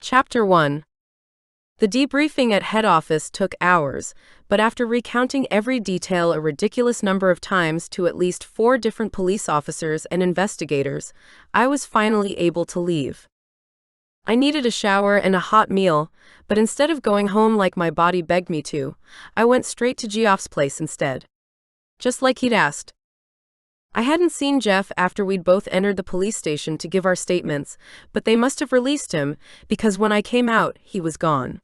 Chapter 1. The debriefing at head office took hours, but after recounting every detail a ridiculous number of times to at least 4 different police officers and investigators, I was finally able to leave. I needed a shower and a hot meal, but instead of going home like my body begged me to, I went straight to Geoff's place instead. Just like he'd asked. I hadn't seen Jeff after we'd both entered the police station to give our statements, but they must have released him, because when I came out, he was gone.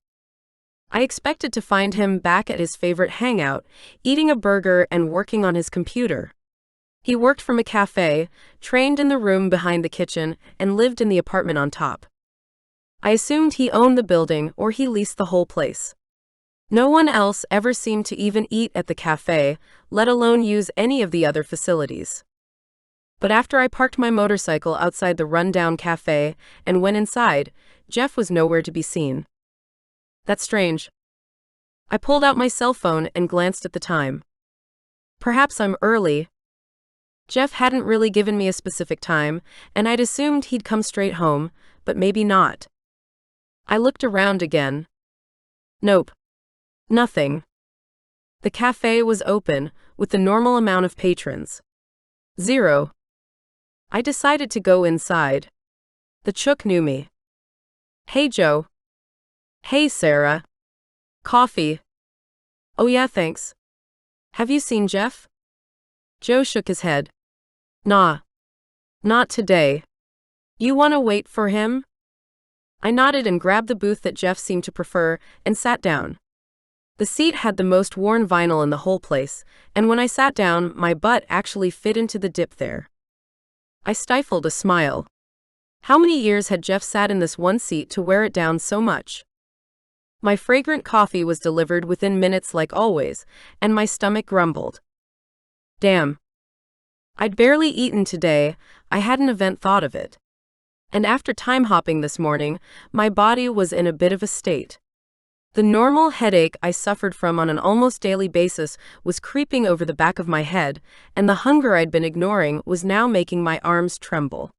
I expected to find him back at his favorite hangout, eating a burger and working on his computer. He worked from a cafe, trained in the room behind the kitchen, and lived in the apartment on top. I assumed he owned the building or he leased the whole place. No one else ever seemed to even eat at the cafe, let alone use any of the other facilities. But after I parked my motorcycle outside the rundown cafe and went inside, Jeff was nowhere to be seen. That's strange. I pulled out my cell phone and glanced at the time. Perhaps I'm early. Jeff hadn't really given me a specific time, and I'd assumed he'd come straight home, but maybe not. I looked around again. Nope. Nothing. The cafe was open, with the normal amount of patrons. 0. I decided to go inside. The chook knew me. Hey Joe. Hey Sarah. Coffee. Oh yeah, thanks. Have you seen Jeff? Joe shook his head. Nah. Not today. You wanna wait for him? I nodded and grabbed the booth that Jeff seemed to prefer, and sat down. The seat had the most worn vinyl in the whole place, and when I sat down, my butt actually fit into the dip there. I stifled a smile. How many years had Jeff sat in this one seat to wear it down so much? My fragrant coffee was delivered within minutes like always, and my stomach grumbled. Damn. I'd barely eaten today, I hadn't even thought of it. And after time hopping this morning, my body was in a bit of a state. The normal headache I suffered from on an almost daily basis was creeping over the back of my head, and the hunger I'd been ignoring was now making my arms tremble.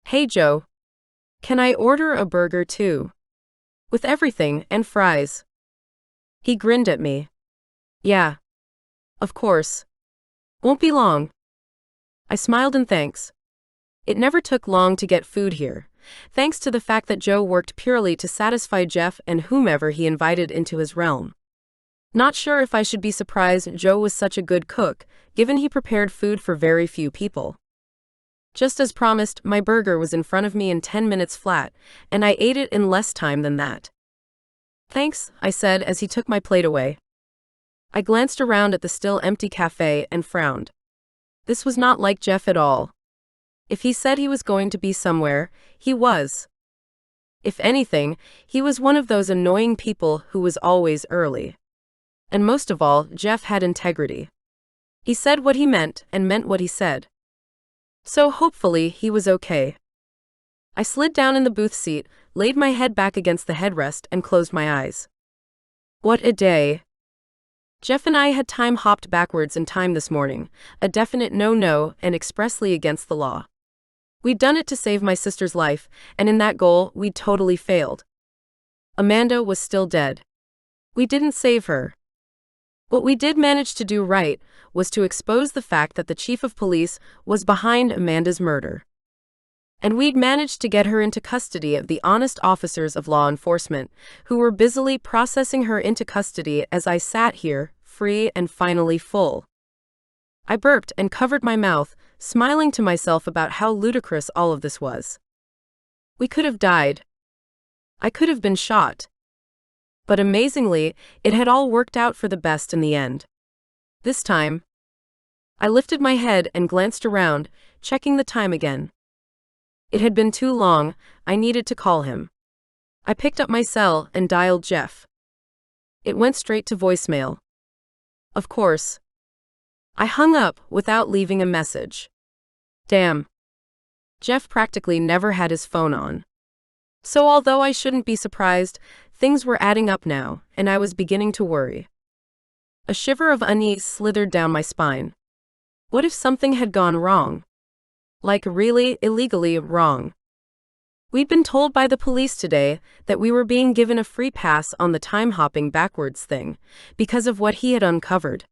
Hey Joe. Can I order a burger too? With everything and fries. He grinned at me. Yeah. Of course. Won't be long. I smiled in thanks. It never took long to get food here, thanks to the fact that Joe worked purely to satisfy Jeff and whomever he invited into his realm. Not sure if I should be surprised Joe was such a good cook, given he prepared food for very few people. Just as promised, my burger was in front of me in 10 minutes flat, and I ate it in less time than that. Thanks, I said as he took my plate away. I glanced around at the still empty cafe and frowned. This was not like Jeff at all. If he said he was going to be somewhere, he was. If anything, he was one of those annoying people who was always early. And most of all, Jeff had integrity. He said what he meant and meant what he said. So hopefully he was okay. I slid down in the booth seat, laid my head back against the headrest and closed my eyes. What a day. Jeff and I had time hopped backwards in time this morning, a definite no-no and expressly against the law. We'd done it to save my sister's life, and in that goal, we'd totally failed. Amanda was still dead. We didn't save her. What we did manage to do right was to expose the fact that the chief of police was behind Amanda's murder. And we'd managed to get her into custody of the honest officers of law enforcement, who were busily processing her into custody as I sat here, free and finally full. I burped and covered my mouth, smiling to myself about how ludicrous all of this was. We could have died. I could have been shot. But amazingly, it had all worked out for the best in the end. This time, I lifted my head and glanced around, checking the time again. It had been too long, I needed to call him. I picked up my cell and dialed Jeff. It went straight to voicemail. Of course. I hung up without leaving a message. Damn. Jeff practically never had his phone on. So although I shouldn't be surprised, things were adding up now, and I was beginning to worry. A shiver of unease slithered down my spine. What if something had gone wrong? Like really, illegally wrong? We'd been told by the police today that we were being given a free pass on the time-hopping backwards thing because of what he had uncovered.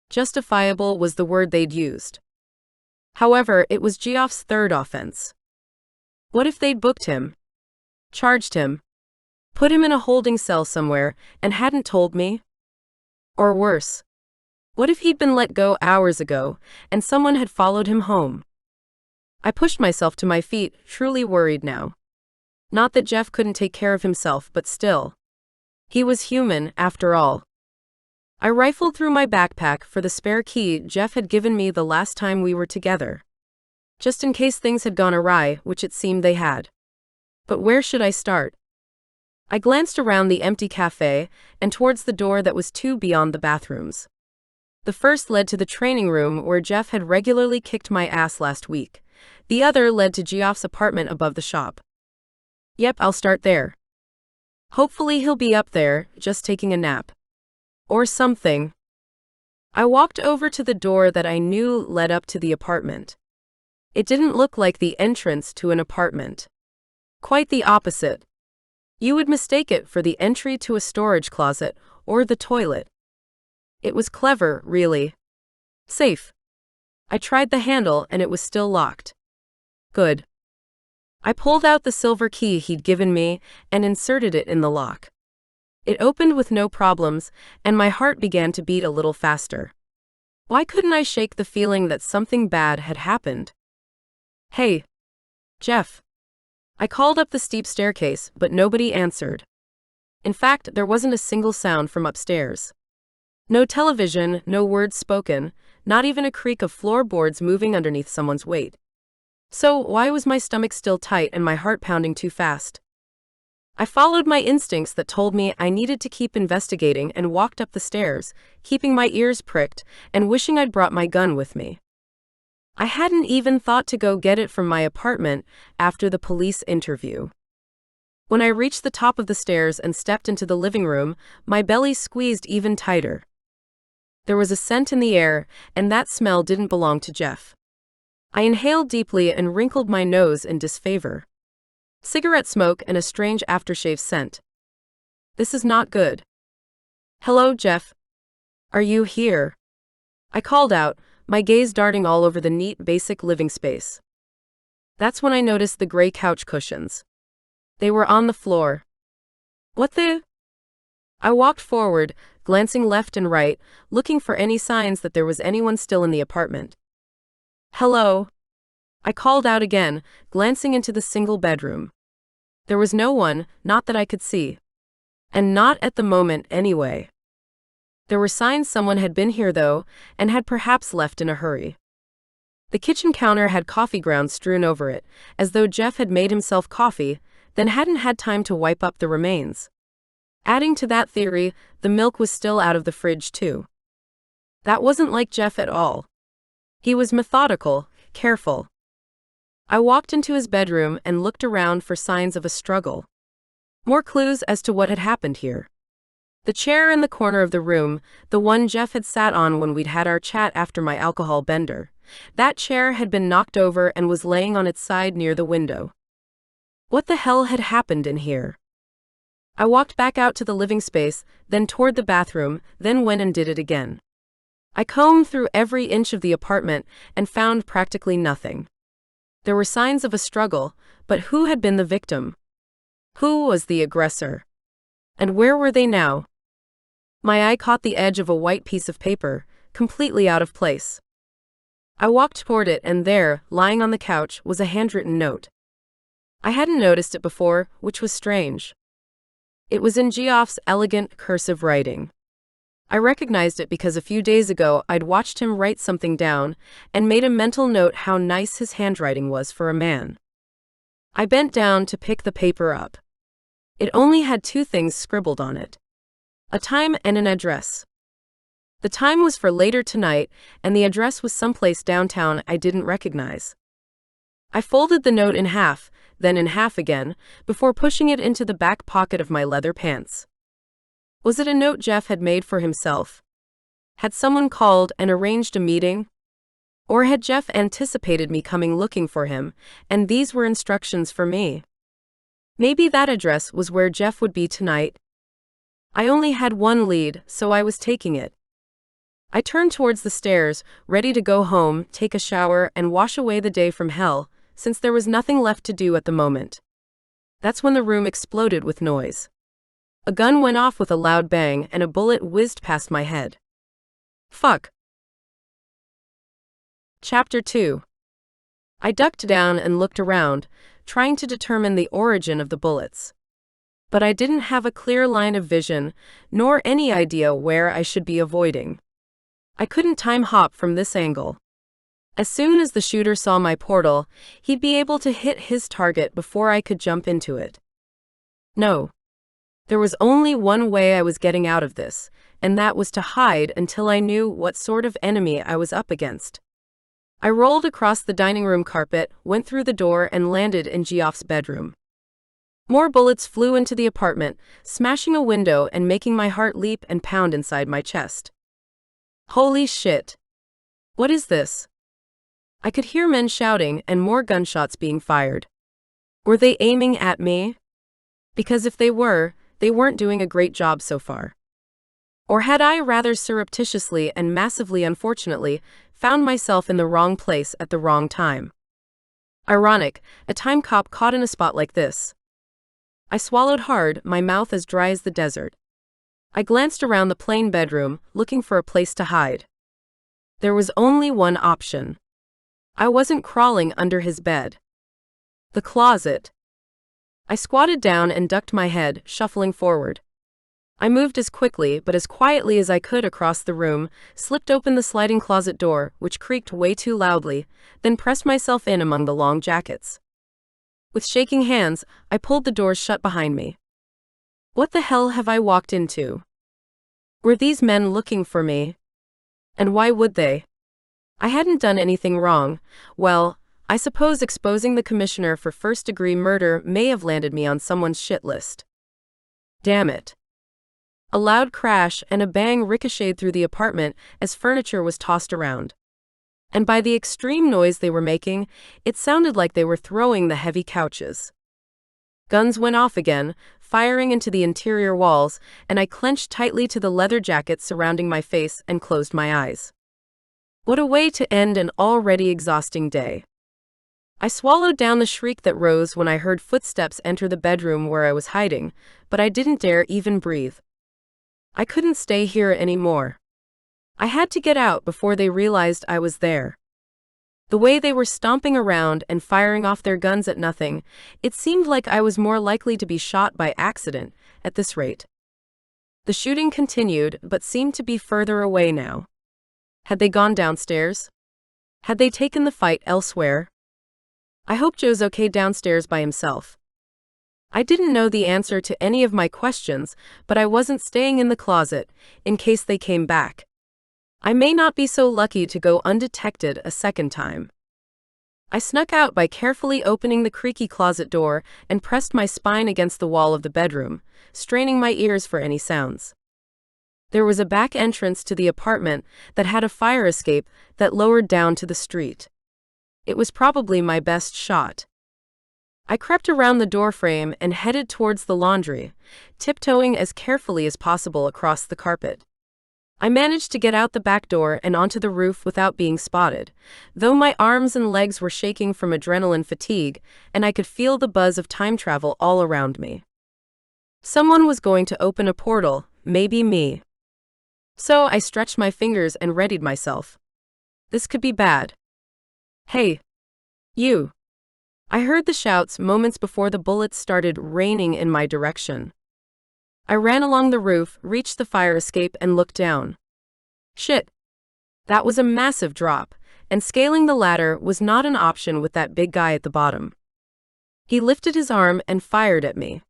Justifiable was the word they'd used. However, it was Geoff's third offense. What if they'd booked him, charged him, put him in a holding cell somewhere, and hadn't told me? Or worse, what if he'd been let go hours ago, and someone had followed him home? I pushed myself to my feet, truly worried now. Not that Jeff couldn't take care of himself, but still. He was human, after all. I rifled through my backpack for the spare key Jeff had given me the last time we were together. Just in case things had gone awry, which it seemed they had. But where should I start? I glanced around the empty cafe and towards the door that was two beyond the bathrooms. The first led to the training room where Jeff had regularly kicked my ass last week. The other led to Geoff's apartment above the shop. Yep, I'll start there. Hopefully he'll be up there, just taking a nap. Or something. I walked over to the door that I knew led up to the apartment. It didn't look like the entrance to an apartment. Quite the opposite. You would mistake it for the entry to a storage closet or the toilet. It was clever, really. Safe. I tried the handle and it was still locked. Good. I pulled out the silver key he'd given me and inserted it in the lock. It opened with no problems, and my heart began to beat a little faster. Why couldn't I shake the feeling that something bad had happened? Hey, Jeff. I called up the steep staircase, but nobody answered. In fact, there wasn't a single sound from upstairs. No television, no words spoken, not even a creak of floorboards moving underneath someone's weight. So, why was my stomach still tight and my heart pounding too fast? I followed my instincts that told me I needed to keep investigating and walked up the stairs, keeping my ears pricked and wishing I'd brought my gun with me. I hadn't even thought to go get it from my apartment after the police interview. When I reached the top of the stairs and stepped into the living room, my belly squeezed even tighter. There was a scent in the air, and that smell didn't belong to Jeff. I inhaled deeply and wrinkled my nose in disfavor. Cigarette smoke and a strange aftershave scent. This is not good. Hello, Jeff. Are you here? I called out, my gaze darting all over the neat, basic living space. That's when I noticed the gray couch cushions. They were on the floor. What the? I walked forward, glancing left and right, looking for any signs that there was anyone still in the apartment. Hello? I called out again, glancing into the single bedroom. There was no one, not that I could see. And not at the moment, anyway. There were signs someone had been here, though, and had perhaps left in a hurry. The kitchen counter had coffee grounds strewn over it, as though Jeff had made himself coffee, then hadn't had time to wipe up the remains. Adding to that theory, the milk was still out of the fridge, too. That wasn't like Jeff at all. He was methodical, careful. I walked into his bedroom and looked around for signs of a struggle. More clues as to what had happened here. The chair in the corner of the room, the one Jeff had sat on when we'd had our chat after my alcohol bender, that chair had been knocked over and was laying on its side near the window. What the hell had happened in here? I walked back out to the living space, then toward the bathroom, then went and did it again. I combed through every inch of the apartment and found practically nothing. There were signs of a struggle, but who had been the victim? Who was the aggressor? And where were they now? My eye caught the edge of a white piece of paper, completely out of place. I walked toward it and there, lying on the couch, was a handwritten note. I hadn't noticed it before, which was strange. It was in Geoff's elegant, cursive writing. I recognized it because a few days ago I'd watched him write something down and made a mental note how nice his handwriting was for a man. I bent down to pick the paper up. It only had two things scribbled on it: a time and an address. The time was for later tonight, and the address was someplace downtown I didn't recognize. I folded the note in half, then in half again, before pushing it into the back pocket of my leather pants. Was it a note Jeff had made for himself? Had someone called and arranged a meeting? Or had Jeff anticipated me coming looking for him, and these were instructions for me? Maybe that address was where Jeff would be tonight. I only had one lead, so I was taking it. I turned towards the stairs, ready to go home, take a shower, and wash away the day from hell, since there was nothing left to do at the moment. That's when the room exploded with noise. A gun went off with a loud bang, and a bullet whizzed past my head. Fuck. Chapter 2. I ducked down and looked around, trying to determine the origin of the bullets. But I didn't have a clear line of vision, nor any idea where I should be avoiding. I couldn't time hop from this angle. As soon as the shooter saw my portal, he'd be able to hit his target before I could jump into it. No. There was only one way I was getting out of this, and that was to hide until I knew what sort of enemy I was up against. I rolled across the dining room carpet, went through the door, and landed in Geoff's bedroom. More bullets flew into the apartment, smashing a window and making my heart leap and pound inside my chest. Holy shit. What is this? I could hear men shouting and more gunshots being fired. Were they aiming at me? Because if they were, they weren't doing a great job so far. Or had I rather surreptitiously and massively unfortunately found myself in the wrong place at the wrong time? Ironic, a time cop caught in a spot like this. I swallowed hard, my mouth as dry as the desert. I glanced around the plain bedroom, looking for a place to hide. There was only one option. I wasn't crawling under his bed. The closet. I squatted down and ducked my head, shuffling forward. I moved as quickly but as quietly as I could across the room, slipped open the sliding closet door, which creaked way too loudly, then pressed myself in among the long jackets. With shaking hands, I pulled the doors shut behind me. What the hell have I walked into? Were these men looking for me? And why would they? I hadn't done anything wrong. Well, I suppose exposing the commissioner for first-degree murder may have landed me on someone's shit list. Damn it. A loud crash and a bang ricocheted through the apartment as furniture was tossed around. And by the extreme noise they were making, it sounded like they were throwing the heavy couches. Guns went off again, firing into the interior walls, and I clenched tightly to the leather jacket surrounding my face and closed my eyes. What a way to end an already exhausting day. I swallowed down the shriek that rose when I heard footsteps enter the bedroom where I was hiding, but I didn't dare even breathe. I couldn't stay here anymore. I had to get out before they realized I was there. The way they were stomping around and firing off their guns at nothing, it seemed like I was more likely to be shot by accident at this rate. The shooting continued, but seemed to be further away now. Had they gone downstairs? Had they taken the fight elsewhere? I hope Joe's okay downstairs by himself. I didn't know the answer to any of my questions, but I wasn't staying in the closet, in case they came back. I may not be so lucky to go undetected a second time. I snuck out by carefully opening the creaky closet door and pressed my spine against the wall of the bedroom, straining my ears for any sounds. There was a back entrance to the apartment that had a fire escape that lowered down to the street. It was probably my best shot. I crept around the doorframe and headed towards the laundry, tiptoeing as carefully as possible across the carpet. I managed to get out the back door and onto the roof without being spotted, though my arms and legs were shaking from adrenaline fatigue, and I could feel the buzz of time travel all around me. Someone was going to open a portal, maybe me. So I stretched my fingers and readied myself. This could be bad. Hey. You. I heard the shouts moments before the bullets started raining in my direction. I ran along the roof, reached the fire escape, and looked down. Shit. That was a massive drop, and scaling the ladder was not an option with that big guy at the bottom. He lifted his arm and fired at me.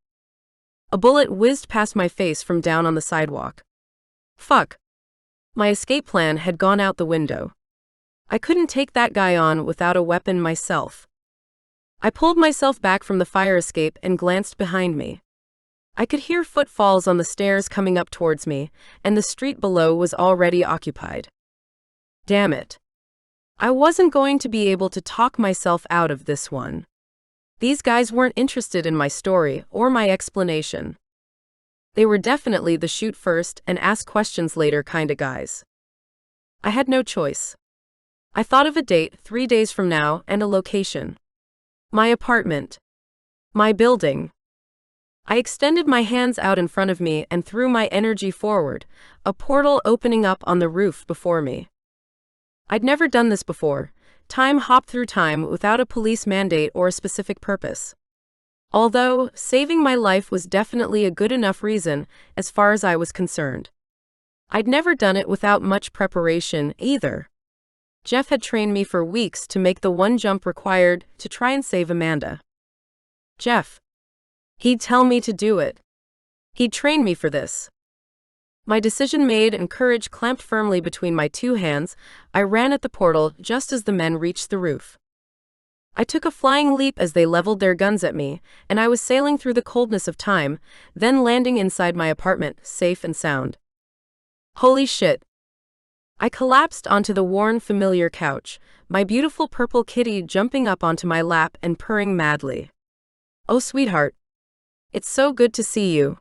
A bullet whizzed past my face from down on the sidewalk. Fuck. My escape plan had gone out the window. I couldn't take that guy on without a weapon myself. I pulled myself back from the fire escape and glanced behind me. I could hear footfalls on the stairs coming up towards me, and the street below was already occupied. Damn it. I wasn't going to be able to talk myself out of this one. These guys weren't interested in my story or my explanation. They were definitely the shoot first and ask questions later kinda guys. I had no choice. I thought of a date 3 days from now and a location. My apartment. My building. I extended my hands out in front of me and threw my energy forward, a portal opening up on the roof before me. I'd never done this before, time hopped through time without a police mandate or a specific purpose. Although, saving my life was definitely a good enough reason as far as I was concerned. I'd never done it without much preparation, either. Jeff had trained me for weeks to make the one jump required to try and save Amanda. Jeff. He'd tell me to do it. He'd train me for this. My decision made and courage clamped firmly between my two hands, I ran at the portal just as the men reached the roof. I took a flying leap as they leveled their guns at me, and I was sailing through the coldness of time, then landing inside my apartment, safe and sound. Holy shit. I collapsed onto the worn, familiar couch, my beautiful purple kitty jumping up onto my lap and purring madly. Oh, sweetheart. It's so good to see you.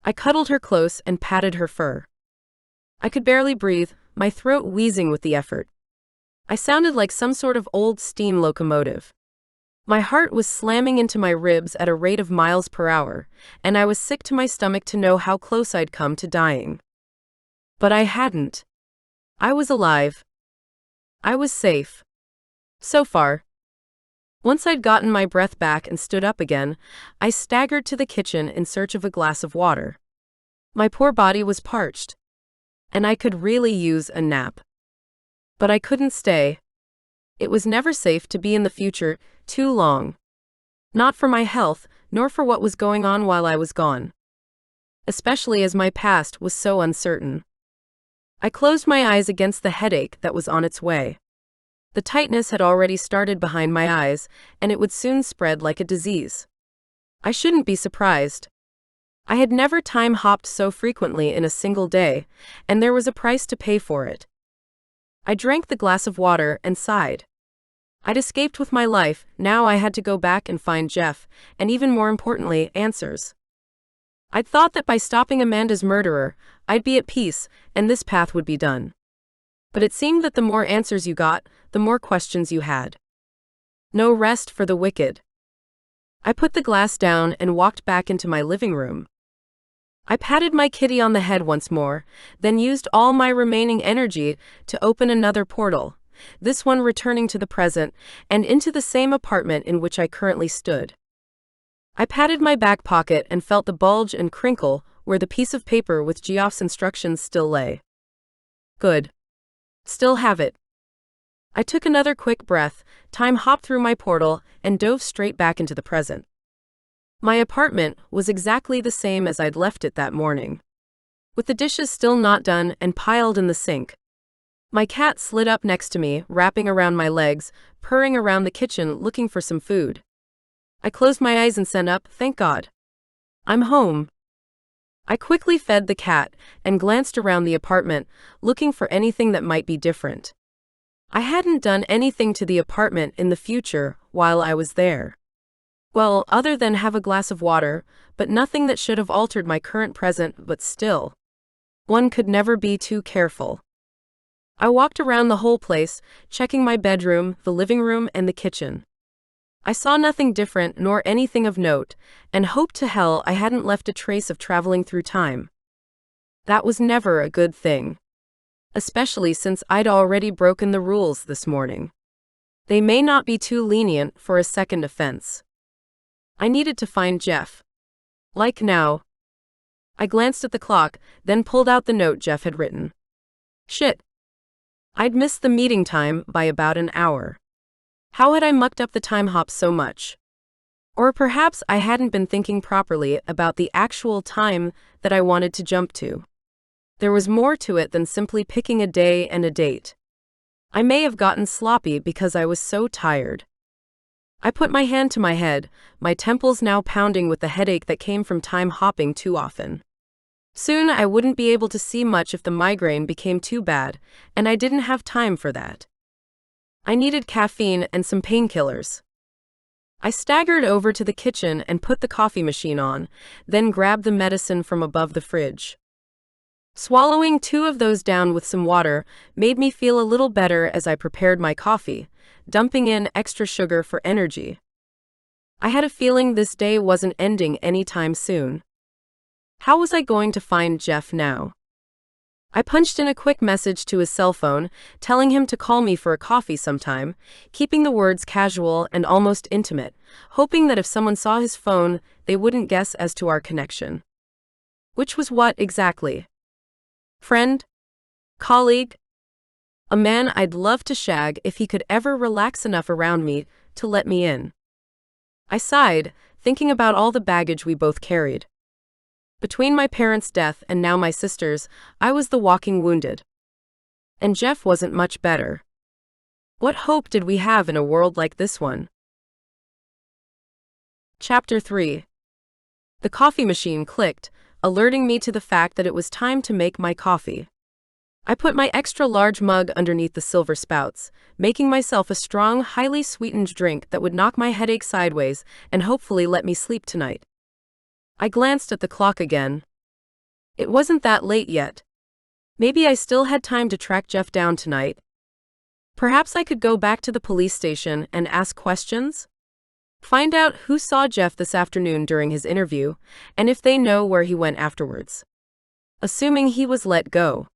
I cuddled her close and patted her fur. I could barely breathe, my throat wheezing with the effort. I sounded like some sort of old steam locomotive. My heart was slamming into my ribs at a rate of miles per hour, and I was sick to my stomach to know how close I'd come to dying. But I hadn't. I was alive. I was safe. So far. Once I'd gotten my breath back and stood up again, I staggered to the kitchen in search of a glass of water. My poor body was parched, and I could really use a nap. But I couldn't stay. It was never safe to be in the future too long. Not for my health, nor for what was going on while I was gone. Especially as my past was so uncertain. I closed my eyes against the headache that was on its way. The tightness had already started behind my eyes, and it would soon spread like a disease. I shouldn't be surprised. I had never time-hopped so frequently in a single day, and there was a price to pay for it. I drank the glass of water and sighed. I'd escaped with my life, now I had to go back and find Jeff, and even more importantly, answers. I'd thought that by stopping Amanda's murderer, I'd be at peace, and this path would be done. But it seemed that the more answers you got, the more questions you had. No rest for the wicked. I put the glass down and walked back into my living room. I patted my kitty on the head once more, then used all my remaining energy to open another portal, this one returning to the present, and into the same apartment in which I currently stood. I patted my back pocket and felt the bulge and crinkle where the piece of paper with Geoff's instructions still lay. Good. Still have it. I took another quick breath, time hopped through my portal, and dove straight back into the present. My apartment was exactly the same as I'd left it that morning, with the dishes still not done and piled in the sink. My cat slid up next to me, wrapping around my legs, purring around the kitchen looking for some food. I closed my eyes and sat up, thank God. I'm home. I quickly fed the cat and glanced around the apartment, looking for anything that might be different. I hadn't done anything to the apartment in the future while I was there. Well, other than have a glass of water, but nothing that should have altered my current present, but still. One could never be too careful. I walked around the whole place, checking my bedroom, the living room, and the kitchen. I saw nothing different nor anything of note, and hoped to hell I hadn't left a trace of traveling through time. That was never a good thing. Especially since I'd already broken the rules this morning. They may not be too lenient for a second offense. I needed to find Jeff. Like now. I glanced at the clock, then pulled out the note Jeff had written. Shit. I'd missed the meeting time by about an hour. How had I mucked up the time hop so much? Or perhaps I hadn't been thinking properly about the actual time that I wanted to jump to. There was more to it than simply picking a day and a date. I may have gotten sloppy because I was so tired. I put my hand to my head, my temples now pounding with the headache that came from time hopping too often. Soon I wouldn't be able to see much if the migraine became too bad, and I didn't have time for that. I needed caffeine and some painkillers. I staggered over to the kitchen and put the coffee machine on, then grabbed the medicine from above the fridge. Swallowing 2 of those down with some water made me feel a little better as I prepared my coffee, dumping in extra sugar for energy. I had a feeling this day wasn't ending anytime soon. How was I going to find Jeff now? I punched in a quick message to his cell phone, telling him to call me for a coffee sometime, keeping the words casual and almost intimate, hoping that if someone saw his phone, they wouldn't guess as to our connection. Which was what exactly? Friend? Colleague? A man I'd love to shag if he could ever relax enough around me to let me in. I sighed, thinking about all the baggage we both carried. Between my parents' death and now my sister's, I was the walking wounded. And Jeff wasn't much better. What hope did we have in a world like this one? Chapter 3. The coffee machine clicked, alerting me to the fact that it was time to make my coffee. I put my extra-large mug underneath the silver spouts, making myself a strong, highly sweetened drink that would knock my headache sideways and hopefully let me sleep tonight. I glanced at the clock again. It wasn't that late yet. Maybe I still had time to track Jeff down tonight. Perhaps I could go back to the police station and ask questions? Find out who saw Jeff this afternoon during his interview, and if they know where he went afterwards. Assuming he was let go.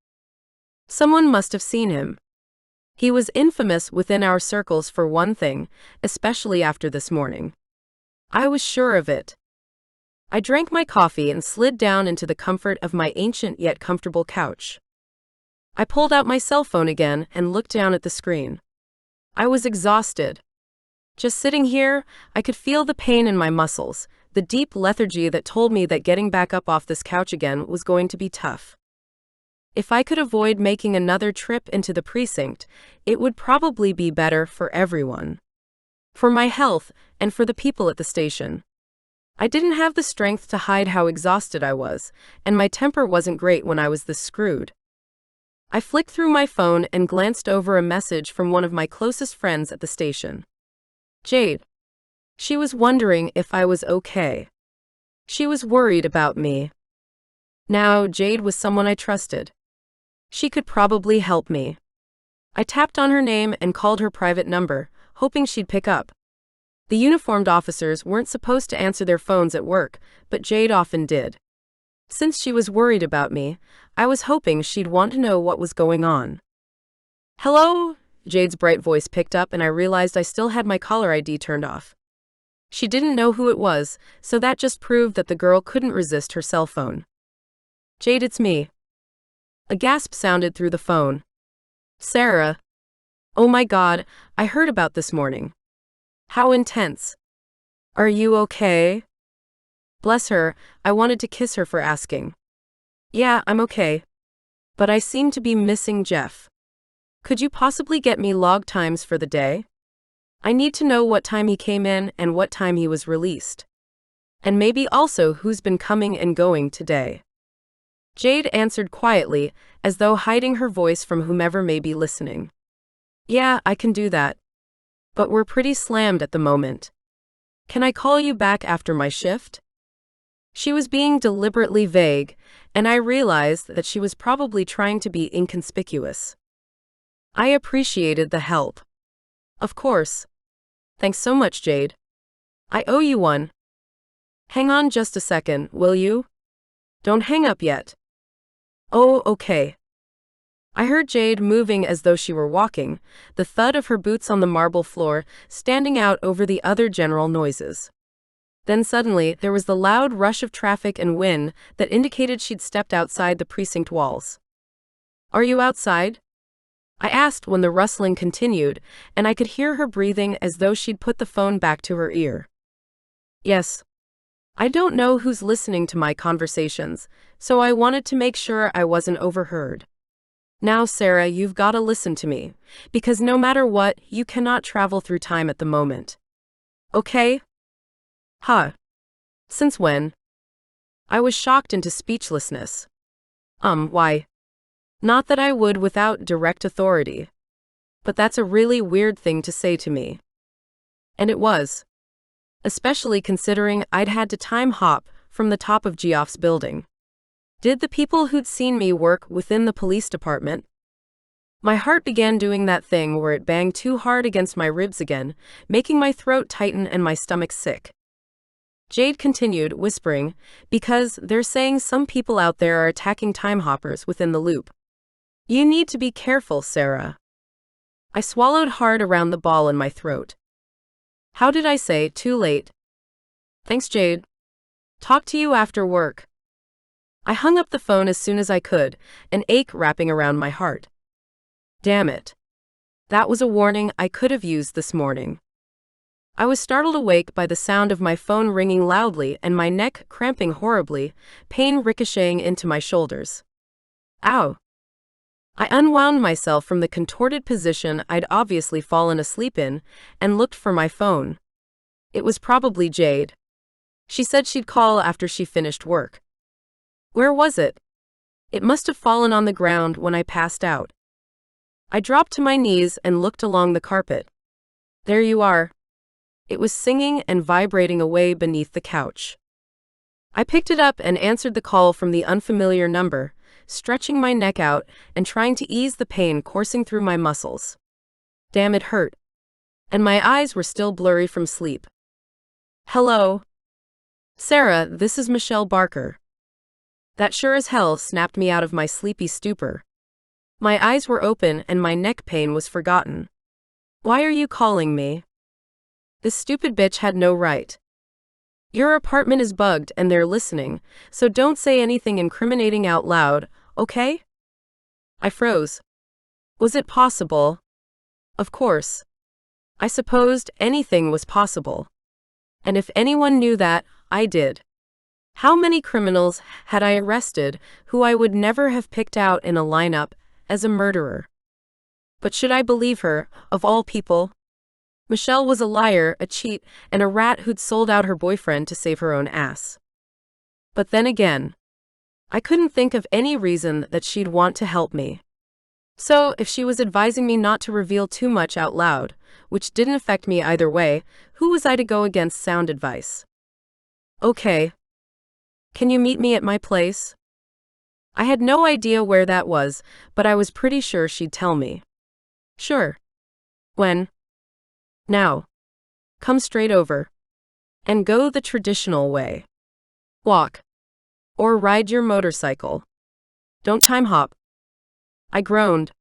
Someone must have seen him. He was infamous within our circles for one thing, especially after this morning. I was sure of it. I drank my coffee and slid down into the comfort of my ancient yet comfortable couch. I pulled out my cell phone again and looked down at the screen. I was exhausted. Just sitting here, I could feel the pain in my muscles, the deep lethargy that told me that getting back up off this couch again was going to be tough. If I could avoid making another trip into the precinct, it would probably be better for everyone. For my health, and for the people at the station. I didn't have the strength to hide how exhausted I was, and my temper wasn't great when I was this screwed. I flicked through my phone and glanced over a message from one of my closest friends at the station. Jade. She was wondering if I was okay. She was worried about me. Now, Jade was someone I trusted. She could probably help me. I tapped on her name and called her private number, hoping she'd pick up. The uniformed officers weren't supposed to answer their phones at work, but Jade often did. Since she was worried about me, I was hoping she'd want to know what was going on. Hello? Jade's bright voice picked up and I realized I still had my caller ID turned off. She didn't know who it was, so that just proved that the girl couldn't resist her cell phone. Jade, it's me. A gasp sounded through the phone. Sarah. Oh my God, I heard about this morning. How intense. Are you okay? Bless her, I wanted to kiss her for asking. Yeah, I'm okay. But I seem to be missing Jeff. Could you possibly get me log times for the day? I need to know what time he came in and what time he was released. And maybe also who's been coming and going today. Jade answered quietly, as though hiding her voice from whomever may be listening. Yeah, I can do that. But we're pretty slammed at the moment. Can I call you back after my shift? She was being deliberately vague, and I realized that she was probably trying to be inconspicuous. I appreciated the help. Of course. Thanks so much, Jade. I owe you one. Hang on just a second, will you? Don't hang up yet. Oh, okay. I heard Jade moving as though she were walking, the thud of her boots on the marble floor standing out over the other general noises. Then suddenly, there was the loud rush of traffic and wind that indicated she'd stepped outside the precinct walls. Are you outside? I asked when the rustling continued, and I could hear her breathing as though she'd put the phone back to her ear. Yes. I don't know who's listening to my conversations, so I wanted to make sure I wasn't overheard. Now, Sarah, you've got to listen to me, because no matter what, you cannot travel through time at the moment. Okay? Huh. Since when? I was shocked into speechlessness. Why? Not that I would without direct authority. But that's a really weird thing to say to me. And it was. especially considering I'd had to time hop from the top of Geoff's building. Did the people who'd seen me work within the police department? My heart began doing that thing where it banged too hard against my ribs again, making my throat tighten and my stomach sick. Jade continued, whispering, because they're saying some people out there are attacking time hoppers within the loop. You need to be careful, Sarah. I swallowed hard around the ball in my throat. How did I say too late? Thanks, Jade. Talk to you after work. I hung up the phone as soon as I could, an ache wrapping around my heart. Damn it. That was a warning I could have used this morning. I was startled awake by the sound of my phone ringing loudly and my neck cramping horribly, pain ricocheting into my shoulders. Ow! I unwound myself from the contorted position I'd obviously fallen asleep in and looked for my phone. It was probably Jade. She said she'd call after she finished work. Where was it? It must have fallen on the ground when I passed out. I dropped to my knees and looked along the carpet. There you are. It was singing and vibrating away beneath the couch. I picked it up and answered the call from the unfamiliar number, stretching my neck out and trying to ease the pain coursing through my muscles. Damn, it hurt. And my eyes were still blurry from sleep. Hello? Sarah, this is Michelle Barker. That sure as hell snapped me out of my sleepy stupor. My eyes were open and my neck pain was forgotten. Why are you calling me? This stupid bitch had no right. Your apartment is bugged and they're listening, so don't say anything incriminating out loud, okay? I froze. Was it possible? Of course. I supposed anything was possible. And if anyone knew that, I did. How many criminals had I arrested who I would never have picked out in a lineup as a murderer? But should I believe her, of all people? Michelle was a liar, a cheat, and a rat who'd sold out her boyfriend to save her own ass. But then again, I couldn't think of any reason that she'd want to help me. So, if she was advising me not to reveal too much out loud, which didn't affect me either way, who was I to go against sound advice? Okay. Can you meet me at my place? I had no idea where that was, but I was pretty sure she'd tell me. Sure. When? Now. Come straight over. And go the traditional way. Walk. Or ride your motorcycle. Don't time hop. I groaned.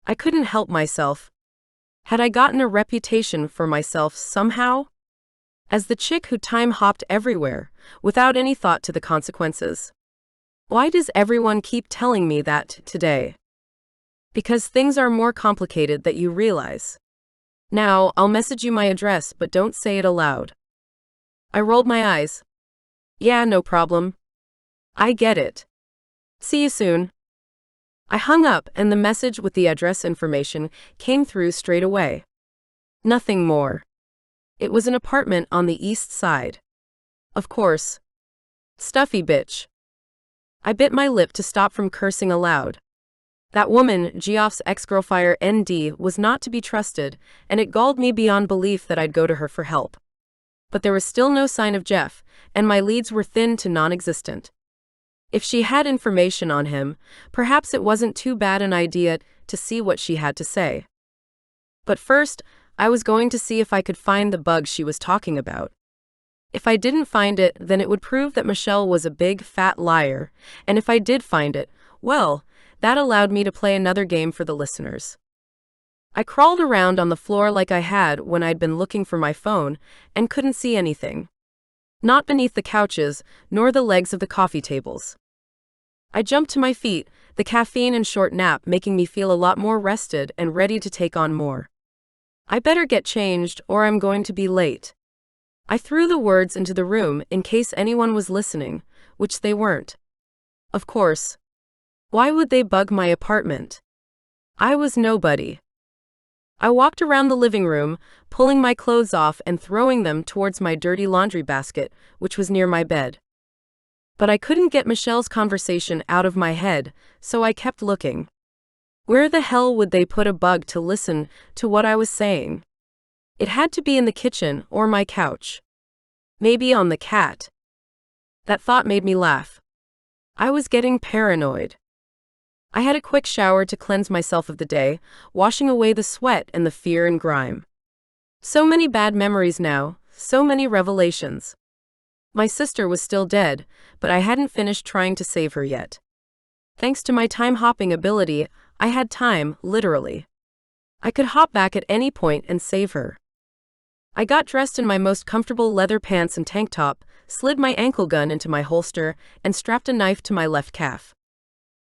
I couldn't help myself. Had I gotten a reputation for myself somehow? As the chick who time hopped everywhere, without any thought to the consequences. Why does everyone keep telling me that today? Because things are more complicated than you realize. Now, I'll message you my address, but don't say it aloud. I rolled my eyes. Yeah, no problem. I get it. See you soon. I hung up and the message with the address information came through straight away. Nothing more. It was an apartment on the east side. Of course. Stuffy bitch. I bit my lip to stop from cursing aloud. That woman, Geoff's ex-girlfriend ND, was not to be trusted, and it galled me beyond belief that I'd go to her for help. But there was still no sign of Jeff, and my leads were thin to non-existent. If she had information on him, perhaps it wasn't too bad an idea to see what she had to say. But first, I was going to see if I could find the bug she was talking about. If I didn't find it, then it would prove that Michelle was a big, fat liar, and if I did find it, well, that allowed me to play another game for the listeners. I crawled around on the floor like I had when I'd been looking for my phone and couldn't see anything. Not beneath the couches, nor the legs of the coffee tables. I jumped to my feet, the caffeine and short nap making me feel a lot more rested and ready to take on more. I better get changed or I'm going to be late. I threw the words into the room in case anyone was listening, which they weren't. Of course. Why would they bug my apartment? I was nobody. I walked around the living room, pulling my clothes off and throwing them towards my dirty laundry basket, which was near my bed. But I couldn't get Michelle's conversation out of my head, so I kept looking. Where the hell would they put a bug to listen to what I was saying? It had to be in the kitchen or my couch. Maybe on the cat. That thought made me laugh. I was getting paranoid. I had a quick shower to cleanse myself of the day, washing away the sweat and the fear and grime. So many bad memories now, so many revelations. My sister was still dead, but I hadn't finished trying to save her yet. Thanks to my time-hopping ability, I had time, literally. I could hop back at any point and save her. I got dressed in my most comfortable leather pants and tank top, slid my ankle gun into my holster, and strapped a knife to my left calf.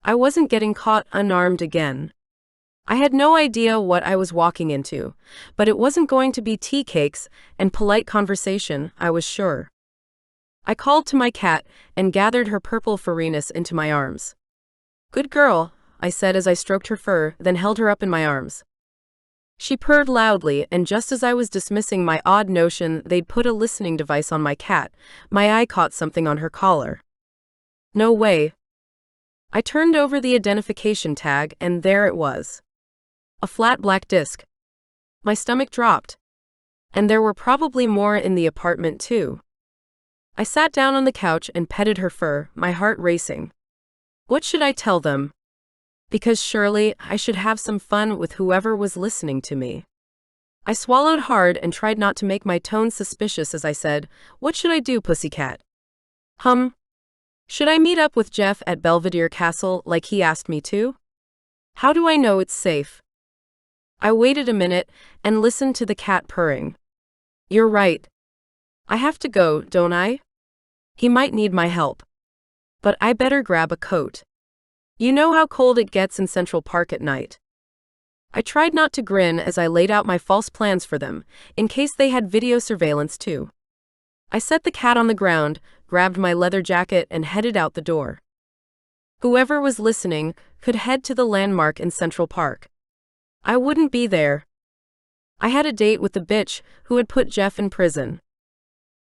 I wasn't getting caught unarmed again. I had no idea what I was walking into, but it wasn't going to be tea cakes and polite conversation, I was sure. I called to my cat and gathered her purple furriness into my arms. "Good girl," I said as I stroked her fur, then held her up in my arms. She purred loudly, and just as I was dismissing my odd notion they'd put a listening device on my cat, my eye caught something on her collar. No way. I turned over the identification tag, and there it was. A flat black disc. My stomach dropped. And there were probably more in the apartment too. I sat down on the couch and petted her fur, my heart racing. What should I tell them? Because surely I should have some fun with whoever was listening to me. I swallowed hard and tried not to make my tone suspicious as I said, "What should I do, pussycat?" Should I meet up with Jeff at Belvedere Castle like he asked me to? How do I know it's safe? I waited a minute and listened to the cat purring. You're right. I have to go, don't I? He might need my help. But I better grab a coat. You know how cold it gets in Central Park at night. I tried not to grin as I laid out my false plans for them, in case they had video surveillance too. I set the cat on the ground, grabbed my leather jacket, and headed out the door. Whoever was listening could head to the landmark in Central Park. I wouldn't be there. I had a date with the bitch who had put Jeff in prison.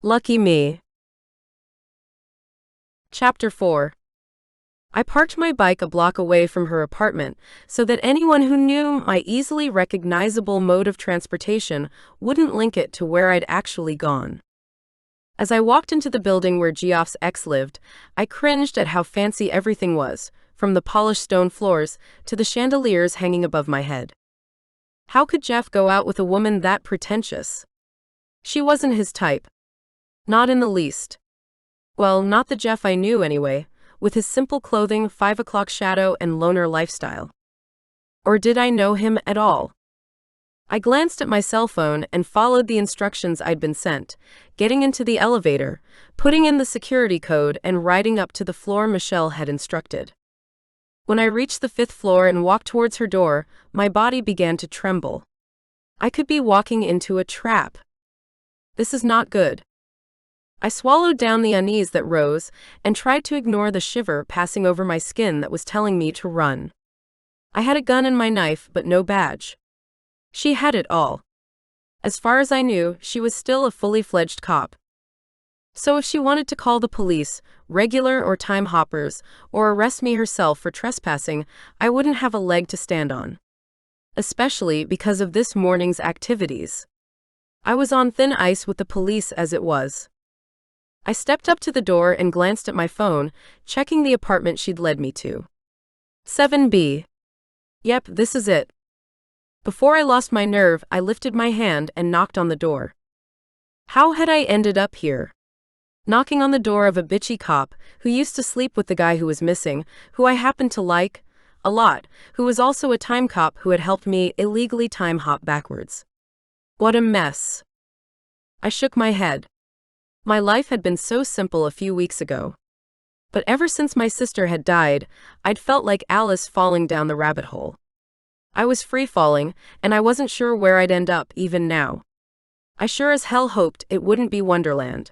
Lucky me. Chapter 4. I parked my bike a block away from her apartment so that anyone who knew my easily recognizable mode of transportation wouldn't link it to where I'd actually gone. As I walked into the building where Geoff's ex lived, I cringed at how fancy everything was, from the polished stone floors to the chandeliers hanging above my head. How could Jeff go out with a woman that pretentious? She wasn't his type. Not in the least. Well, not the Jeff I knew anyway, with his simple clothing, 5 o'clock shadow, and loner lifestyle. Or did I know him at all? I glanced at my cell phone and followed the instructions I'd been sent, getting into the elevator, putting in the security code, and riding up to the floor Michelle had instructed. When I reached the 5th floor and walked towards her door, my body began to tremble. I could be walking into a trap. This is not good. I swallowed down the unease that rose and tried to ignore the shiver passing over my skin that was telling me to run. I had a gun and my knife, but no badge. She had it all. As far as I knew, she was still a fully fledged cop. So if she wanted to call the police, regular or time hoppers, or arrest me herself for trespassing, I wouldn't have a leg to stand on. Especially because of this morning's activities. I was on thin ice with the police as it was. I stepped up to the door and glanced at my phone, checking the apartment she'd led me to. 7B. Yep, this is it. Before I lost my nerve, I lifted my hand and knocked on the door. How had I ended up here? Knocking on the door of a bitchy cop who used to sleep with the guy who was missing, who I happened to like a lot, who was also a time cop who had helped me illegally time hop backwards. What a mess. I shook my head. My life had been so simple a few weeks ago. But ever since my sister had died, I'd felt like Alice falling down the rabbit hole. I was free-falling, and I wasn't sure where I'd end up even now. I sure as hell hoped it wouldn't be Wonderland.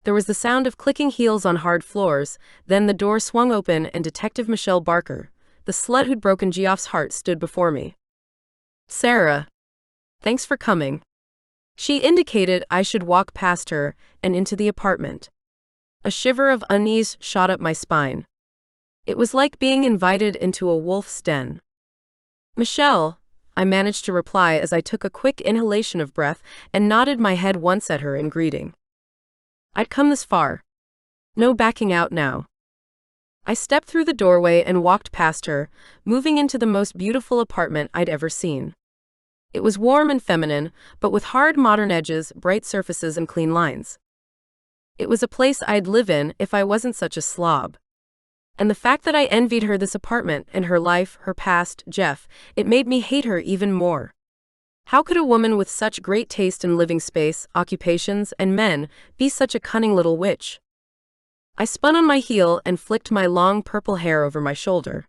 There was the sound of clicking heels on hard floors, then the door swung open and Detective Michelle Barker, the slut who'd broken Geoff's heart, stood before me. Sarah. Thanks for coming. She indicated I should walk past her and into the apartment. A shiver of unease shot up my spine. It was like being invited into a wolf's den. Michelle, I managed to reply as I took a quick inhalation of breath and nodded my head once at her in greeting. I'd come this far. No backing out now. I stepped through the doorway and walked past her, moving into the most beautiful apartment I'd ever seen. It was warm and feminine, but with hard modern edges, bright surfaces, and clean lines. It was a place I'd live in if I wasn't such a slob. And the fact that I envied her this apartment and her life, her past, Jeff, it made me hate her even more. How could a woman with such great taste in living space, occupations, and men be such a cunning little witch? I spun on my heel and flicked my long purple hair over my shoulder.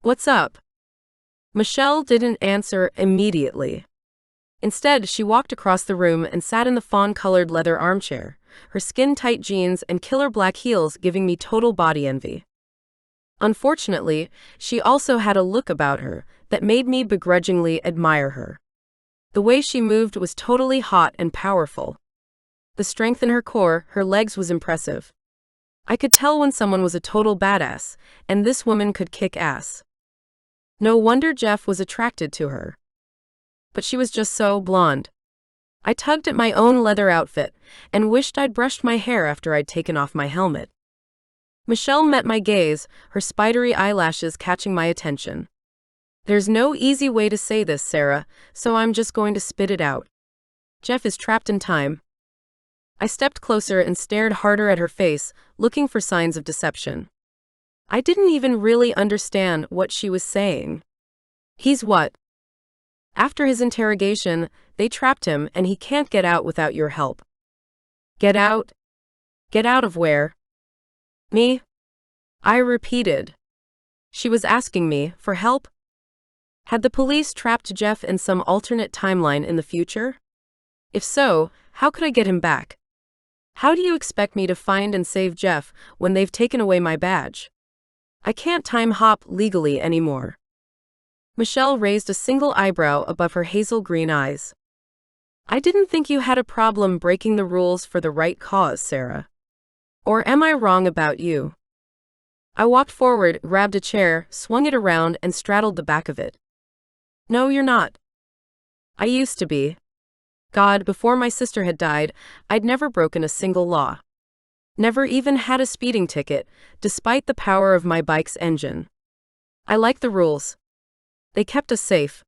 "What's up?" Michelle didn't answer immediately. Instead, she walked across the room and sat in the fawn-colored leather armchair, her skin-tight jeans and killer black heels giving me total body envy. Unfortunately, she also had a look about her that made me begrudgingly admire her. The way she moved was totally hot and powerful. The strength in her core, her legs, was impressive. I could tell when someone was a total badass, and this woman could kick ass. No wonder Jeff was attracted to her. But she was just so blonde. I tugged at my own leather outfit and wished I'd brushed my hair after I'd taken off my helmet. Michelle met my gaze, her spidery eyelashes catching my attention. "There's no easy way to say this, Sarah, so I'm just going to spit it out. Jeff is trapped in time." I stepped closer and stared harder at her face, looking for signs of deception. I didn't even really understand what she was saying. "He's what?" "After his interrogation, they trapped him and he can't get out without your help." "Get out? Get out of where?" "Me?" I repeated. She was asking me for help? Had the police trapped Jeff in some alternate timeline in the future? If so, how could I get him back? How do you expect me to find and save Jeff when they've taken away my badge? I can't time hop legally anymore. Michelle raised a single eyebrow above her hazel green eyes. "I didn't think you had a problem breaking the rules for the right cause, Sarah. Or am I wrong about you?" I walked forward, grabbed a chair, swung it around, and straddled the back of it. "No, you're not. I used to be. God, before my sister had died, I'd never broken a single law. Never even had a speeding ticket, despite the power of my bike's engine. I liked the rules. They kept us safe.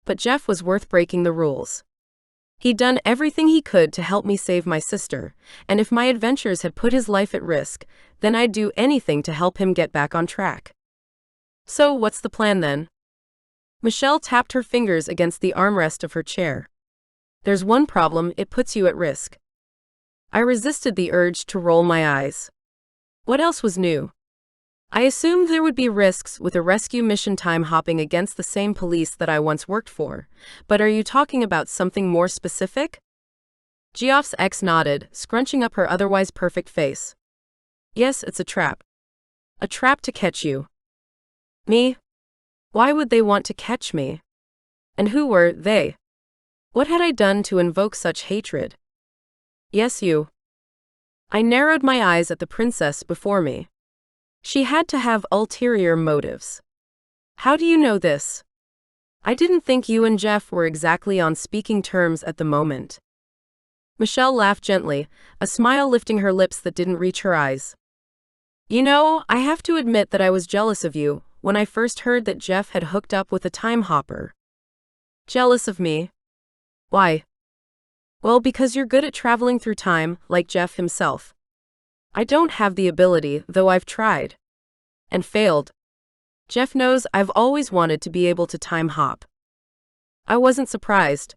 But Jeff was worth breaking the rules. He'd done everything he could to help me save my sister, and if my adventures had put his life at risk, then I'd do anything to help him get back on track. So what's the plan then?" Michelle tapped her fingers against the armrest of her chair. "There's one problem: it puts you at risk." I resisted the urge to roll my eyes. What else was new? I assumed there would be risks with a rescue mission time hopping against the same police that I once worked for, but are you talking about something more specific? Geoff's ex nodded, scrunching up her otherwise perfect face. "Yes, it's a trap. A trap to catch you." "Me? Why would they want to catch me? And who were they? What had I done to invoke such hatred?" "Yes, you." I narrowed my eyes at the princess before me. She had to have ulterior motives. "How do you know this?" "I didn't think you and Jeff were exactly on speaking terms at the moment." Michelle laughed gently, a smile lifting her lips that didn't reach her eyes. "You know, I have to admit that I was jealous of you when I first heard that Jeff had hooked up with a time hopper." "Jealous of me? Why?" "Well, because you're good at traveling through time, like Jeff himself. I don't have the ability, though I've tried. And failed. Jeff knows I've always wanted to be able to time hop." I wasn't surprised.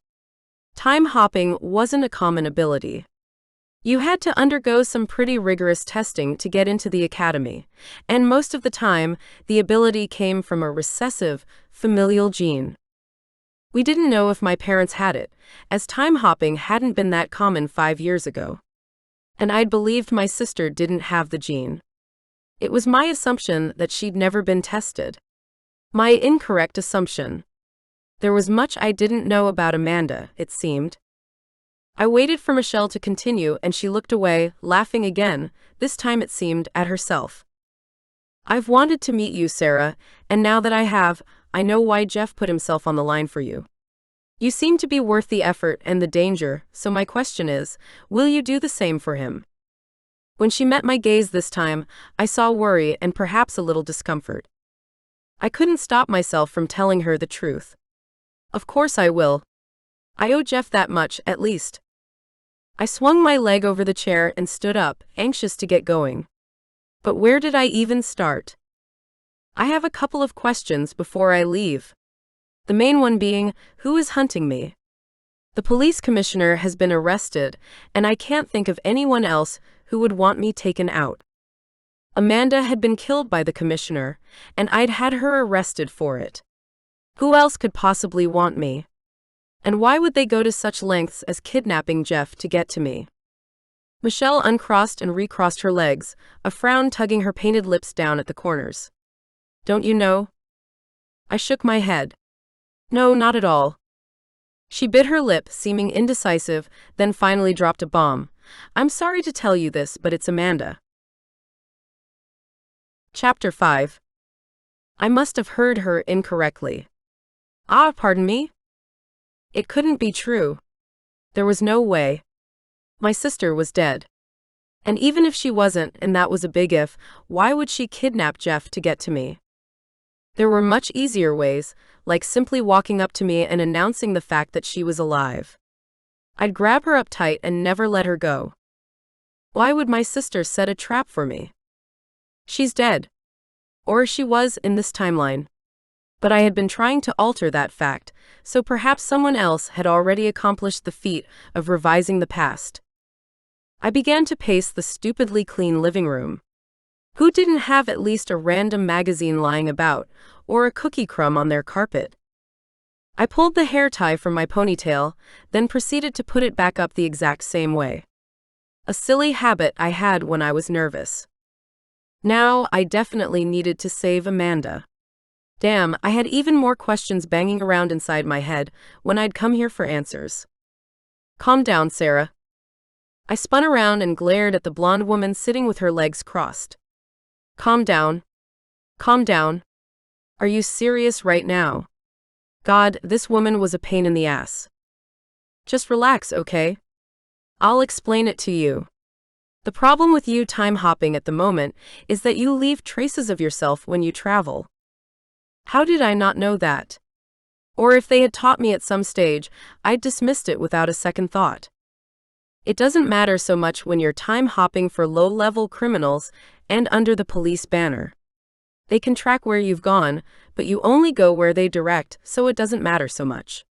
Time hopping wasn't a common ability. You had to undergo some pretty rigorous testing to get into the academy, and most of the time, the ability came from a recessive, familial gene. We didn't know if my parents had it, as time hopping hadn't been that common 5 years ago. And I'd believed my sister didn't have the gene. It was my assumption that she'd never been tested. My incorrect assumption. There was much I didn't know about Amanda, it seemed. I waited for Michelle to continue and she looked away, laughing again, this time it seemed at herself. "I've wanted to meet you, Sarah, and now that I have, I know why Jeff put himself on the line for you. You seem to be worth the effort and the danger, so my question is, will you do the same for him? When she met my gaze this time, I saw worry and perhaps a little discomfort. I couldn't stop myself from telling her the truth. Of course I will. I owe Jeff that much, at least. I swung my leg over the chair and stood up, anxious to get going. But where did I even start? I have a couple of questions before I leave. The main one being, who is hunting me? The police commissioner has been arrested, and I can't think of anyone else who would want me taken out. Amanda had been killed by the commissioner, and I'd had her arrested for it. Who else could possibly want me? And why would they go to such lengths as kidnapping Jeff to get to me? Michelle uncrossed and recrossed her legs, a frown tugging her painted lips down at the corners. Don't you know? I shook my head. No, not at all. She bit her lip, seeming indecisive, then finally dropped a bomb. I'm sorry to tell you this, but it's Amanda. Chapter 5. I must have heard her incorrectly. Ah, pardon me? It couldn't be true. There was no way. My sister was dead. And even if she wasn't, and that was a big if, why would she kidnap Jeff to get to me? There were much easier ways, like simply walking up to me and announcing the fact that she was alive. I'd grab her up tight and never let her go. Why would my sister set a trap for me? She's dead. Or she was in this timeline. But I had been trying to alter that fact, so perhaps someone else had already accomplished the feat of revising the past. I began to pace the stupidly clean living room. Who didn't have at least a random magazine lying about, or a cookie crumb on their carpet? I pulled the hair tie from my ponytail, then proceeded to put it back up the exact same way. A silly habit I had when I was nervous. Now, I definitely needed to save Amanda. Damn, I had even more questions banging around inside my head when I'd come here for answers. Calm down, Sarah. I spun around and glared at the blonde woman sitting with her legs crossed. Calm down. Calm down. Are you serious right now? God, this woman was a pain in the ass. Just relax, okay? I'll explain it to you. The problem with you time hopping at the moment is that you leave traces of yourself when you travel. How did I not know that? Or if they had taught me at some stage, I'd dismissed it without a second thought. It doesn't matter so much when you're time hopping for low-level criminals and under the police banner. They can track where you've gone, but you only go where they direct, so it doesn't matter so much.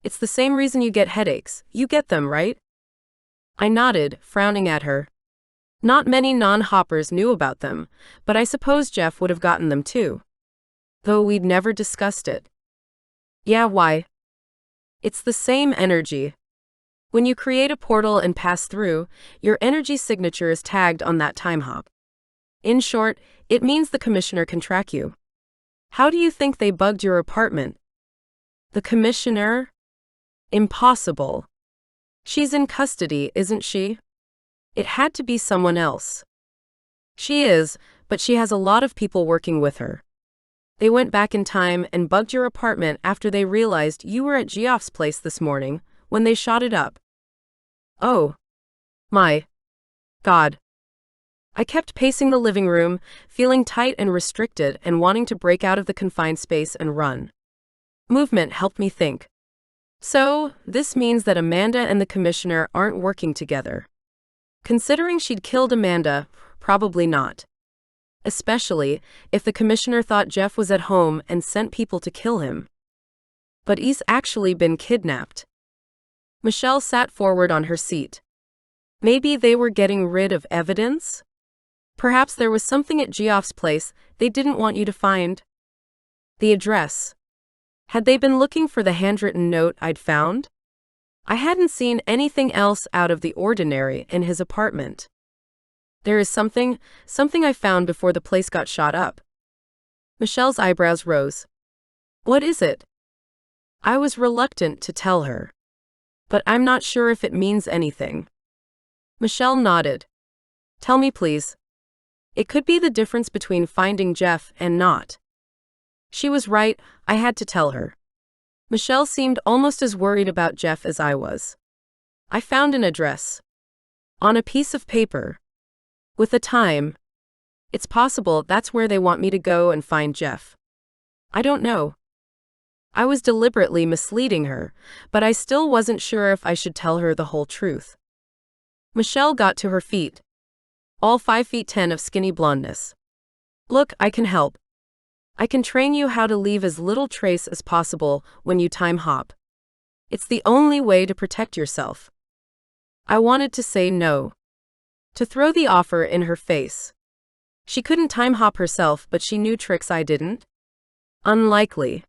It's the same reason you get headaches. You get them, right? I nodded, frowning at her. Not many non-hoppers knew about them, but I suppose Jeff would have gotten them too. Though we'd never discussed it. Yeah, why? It's the same energy. When you create a portal and pass through, your energy signature is tagged on that time hop. In short, it means the commissioner can track you. How do you think they bugged your apartment? The commissioner? Impossible. She's in custody, isn't she? It had to be someone else. She is, but she has a lot of people working with her. They went back in time and bugged your apartment after they realized you were at Geoff's place this morning, when they shot it up. Oh. My. God. I kept pacing the living room, feeling tight and restricted and wanting to break out of the confined space and run. Movement helped me think. So, this means that Amanda and the commissioner aren't working together. Considering she'd killed Amanda, probably not. Especially if the commissioner thought Jeff was at home and sent people to kill him. But he's actually been kidnapped. Michelle sat forward on her seat. Maybe they were getting rid of evidence? Perhaps there was something at Geoff's place they didn't want you to find. The address. Had they been looking for the handwritten note I'd found? I hadn't seen anything else out of the ordinary in his apartment. There is something I found before the place got shot up. Michelle's eyebrows rose. What is it? I was reluctant to tell her. But I'm not sure if it means anything. Michelle nodded. Tell me, please. It could be the difference between finding Jeff and not. She was right, I had to tell her. Michelle seemed almost as worried about Jeff as I was. I found an address. On a piece of paper. With a time. It's possible that's where they want me to go and find Jeff. I don't know. I was deliberately misleading her, but I still wasn't sure if I should tell her the whole truth. Michelle got to her feet. All 5'10" of skinny blondness. Look, I can help. I can train you how to leave as little trace as possible when you time hop. It's the only way to protect yourself. I wanted to say no. To throw the offer in her face. She couldn't time hop herself, but she knew tricks I didn't. Unlikely.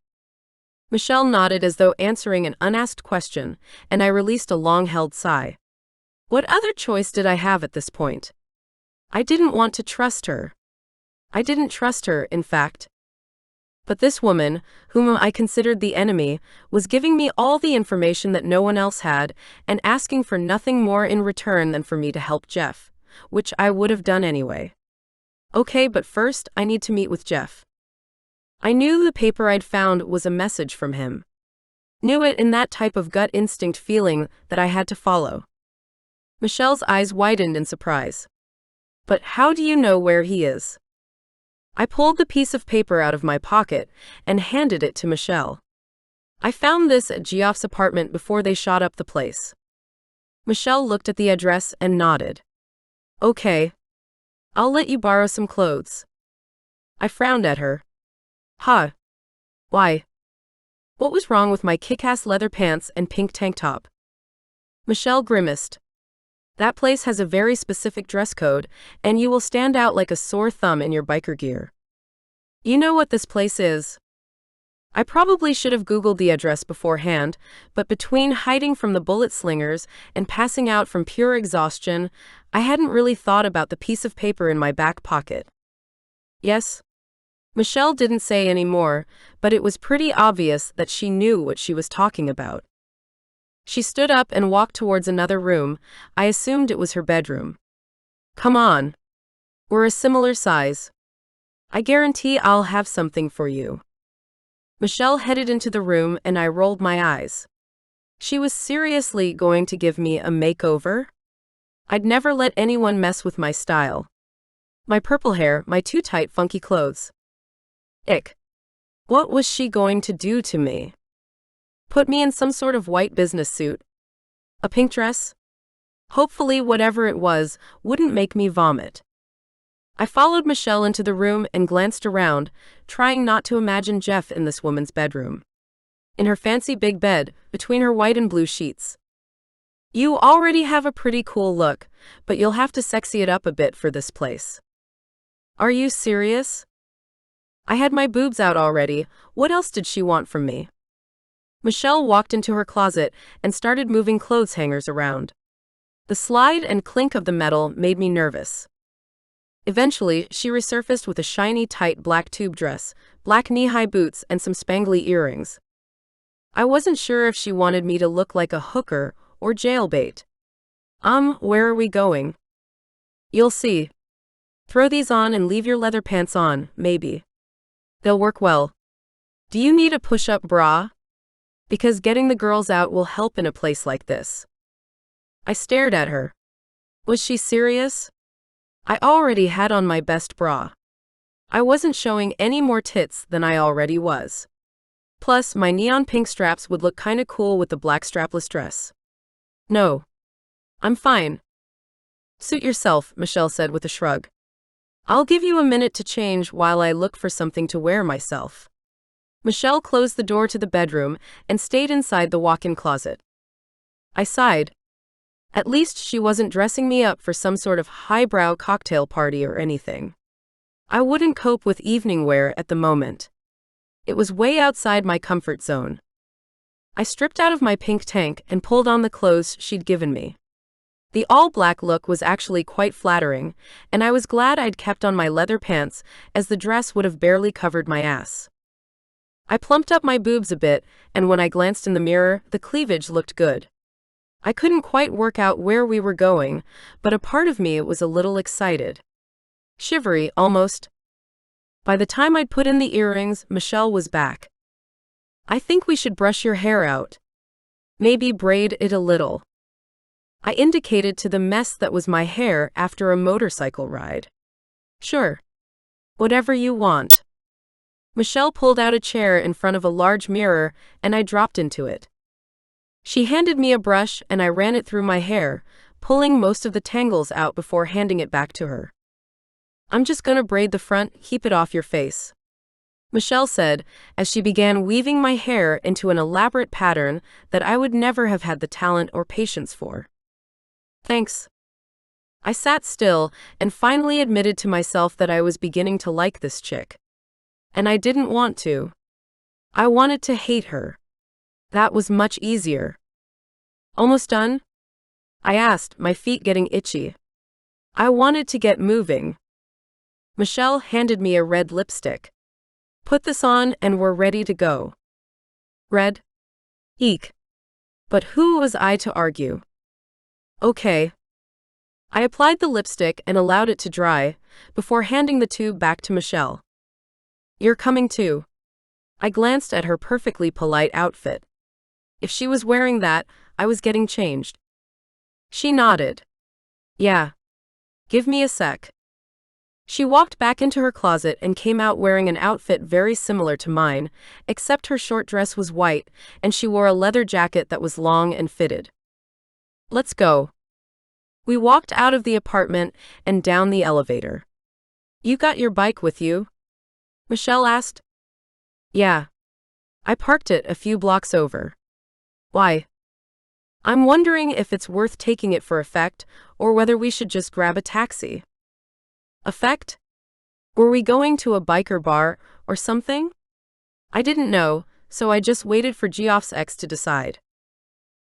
Michelle nodded as though answering an unasked question, and I released a long-held sigh. What other choice did I have at this point? I didn't want to trust her. I didn't trust her, in fact. But this woman, whom I considered the enemy, was giving me all the information that no one else had, and asking for nothing more in return than for me to help Jeff, which I would have done anyway. Okay, but first, I need to meet with Jeff. I knew the paper I'd found was a message from him. Knew it in that type of gut instinct feeling that I had to follow. Michelle's eyes widened in surprise. But how do you know where he is? I pulled the piece of paper out of my pocket and handed it to Michelle. I found this at Geoff's apartment before they shot up the place. Michelle looked at the address and nodded. Okay. I'll let you borrow some clothes. I frowned at her. Huh. Why? What was wrong with my kick-ass leather pants and pink tank top? Michelle grimaced. That place has a very specific dress code, and you will stand out like a sore thumb in your biker gear. You know what this place is? I probably should have Googled the address beforehand, but between hiding from the bullet slingers and passing out from pure exhaustion, I hadn't really thought about the piece of paper in my back pocket. Yes? Michelle didn't say any more, but it was pretty obvious that she knew what she was talking about. She stood up and walked towards another room. I assumed it was her bedroom. Come on. We're a similar size. I guarantee I'll have something for you. Michelle headed into the room and I rolled my eyes. She was seriously going to give me a makeover? I'd never let anyone mess with my style. My purple hair, my too tight funky clothes. Ick. What was she going to do to me? Put me in some sort of white business suit? A pink dress? Hopefully whatever it was wouldn't make me vomit. I followed Michelle into the room and glanced around, trying not to imagine Jeff in this woman's bedroom. In her fancy big bed, between her white and blue sheets. You already have a pretty cool look, but you'll have to sexy it up a bit for this place. Are you serious? I had my boobs out already. What else did she want from me? Michelle walked into her closet and started moving clothes hangers around. The slide and clink of the metal made me nervous. Eventually, she resurfaced with a shiny, tight black tube dress, black knee-high boots, and some spangly earrings. I wasn't sure if she wanted me to look like a hooker or jailbait. Where are we going? You'll see. Throw these on and leave your leather pants on, maybe. They'll work well. Do you need a push-up bra? Because getting the girls out will help in a place like this. I stared at her. Was she serious? I already had on my best bra. I wasn't showing any more tits than I already was. Plus, my neon pink straps would look kinda cool with the black strapless dress. No. I'm fine. Suit yourself, Michelle said with a shrug. I'll give you a minute to change while I look for something to wear myself. Michelle closed the door to the bedroom and stayed inside the walk-in closet. I sighed. At least she wasn't dressing me up for some sort of highbrow cocktail party or anything. I wouldn't cope with evening wear at the moment. It was way outside my comfort zone. I stripped out of my pink tank and pulled on the clothes she'd given me. The all-black look was actually quite flattering, and I was glad I'd kept on my leather pants, as the dress would have barely covered my ass. I plumped up my boobs a bit, and when I glanced in the mirror, the cleavage looked good. I couldn't quite work out where we were going, but a part of me was a little excited. Shivery, almost. By the time I'd put in the earrings, Michelle was back. I think we should brush your hair out. Maybe braid it a little. I indicated to the mess that was my hair after a motorcycle ride. Sure. Whatever you want. Michelle pulled out a chair in front of a large mirror, and I dropped into it. She handed me a brush, and I ran it through my hair, pulling most of the tangles out before handing it back to her. I'm just gonna braid the front, keep it off your face, Michelle said, as she began weaving my hair into an elaborate pattern that I would never have had the talent or patience for. Thanks. I sat still and finally admitted to myself that I was beginning to like this chick. And I didn't want to. I wanted to hate her. That was much easier. Almost done? I asked, my feet getting itchy. I wanted to get moving. Michelle handed me a red lipstick. Put this on and we're ready to go. Red? Eek. But who was I to argue? Okay. I applied the lipstick and allowed it to dry, before handing the tube back to Michelle. You're coming too. I glanced at her perfectly polite outfit. If she was wearing that, I was getting changed. She nodded. Yeah. Give me a sec. She walked back into her closet and came out wearing an outfit very similar to mine, except her short dress was white, and she wore a leather jacket that was long and fitted. Let's go. We walked out of the apartment and down the elevator. You got your bike with you? Michelle asked. Yeah. I parked it a few blocks over. Why? I'm wondering if it's worth taking it for effect, or whether we should just grab a taxi. Effect? Were we going to a biker bar, or something? I didn't know, so I just waited for Geoff's ex to decide.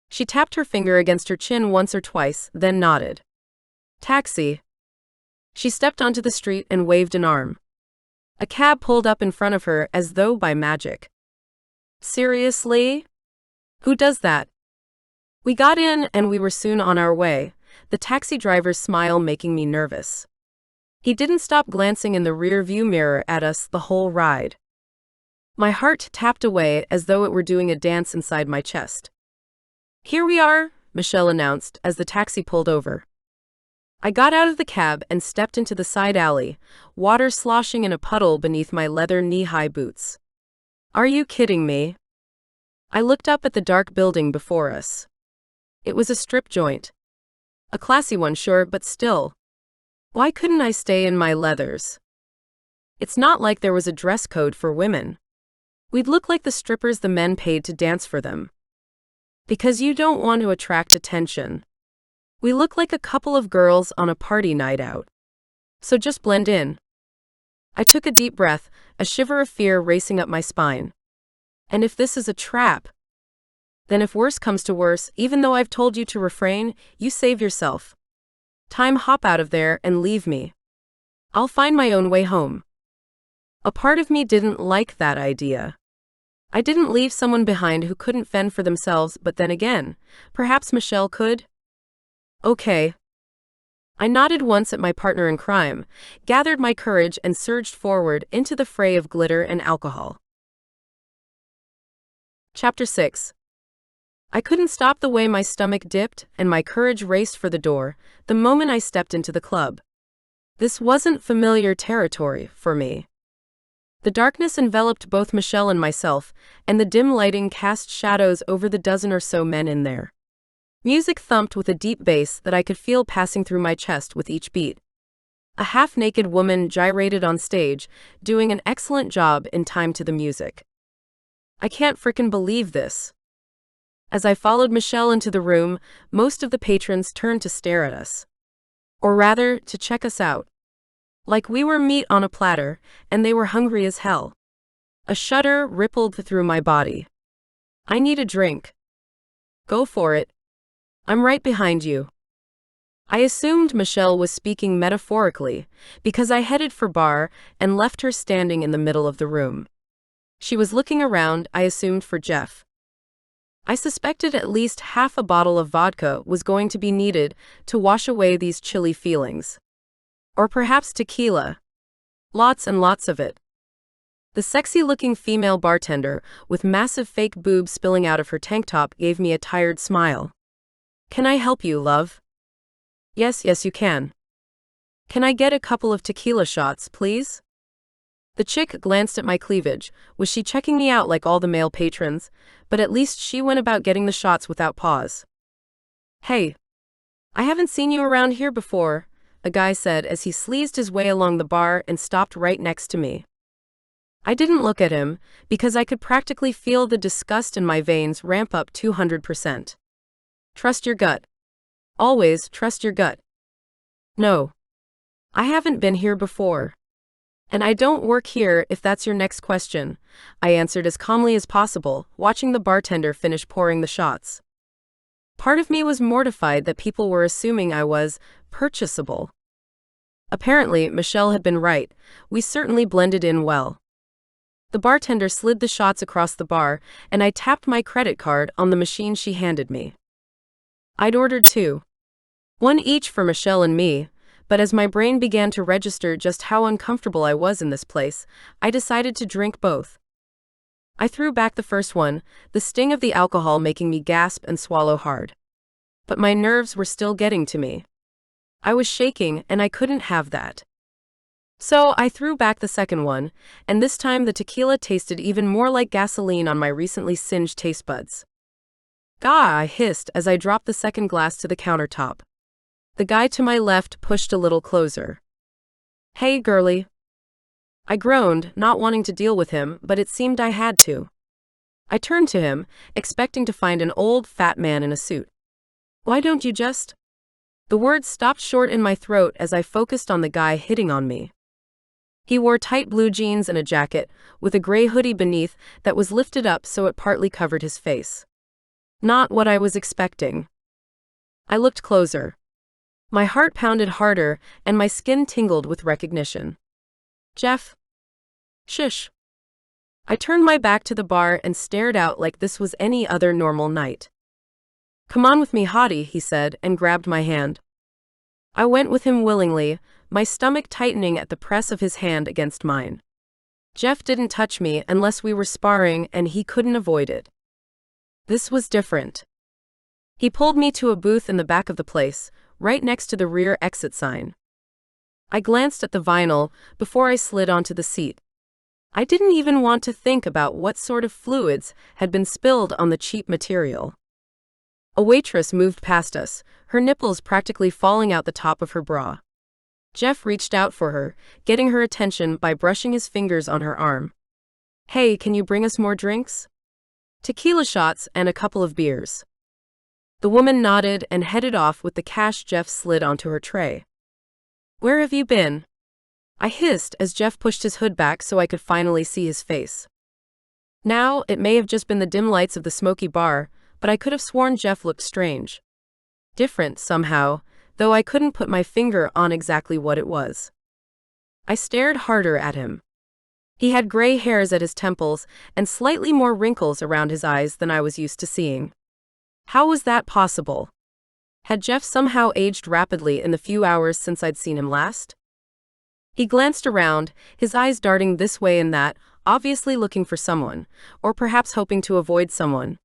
She tapped her finger against her chin once or twice, then nodded. Taxi. She stepped onto the street and waved an arm. A cab pulled up in front of her as though by magic. Seriously? Who does that? We got in and we were soon on our way, the taxi driver's smile making me nervous. He didn't stop glancing in the rear-view mirror at us the whole ride. My heart tapped away as though it were doing a dance inside my chest. Here we are, Michelle announced as the taxi pulled over. I got out of the cab and stepped into the side alley, water sloshing in a puddle beneath my leather knee-high boots. Are you kidding me? I looked up at the dark building before us. It was a strip joint. A classy one, sure, but still. Why couldn't I stay in my leathers? It's not like there was a dress code for women. We'd look like the strippers the men paid to dance for them. Because you don't want to attract attention. We look like a couple of girls on a party night out. So just blend in. I took a deep breath, a shiver of fear racing up my spine. And if this is a trap? Then if worse comes to worse, even though I've told you to refrain, you save yourself. Time hop out of there and leave me. I'll find my own way home. A part of me didn't like that idea. I didn't leave someone behind who couldn't fend for themselves, but then again, perhaps Michelle could? Okay. I nodded once at my partner in crime, gathered my courage and surged forward into the fray of glitter and alcohol. Chapter 6. I couldn't stop the way my stomach dipped and my courage raced for the door the moment I stepped into the club. This wasn't familiar territory for me. The darkness enveloped both Michelle and myself, and the dim lighting cast shadows over the dozen or so men in there. Music thumped with a deep bass that I could feel passing through my chest with each beat. A half-naked woman gyrated on stage, doing an excellent job in time to the music. I can't frickin' believe this. As I followed Michelle into the room, most of the patrons turned to stare at us. Or rather, to check us out. Like we were meat on a platter, and they were hungry as hell. A shudder rippled through my body. I need a drink. Go for it. I'm right behind you. I assumed Michelle was speaking metaphorically, because I headed for bar and left her standing in the middle of the room. She was looking around, I assumed, for Jeff. I suspected at least half a bottle of vodka was going to be needed to wash away these chilly feelings. Or perhaps tequila. Lots and lots of it. The sexy-looking female bartender, with massive fake boobs spilling out of her tank top, gave me a tired smile. "Can I help you, love?" Yes, you can." "Can I get a couple of tequila shots, please?" The chick glanced at my cleavage. Was she checking me out like all the male patrons? But at least she went about getting the shots without pause. "Hey, I haven't seen you around here before," a guy said as he sleazed his way along the bar and stopped right next to me. I didn't look at him, because I could practically feel the disgust in my veins ramp up 200%. Trust your gut. Always trust your gut. No. I haven't been here before. And I don't work here, if that's your next question, I answered as calmly as possible, watching the bartender finish pouring the shots. Part of me was mortified that people were assuming I was purchasable. Apparently, Michelle had been right. We certainly blended in well. The bartender slid the shots across the bar, and I tapped my credit card on the machine she handed me. I'd ordered 2. 1 each for Michelle and me, but as my brain began to register just how uncomfortable I was in this place, I decided to drink both. I threw back the first one, the sting of the alcohol making me gasp and swallow hard. But my nerves were still getting to me. I was shaking, and I couldn't have that. So I threw back the second one, and this time the tequila tasted even more like gasoline on my recently singed taste buds. "Gah!" I hissed as I dropped the second glass to the countertop. The guy to my left pushed a little closer. "Hey, girlie." I groaned, not wanting to deal with him, but it seemed I had to. I turned to him, expecting to find an old, fat man in a suit. "Why don't you just—" The words stopped short in my throat as I focused on the guy hitting on me. He wore tight blue jeans and a jacket, with a gray hoodie beneath that was lifted up so it partly covered his face. Not what I was expecting. I looked closer. My heart pounded harder, and my skin tingled with recognition. "Jeff?" "Shush." I turned my back to the bar and stared out like this was any other normal night. "Come on with me, hottie," he said, and grabbed my hand. I went with him willingly, my stomach tightening at the press of his hand against mine. Jeff didn't touch me unless we were sparring, and he couldn't avoid it. This was different. He pulled me to a booth in the back of the place, right next to the rear exit sign. I glanced at the vinyl before I slid onto the seat. I didn't even want to think about what sort of fluids had been spilled on the cheap material. A waitress moved past us, her nipples practically falling out the top of her bra. Jeff reached out for her, getting her attention by brushing his fingers on her arm. "Hey, can you bring us more drinks?" "Tequila shots and a couple of beers." The woman nodded and headed off with the cash Jeff slid onto her tray. "Where have you been?" I hissed as Jeff pushed his hood back so I could finally see his face. Now, it may have just been the dim lights of the smoky bar, but I could have sworn Jeff looked strange. Different, somehow, though I couldn't put my finger on exactly what it was. I stared harder at him. He had gray hairs at his temples and slightly more wrinkles around his eyes than I was used to seeing. How was that possible? Had Jeff somehow aged rapidly in the few hours since I'd seen him last? He glanced around, his eyes darting this way and that, obviously looking for someone, or perhaps hoping to avoid someone.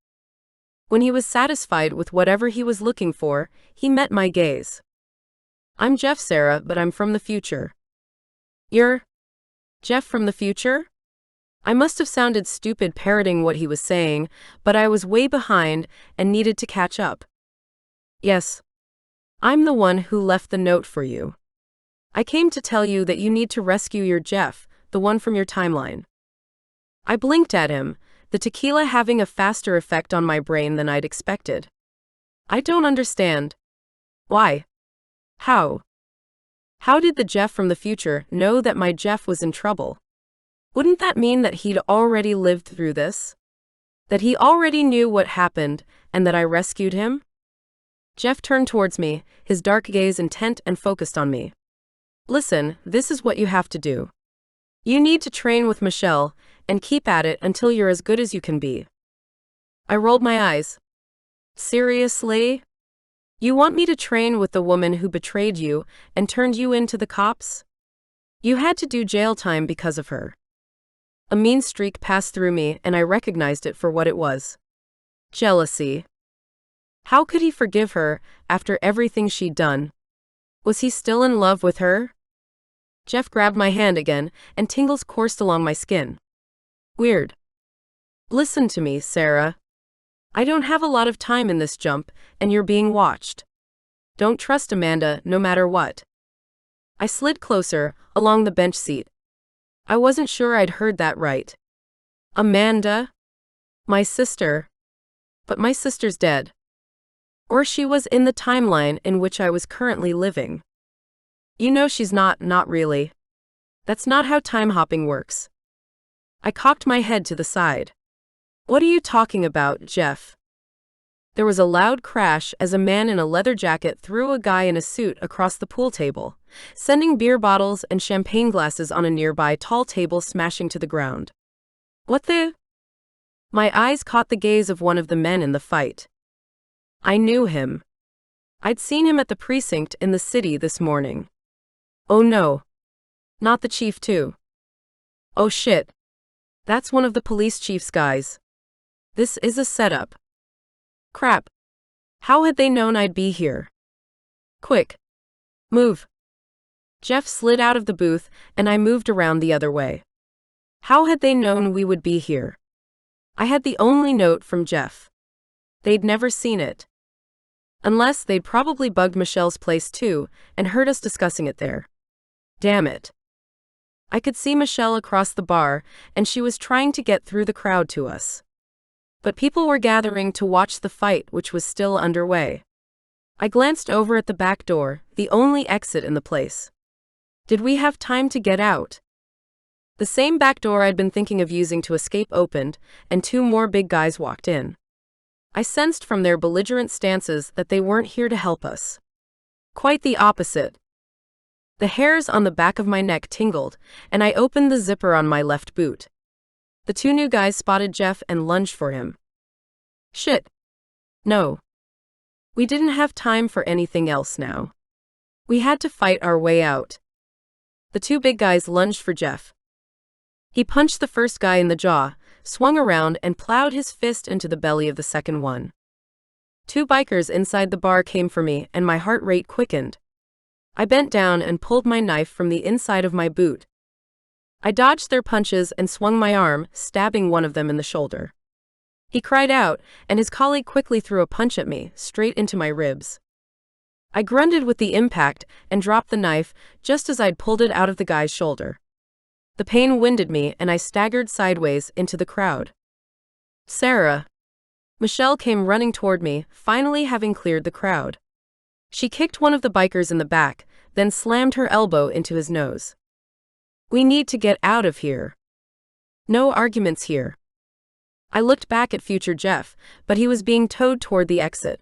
When he was satisfied with whatever he was looking for, he met my gaze. "I'm Jeff, Sarah, but I'm from the future." "You're Jeff from the future?" I must have sounded stupid parroting what he was saying, but I was way behind and needed to catch up. "Yes. I'm the one who left the note for you. I came to tell you that you need to rescue your Jeff, the one from your timeline." I blinked at him, the tequila having a faster effect on my brain than I'd expected. "I don't understand. Why? How? How did the Jeff from the future know that my Jeff was in trouble? Wouldn't that mean that he'd already lived through this? That he already knew what happened, and that I rescued him?" Jeff turned towards me, his dark gaze intent and focused on me. "Listen, this is what you have to do. You need to train with Michelle, and keep at it until you're as good as you can be." I rolled my eyes. "Seriously? You want me to train with the woman who betrayed you and turned you into the cops? You had to do jail time because of her." A mean streak passed through me, and I recognized it for what it was. Jealousy. How could he forgive her after everything she'd done? Was he still in love with her? Jeff grabbed my hand again, and tingles coursed along my skin. Weird. Listen to me, Sarah. I don't have a lot of time in this jump, and you're being watched. Don't trust Amanda, no matter what. I slid closer, along the bench seat. I wasn't sure I'd heard that right. Amanda? My sister. But my sister's dead. Or she was in the timeline in which I was currently living. You know she's not really. That's not how time hopping works. I cocked my head to the side. What are you talking about, Jeff? There was a loud crash as a man in a leather jacket threw a guy in a suit across the pool table, sending beer bottles and champagne glasses on a nearby tall table smashing to the ground. What the? My eyes caught the gaze of one of the men in the fight. I knew him. I'd seen him at the precinct in the city this morning. Oh no. Not the chief too. Oh shit. That's one of the police chief's guys. This is a setup. Crap. How had they known I'd be here? Quick. Move. Jeff slid out of the booth, and I moved around the other way. How had they known we would be here? I had the only note from Jeff. They'd never seen it. Unless they'd probably bugged Michelle's place too, and heard us discussing it there. Damn it. I could see Michelle across the bar, and she was trying to get through the crowd to us. But people were gathering to watch the fight, which was still underway. I glanced over at the back door, the only exit in the place. Did we have time to get out? The same back door I'd been thinking of using to escape opened, and two more big guys walked in. I sensed from their belligerent stances that they weren't here to help us. Quite the opposite. The hairs on the back of my neck tingled, and I opened the zipper on my left boot. The two new guys spotted Jeff and lunged for him. Shit. No. We didn't have time for anything else now. We had to fight our way out. The two big guys lunged for Jeff. He punched the first guy in the jaw, swung around and plowed his fist into the belly of the second one. Two bikers inside the bar came for me, and my heart rate quickened. I bent down and pulled my knife from the inside of my boot. I dodged their punches and swung my arm, stabbing one of them in the shoulder. He cried out, and his colleague quickly threw a punch at me, straight into my ribs. I grunted with the impact and dropped the knife just as I'd pulled it out of the guy's shoulder. The pain winded me, and I staggered sideways into the crowd. Sarah. Michelle came running toward me, finally having cleared the crowd. She kicked one of the bikers in the back, then slammed her elbow into his nose. We need to get out of here. No arguments here. I looked back at future Jeff, but he was being towed toward the exit.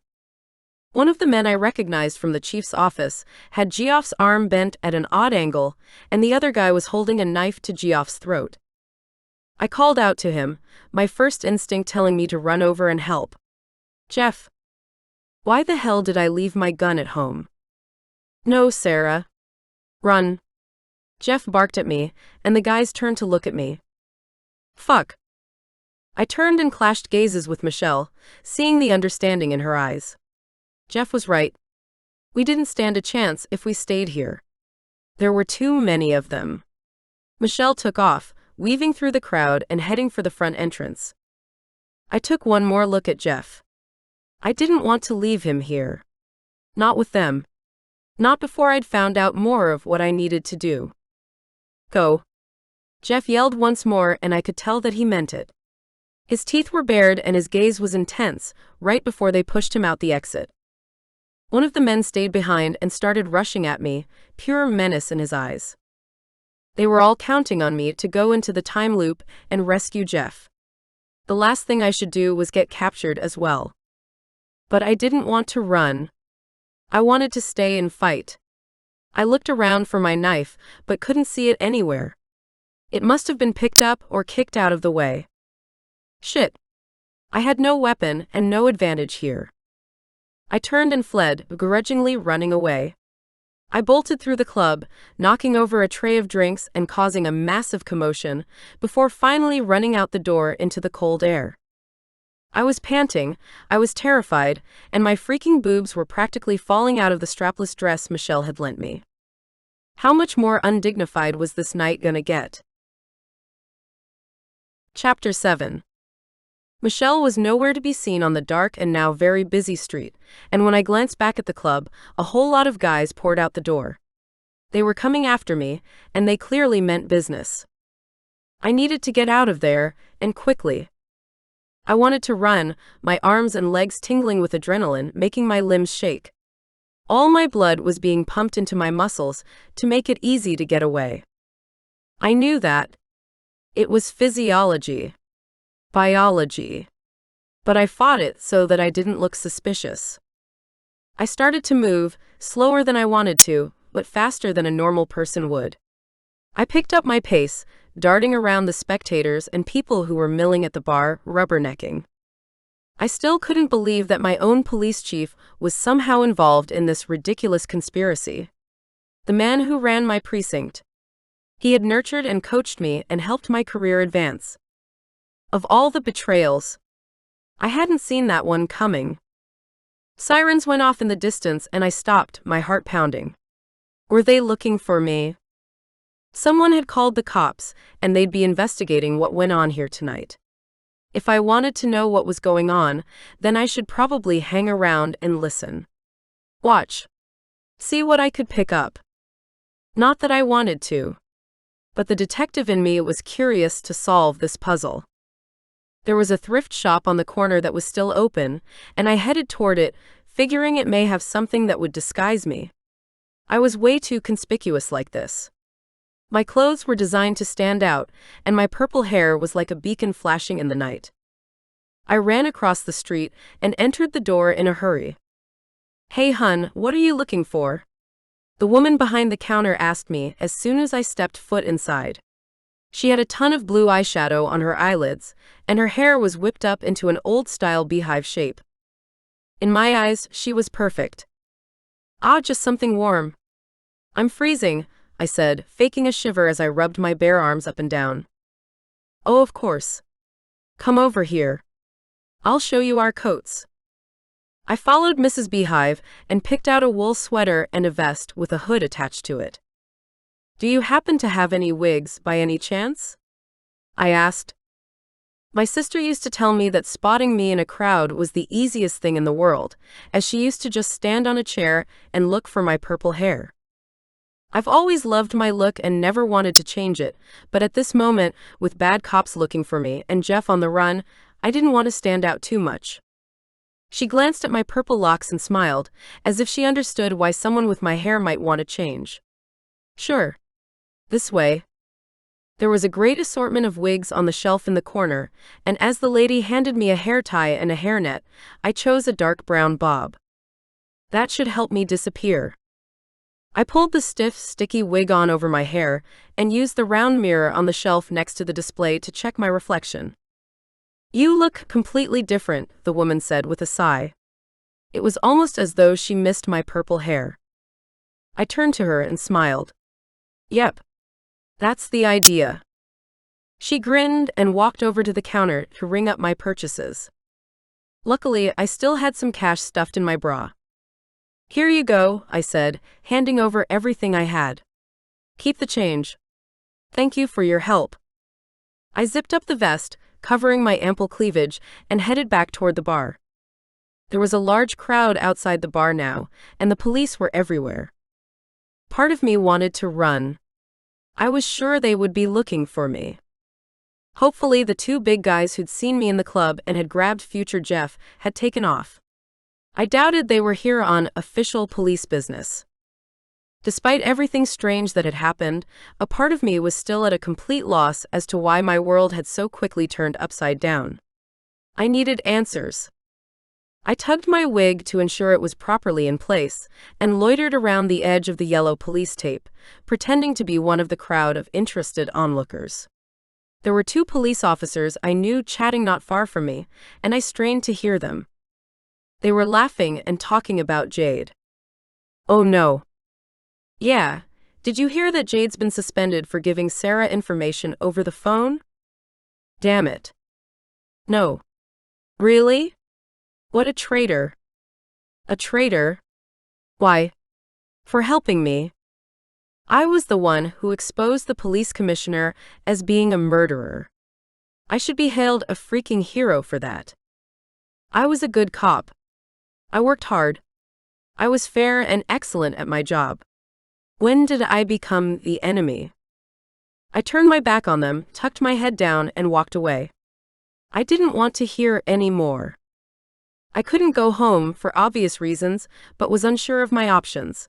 One of the men I recognized from the chief's office had Geoff's arm bent at an odd angle, and the other guy was holding a knife to Geoff's throat. I called out to him, my first instinct telling me to run over and help. Jeff. Why the hell did I leave my gun at home? No, Sarah. Run. Jeff barked at me, and the guys turned to look at me. Fuck. I turned and clashed gazes with Michelle, seeing the understanding in her eyes. Jeff was right. We didn't stand a chance if we stayed here. There were too many of them. Michelle took off, weaving through the crowd and heading for the front entrance. I took one more look at Jeff. I didn't want to leave him here. Not with them. Not before I'd found out more of what I needed to do. Go. Jeff yelled once more, and I could tell that he meant it. His teeth were bared and his gaze was intense, right before they pushed him out the exit. One of the men stayed behind and started rushing at me, pure menace in his eyes. They were all counting on me to go into the time loop and rescue Jeff. The last thing I should do was get captured as well. But I didn't want to run. I wanted to stay and fight. I looked around for my knife, but couldn't see it anywhere. It must have been picked up or kicked out of the way. Shit. I had no weapon and no advantage here. I turned and fled, begrudgingly running away. I bolted through the club, knocking over a tray of drinks and causing a massive commotion, before finally running out the door into the cold air. I was panting, I was terrified, and my freaking boobs were practically falling out of the strapless dress Michelle had lent me. How much more undignified was this night gonna get? Chapter 7. Michelle was nowhere to be seen on the dark and now very busy street, and when I glanced back at the club, a whole lot of guys poured out the door. They were coming after me, and they clearly meant business. I needed to get out of there, and quickly. I wanted to run, my arms and legs tingling with adrenaline, making my limbs shake. All my blood was being pumped into my muscles to make it easy to get away. I knew that. It was physiology. Biology. But I fought it so that I didn't look suspicious. I started to move, slower than I wanted to, but faster than a normal person would. I picked up my pace, darting around the spectators and people who were milling at the bar, rubbernecking. I still couldn't believe that my own police chief was somehow involved in this ridiculous conspiracy. The man who ran my precinct. He had nurtured and coached me and helped my career advance. Of all the betrayals, I hadn't seen that one coming. Sirens went off in the distance and I stopped, my heart pounding. Were they looking for me? Someone had called the cops, and they'd be investigating what went on here tonight. If I wanted to know what was going on, then I should probably hang around and listen. Watch. See what I could pick up. Not that I wanted to. But the detective in me was curious to solve this puzzle. There was a thrift shop on the corner that was still open, and I headed toward it, figuring it may have something that would disguise me. I was way too conspicuous like this. My clothes were designed to stand out, and my purple hair was like a beacon flashing in the night. I ran across the street and entered the door in a hurry. "Hey hun, what are you looking for?" The woman behind the counter asked me as soon as I stepped foot inside. She had a ton of blue eyeshadow on her eyelids, and her hair was whipped up into an old-style beehive shape. In my eyes, she was perfect. Just something warm. "I'm freezing," I said, faking a shiver as I rubbed my bare arms up and down. "Oh, of course. Come over here. I'll show you our coats." I followed Mrs. Beehive and picked out a wool sweater and a vest with a hood attached to it. "Do you happen to have any wigs, by any chance?" I asked. My sister used to tell me that spotting me in a crowd was the easiest thing in the world, as she used to just stand on a chair and look for my purple hair. I've always loved my look and never wanted to change it, but at this moment, with bad cops looking for me and Jeff on the run, I didn't want to stand out too much. She glanced at my purple locks and smiled, as if she understood why someone with my hair might want to change. "Sure. This way." There was a great assortment of wigs on the shelf in the corner, and as the lady handed me a hair tie and a hairnet, I chose a dark brown bob. That should help me disappear. I pulled the stiff, sticky wig on over my hair and used the round mirror on the shelf next to the display to check my reflection. "You look completely different," the woman said with a sigh. It was almost as though she missed my purple hair. I turned to her and smiled. "Yep. That's the idea." She grinned and walked over to the counter to ring up my purchases. Luckily, I still had some cash stuffed in my bra. "Here you go," I said, handing over everything I had. "Keep the change. Thank you for your help." I zipped up the vest, covering my ample cleavage, and headed back toward the bar. There was a large crowd outside the bar now, and the police were everywhere. Part of me wanted to run. I was sure they would be looking for me. Hopefully, the two big guys who'd seen me in the club and had grabbed future Jeff had taken off. I doubted they were here on official police business. Despite everything strange that had happened, a part of me was still at a complete loss as to why my world had so quickly turned upside down. I needed answers. I tugged my wig to ensure it was properly in place, and loitered around the edge of the yellow police tape, pretending to be one of the crowd of interested onlookers. There were two police officers I knew chatting not far from me, and I strained to hear them. They were laughing and talking about Jade. Oh no. Yeah. Did you hear that Jade's been suspended for giving Sarah information over the phone? Damn it. No. Really? What a traitor. A traitor? Why? For helping me. I was the one who exposed the police commissioner as being a murderer. I should be hailed a freaking hero for that. I was a good cop. I worked hard. I was fair and excellent at my job. When did I become the enemy? I turned my back on them, tucked my head down, and walked away. I didn't want to hear any more. I couldn't go home for obvious reasons, but was unsure of my options.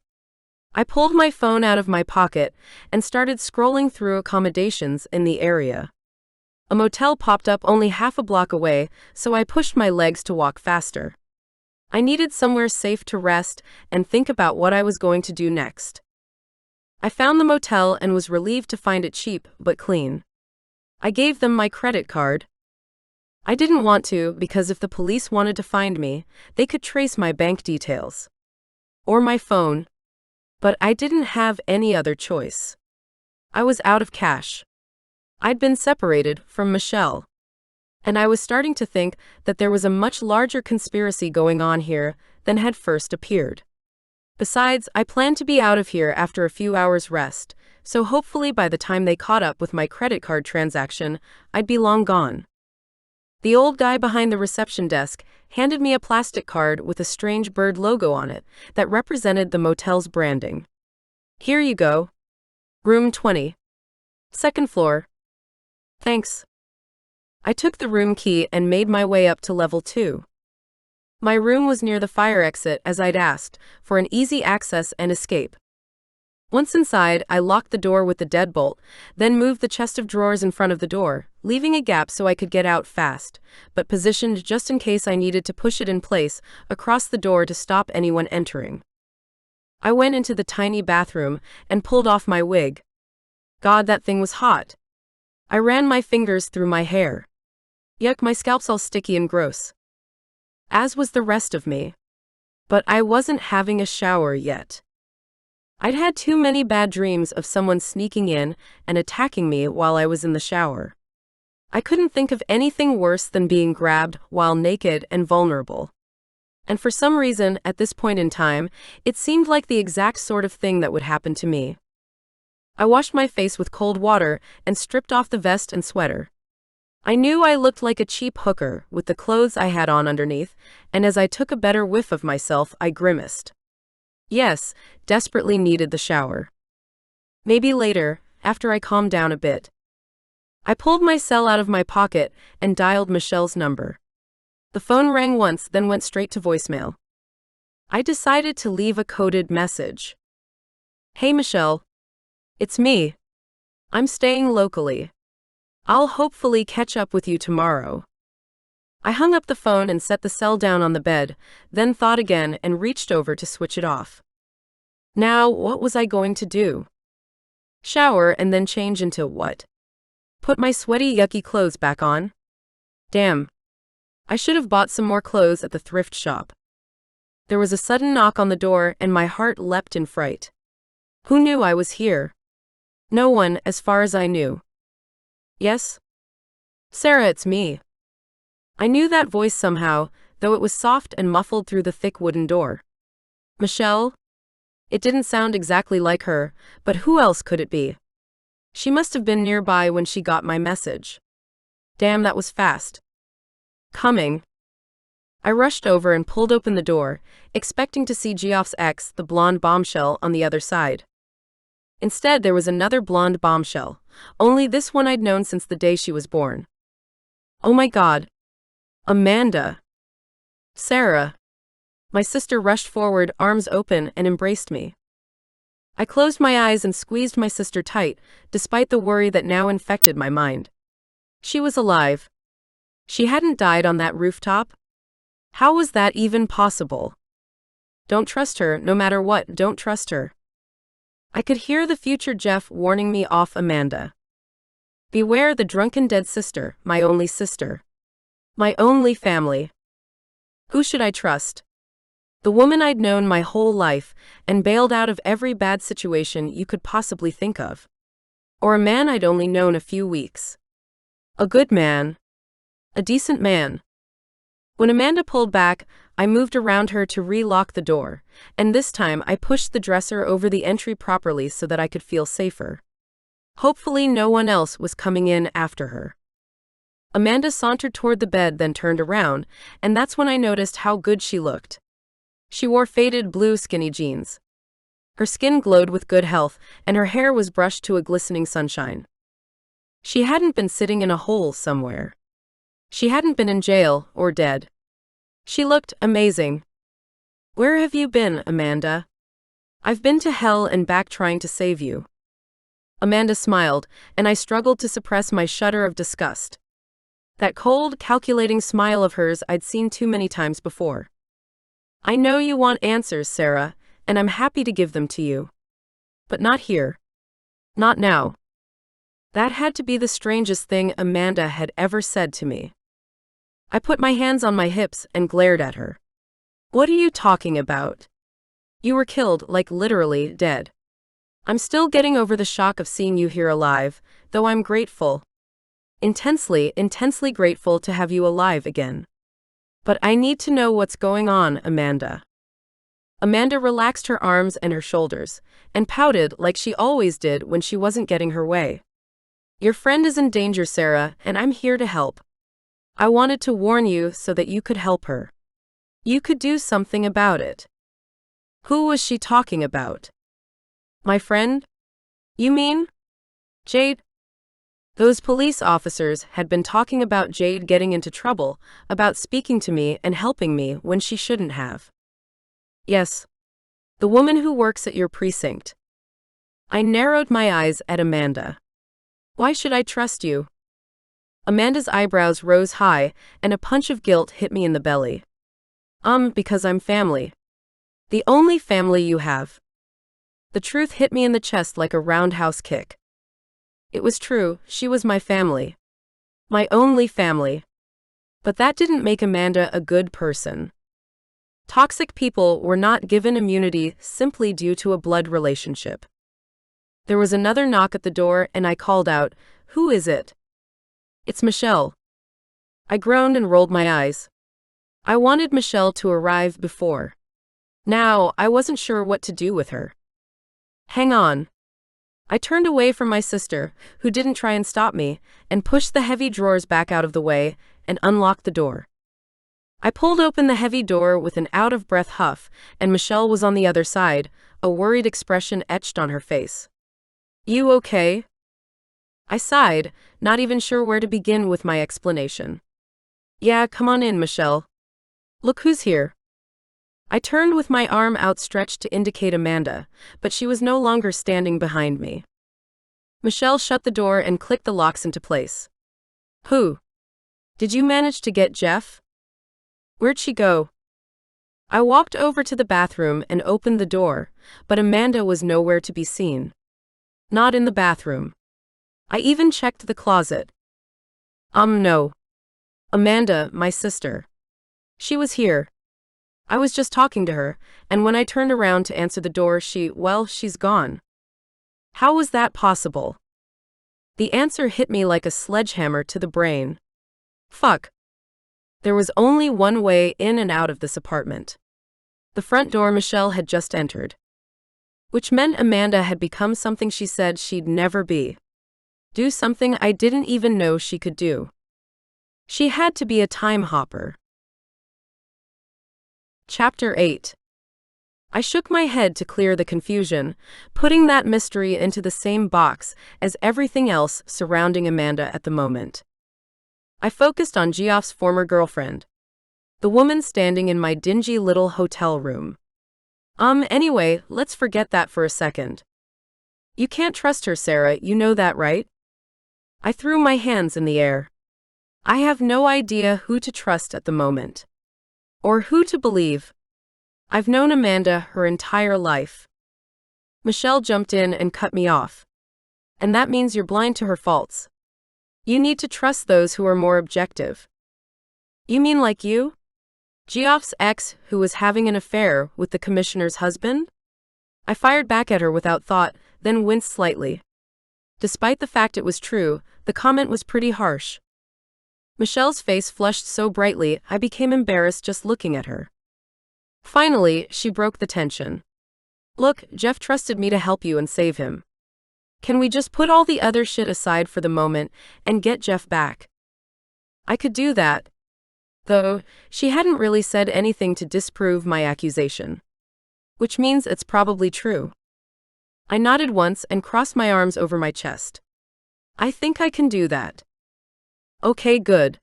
I pulled my phone out of my pocket and started scrolling through accommodations in the area. A motel popped up only half a block away, so I pushed my legs to walk faster. I needed somewhere safe to rest and think about what I was going to do next. I found the motel and was relieved to find it cheap but clean. I gave them my credit card. I didn't want to because if the police wanted to find me, they could trace my bank details. Or my phone. But I didn't have any other choice. I was out of cash. I'd been separated from Michelle. And I was starting to think that there was a much larger conspiracy going on here than had first appeared. Besides, I planned to be out of here after a few hours' rest, so hopefully by the time they caught up with my credit card transaction, I'd be long gone. The old guy behind the reception desk handed me a plastic card with a strange bird logo on it that represented the motel's branding. Here you go. Room 20. Second floor. Thanks. I took the room key and made my way up to level 2. My room was near the fire exit as I'd asked, for an easy access and escape. Once inside, I locked the door with the deadbolt, then moved the chest of drawers in front of the door, leaving a gap so I could get out fast, but positioned just in case I needed to push it in place across the door to stop anyone entering. I went into the tiny bathroom and pulled off my wig. God, that thing was hot. I ran my fingers through my hair. Yuck, my scalp's all sticky and gross. As was the rest of me. But I wasn't having a shower yet. I'd had too many bad dreams of someone sneaking in and attacking me while I was in the shower. I couldn't think of anything worse than being grabbed while naked and vulnerable. And for some reason, at this point in time, it seemed like the exact sort of thing that would happen to me. I washed my face with cold water and stripped off the vest and sweater. I knew I looked like a cheap hooker with the clothes I had on underneath, and as I took a better whiff of myself, I grimaced. Yes, desperately needed the shower. Maybe later, after I calmed down a bit. I pulled my cell out of my pocket and dialed Michelle's number. The phone rang once, then went straight to voicemail. I decided to leave a coded message. Hey Michelle. It's me. I'm staying locally. I'll hopefully catch up with you tomorrow. I hung up the phone and set the cell down on the bed, then thought again and reached over to switch it off. Now, what was I going to do? Shower and then change into what? Put my sweaty, yucky clothes back on? Damn. I should have bought some more clothes at the thrift shop. There was a sudden knock on the door and my heart leapt in fright. Who knew I was here? No one, as far as I knew. Yes? Sarah, it's me. I knew that voice somehow, though it was soft and muffled through the thick wooden door. Michelle? It didn't sound exactly like her, but who else could it be? She must have been nearby when she got my message. Damn, that was fast. Coming. I rushed over and pulled open the door, expecting to see Geoff's ex, the blonde bombshell, on the other side. Instead, there was another blonde bombshell, only this one I'd known since the day she was born. Oh my God. Amanda. Sarah. My sister rushed forward, arms open, and embraced me. I closed my eyes and squeezed my sister tight, despite the worry that now infected my mind. She was alive. She hadn't died on that rooftop. How was that even possible? Don't trust her, no matter what, don't trust her. I could hear the future Jeff warning me off Amanda. Beware the drunken dead sister, my only sister. My only family. Who should I trust? The woman I'd known my whole life and bailed out of every bad situation you could possibly think of. Or a man I'd only known a few weeks. A good man. A decent man. When Amanda pulled back, I moved around her to re-lock the door, and this time I pushed the dresser over the entry properly so that I could feel safer. Hopefully no one else was coming in after her. Amanda sauntered toward the bed, then turned around, and that's when I noticed how good she looked. She wore faded blue skinny jeans. Her skin glowed with good health, and her hair was brushed to a glistening sunshine. She hadn't been sitting in a hole somewhere. She hadn't been in jail or dead. She looked amazing. "Where have you been, Amanda?" "I've been to hell and back trying to save you." Amanda smiled, and I struggled to suppress my shudder of disgust. That cold, calculating smile of hers I'd seen too many times before. "I know you want answers, Sarah, and I'm happy to give them to you. But not here. Not now." That had to be the strangest thing Amanda had ever said to me. I put my hands on my hips and glared at her. "What are you talking about? You were killed, like literally dead. I'm still getting over the shock of seeing you here alive, though I'm grateful. Intensely, intensely grateful to have you alive again. But I need to know what's going on, Amanda." Amanda relaxed her arms and her shoulders, and pouted like she always did when she wasn't getting her way. "Your friend is in danger, Sarah, and I'm here to help. I wanted to warn you so that you could help her. You could do something about it." Who was she talking about? My friend? You mean? Jade? Those police officers had been talking about Jade getting into trouble, about speaking to me and helping me when she shouldn't have. Yes. The woman who works at your precinct. I narrowed my eyes at Amanda. "Why should I trust you?" Amanda's eyebrows rose high, and a punch of guilt hit me in the belly. Because I'm family. The only family you have." The truth hit me in the chest like a roundhouse kick. It was true, she was my family. My only family. But that didn't make Amanda a good person. Toxic people were not given immunity simply due to a blood relationship. There was another knock at the door, and I called out, "Who is it?" "It's Michelle." I groaned and rolled my eyes. I wanted Michelle to arrive before. Now, I wasn't sure what to do with her. "Hang on." I turned away from my sister, who didn't try and stop me, and pushed the heavy drawers back out of the way, and unlocked the door. I pulled open the heavy door with an out-of-breath huff, and Michelle was on the other side, a worried expression etched on her face. "You okay?" I sighed, not even sure where to begin with my explanation. "Yeah, come on in, Michelle. Look who's here." I turned with my arm outstretched to indicate Amanda, but she was no longer standing behind me. Michelle shut the door and clicked the locks into place. "Who? Did you manage to get Jeff? Where'd she go?" I walked over to the bathroom and opened the door, but Amanda was nowhere to be seen. Not in the bathroom. I even checked the closet. No. Amanda, my sister. She was here. I was just talking to her, and when I turned around to answer the door, she's gone. How was that possible? The answer hit me like a sledgehammer to the brain. Fuck. There was only one way in and out of this apartment. The front door Michelle had just entered. Which meant Amanda had become something she said she'd never be. Do something I didn't even know she could do. She had to be a time hopper. Chapter 8. I shook my head to clear the confusion, putting that mystery into the same box as everything else surrounding Amanda at the moment. I focused on Geoff's former girlfriend. The woman standing in my dingy little hotel room. Anyway, let's forget that for a second. You can't trust her, Sarah, you know that, right? I threw my hands in the air. I have no idea who to trust at the moment. Or who to believe. I've known Amanda her entire life. Michelle jumped in and cut me off. And that means you're blind to her faults. You need to trust those who are more objective. You mean like you? Geoff's ex, who was having an affair with the commissioner's husband? I fired back at her without thought, then winced slightly. Despite the fact it was true, the comment was pretty harsh. Michelle's face flushed so brightly, I became embarrassed just looking at her. Finally, she broke the tension. Look, Jeff trusted me to help you and save him. Can we just put all the other shit aside for the moment and get Jeff back? I could do that. Though, she hadn't really said anything to disprove my accusation. Which means it's probably true. I nodded once and crossed my arms over my chest. I think I can do that. Okay, good.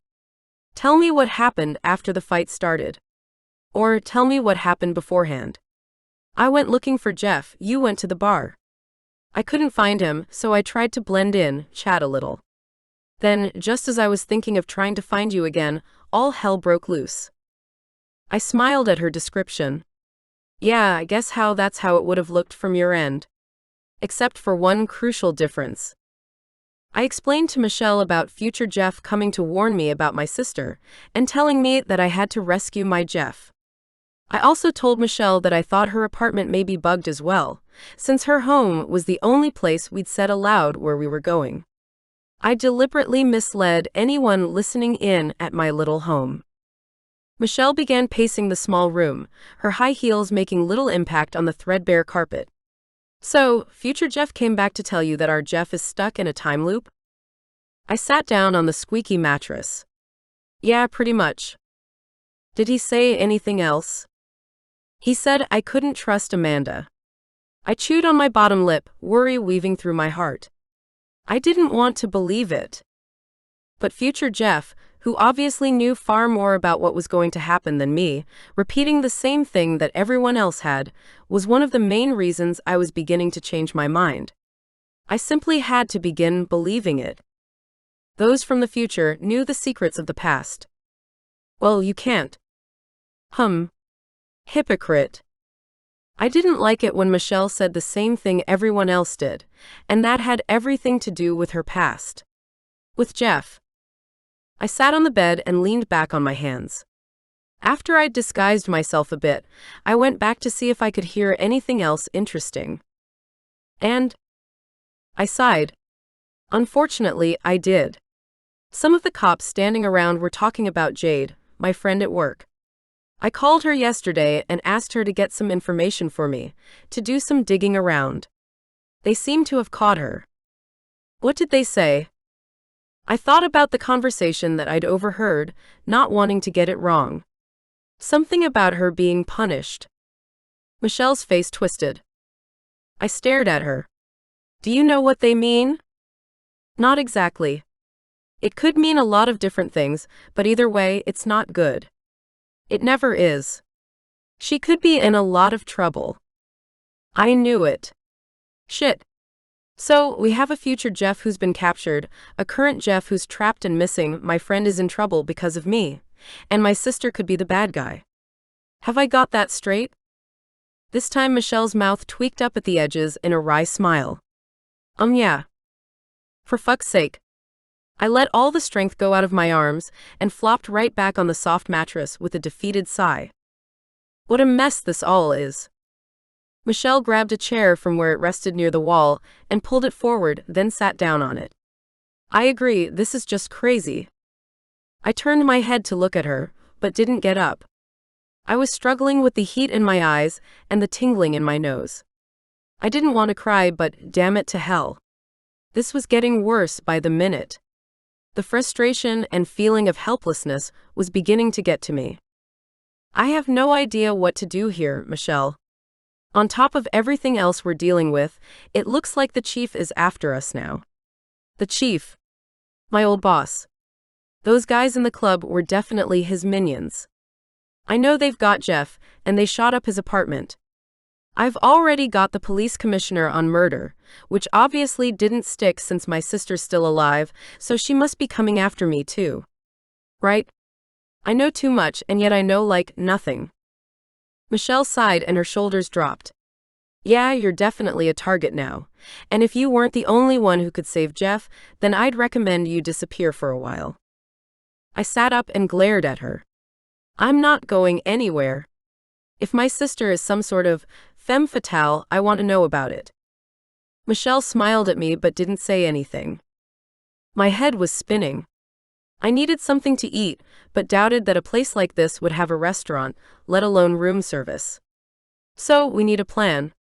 Tell me what happened after the fight started. Or tell me what happened beforehand. I went looking for Jeff, you went to the bar. I couldn't find him, so I tried to blend in, chat a little. Then, just as I was thinking of trying to find you again, all hell broke loose. I smiled at her description. Yeah, I guess that's how it would have looked from your end. Except for one crucial difference. I explained to Michelle about future Jeff coming to warn me about my sister, and telling me that I had to rescue my Jeff. I also told Michelle that I thought her apartment may be bugged as well, since her home was the only place we'd said aloud where we were going. I deliberately misled anyone listening in at my little home. Michelle began pacing the small room, her high heels making little impact on the threadbare carpet. So, future Jeff came back to tell you that our Jeff is stuck in a time loop? I sat down on the squeaky mattress. Yeah, pretty much. Did he say anything else? He said I couldn't trust Amanda. I chewed on my bottom lip, worry weaving through my heart. I didn't want to believe it. But future Jeff, who obviously knew far more about what was going to happen than me, repeating the same thing that everyone else had, was one of the main reasons I was beginning to change my mind. I simply had to begin believing it. Those from the future knew the secrets of the past. Well, you can't. Hypocrite. I didn't like it when Michelle said the same thing everyone else did, and that had everything to do with her past. With Jeff. I sat on the bed and leaned back on my hands. After I'd disguised myself a bit, I went back to see if I could hear anything else interesting. And I sighed. Unfortunately, I did. Some of the cops standing around were talking about Jade, my friend at work. I called her yesterday and asked her to get some information for me, to do some digging around. They seem to have caught her. What did they say? I thought about the conversation that I'd overheard, not wanting to get it wrong. Something about her being punished. Michelle's face twisted. I stared at her. Do you know what they mean? Not exactly. It could mean a lot of different things, but either way, it's not good. It never is. She could be in a lot of trouble. I knew it. Shit. So, we have a future Jeff who's been captured, a current Jeff who's trapped and missing, my friend is in trouble because of me, and my sister could be the bad guy. Have I got that straight? This time Michelle's mouth tweaked up at the edges in a wry smile. Yeah. For fuck's sake. I let all the strength go out of my arms and flopped right back on the soft mattress with a defeated sigh. What a mess this all is. Michelle grabbed a chair from where it rested near the wall and pulled it forward, then sat down on it. I agree, this is just crazy. I turned my head to look at her, but didn't get up. I was struggling with the heat in my eyes and the tingling in my nose. I didn't want to cry, but damn it to hell. This was getting worse by the minute. The frustration and feeling of helplessness was beginning to get to me. I have no idea what to do here, Michelle. On top of everything else we're dealing with, it looks like the chief is after us now. The chief. My old boss. Those guys in the club were definitely his minions. I know they've got Jeff, and they shot up his apartment. I've already got the police commissioner on murder, which obviously didn't stick since my sister's still alive, so she must be coming after me too. Right? I know too much, and yet I know nothing. Michelle sighed and her shoulders dropped. Yeah, you're definitely a target now, and if you weren't the only one who could save Jeff, then I'd recommend you disappear for a while. I sat up and glared at her. I'm not going anywhere. If my sister is some sort of femme fatale, I want to know about it. Michelle smiled at me but didn't say anything. My head was spinning. I needed something to eat, but doubted that a place like this would have a restaurant, let alone room service. So, we need a plan.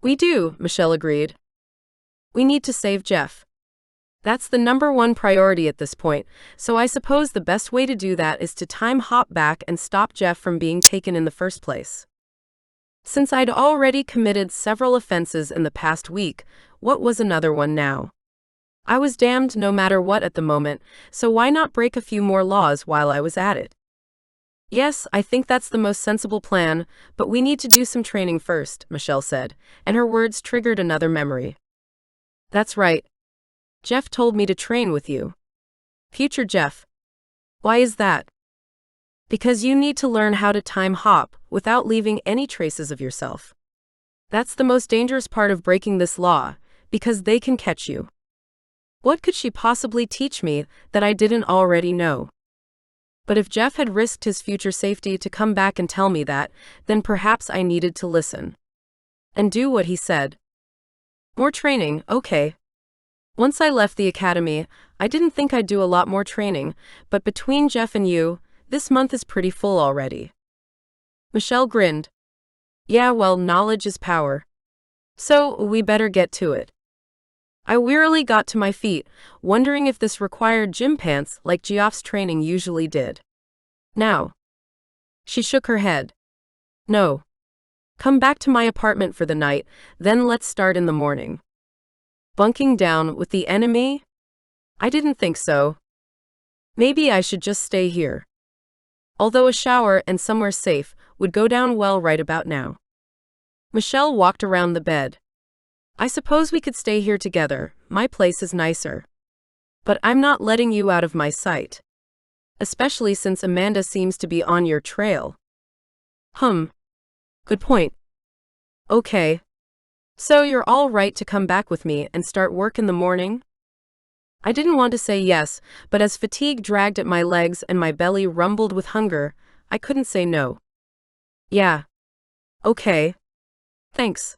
We do, Michelle agreed. We need to save Jeff. That's the #1 priority at this point, so I suppose the best way to do that is to time hop back and stop Jeff from being taken in the first place. Since I'd already committed several offenses in the past week, what was another one now? I was damned no matter what at the moment, so why not break a few more laws while I was at it? Yes, I think that's the most sensible plan, but we need to do some training first, Michelle said, and her words triggered another memory. That's right. Jeff told me to train with you. Future Jeff. Why is that? Because you need to learn how to time hop without leaving any traces of yourself. That's the most dangerous part of breaking this law, because they can catch you. What could she possibly teach me that I didn't already know? But if Jeff had risked his future safety to come back and tell me that, then perhaps I needed to listen. And do what he said. More training, okay. Once I left the academy, I didn't think I'd do a lot more training, but between Jeff and you, this month is pretty full already. Michelle grinned. Yeah, well, knowledge is power. So, we better get to it. I wearily got to my feet, wondering if this required gym pants like Geoff's training usually did. Now. She shook her head. No. Come back to my apartment for the night, then let's start in the morning. Bunking down with the enemy? I didn't think so. Maybe I should just stay here. Although a shower and somewhere safe would go down well right about now. Michelle walked around the bed. I suppose we could stay here together, my place is nicer. But I'm not letting you out of my sight. Especially since Amanda seems to be on your trail. Good point. Okay. So you're all right to come back with me and start work in the morning? I didn't want to say yes, but as fatigue dragged at my legs and my belly rumbled with hunger, I couldn't say no. Yeah. Okay. Thanks.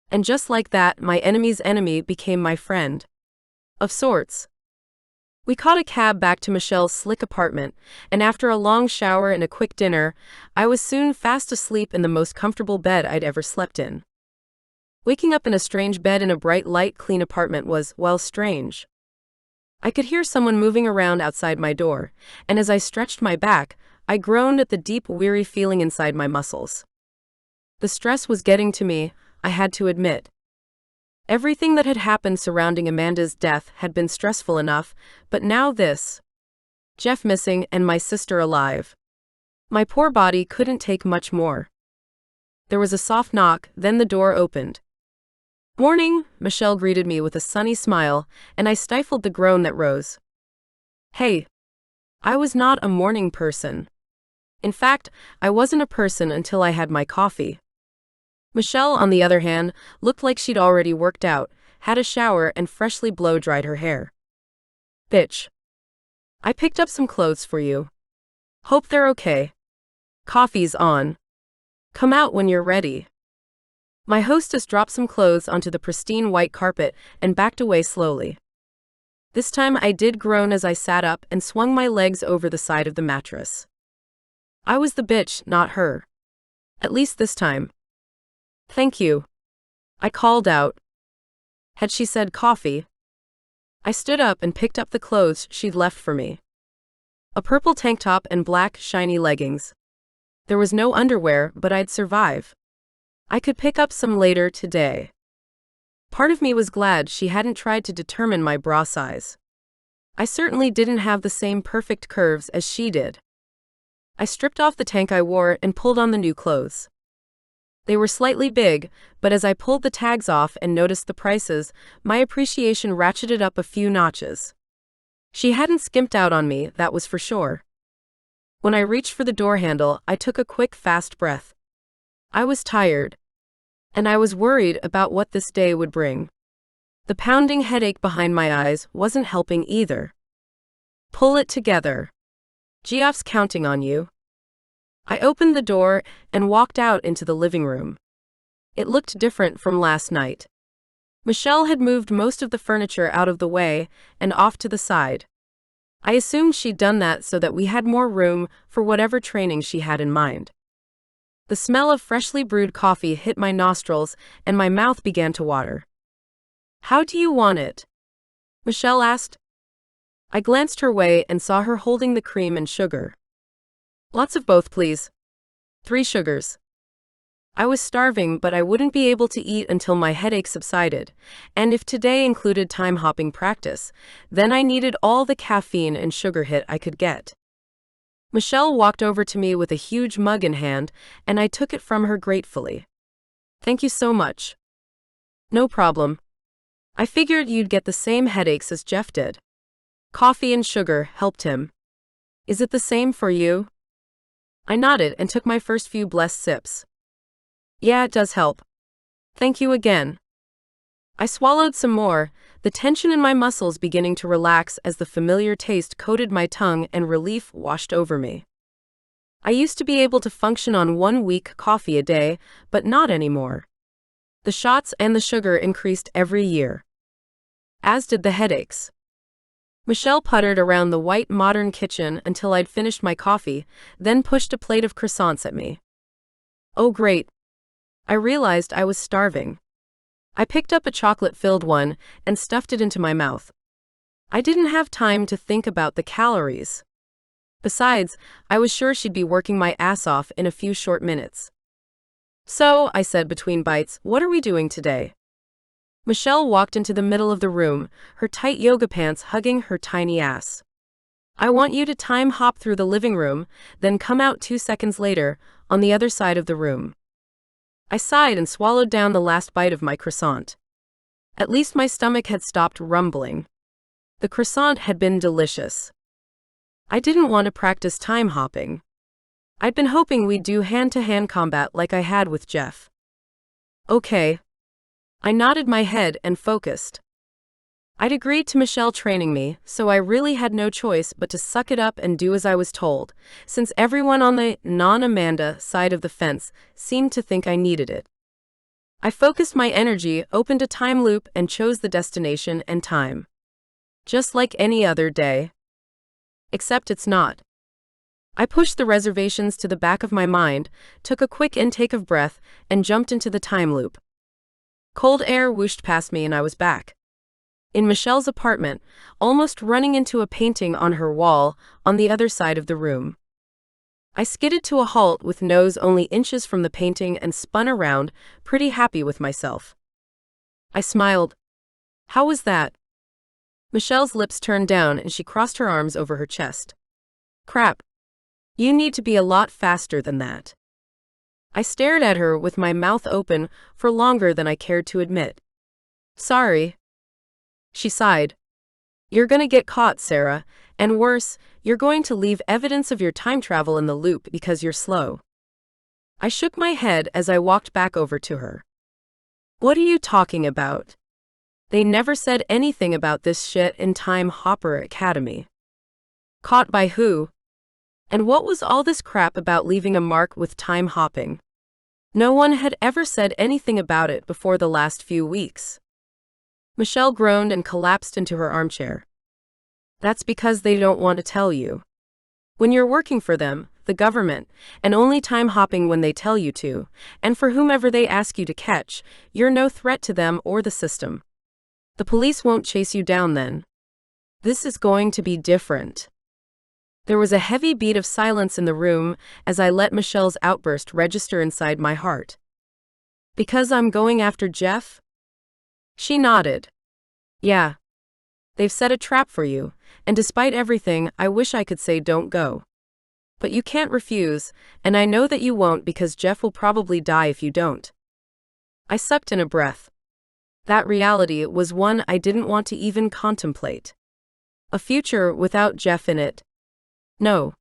And just like that, my enemy's enemy became my friend. Of sorts. We caught a cab back to Michelle's slick apartment, and after a long shower and a quick dinner, I was soon fast asleep in the most comfortable bed I'd ever slept in. Waking up in a strange bed in a bright light clean apartment was, well, strange. I could hear someone moving around outside my door, and as I stretched my back, I groaned at the deep weary feeling inside my muscles. The stress was getting to me, I had to admit. Everything that had happened surrounding Amanda's death had been stressful enough, but now this. Jeff missing and my sister alive. My poor body couldn't take much more. There was a soft knock, then the door opened. Morning, Michelle greeted me with a sunny smile, and I stifled the groan that rose. Hey. I was not a morning person. In fact, I wasn't a person until I had my coffee. Michelle, on the other hand, looked like she'd already worked out, had a shower, and freshly blow-dried her hair. Bitch. I picked up some clothes for you. Hope they're okay. Coffee's on. Come out when you're ready. My hostess dropped some clothes onto the pristine white carpet and backed away slowly. This time I did groan as I sat up and swung my legs over the side of the mattress. I was the bitch, not her. At least this time. Thank you. I called out. Had she said coffee? I stood up and picked up the clothes she'd left for me. A purple tank top and black, shiny leggings. There was no underwear, but I'd survive. I could pick up some later today. Part of me was glad she hadn't tried to determine my bra size. I certainly didn't have the same perfect curves as she did. I stripped off the tank I wore and pulled on the new clothes. They were slightly big, but as I pulled the tags off and noticed the prices, my appreciation ratcheted up a few notches. She hadn't skimped out on me, that was for sure. When I reached for the door handle, I took a quick, fast breath. I was tired. And I was worried about what this day would bring. The pounding headache behind my eyes wasn't helping either. Pull it together. Geoff's counting on you. I opened the door and walked out into the living room. It looked different from last night. Michelle had moved most of the furniture out of the way and off to the side. I assumed she'd done that so that we had more room for whatever training she had in mind. The smell of freshly brewed coffee hit my nostrils and my mouth began to water. "How do you want it?" Michelle asked. I glanced her way and saw her holding the cream and sugar. "Lots of both, please. 3 sugars." I was starving, but I wouldn't be able to eat until my headache subsided, and if today included time-hopping practice, then I needed all the caffeine and sugar hit I could get. Michelle walked over to me with a huge mug in hand, and I took it from her gratefully. "Thank you so much." "No problem. I figured you'd get the same headaches as Jeff did. Coffee and sugar helped him. Is it the same for you?" I nodded and took my first few blessed sips. "Yeah, it does help. Thank you again." I swallowed some more, the tension in my muscles beginning to relax as the familiar taste coated my tongue and relief washed over me. I used to be able to function on 1 week coffee a day, but not anymore. The shots and the sugar increased every year. As did the headaches. Michelle puttered around the white modern kitchen until I'd finished my coffee, then pushed a plate of croissants at me. Oh great. I realized I was starving. I picked up a chocolate-filled one and stuffed it into my mouth. I didn't have time to think about the calories. Besides, I was sure she'd be working my ass off in a few short minutes. "So," I said between bites, "what are we doing today?" Michelle walked into the middle of the room, her tight yoga pants hugging her tiny ass. "I want you to time hop through the living room, then come out 2 seconds later, on the other side of the room." I sighed and swallowed down the last bite of my croissant. At least my stomach had stopped rumbling. The croissant had been delicious. I didn't want to practice time hopping. I'd been hoping we'd do hand-to-hand combat like I had with Jeff. Okay. I nodded my head and focused. I'd agreed to Michelle training me, so I really had no choice but to suck it up and do as I was told, since everyone on the non-Amanda side of the fence seemed to think I needed it. I focused my energy, opened a time loop, and chose the destination and time. Just like any other day. Except it's not. I pushed the reservations to the back of my mind, took a quick intake of breath, and jumped into the time loop. Cold air whooshed past me and I was back. In Michelle's apartment, almost running into a painting on her wall on the other side of the room. I skidded to a halt with nose only inches from the painting and spun around, pretty happy with myself. I smiled. "How was that?" Michelle's lips turned down and she crossed her arms over her chest. "Crap. You need to be a lot faster than that." I stared at her with my mouth open for longer than I cared to admit. "Sorry." She sighed. "You're gonna get caught, Sarah, and worse, you're going to leave evidence of your time travel in the loop because you're slow." I shook my head as I walked back over to her. "What are you talking about? They never said anything about this shit in Time Hopper Academy." "Caught by who? And what was all this crap about leaving a mark with time hopping? No one had ever said anything about it before the last few weeks." Michelle groaned and collapsed into her armchair. "That's because they don't want to tell you. When you're working for them, the government, and only time hopping when they tell you to, and for whomever they ask you to catch, you're no threat to them or the system. The police won't chase you down then. This is going to be different." There was a heavy beat of silence in the room as I let Michelle's outburst register inside my heart. "Because I'm going after Jeff?" She nodded. "Yeah. They've set a trap for you, and despite everything, I wish I could say don't go. But you can't refuse, and I know that you won't because Jeff will probably die if you don't." I sucked in a breath. That reality was one I didn't want to even contemplate. A future without Jeff in it. No.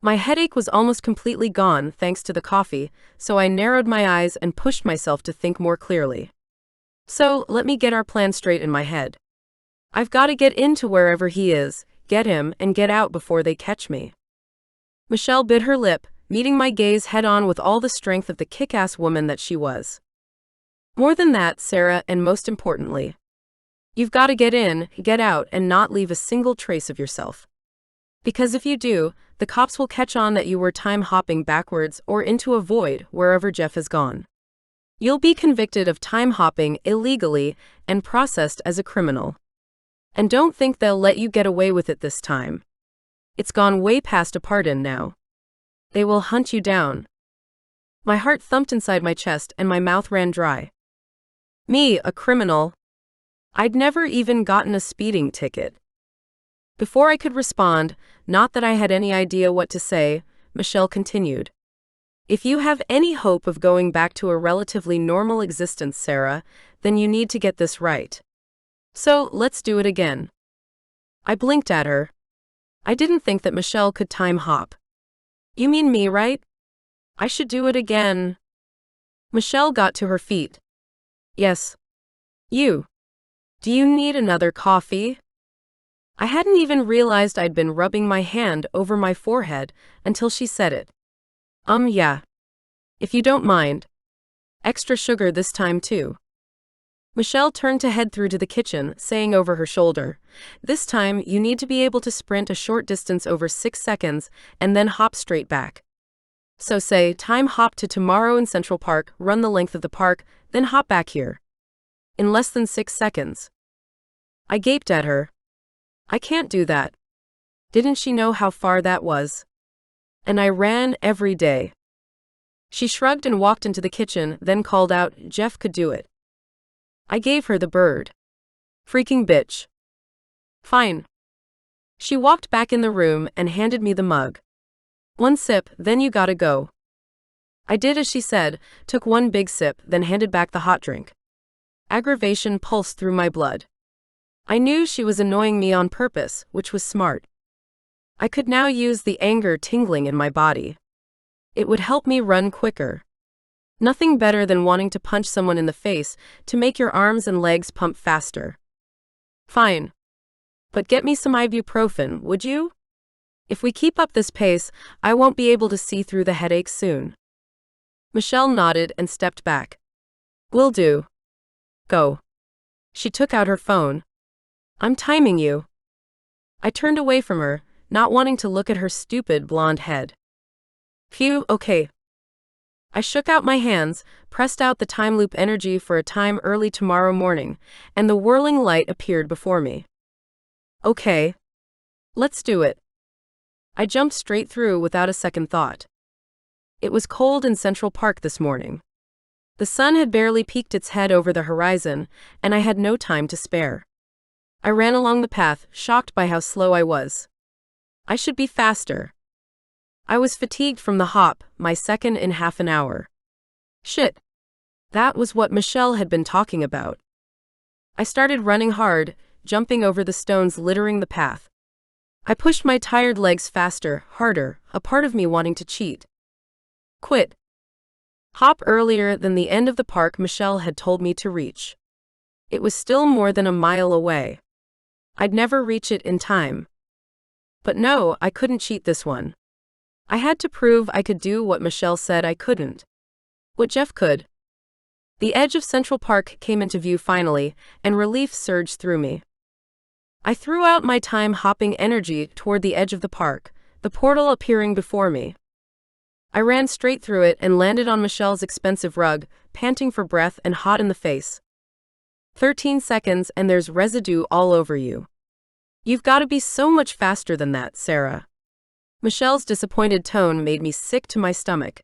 My headache was almost completely gone thanks to the coffee, so I narrowed my eyes and pushed myself to think more clearly. So, let me get our plan straight in my head. I've got to get into wherever he is, get him, and get out before they catch me. Michelle bit her lip, meeting my gaze head-on with all the strength of the kick-ass woman that she was. More than that, Sarah, and most importantly, you've got to get in, get out, and not leave a single trace of yourself. Because if you do, the cops will catch on that you were time-hopping backwards or into a void wherever Jeff has gone. You'll be convicted of time-hopping illegally and processed as a criminal. And don't think they'll let you get away with it this time. It's gone way past a pardon now. They will hunt you down. My heart thumped inside my chest and my mouth ran dry. Me, a criminal? I'd never even gotten a speeding ticket. Before I could respond, not that I had any idea what to say, Michelle continued. If you have any hope of going back to a relatively normal existence, Sarah, then you need to get this right. So, let's do it again. I blinked at her. I didn't think that Michelle could time hop. You mean me, right? I should do it again. Michelle got to her feet. Yes. You. Do you need another coffee? I hadn't even realized I'd been rubbing my hand over my forehead until she said it. Yeah. If you don't mind. Extra sugar this time too. Michelle turned to head through to the kitchen, saying over her shoulder, this time you need to be able to sprint a short distance over 6 seconds and then hop straight back. So say, time hop to tomorrow in Central Park, run the length of the park, then hop back here. In less than 6 seconds. I gaped at her. I can't do that. Didn't she know how far that was? And I ran every day. She shrugged and walked into the kitchen, then called out, Jeff could do it. I gave her the bird. Freaking bitch. Fine. She walked back in the room and handed me the mug. One sip, then you gotta go. I did as she said, took one big sip, then handed back the hot drink. Aggravation pulsed through my blood. I knew she was annoying me on purpose, which was smart. I could now use the anger tingling in my body. It would help me run quicker. Nothing better than wanting to punch someone in the face to make your arms and legs pump faster. Fine. But get me some ibuprofen, would you? If we keep up this pace, I won't be able to see through the headache soon. Michelle nodded and stepped back. Will do. Go. She took out her phone. I'm timing you. I turned away from her, not wanting to look at her stupid blonde head. Phew, okay. I shook out my hands, pressed out the time loop energy for a time early tomorrow morning, and the whirling light appeared before me. Okay. Let's do it. I jumped straight through without a second thought. It was cold in Central Park this morning. The sun had barely peeked its head over the horizon, and I had no time to spare. I ran along the path, shocked by how slow I was. I should be faster. I was fatigued from the hop, my second in half an hour. Shit. That was what Michelle had been talking about. I started running hard, jumping over the stones littering the path. I pushed my tired legs faster, harder, a part of me wanting to cheat. Quit. Hop earlier than the end of the park Michelle had told me to reach. It was still more than a mile away. I'd never reach it in time. But no, I couldn't cheat this one. I had to prove I could do what Michelle said I couldn't. What Jeff could. The edge of Central Park came into view finally, and relief surged through me. I threw out my time-hopping energy toward the edge of the park, the portal appearing before me. I ran straight through it and landed on Michelle's expensive rug, panting for breath and hot in the face. 13 seconds and there's residue all over you. You've got to be so much faster than that, Sarah. Michelle's disappointed tone made me sick to my stomach.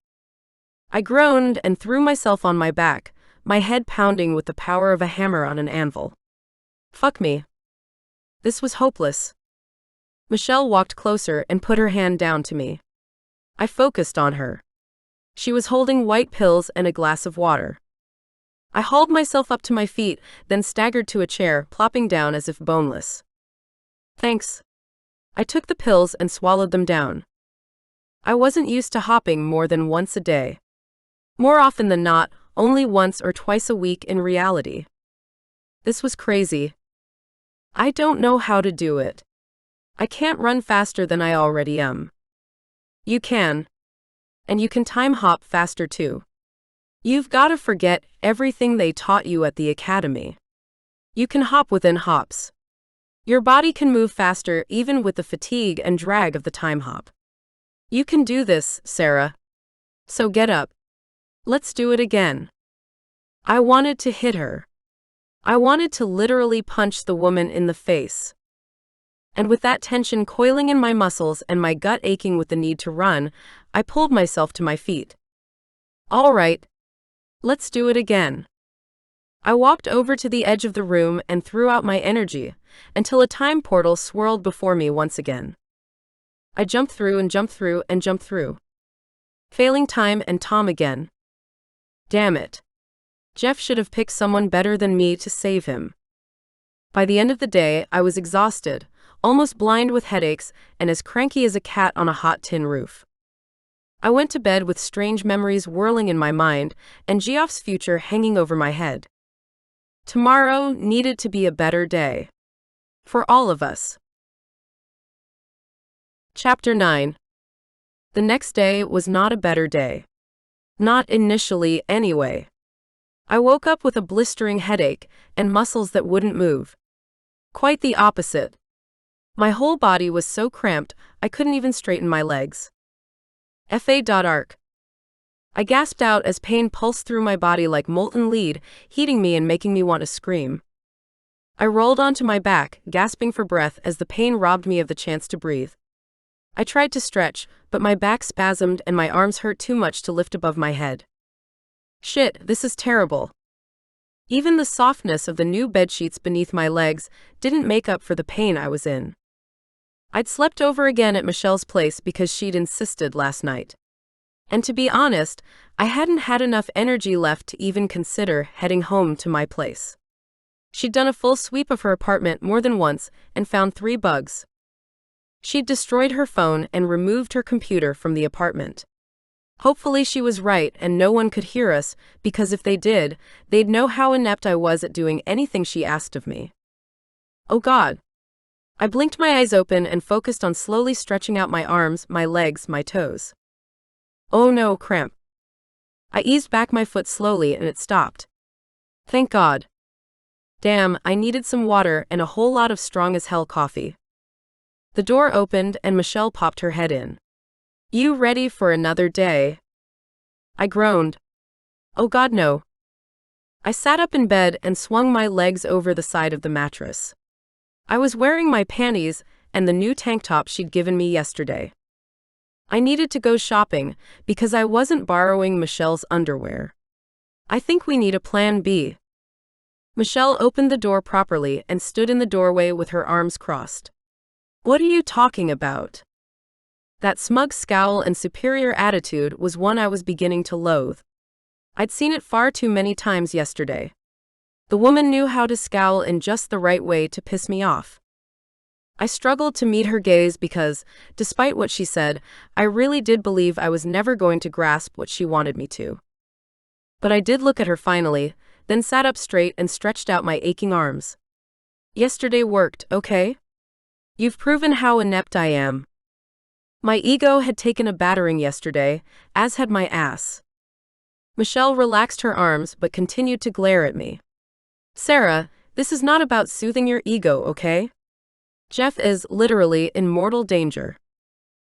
I groaned and threw myself on my back, my head pounding with the power of a hammer on an anvil. Fuck me. This was hopeless. Michelle walked closer and put her hand down to me. I focused on her. She was holding white pills and a glass of water. I hauled myself up to my feet, then staggered to a chair, plopping down as if boneless. Thanks. I took the pills and swallowed them down. I wasn't used to hopping more than once a day. More often than not, only once or twice a week in reality. This was crazy. I don't know how to do it. I can't run faster than I already am. You can. And you can time hop faster too. You've got to forget everything they taught you at the academy. You can hop within hops. Your body can move faster even with the fatigue and drag of the time hop. You can do this, Sarah. So get up. Let's do it again. I wanted to hit her. I wanted to literally punch the woman in the face. And with that tension coiling in my muscles and my gut aching with the need to run, I pulled myself to my feet. All right. Let's do it again. I walked over to the edge of the room and threw out my energy, until a time portal swirled before me once again. I jumped through and jumped through and jumped through. Failing time and Tom again. Damn it. Jeff should have picked someone better than me to save him. By the end of the day, I was exhausted, almost blind with headaches, and as cranky as a cat on a hot tin roof. I went to bed with strange memories whirling in my mind and Geoff's future hanging over my head. Tomorrow needed to be a better day. For all of us. Chapter 9. The next day was not a better day. Not initially, anyway. I woke up with a blistering headache and muscles that wouldn't move. Quite the opposite. My whole body was so cramped I couldn't even straighten my legs. Fa.arc. I gasped out as pain pulsed through my body like molten lead, heating me and making me want to scream. I rolled onto my back, gasping for breath as the pain robbed me of the chance to breathe. I tried to stretch, but my back spasmed and my arms hurt too much to lift above my head. Shit, this is terrible. Even the softness of the new bedsheets beneath my legs didn't make up for the pain I was in. I'd slept over again at Michelle's place because she'd insisted last night. And to be honest, I hadn't had enough energy left to even consider heading home to my place. She'd done a full sweep of her apartment more than once and found 3 bugs. She'd destroyed her phone and removed her computer from the apartment. Hopefully she was right and no one could hear us, because if they did, they'd know how inept I was at doing anything she asked of me. Oh God. I blinked my eyes open and focused on slowly stretching out my arms, my legs, my toes. Oh no, cramp. I eased back my foot slowly and it stopped. Thank God. Damn, I needed some water and a whole lot of strong as hell coffee. The door opened and Michelle popped her head in. You ready for another day? I groaned. Oh God, no. I sat up in bed and swung my legs over the side of the mattress. I was wearing my panties and the new tank top she'd given me yesterday. I needed to go shopping because I wasn't borrowing Michelle's underwear. I think we need a plan B. Michelle opened the door properly and stood in the doorway with her arms crossed. What are you talking about? That smug scowl and superior attitude was one I was beginning to loathe. I'd seen it far too many times yesterday. The woman knew how to scowl in just the right way to piss me off. I struggled to meet her gaze because, despite what she said, I really did believe I was never going to grasp what she wanted me to. But I did look at her finally, then sat up straight and stretched out my aching arms. Yesterday worked, okay? You've proven how inept I am. My ego had taken a battering yesterday, as had my ass. Michelle relaxed her arms but continued to glare at me. Sarah, this is not about soothing your ego, okay? Jeff is literally in mortal danger.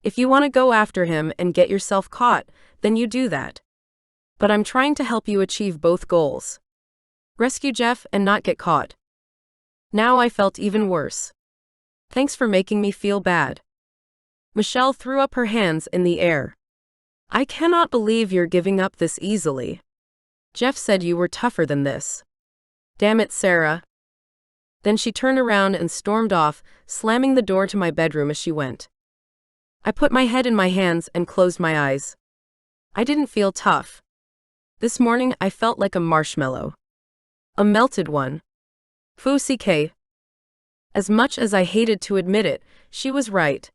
If you want to go after him and get yourself caught, then you do that. But I'm trying to help you achieve both goals. Rescue Jeff and not get caught. Now I felt even worse. Thanks for making me feel bad. Michelle threw up her hands in the air. I cannot believe you're giving up this easily. Jeff said you were tougher than this. Damn it, Sarah. Then she turned around and stormed off, slamming the door to my bedroom as she went. I put my head in my hands and closed my eyes. I didn't feel tough. This morning I felt like a marshmallow. A melted one. Foo-ck. As much as I hated to admit it, she was right.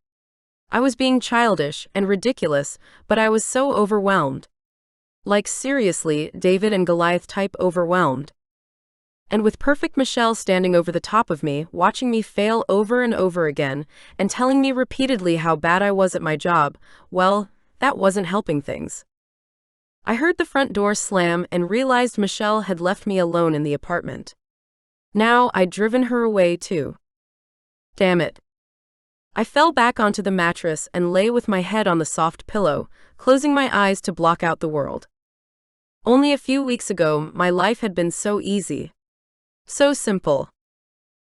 I was being childish and ridiculous, but I was so overwhelmed. Like seriously, David and Goliath type overwhelmed. And with perfect Michelle standing over the top of me, watching me fail over and over again, and telling me repeatedly how bad I was at my job, well, that wasn't helping things. I heard the front door slam and realized Michelle had left me alone in the apartment. Now I'd driven her away too. Damn it. I fell back onto the mattress and lay with my head on the soft pillow, closing my eyes to block out the world. Only a few weeks ago, my life had been so easy. So simple.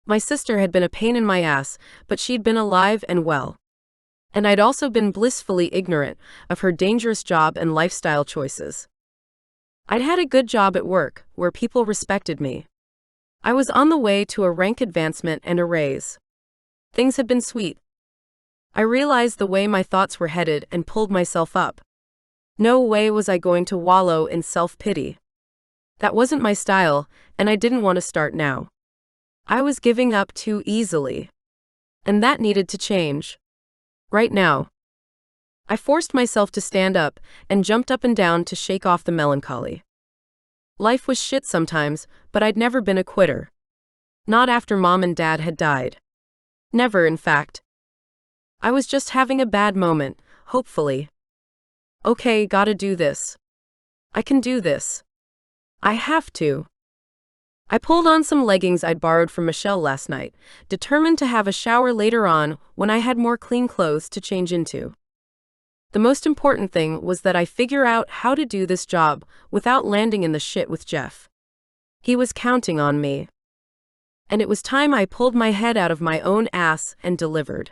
My sister had been a pain in my ass, but she'd been alive and well. And I'd also been blissfully ignorant of her dangerous job and lifestyle choices. I'd had a good job at work, where people respected me. I was on the way to a rank advancement and a raise. Things had been sweet. I realized the way my thoughts were headed and pulled myself up. No way was I going to wallow in self-pity. That wasn't my style, and I didn't want to start now. I was giving up too easily. And that needed to change. Right now. I forced myself to stand up and jumped up and down to shake off the melancholy. Life was shit sometimes, but I'd never been a quitter. Not after Mom and Dad had died. Never, in fact. I was just having a bad moment, hopefully. Okay, gotta do this. I can do this. I have to. I pulled on some leggings I'd borrowed from Michelle last night, determined to have a shower later on when I had more clean clothes to change into. The most important thing was that I figure out how to do this job without landing in the shit with Jeff. He was counting on me. And it was time I pulled my head out of my own ass and delivered.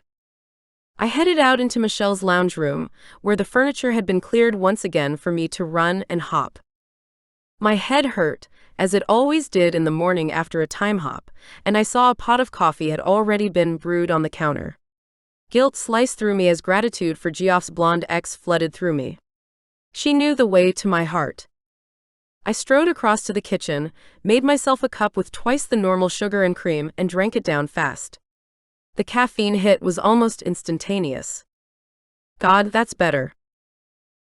I headed out into Michelle's lounge room, where the furniture had been cleared once again for me to run and hop. My head hurt, as it always did in the morning after a time hop, and I saw a pot of coffee had already been brewed on the counter. Guilt sliced through me as gratitude for Geoff's blonde ex flooded through me. She knew the way to my heart. I strode across to the kitchen, made myself a cup with twice the normal sugar and cream, and drank it down fast. The caffeine hit was almost instantaneous. God, that's better.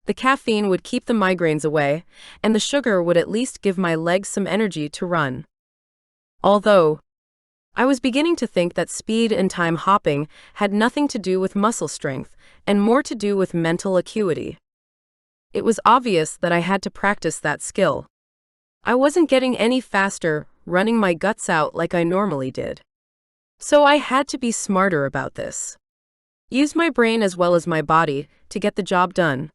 The caffeine would keep the migraines away, and the sugar would at least give my legs some energy to run. Although, I was beginning to think that speed and time hopping had nothing to do with muscle strength, and more to do with mental acuity. It was obvious that I had to practice that skill. I wasn't getting any faster, running my guts out like I normally did. So I had to be smarter about this. Use my brain as well as my body to get the job done.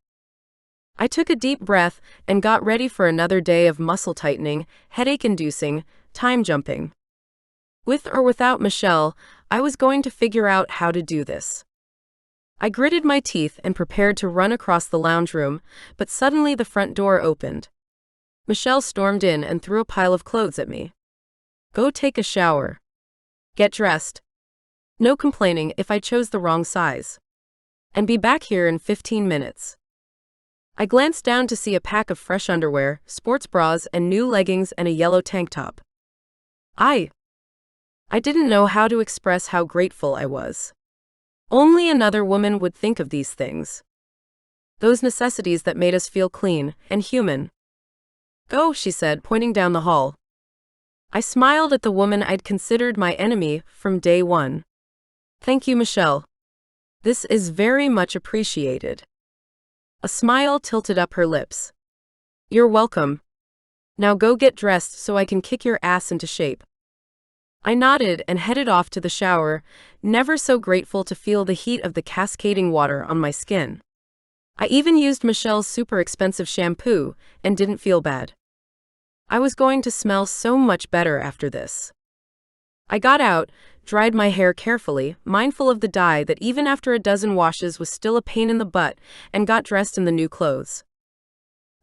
I took a deep breath and got ready for another day of muscle tightening, headache-inducing, time jumping. With or without Michelle, I was going to figure out how to do this. I gritted my teeth and prepared to run across the lounge room, but suddenly the front door opened. Michelle stormed in and threw a pile of clothes at me. Go take a shower. Get dressed. No complaining if I chose the wrong size. And be back here in 15 minutes. I glanced down to see a pack of fresh underwear, sports bras, and new leggings and a yellow tank top. I didn't know how to express how grateful I was. Only another woman would think of these things. Those necessities that made us feel clean and human. Go, she said, pointing down the hall. I smiled at the woman I'd considered my enemy from day one. Thank you, Michelle. This is very much appreciated. A smile tilted up her lips. You're welcome. Now go get dressed so I can kick your ass into shape. I nodded and headed off to the shower, never so grateful to feel the heat of the cascading water on my skin. I even used Michelle's super expensive shampoo and didn't feel bad. I was going to smell so much better after this. I got out, dried my hair carefully, mindful of the dye that even after a dozen washes was still a pain in the butt, and got dressed in the new clothes.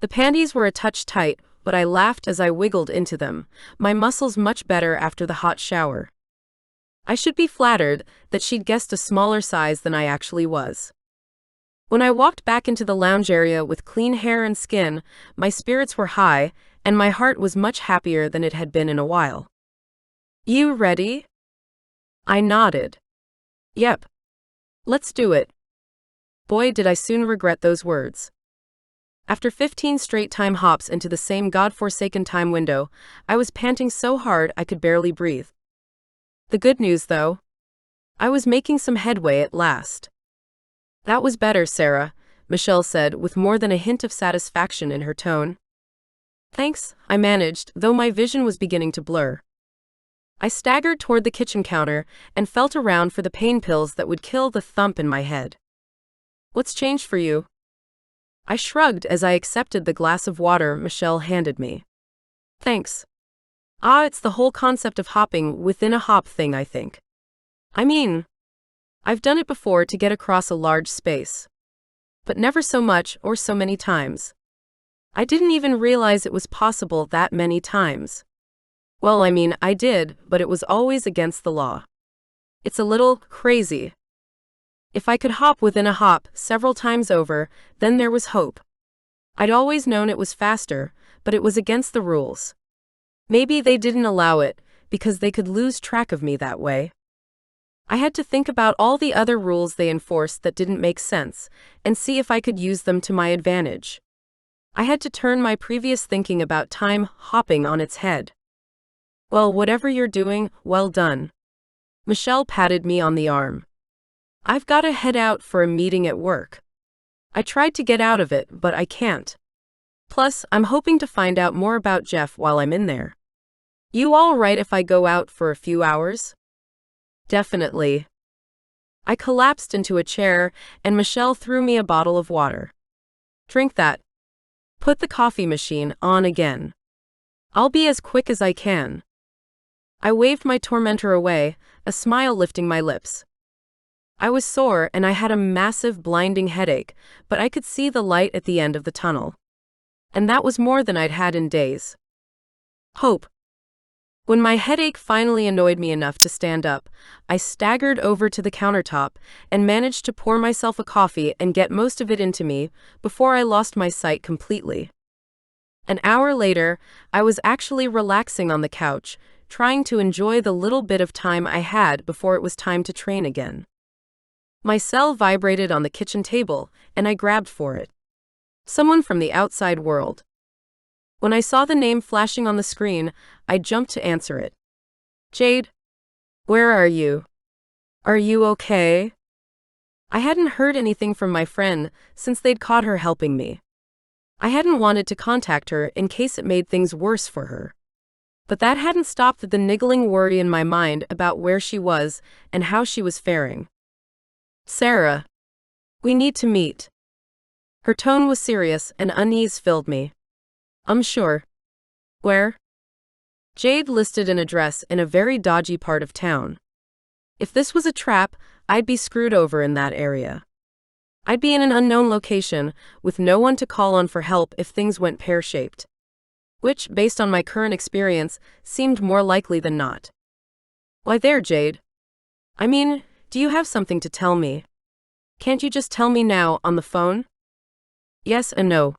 The panties were a touch tight, but I laughed as I wiggled into them, my muscles much better after the hot shower. I should be flattered that she'd guessed a smaller size than I actually was. When I walked back into the lounge area with clean hair and skin, my spirits were high, and my heart was much happier than it had been in a while. You ready? I nodded. Yep. Let's do it. Boy, did I soon regret those words. After 15 straight time hops into the same godforsaken time window, I was panting so hard I could barely breathe. The good news, though? I was making some headway at last. That was better, Sarah. Michelle said with more than a hint of satisfaction in her tone. Thanks, I managed, though my vision was beginning to blur. I staggered toward the kitchen counter and felt around for the pain pills that would kill the thump in my head. What's changed for you? I shrugged as I accepted the glass of water Michelle handed me. Thanks. It's the whole concept of hopping within a hop thing, I think. I mean, I've done it before to get across a large space. But never so much or so many times. I didn't even realize it was possible that many times. Well, I mean, I did, but it was always against the law. It's a little crazy. If I could hop within a hop several times over, then there was hope. I'd always known it was faster, but it was against the rules. Maybe they didn't allow it, because they could lose track of me that way. I had to think about all the other rules they enforced that didn't make sense, and see if I could use them to my advantage. I had to turn my previous thinking about time hopping on its head. Well, whatever you're doing, well done. Michelle patted me on the arm. I've got to head out for a meeting at work. I tried to get out of it, but I can't. Plus, I'm hoping to find out more about Jeff while I'm in there. You all right if I go out for a few hours? Definitely. I collapsed into a chair, and Michelle threw me a bottle of water. Drink that. Put the coffee machine on again. I'll be as quick as I can. I waved my tormentor away, a smile lifting my lips. I was sore and I had a massive blinding headache, but I could see the light at the end of the tunnel. And that was more than I'd had in days. Hope. When my headache finally annoyed me enough to stand up, I staggered over to the countertop and managed to pour myself a coffee and get most of it into me before I lost my sight completely. An hour later, I was actually relaxing on the couch, trying to enjoy the little bit of time I had before it was time to train again. My cell vibrated on the kitchen table, and I grabbed for it. Someone from the outside world. When I saw the name flashing on the screen, I jumped to answer it. Jade? Where are you? Are you okay? I hadn't heard anything from my friend since they'd caught her helping me. I hadn't wanted to contact her in case it made things worse for her. But that hadn't stopped the niggling worry in my mind about where she was and how she was faring. Sarah. We need to meet. Her tone was serious and unease filled me. I'm sure. Where? Jade listed an address in a very dodgy part of town. If this was a trap, I'd be screwed over in that area. I'd be in an unknown location, with no one to call on for help if things went pear-shaped. Which, based on my current experience, seemed more likely than not. Why there, Jade? I mean, do you have something to tell me? Can't you just tell me now on the phone? Yes and no.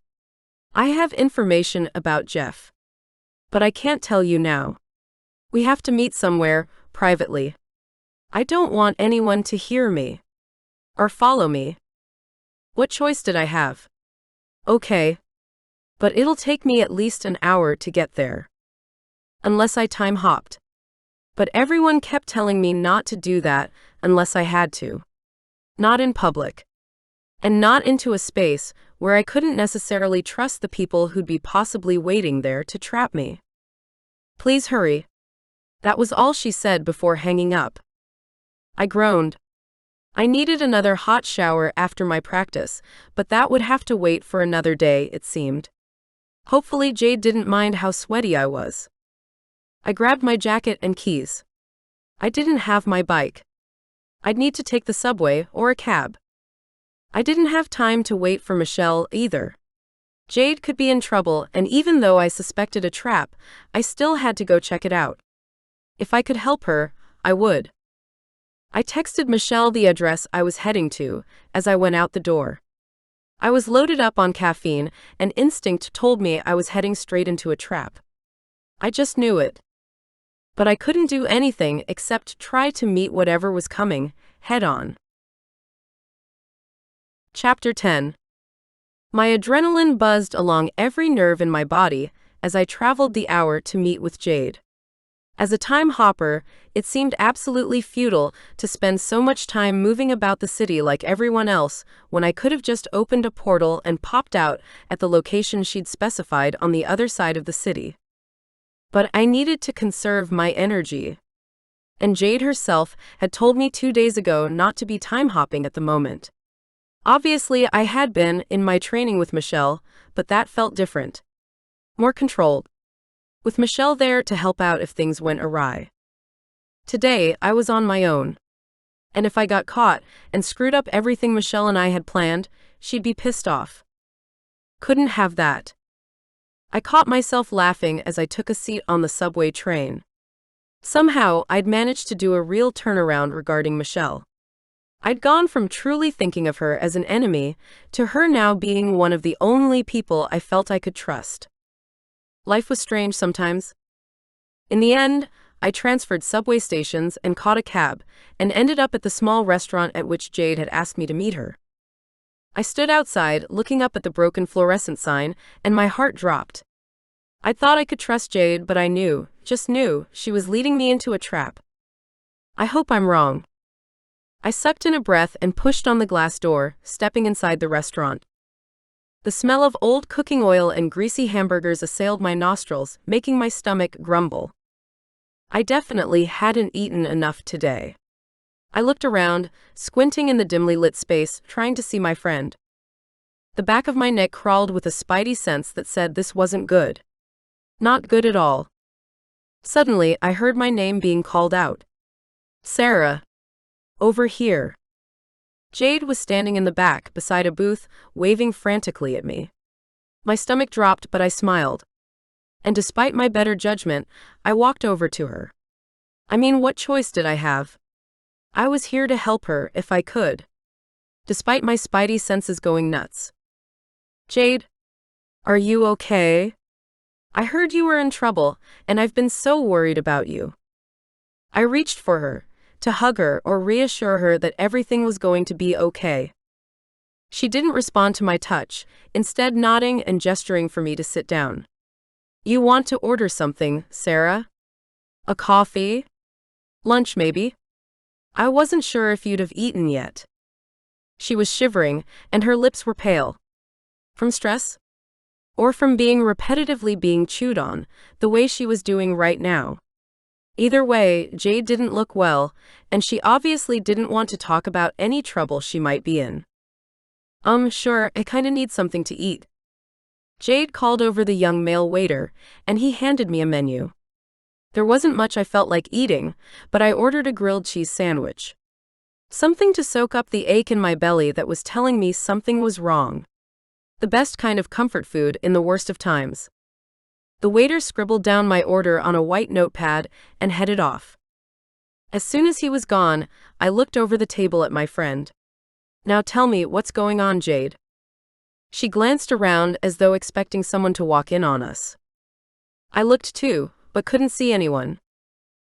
I have information about Jeff. But I can't tell you now. We have to meet somewhere, privately. I don't want anyone to hear me. Or follow me. What choice did I have? Okay. But it'll take me at least an hour to get there. Unless I time hopped. But everyone kept telling me not to do that unless I had to. Not in public. And not into a space where I couldn't necessarily trust the people who'd be possibly waiting there to trap me. Please hurry. That was all she said before hanging up. I groaned. I needed another hot shower after my practice, but that would have to wait for another day, it seemed. Hopefully Jade didn't mind how sweaty I was. I grabbed my jacket and keys. I didn't have my bike. I'd need to take the subway or a cab. I didn't have time to wait for Michelle either. Jade could be in trouble, and even though I suspected a trap, I still had to go check it out. If I could help her, I would. I texted Michelle the address I was heading to as I went out the door. I was loaded up on caffeine, and instinct told me I was heading straight into a trap. I just knew it. But I couldn't do anything except try to meet whatever was coming, head on. Chapter 10. My adrenaline buzzed along every nerve in my body as I traveled the hour to meet with Jade. As a time hopper, it seemed absolutely futile to spend so much time moving about the city like everyone else when I could have just opened a portal and popped out at the location she'd specified on the other side of the city. But I needed to conserve my energy. And Jade herself had told me 2 days ago not to be time hopping at the moment. Obviously, I had been in my training with Michelle, but that felt different. More controlled. With Michelle there to help out if things went awry. Today, I was on my own. And if I got caught and screwed up everything Michelle and I had planned, she'd be pissed off. Couldn't have that. I caught myself laughing as I took a seat on the subway train. Somehow, I'd managed to do a real turnaround regarding Michelle. I'd gone from truly thinking of her as an enemy to her now being one of the only people I felt I could trust. Life was strange sometimes. In the end, I transferred subway stations and caught a cab, and ended up at the small restaurant at which Jade had asked me to meet her. I stood outside, looking up at the broken fluorescent sign, and my heart dropped. I thought I could trust Jade, but I knew, just knew, she was leading me into a trap. I hope I'm wrong. I sucked in a breath and pushed on the glass door, stepping inside the restaurant. The smell of old cooking oil and greasy hamburgers assailed my nostrils, making my stomach grumble. I definitely hadn't eaten enough today. I looked around, squinting in the dimly lit space, trying to see my friend. The back of my neck crawled with a spidey sense that said this wasn't good. Not good at all. Suddenly, I heard my name being called out. Sarah. Over here. Jade was standing in the back, beside a booth, waving frantically at me. My stomach dropped, but I smiled. And despite my better judgment, I walked over to her. I mean, what choice did I have? I was here to help her if I could. Despite my spidey senses going nuts. Jade, are you okay? I heard you were in trouble, and I've been so worried about you. I reached for her, to hug her or reassure her that everything was going to be okay. She didn't respond to my touch, instead nodding and gesturing for me to sit down. You want to order something, Sarah? A coffee? Lunch, maybe? I wasn't sure if you'd have eaten yet. She was shivering, and her lips were pale. From stress? Or from being repetitively being chewed on, the way she was doing right now. Either way, Jade didn't look well, and she obviously didn't want to talk about any trouble she might be in. Sure, I kinda need something to eat. Jade called over the young male waiter, and he handed me a menu. There wasn't much I felt like eating, but I ordered a grilled cheese sandwich. Something to soak up the ache in my belly that was telling me something was wrong. The best kind of comfort food in the worst of times. The waiter scribbled down my order on a white notepad and headed off. As soon as he was gone, I looked over the table at my friend. Now tell me, what's going on, Jade? She glanced around as though expecting someone to walk in on us. I looked too, but couldn't see anyone.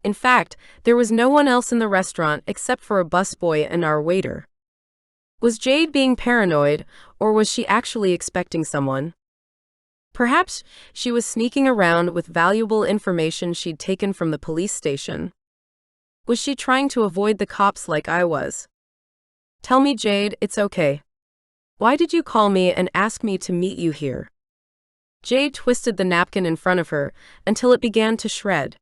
In fact, there was no one else in the restaurant except for a busboy and our waiter. Was Jade being paranoid, or was she actually expecting someone? Perhaps she was sneaking around with valuable information she'd taken from the police station. Was she trying to avoid the cops like I was? Tell me, Jade, it's okay. Why did you call me and ask me to meet you here? Jade twisted the napkin in front of her until it began to shred.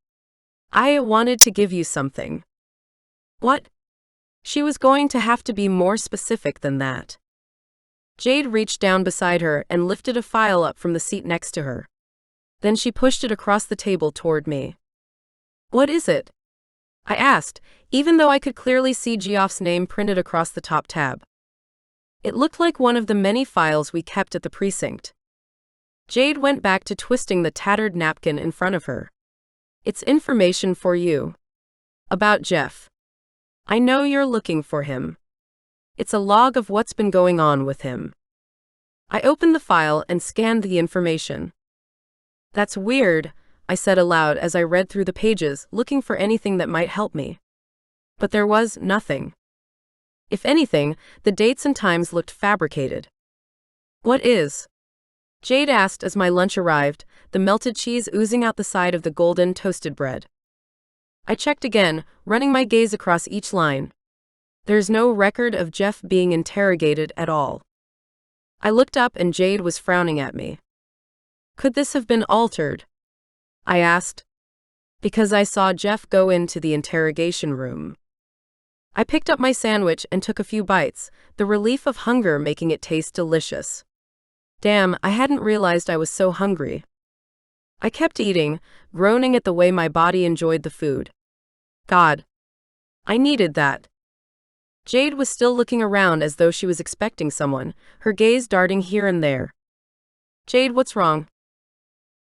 I wanted to give you something. What? She was going to have to be more specific than that. Jade reached down beside her and lifted a file up from the seat next to her. Then she pushed it across the table toward me. What is it? I asked, even though I could clearly see Geoff's name printed across the top tab. It looked like one of the many files we kept at the precinct. Jade went back to twisting the tattered napkin in front of her. It's information for you. About Jeff. I know you're looking for him. It's a log of what's been going on with him. I opened the file and scanned the information. That's weird, I said aloud as I read through the pages, looking for anything that might help me. But there was nothing. If anything, the dates and times looked fabricated. What is? Jade asked as my lunch arrived, the melted cheese oozing out the side of the golden toasted bread. I checked again, running my gaze across each line. There's no record of Jeff being interrogated at all. I looked up and Jade was frowning at me. Could this have been altered? I asked. Because I saw Jeff go into the interrogation room. I picked up my sandwich and took a few bites, the relief of hunger making it taste delicious. Damn, I hadn't realized I was so hungry. I kept eating, groaning at the way my body enjoyed the food. God. I needed that. Jade was still looking around as though she was expecting someone, her gaze darting here and there. Jade, what's wrong?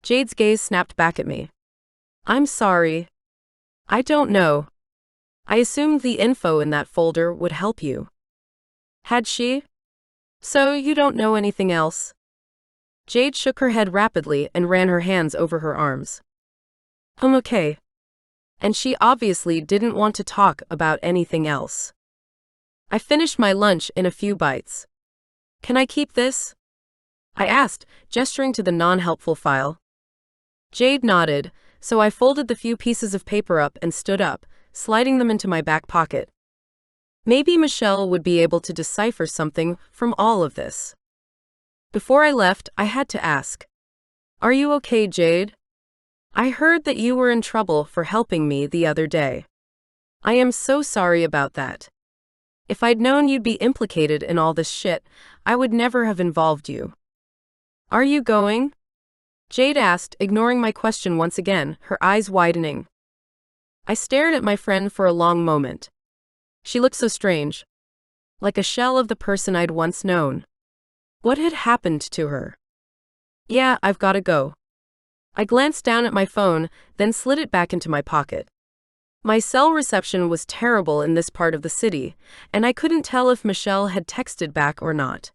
Jade's gaze snapped back at me. I'm sorry. I don't know. I assumed the info in that folder would help you. Had she? So you don't know anything else? Jade shook her head rapidly and ran her hands over her arms. I'm okay. And she obviously didn't want to talk about anything else. I finished my lunch in a few bites. Can I keep this? I asked, gesturing to the non-helpful file. Jade nodded, so I folded the few pieces of paper up and stood up, sliding them into my back pocket. Maybe Michelle would be able to decipher something from all of this. Before I left, I had to ask. Are you okay, Jade? I heard that you were in trouble for helping me the other day. I am so sorry about that. If I'd known you'd be implicated in all this shit, I would never have involved you. Are you going? Jade asked, ignoring my question once again, her eyes widening. I stared at my friend for a long moment. She looked so strange. Like a shell of the person I'd once known. What had happened to her? Yeah, I've gotta go. I glanced down at my phone, then slid it back into my pocket. My cell reception was terrible in this part of the city, and I couldn't tell if Michelle had texted back or not.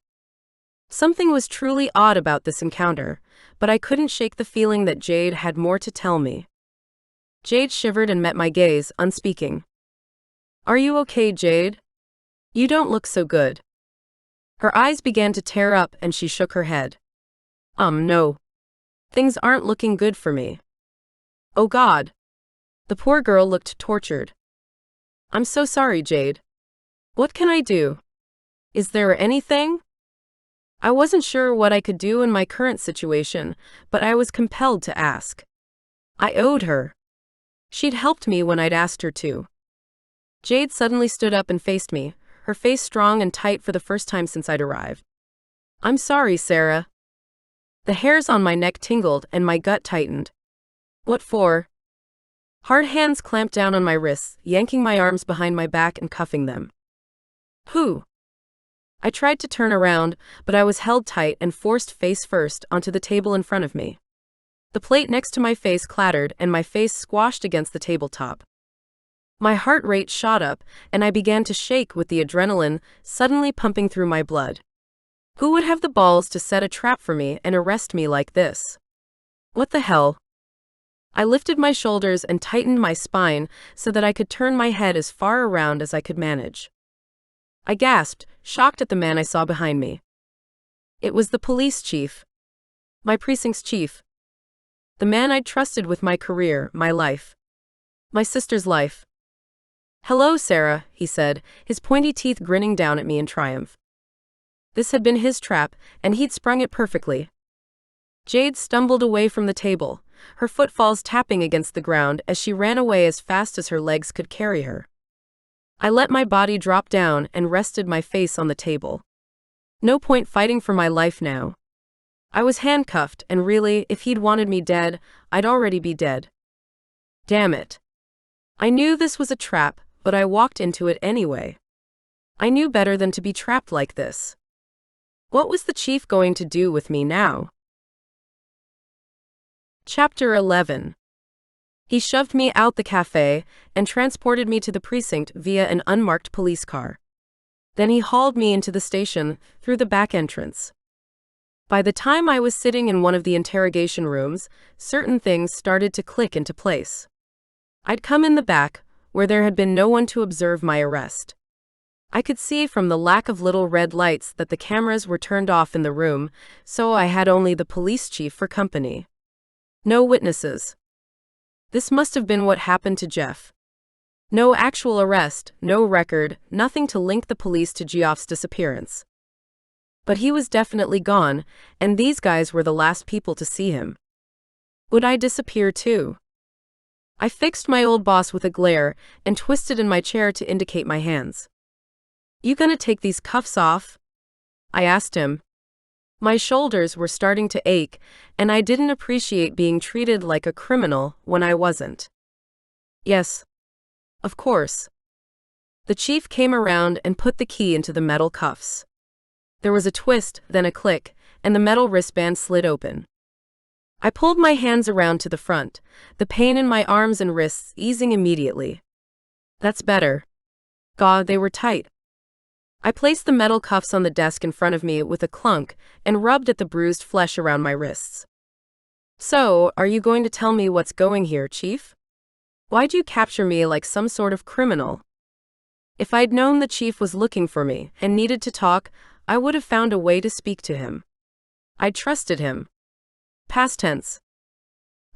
Something was truly odd about this encounter, but I couldn't shake the feeling that Jade had more to tell me. Jade shivered and met my gaze, unspeaking. Are you okay, Jade? You don't look so good. Her eyes began to tear up and she shook her head. No. Things aren't looking good for me. Oh God. The poor girl looked tortured. I'm so sorry, Jade. What can I do? Is there anything? I wasn't sure what I could do in my current situation, but I was compelled to ask. I owed her. She'd helped me when I'd asked her to. Jade suddenly stood up and faced me, her face strong and tight for the first time since I'd arrived. I'm sorry, Sarah. The hairs on my neck tingled and my gut tightened. What for? Hard hands clamped down on my wrists, yanking my arms behind my back and cuffing them. Who? I tried to turn around, but I was held tight and forced face first onto the table in front of me. The plate next to my face clattered and my face squashed against the tabletop. My heart rate shot up and I began to shake with the adrenaline suddenly pumping through my blood. Who would have the balls to set a trap for me and arrest me like this? What the hell? I lifted my shoulders and tightened my spine so that I could turn my head as far around as I could manage. I gasped, shocked at the man I saw behind me. It was the police chief. My precinct's chief. The man I'd trusted with my career, my life. My sister's life. Hello, Sarah, he said, his pointy teeth grinning down at me in triumph. This had been his trap, and he'd sprung it perfectly. Jade stumbled away from the table, her footfalls tapping against the ground as she ran away as fast as her legs could carry her. I let my body drop down and rested my face on the table. No point fighting for my life now. I was handcuffed, and really, if he'd wanted me dead, I'd already be dead. Damn it. I knew this was a trap, but I walked into it anyway. I knew better than to be trapped like this. What was the chief going to do with me now? Chapter 11. He shoved me out the cafe and transported me to the precinct via an unmarked police car. Then he hauled me into the station through the back entrance. By the time I was sitting in one of the interrogation rooms, certain things started to click into place. I'd come in the back, where there had been no one to observe my arrest. I could see from the lack of little red lights that the cameras were turned off in the room, so I had only the police chief for company. No witnesses. This must have been what happened to Jeff. No actual arrest, no record, nothing to link the police to Geoff's disappearance. But he was definitely gone, and these guys were the last people to see him. Would I disappear too? I fixed my old boss with a glare and twisted in my chair to indicate my hands. You gonna take these cuffs off? I asked him. My shoulders were starting to ache, and I didn't appreciate being treated like a criminal when I wasn't. Yes. Of course. The chief came around and put the key into the metal cuffs. There was a twist, then a click, and the metal wristband slid open. I pulled my hands around to the front, the pain in my arms and wrists easing immediately. That's better. God, they were tight. I placed the metal cuffs on the desk in front of me with a clunk and rubbed at the bruised flesh around my wrists. So, are you going to tell me what's going here, Chief? Why'd you capture me like some sort of criminal? If I'd known the chief was looking for me and needed to talk, I would have found a way to speak to him. I trusted him. Past tense.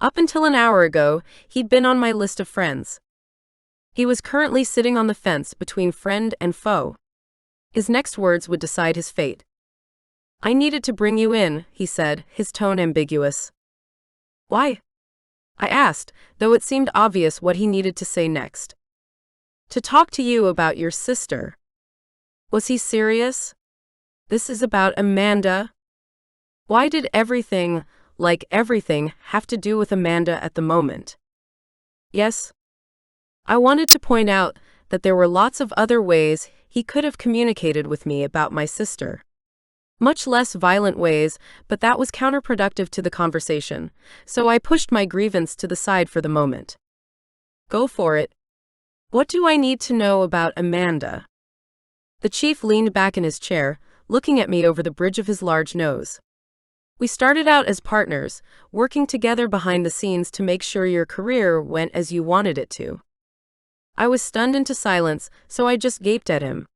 Up until an hour ago, he'd been on my list of friends. He was currently sitting on the fence between friend and foe. His next words would decide his fate. I needed to bring you in, he said, his tone ambiguous. Why? I asked, though it seemed obvious what he needed to say next. To talk to you about your sister. Was he serious? This is about Amanda? Why did everything, like everything, have to do with Amanda at the moment? Yes. I wanted to point out that there were lots of other ways he could have communicated with me about my sister. Much less violent ways, but that was counterproductive to the conversation, so I pushed my grievance to the side for the moment. Go for it. What do I need to know about Amanda? The chief leaned back in his chair, looking at me over the bridge of his large nose. We started out as partners, working together behind the scenes to make sure your career went as you wanted it to. I was stunned into silence, so I just gaped at him.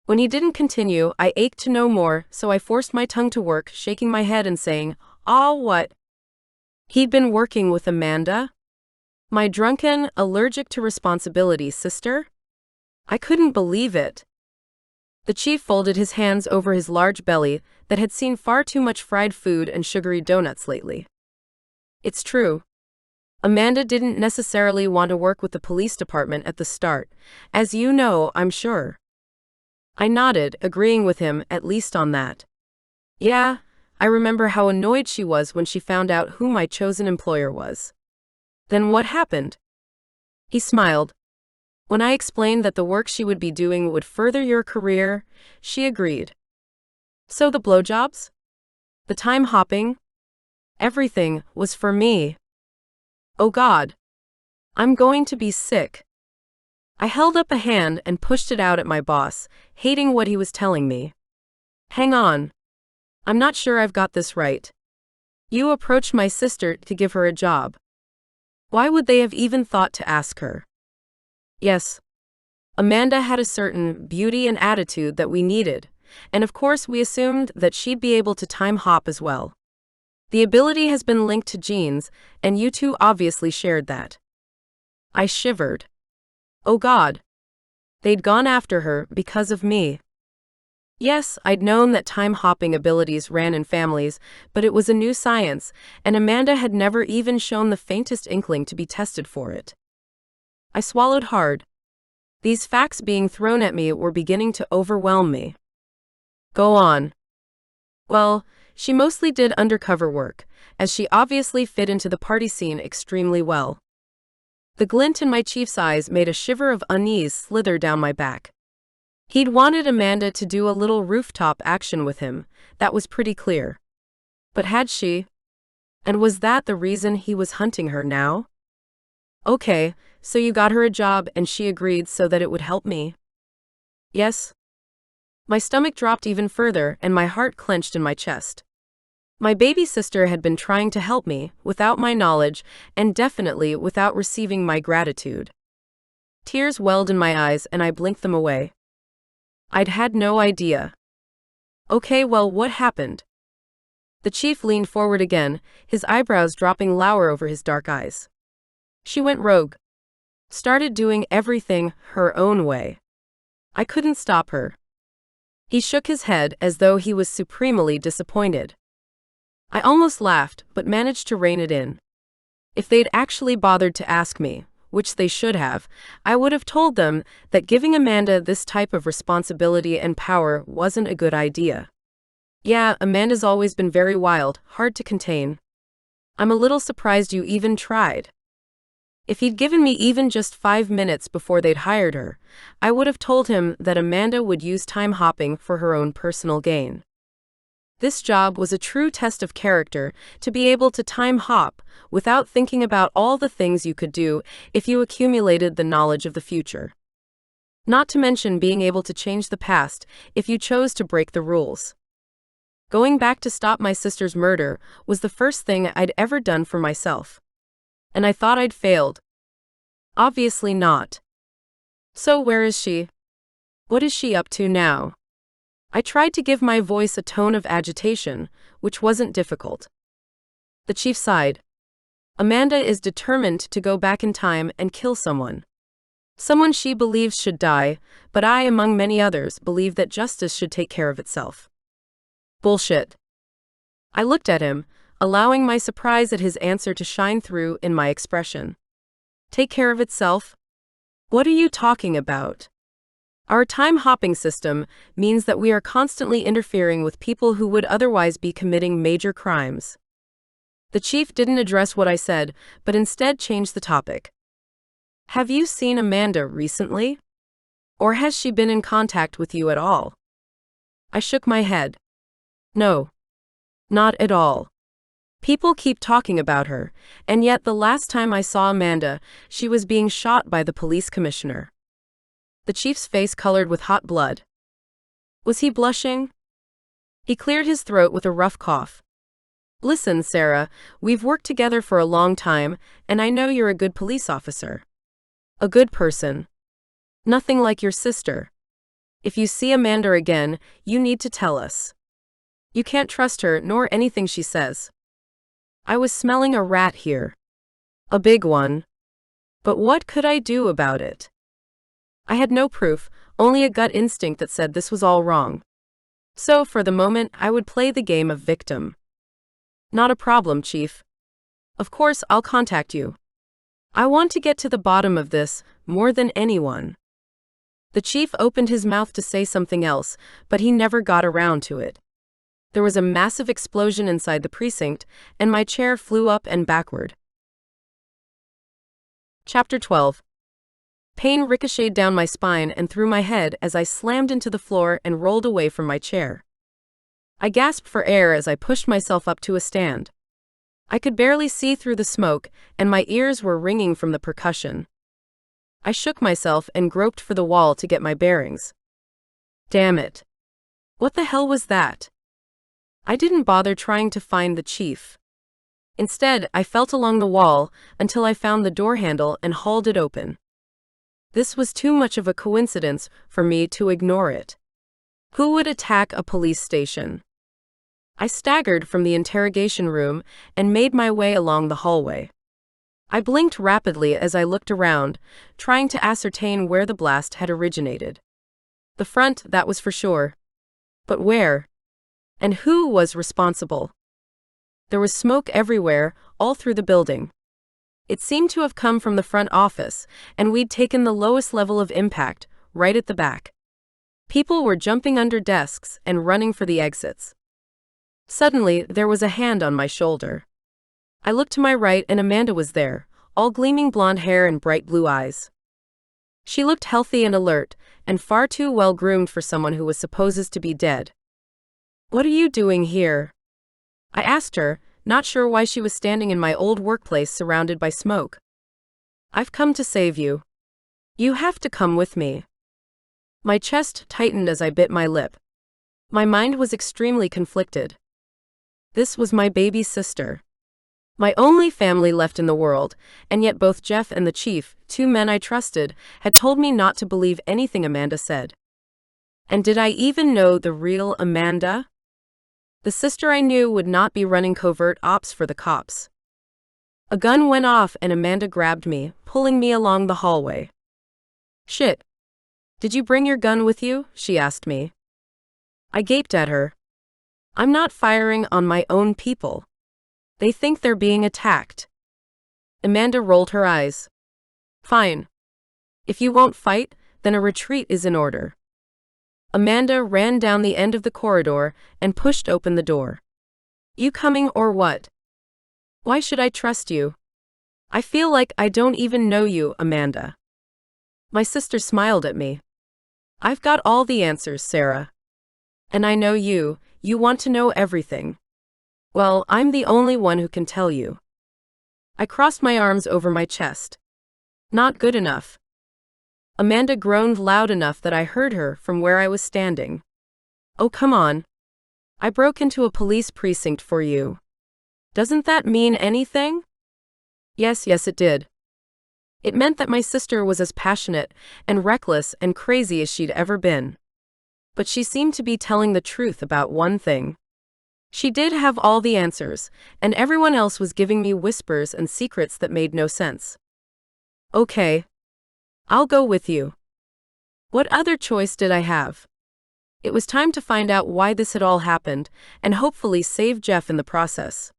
When he didn't continue, I ached to know more, so I forced my tongue to work, shaking my head and saying, what? He'd been working with Amanda? My drunken, allergic to responsibility sister? I couldn't believe it. The chief folded his hands over his large belly that had seen far too much fried food and sugary donuts lately. It's true. Amanda didn't necessarily want to work with the police department at the start, as you know, I'm sure. I nodded, agreeing with him, at least on that. Yeah, I remember how annoyed she was when she found out who my chosen employer was. Then what happened? He smiled. When I explained that the work she would be doing would further your career, she agreed. So the blowjobs? The time hopping? Everything was for me. Oh God. I'm going to be sick. I held up a hand and pushed it out at my boss, hating what he was telling me. Hang on. I'm not sure I've got this right. You approached my sister to give her a job. Why would they have even thought to ask her? Yes. Amanda had a certain beauty and attitude that we needed, and of course we assumed that she'd be able to time hop as well. The ability has been linked to genes, and you two obviously shared that. I shivered. Oh God. They'd gone after her because of me. Yes, I'd known that time-hopping abilities ran in families, but it was a new science, and Amanda had never even shown the faintest inkling to be tested for it. I swallowed hard. These facts being thrown at me were beginning to overwhelm me. Go on. Well, she mostly did undercover work, as she obviously fit into the party scene extremely well. The glint in my chief's eyes made a shiver of unease slither down my back. He'd wanted Amanda to do a little rooftop action with him, that was pretty clear. But had she? And was that the reason he was hunting her now? Okay, so you got her a job and she agreed so that it would help me? Yes. My stomach dropped even further and my heart clenched in my chest. My baby sister had been trying to help me, without my knowledge, and definitely without receiving my gratitude. Tears welled in my eyes and I blinked them away. I'd had no idea. Okay, well, what happened? The chief leaned forward again, his eyebrows dropping lower over his dark eyes. She went rogue. started doing everything her own way. I couldn't stop her. He shook his head as though he was supremely disappointed. I almost laughed, but managed to rein it in. If they'd actually bothered to ask me, which they should have, I would have told them that giving Amanda this type of responsibility and power wasn't a good idea. Yeah, Amanda's always been very wild, hard to contain. I'm a little surprised you even tried. If he'd given me even just 5 minutes before they'd hired her, I would have told him that Amanda would use time hopping for her own personal gain. This job was a true test of character, to be able to time hop without thinking about all the things you could do if you accumulated the knowledge of the future. Not to mention being able to change the past if you chose to break the rules. Going back to stop my sister's murder was the first thing I'd ever done for myself. And I thought I'd failed. Obviously not. So where is she? What is she up to now? I tried to give my voice a tone of agitation, which wasn't difficult. The chief sighed. Amanda is determined to go back in time and kill someone. Someone she believes should die, but I, among many others, believe that justice should take care of itself. Bullshit. I looked at him, allowing my surprise at his answer to shine through in my expression. Take care of itself? What are you talking about? Our time-hopping system means that we are constantly interfering with people who would otherwise be committing major crimes. The chief didn't address what I said, but instead changed the topic. Have you seen Amanda recently? Or has she been in contact with you at all? I shook my head. No. Not at all. People keep talking about her, and yet the last time I saw Amanda, she was being shot by the police commissioner. The chief's face colored with hot blood. Was he blushing? He cleared his throat with a rough cough. Listen, Sarah, we've worked together for a long time, and I know you're a good police officer. A good person. Nothing like your sister. If you see Amanda again, you need to tell us. You can't trust her nor anything she says. I was smelling a rat here. A big one. But what could I do about it? I had no proof, only a gut instinct that said this was all wrong. So, for the moment, I would play the game of victim. Not a problem, Chief. Of course, I'll contact you. I want to get to the bottom of this, more than anyone. The chief opened his mouth to say something else, but he never got around to it. There was a massive explosion inside the precinct, and my chair flew up and backward. Chapter 12. Pain ricocheted down my spine and through my head as I slammed into the floor and rolled away from my chair. I gasped for air as I pushed myself up to a stand. I could barely see through the smoke, and my ears were ringing from the percussion. I shook myself and groped for the wall to get my bearings. Damn it. What the hell was that? I didn't bother trying to find the chief. Instead, I felt along the wall until I found the door handle and hauled it open. This was too much of a coincidence for me to ignore it. Who would attack a police station? I staggered from the interrogation room and made my way along the hallway. I blinked rapidly as I looked around, trying to ascertain where the blast had originated. The front, that was for sure. But where? And who was responsible? There was smoke everywhere, all through the building. It seemed to have come from the front office, and we'd taken the lowest level of impact, right at the back. People were jumping under desks and running for the exits. Suddenly, there was a hand on my shoulder. I looked to my right and Amanda was there, all gleaming blonde hair and bright blue eyes. She looked healthy and alert, and far too well groomed for someone who was supposed to be dead. What are you doing here? I asked her, not sure why she was standing in my old workplace surrounded by smoke. I've come to save you. You have to come with me. My chest tightened as I bit my lip. My mind was extremely conflicted. This was my baby sister. My only family left in the world, and yet both Jeff and the chief, two men I trusted, had told me not to believe anything Amanda said. And did I even know the real Amanda? The sister I knew would not be running covert ops for the cops. A gun went off and Amanda grabbed me, pulling me along the hallway. "Shit. Did you bring your gun with you?" she asked me. I gaped at her. "I'm not firing on my own people. They think they're being attacked." Amanda rolled her eyes. "Fine. If you won't fight, then a retreat is in order." Amanda ran down the end of the corridor and pushed open the door. "You coming or what?" "Why should I trust you? I feel like I don't even know you, Amanda." My sister smiled at me. "I've got all the answers, Sarah. And I know you want to know everything. Well, I'm the only one who can tell you." I crossed my arms over my chest. "Not good enough." Amanda groaned loud enough that I heard her from where I was standing. "Oh, come on. I broke into a police precinct for you. Doesn't that mean anything?" Yes, it did. It meant that my sister was as passionate and reckless and crazy as she'd ever been. But she seemed to be telling the truth about one thing. She did have all the answers, and everyone else was giving me whispers and secrets that made no sense. "Okay. I'll go with you." What other choice did I have? It was time to find out why this had all happened, and hopefully save Jeff in the process.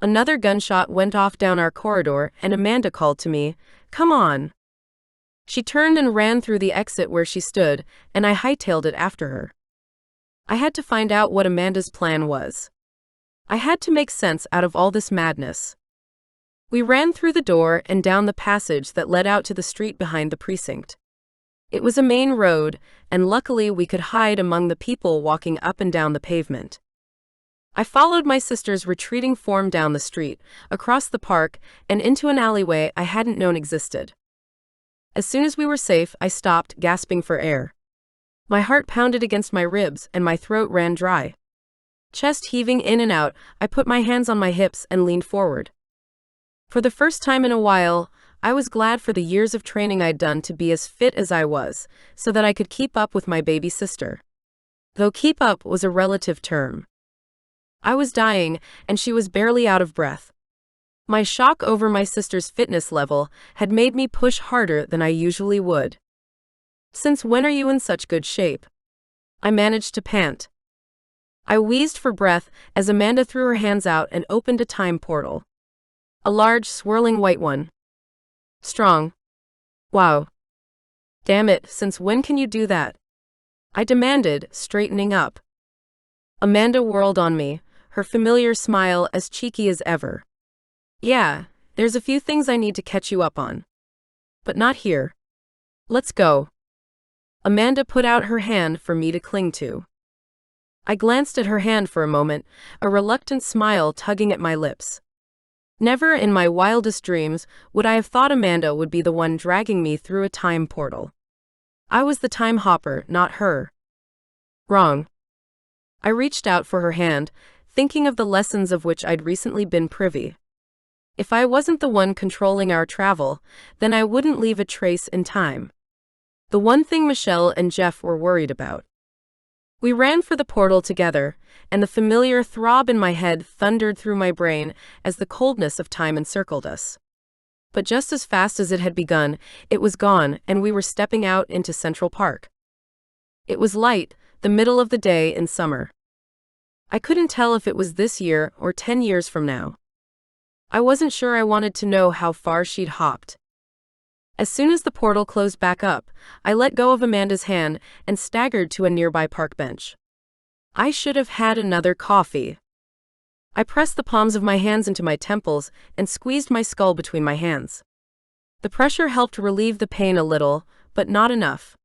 Another gunshot went off down our corridor, and Amanda called to me, "Come on." She turned and ran through the exit where she stood, and I hightailed it after her. I had to find out what Amanda's plan was. I had to make sense out of all this madness. We ran through the door and down the passage that led out to the street behind the precinct. It was a main road, and luckily we could hide among the people walking up and down the pavement. I followed my sister's retreating form down the street, across the park, and into an alleyway I hadn't known existed. As soon as we were safe, I stopped, gasping for air. My heart pounded against my ribs and my throat ran dry. Chest heaving in and out, I put my hands on my hips and leaned forward. For the first time in a while, I was glad for the years of training I'd done to be as fit as I was, so that I could keep up with my baby sister. Though keep up was a relative term. I was dying, and she was barely out of breath. My shock over my sister's fitness level had made me push harder than I usually would. "Since when are you in such good shape?" I managed to pant. I wheezed for breath as Amanda threw her hands out and opened a time portal. A large, swirling white one. "Strong. Wow. Damn it, since when can you do that?" I demanded, straightening up. Amanda whirled on me, her familiar smile as cheeky as ever. "Yeah, there's a few things I need to catch you up on. But not here. Let's go." Amanda put out her hand for me to cling to. I glanced at her hand for a moment, a reluctant smile tugging at my lips. Never in my wildest dreams would I have thought Amanda would be the one dragging me through a time portal. I was the time hopper, not her. Wrong. I reached out for her hand, thinking of the lessons of which I'd recently been privy. If I wasn't the one controlling our travel, then I wouldn't leave a trace in time. The one thing Michelle and Jeff were worried about. We ran for the portal together, and the familiar throb in my head thundered through my brain as the coldness of time encircled us. But just as fast as it had begun, it was gone, and we were stepping out into Central Park. It was light, the middle of the day in summer. I couldn't tell if it was this year or 10 years from now. I wasn't sure I wanted to know how far she'd hopped. As soon as the portal closed back up, I let go of Amanda's hand and staggered to a nearby park bench. I should have had another coffee. I pressed the palms of my hands into my temples and squeezed my skull between my hands. The pressure helped relieve the pain a little, but not enough.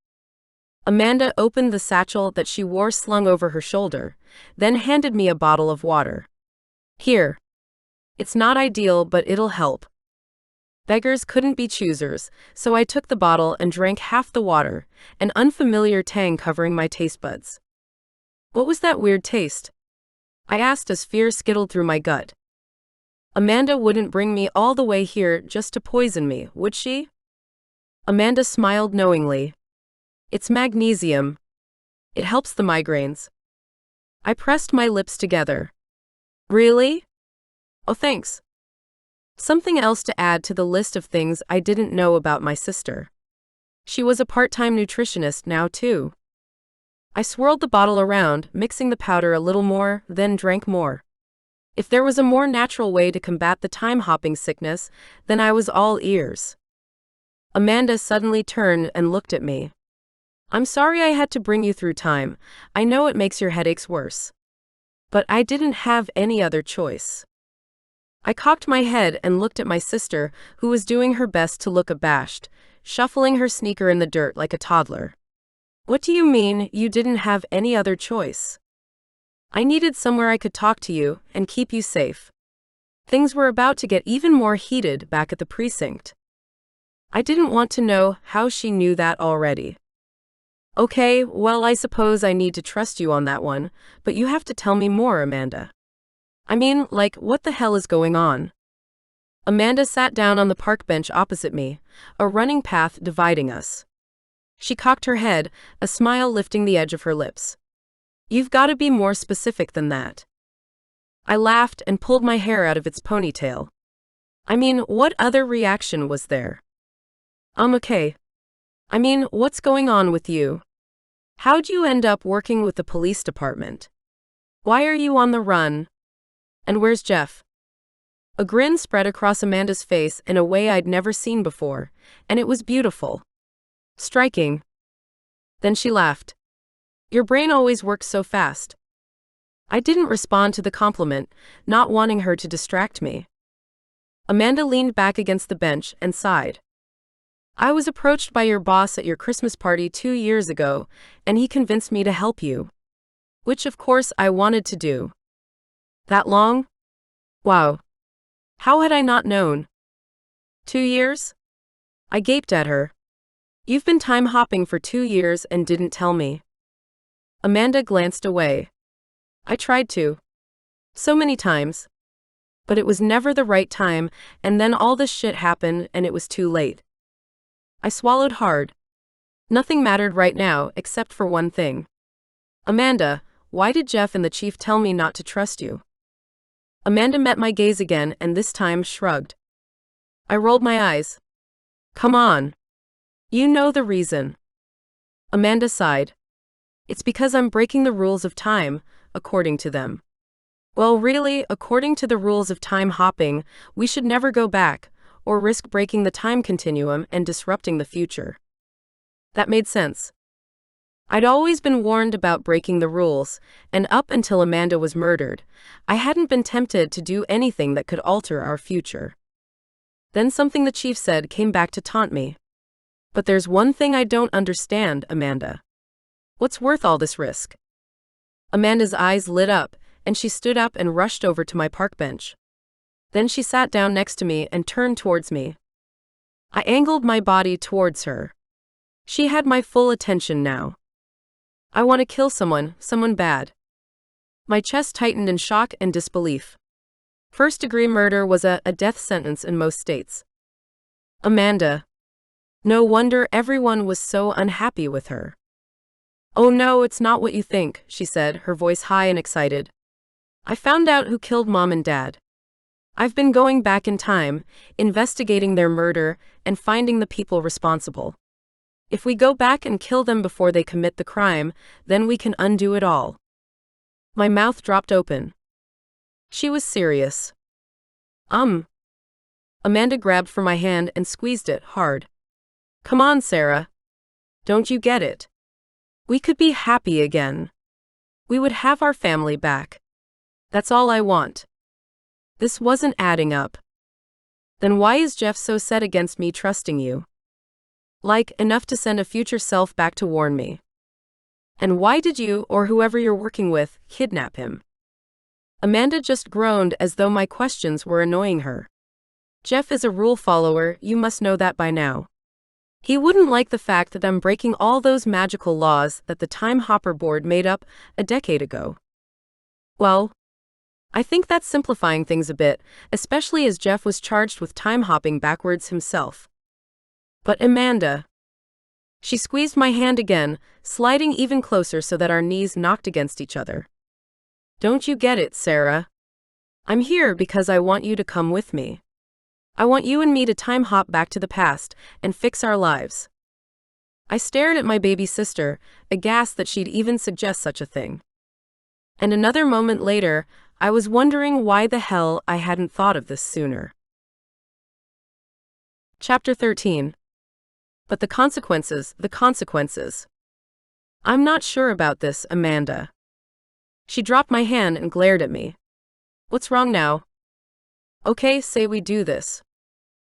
Amanda opened the satchel that she wore slung over her shoulder, then handed me a bottle of water. "Here. It's not ideal, but it'll help." Beggars couldn't be choosers, so I took the bottle and drank half the water, an unfamiliar tang covering my taste buds. What was that weird taste? I asked as fear skittled through my gut. Amanda wouldn't bring me all the way here just to poison me, would she? Amanda smiled knowingly. "It's magnesium. It helps the migraines." I pressed my lips together. "Really? Oh, thanks." Something else to add to the list of things I didn't know about my sister. She was a part-time nutritionist now, too. I swirled the bottle around, mixing the powder a little more, then drank more. If there was a more natural way to combat the time-hopping sickness, then I was all ears. Amanda suddenly turned and looked at me. I'm sorry I had to bring you through time. I know it makes your headaches worse. But I didn't have any other choice. I cocked my head and looked at my sister, who was doing her best to look abashed, shuffling her sneaker in the dirt like a toddler. What do you mean, you didn't have any other choice? I needed somewhere I could talk to you and keep you safe. Things were about to get even more heated back at the precinct. I didn't want to know how she knew that already. Okay, well, I suppose I need to trust you on that one, but you have to tell me more, Amanda. I mean, like, what the hell is going on? Amanda sat down on the park bench opposite me, a running path dividing us. She cocked her head, a smile lifting the edge of her lips. You've got to be more specific than that. I laughed and pulled my hair out of its ponytail. I mean, what other reaction was there? Okay. I mean, what's going on with you? How'd you end up working with the police department? Why are you on the run? And where's Jeff? A grin spread across Amanda's face in a way I'd never seen before, and it was beautiful. Striking. Then she laughed. Your brain always works so fast. I didn't respond to the compliment, not wanting her to distract me. Amanda leaned back against the bench and sighed. I was approached by your boss at your Christmas party 2 years ago, and he convinced me to help you. Which of course I wanted to do. That long? Wow. How had I not known? 2 years? I gaped at her. You've been time hopping for 2 years and didn't tell me. Amanda glanced away. I tried to. So many times. But it was never the right time, and then all this shit happened and it was too late. I swallowed hard. Nothing mattered right now except for one thing. Amanda, why did Jeff and the chief tell me not to trust you? Amanda met my gaze again and this time shrugged. I rolled my eyes. Come on. You know the reason. Amanda sighed. It's because I'm breaking the rules of time, according to them. Well, really, according to the rules of time hopping, we should never go back, or risk breaking the time continuum and disrupting the future. That made sense. I'd always been warned about breaking the rules, and up until Amanda was murdered, I hadn't been tempted to do anything that could alter our future. Then something the chief said came back to taunt me. But there's one thing I don't understand, Amanda. What's worth all this risk? Amanda's eyes lit up, and she stood up and rushed over to my park bench. Then she sat down next to me and turned towards me. I angled my body towards her. She had my full attention now. I want to kill someone bad. My chest tightened in shock and disbelief. First-degree murder was a death sentence in most states. Amanda. No wonder everyone was so unhappy with her. Oh no, it's not what you think, she said, her voice high and excited. I found out who killed Mom and Dad. I've been going back in time, investigating their murder, and finding the people responsible. If we go back and kill them before they commit the crime, then we can undo it all. My mouth dropped open. She was serious. Amanda grabbed for my hand and squeezed it hard. Come on, Sarah. Don't you get it? We could be happy again. We would have our family back. That's all I want. This wasn't adding up. Then why is Jeff so set against me trusting you? Like, enough to send a future self back to warn me. And why did you, or whoever you're working with, kidnap him? Amanda just groaned as though my questions were annoying her. Jeff is a rule follower, you must know that by now. He wouldn't like the fact that I'm breaking all those magical laws that the Time Hopper Board made up a decade ago. Well, I think that's simplifying things a bit, especially as Jeff was charged with time hopping backwards himself. But Amanda. She squeezed my hand again, sliding even closer so that our knees knocked against each other. Don't you get it, Sarah? I'm here because I want you to come with me. I want you and me to time hop back to the past and fix our lives. I stared at my baby sister, aghast that she'd even suggest such a thing. And another moment later, I was wondering why the hell I hadn't thought of this sooner. Chapter 13. But the consequences, the consequences. I'm not sure about this, Amanda. She dropped my hand and glared at me. What's wrong now? Okay, say we do this.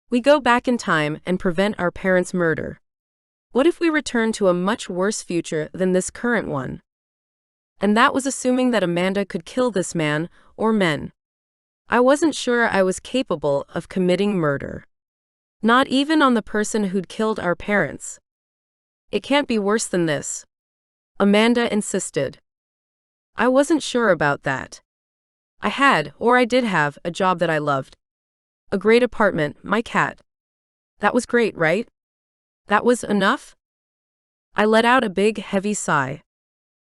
We go back in time and prevent our parents' murder. What if we return to a much worse future than this current one? And that was assuming that Amanda could kill this man, or men. I wasn't sure I was capable of committing murder. Not even on the person who'd killed our parents. It can't be worse than this, Amanda insisted. I wasn't sure about that. I had, or I did have, a job that I loved. A great apartment, my cat. That was great, right? That was enough? I let out a big, heavy sigh.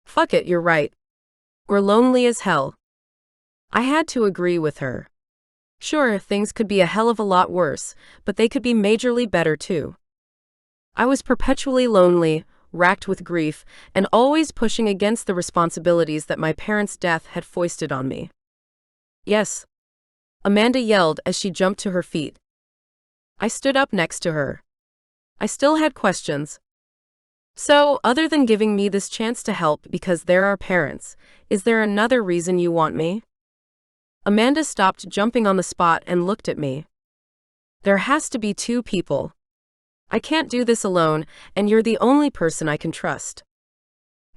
Fuck it, you're right. We're lonely as hell. I had to agree with her. Sure, things could be a hell of a lot worse, but they could be majorly better too. I was perpetually lonely, racked with grief, and always pushing against the responsibilities that my parents' death had foisted on me. Yes, Amanda yelled as she jumped to her feet. I stood up next to her. I still had questions. So, other than giving me this chance to help because they're our parents, is there another reason you want me? Amanda stopped jumping on the spot and looked at me. There has to be two people. I can't do this alone, and you're the only person I can trust.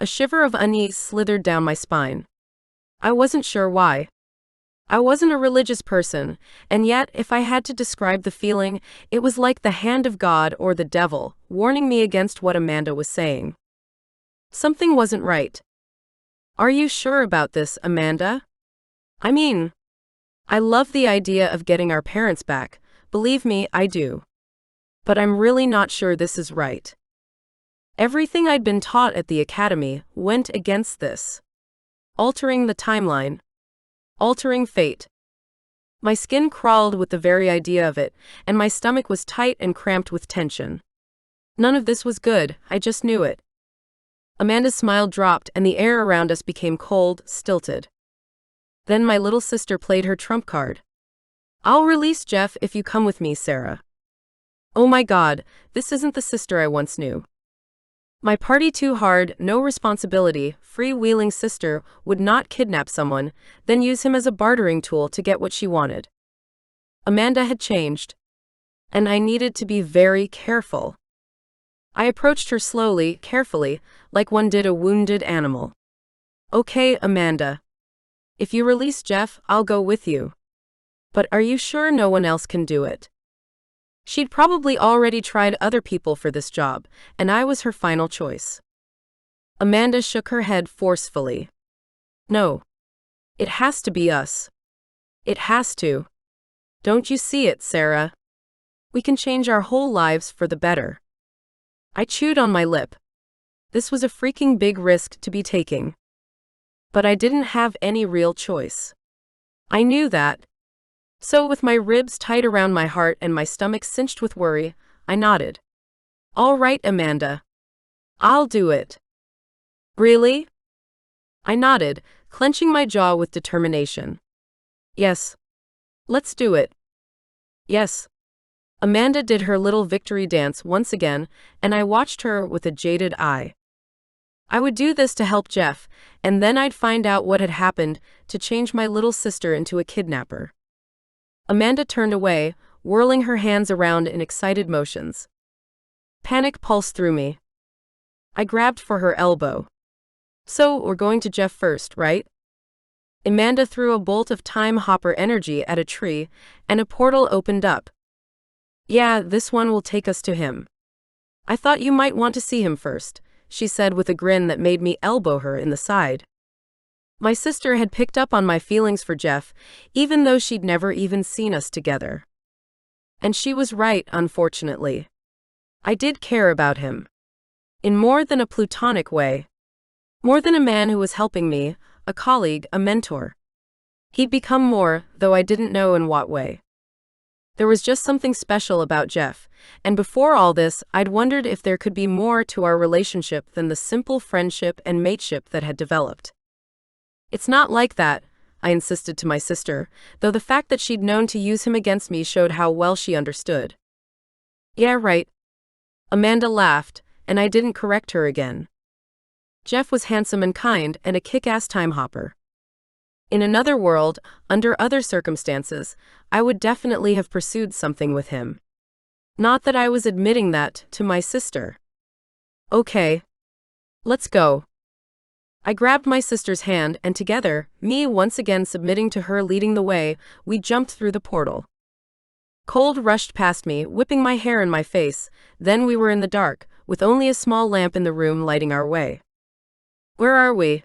A shiver of unease slithered down my spine. I wasn't sure why. I wasn't a religious person, and yet, if I had to describe the feeling, it was like the hand of God or the devil, warning me against what Amanda was saying. Something wasn't right. Are you sure about this, Amanda? I mean, I love the idea of getting our parents back, believe me, I do. But I'm really not sure this is right. Everything I'd been taught at the academy went against this. Altering the timeline. Altering fate. My skin crawled with the very idea of it, and my stomach was tight and cramped with tension. None of this was good, I just knew it. Amanda's smile dropped and the air around us became cold, stilted. Then my little sister played her trump card. I'll release Jeff if you come with me, Sarah. Oh my God, this isn't the sister I once knew. My party too hard, no responsibility, free-wheeling sister would not kidnap someone, then use him as a bartering tool to get what she wanted. Amanda had changed. And I needed to be very careful. I approached her slowly, carefully, like one did a wounded animal. Okay, Amanda. If you release Jeff, I'll go with you. But are you sure no one else can do it? She'd probably already tried other people for this job, and I was her final choice. Amanda shook her head forcefully. No. It has to be us. It has to. Don't you see it, Sarah? We can change our whole lives for the better. I chewed on my lip. This was a freaking big risk to be taking. But I didn't have any real choice. I knew that. So with my ribs tight around my heart and my stomach cinched with worry, I nodded. All right, Amanda. I'll do it. Really? I nodded, clenching my jaw with determination. Yes. Let's do it. Yes. Amanda did her little victory dance once again, and I watched her with a jaded eye. I would do this to help Jeff, and then I'd find out what had happened to change my little sister into a kidnapper. Amanda turned away, whirling her hands around in excited motions. Panic pulsed through me. I grabbed for her elbow. So, we're going to Jeff first, right? Amanda threw a bolt of time hopper energy at a tree, and a portal opened up. Yeah, this one will take us to him. I thought you might want to see him first, she said with a grin that made me elbow her in the side. My sister had picked up on my feelings for Jeff, even though she'd never even seen us together. And she was right, unfortunately. I did care about him. In more than a platonic way. More than a man who was helping me, a colleague, a mentor. He'd become more, though I didn't know in what way. There was just something special about Jeff, and before all this, I'd wondered if there could be more to our relationship than the simple friendship and mateship that had developed. It's not like that, I insisted to my sister, though the fact that she'd known to use him against me showed how well she understood. Yeah, right. Amanda laughed, and I didn't correct her again. Jeff was handsome and kind and a kick-ass time hopper. In another world, under other circumstances, I would definitely have pursued something with him. Not that I was admitting that to my sister. Okay. Let's go. I grabbed my sister's hand and together, me once again submitting to her leading the way, we jumped through the portal. Cold rushed past me, whipping my hair in my face, then we were in the dark, with only a small lamp in the room lighting our way. Where are we?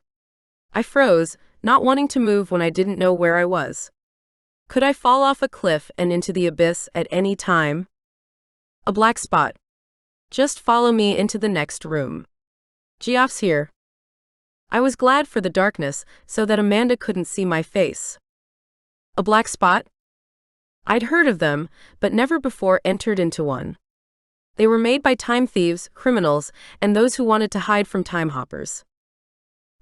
I froze, not wanting to move when I didn't know where I was. Could I fall off a cliff and into the abyss at any time? A black spot. Just follow me into the next room. Geoff's here. I was glad for the darkness so that Amanda couldn't see my face. A black spot? I'd heard of them, but never before entered into one. They were made by time thieves, criminals, and those who wanted to hide from time hoppers.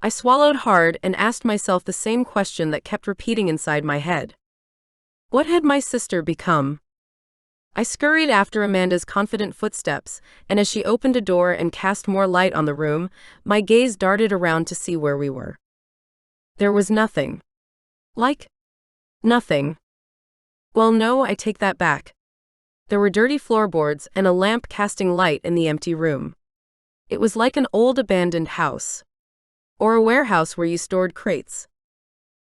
I swallowed hard and asked myself the same question that kept repeating inside my head. What had my sister become? I scurried after Amanda's confident footsteps, and as she opened a door and cast more light on the room, my gaze darted around to see where we were. There was nothing. Nothing. Well, no, I take that back. There were dirty floorboards and a lamp casting light in the empty room. It was like an old abandoned house. Or a warehouse where you stored crates.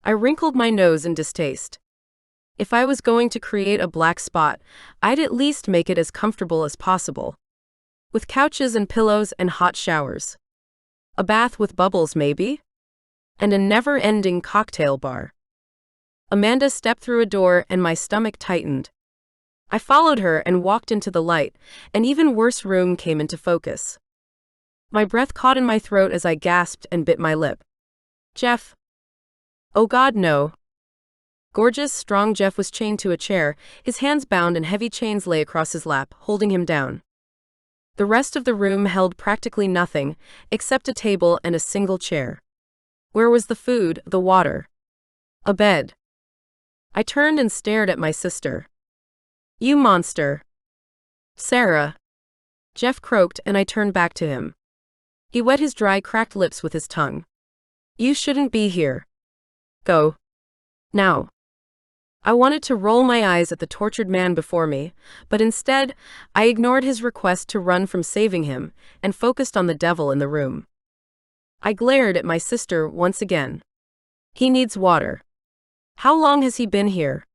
I wrinkled my nose in distaste. If I was going to create a black spot, I'd at least make it as comfortable as possible. With couches and pillows and hot showers. A bath with bubbles, maybe? And a never-ending cocktail bar. Amanda stepped through a door and my stomach tightened. I followed her and walked into the light. An even worse room came into focus. My breath caught in my throat as I gasped and bit my lip. Jeff. Oh God, no. Gorgeous, strong Jeff was chained to a chair, his hands bound and heavy chains lay across his lap, holding him down. The rest of the room held practically nothing, except a table and a single chair. Where was the food, the water? A bed. I turned and stared at my sister. You monster. Sarah. Jeff croaked and I turned back to him. He wet his dry, cracked lips with his tongue. You shouldn't be here. Go. Now. I wanted to roll my eyes at the tortured man before me, but instead, I ignored his request to run from saving him and focused on the devil in the room. I glared at my sister once again. He needs water. How long has he been here?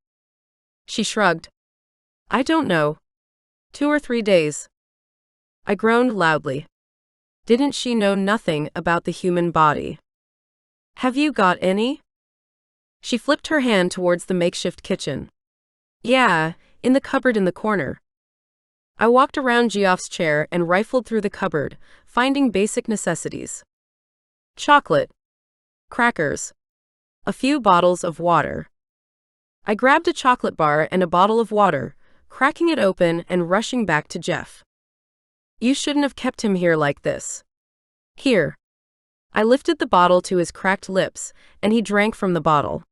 She shrugged. I don't know. 2 or 3 days. I groaned loudly. Didn't she know nothing about the human body? Have you got any? She flipped her hand towards the makeshift kitchen. Yeah, in the cupboard in the corner. I walked around Geoff's chair and rifled through the cupboard, finding basic necessities. Chocolate. Crackers. A few bottles of water. I grabbed a chocolate bar and a bottle of water, cracking it open and rushing back to Jeff. You shouldn't have kept him here like this. Here. I lifted the bottle to his cracked lips, and he drank from the bottle.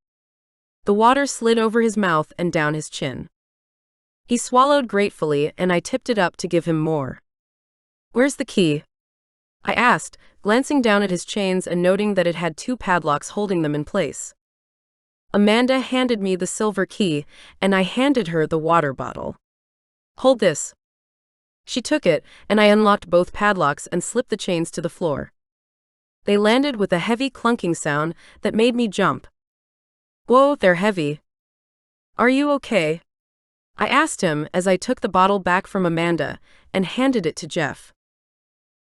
The water slid over his mouth and down his chin. He swallowed gratefully, and I tipped it up to give him more. Where's the key? I asked, glancing down at his chains and noting that it had 2 padlocks holding them in place. Amanda handed me the silver key, and I handed her the water bottle. Hold this. She took it, and I unlocked both padlocks and slipped the chains to the floor. They landed with a heavy clunking sound that made me jump. Whoa, they're heavy. Are you okay? I asked him as I took the bottle back from Amanda and handed it to Jeff.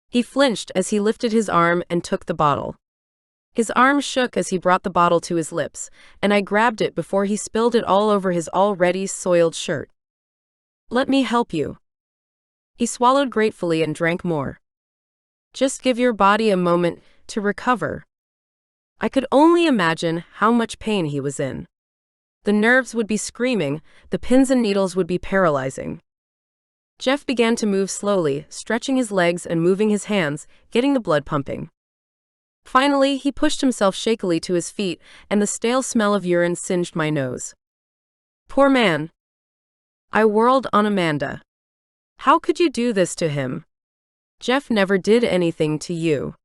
He flinched as he lifted his arm and took the bottle. His arm shook as he brought the bottle to his lips, and I grabbed it before he spilled it all over his already soiled shirt. Let me help you. He swallowed gratefully and drank more. Just give your body a moment to recover. I could only imagine how much pain he was in. The nerves would be screaming, the pins and needles would be paralyzing. Jeff began to move slowly, stretching his legs and moving his hands, getting the blood pumping. Finally, he pushed himself shakily to his feet, and the stale smell of urine singed my nose. Poor man. I whirled on Amanda. How could you do this to him? Jeff never did anything to you.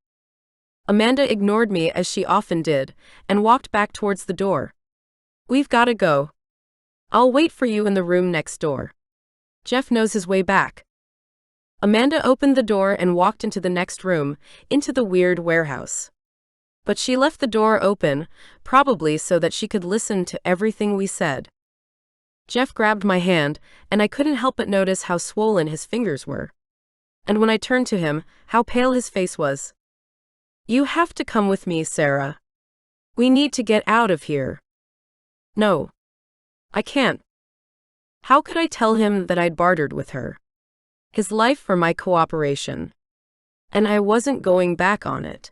Amanda ignored me as she often did, and walked back towards the door. We've gotta go. I'll wait for you in the room next door. Jeff knows his way back. Amanda opened the door and walked into the next room, into the weird warehouse. But she left the door open, probably so that she could listen to everything we said. Jeff grabbed my hand, and I couldn't help but notice how swollen his fingers were. And when I turned to him, how pale his face was. You have to come with me, Sarah. We need to get out of here. No. I can't. How could I tell him that I'd bartered with her? His life for my cooperation. And I wasn't going back on it.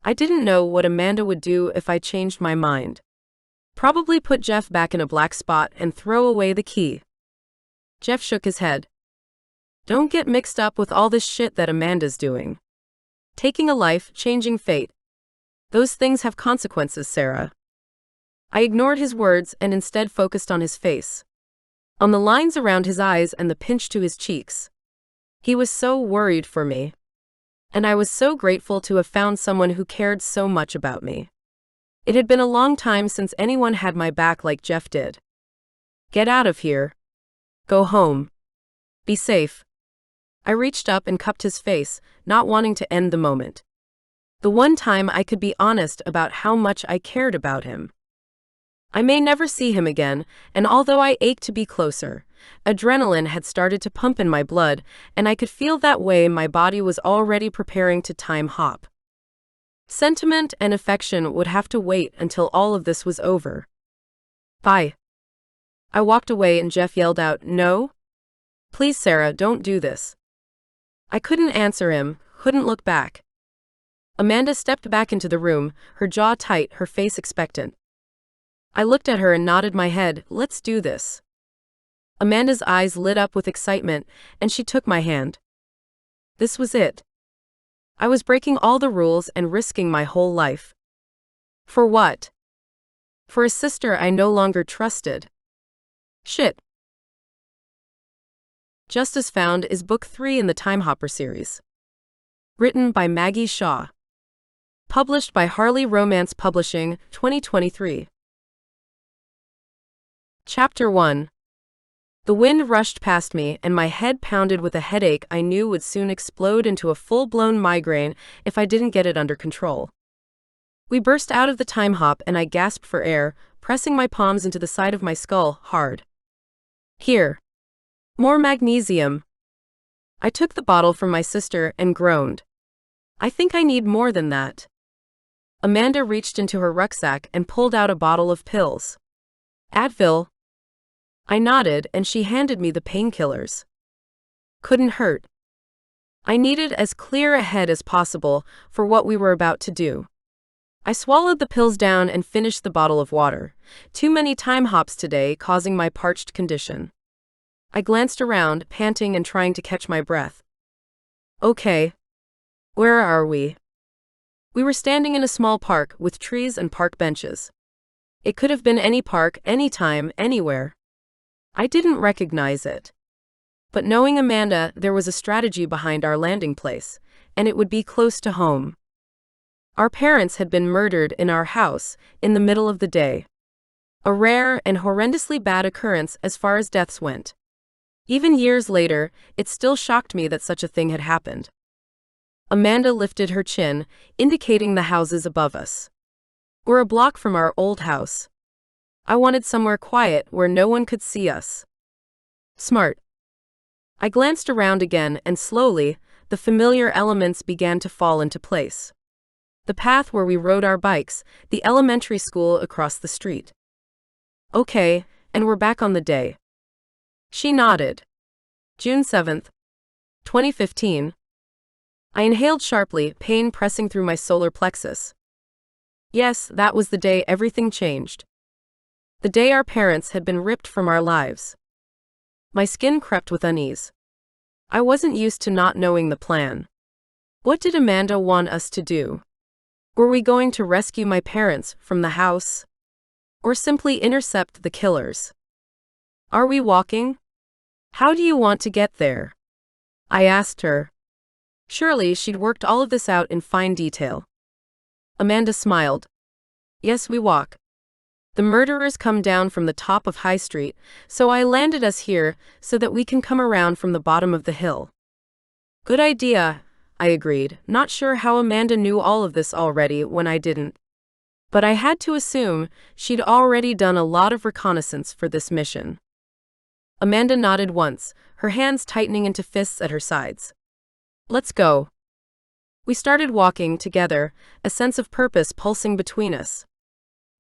I didn't know what Amanda would do if I changed my mind. Probably put Jeff back in a black spot and throw away the key. Jeff shook his head. Don't get mixed up with all this shit that Amanda's doing. Taking a life, changing fate. Those things have consequences, Sarah. I ignored his words and instead focused on his face. On the lines around his eyes and the pinch to his cheeks. He was so worried for me. And I was so grateful to have found someone who cared so much about me. It had been a long time since anyone had my back like Jeff did. Get out of here. Go home. Be safe. I reached up and cupped his face, not wanting to end the moment. The one time I could be honest about how much I cared about him. I may never see him again, and although I ached to be closer, adrenaline had started to pump in my blood, and I could feel that way my body was already preparing to time hop. Sentiment and affection would have to wait until all of this was over. Bye. I walked away and Jeff yelled out, No? Please, Sarah, don't do this. I couldn't answer him, couldn't look back. Amanda stepped back into the room, her jaw tight, her face expectant. I looked at her and nodded my head, Let's do this. Amanda's eyes lit up with excitement, and she took my hand. This was it. I was breaking all the rules and risking my whole life. For what? For a sister I no longer trusted. Shit. Justice Found is Book 3 in the Time Hopper series. Written by Maggie Shaw. Published by Harley Romance Publishing, 2023. Chapter 1. The wind rushed past me, and my head pounded with a headache I knew would soon explode into a full-blown migraine if I didn't get it under control. We burst out of the time hop and I gasped for air, pressing my palms into the side of my skull, hard. Here. More magnesium. I took the bottle from my sister and groaned. I think I need more than that. Amanda reached into her rucksack and pulled out a bottle of pills. Advil. I nodded and she handed me the painkillers. Couldn't hurt. I needed as clear a head as possible for what we were about to do. I swallowed the pills down and finished the bottle of water, too many time hops today causing my parched condition. I glanced around, panting and trying to catch my breath. Okay. Where are we? We were standing in a small park with trees and park benches. It could have been any park, anytime, anywhere. I didn't recognize it. But knowing Amanda, there was a strategy behind our landing place, and it would be close to home. Our parents had been murdered in our house in the middle of the day. A rare and horrendously bad occurrence as far as deaths went. Even years later, it still shocked me that such a thing had happened. Amanda lifted her chin, indicating the houses above us. We're a block from our old house. I wanted somewhere quiet where no one could see us. Smart. I glanced around again and slowly, the familiar elements began to fall into place. The path where we rode our bikes, the elementary school across the street. Okay, and we're back on the day. She nodded. June 7th, 2015. I inhaled sharply, pain pressing through my solar plexus. Yes, that was the day everything changed. The day our parents had been ripped from our lives. My skin crept with unease. I wasn't used to not knowing the plan. What did Amanda want us to do? Were we going to rescue my parents from the house? Or simply intercept the killers? Are we walking? How do you want to get there? I asked her. Surely she'd worked all of this out in fine detail. Amanda smiled. Yes, we walk. The murderers come down from the top of High Street, so I landed us here so that we can come around from the bottom of the hill. Good idea, I agreed, not sure how Amanda knew all of this already when I didn't. But I had to assume she'd already done a lot of reconnaissance for this mission. Amanda nodded once, her hands tightening into fists at her sides. Let's go. We started walking together, a sense of purpose pulsing between us.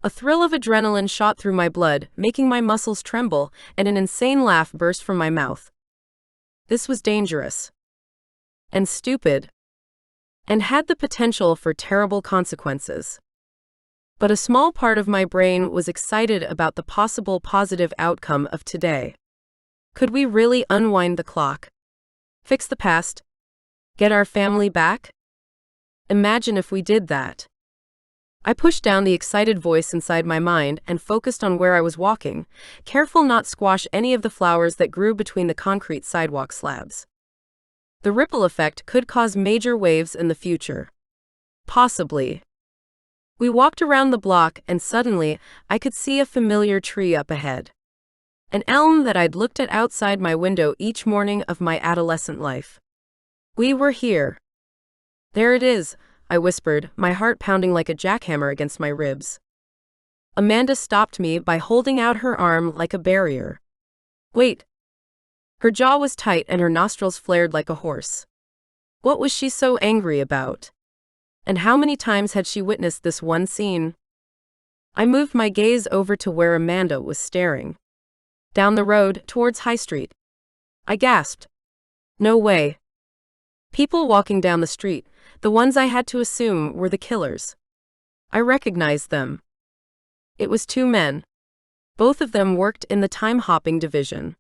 A thrill of adrenaline shot through my blood, making my muscles tremble, and an insane laugh burst from my mouth. This was dangerous. And stupid. And had the potential for terrible consequences. But a small part of my brain was excited about the possible positive outcome of today. Could we really unwind the clock? Fix the past? Get our family back? Imagine if we did that. I pushed down the excited voice inside my mind and focused on where I was walking, careful not to squash any of the flowers that grew between the concrete sidewalk slabs. The ripple effect could cause major waves in the future. Possibly. We walked around the block and suddenly I could see a familiar tree up ahead. An elm that I'd looked at outside my window each morning of my adolescent life. We were here. There it is, I whispered, my heart pounding like a jackhammer against my ribs. Amanda stopped me by holding out her arm like a barrier. Wait. Her jaw was tight and her nostrils flared like a horse. What was she so angry about? And how many times had she witnessed this one scene? I moved my gaze over to where Amanda was staring. Down the road, towards High Street. I gasped. No way. People walking down the street, the ones I had to assume were the killers. I recognized them. It was two men. Both of them worked in the time-hopping division.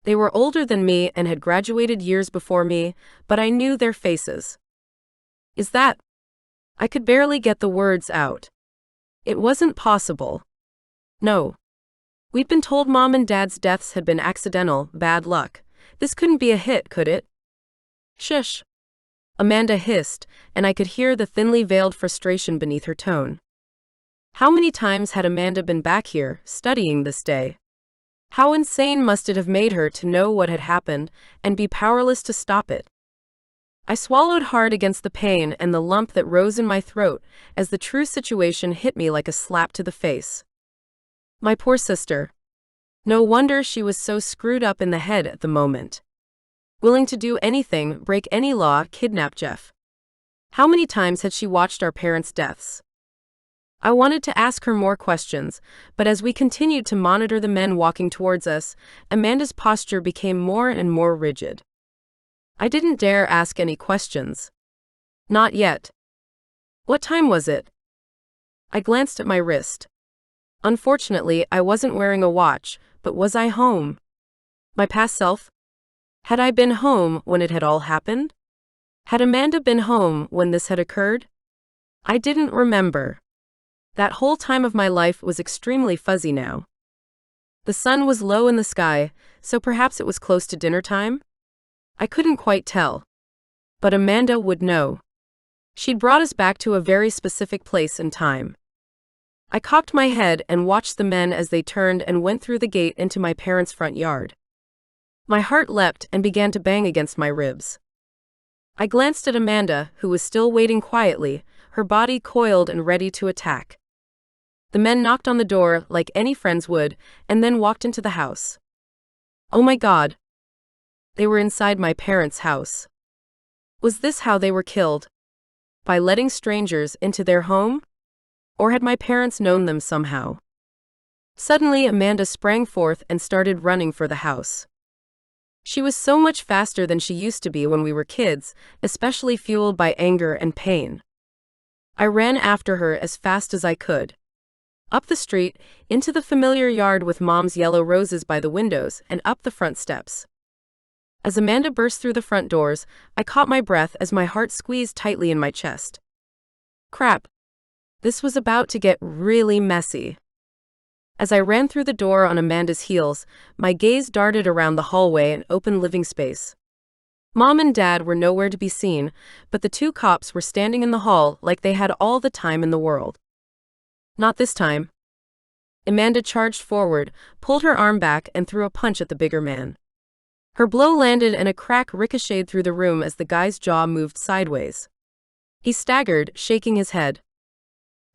They were older than me and had graduated years before me, but I knew their faces. Is that? I could barely get the words out. It wasn't possible. No. We'd been told Mom and Dad's deaths had been accidental, bad luck. This couldn't be a hit, could it? Shush. Amanda hissed, and I could hear the thinly veiled frustration beneath her tone. How many times had Amanda been back here, studying this day? How insane must it have made her to know what had happened and be powerless to stop it? I swallowed hard against the pain and the lump that rose in my throat as the true situation hit me like a slap to the face. My poor sister. No wonder she was so screwed up in the head at the moment. Willing to do anything, break any law, kidnap Jeff. How many times had she watched our parents' deaths? I wanted to ask her more questions, but as we continued to monitor the men walking towards us, Amanda's posture became more and more rigid. I didn't dare ask any questions. Not yet. What time was it? I glanced at my wrist. Unfortunately, I wasn't wearing a watch, but was I home? My past self? Had I been home when it had all happened? Had Amanda been home when this had occurred? I didn't remember. That whole time of my life was extremely fuzzy now. The sun was low in the sky, so perhaps it was close to dinner time? I couldn't quite tell. But Amanda would know. She'd brought us back to a very specific place and time. I cocked my head and watched the men as they turned and went through the gate into my parents' front yard. My heart leapt and began to bang against my ribs. I glanced at Amanda, who was still waiting quietly, her body coiled and ready to attack. The men knocked on the door like any friends would, and then walked into the house. Oh my God! They were inside my parents' house. Was this how they were killed? By letting strangers into their home? Or had my parents known them somehow? Suddenly, Amanda sprang forth and started running for the house. She was so much faster than she used to be when we were kids, especially fueled by anger and pain. I ran after her as fast as I could. Up the street, into the familiar yard with Mom's yellow roses by the windows, and up the front steps. As Amanda burst through the front doors, I caught my breath as my heart squeezed tightly in my chest. Crap. This was about to get really messy. As I ran through the door on Amanda's heels, my gaze darted around the hallway and open living space. Mom and Dad were nowhere to be seen, but the two cops were standing in the hall like they had all the time in the world. Not this time. Amanda charged forward, pulled her arm back, and threw a punch at the bigger man. Her blow landed and a crack ricocheted through the room as the guy's jaw moved sideways. He staggered, shaking his head.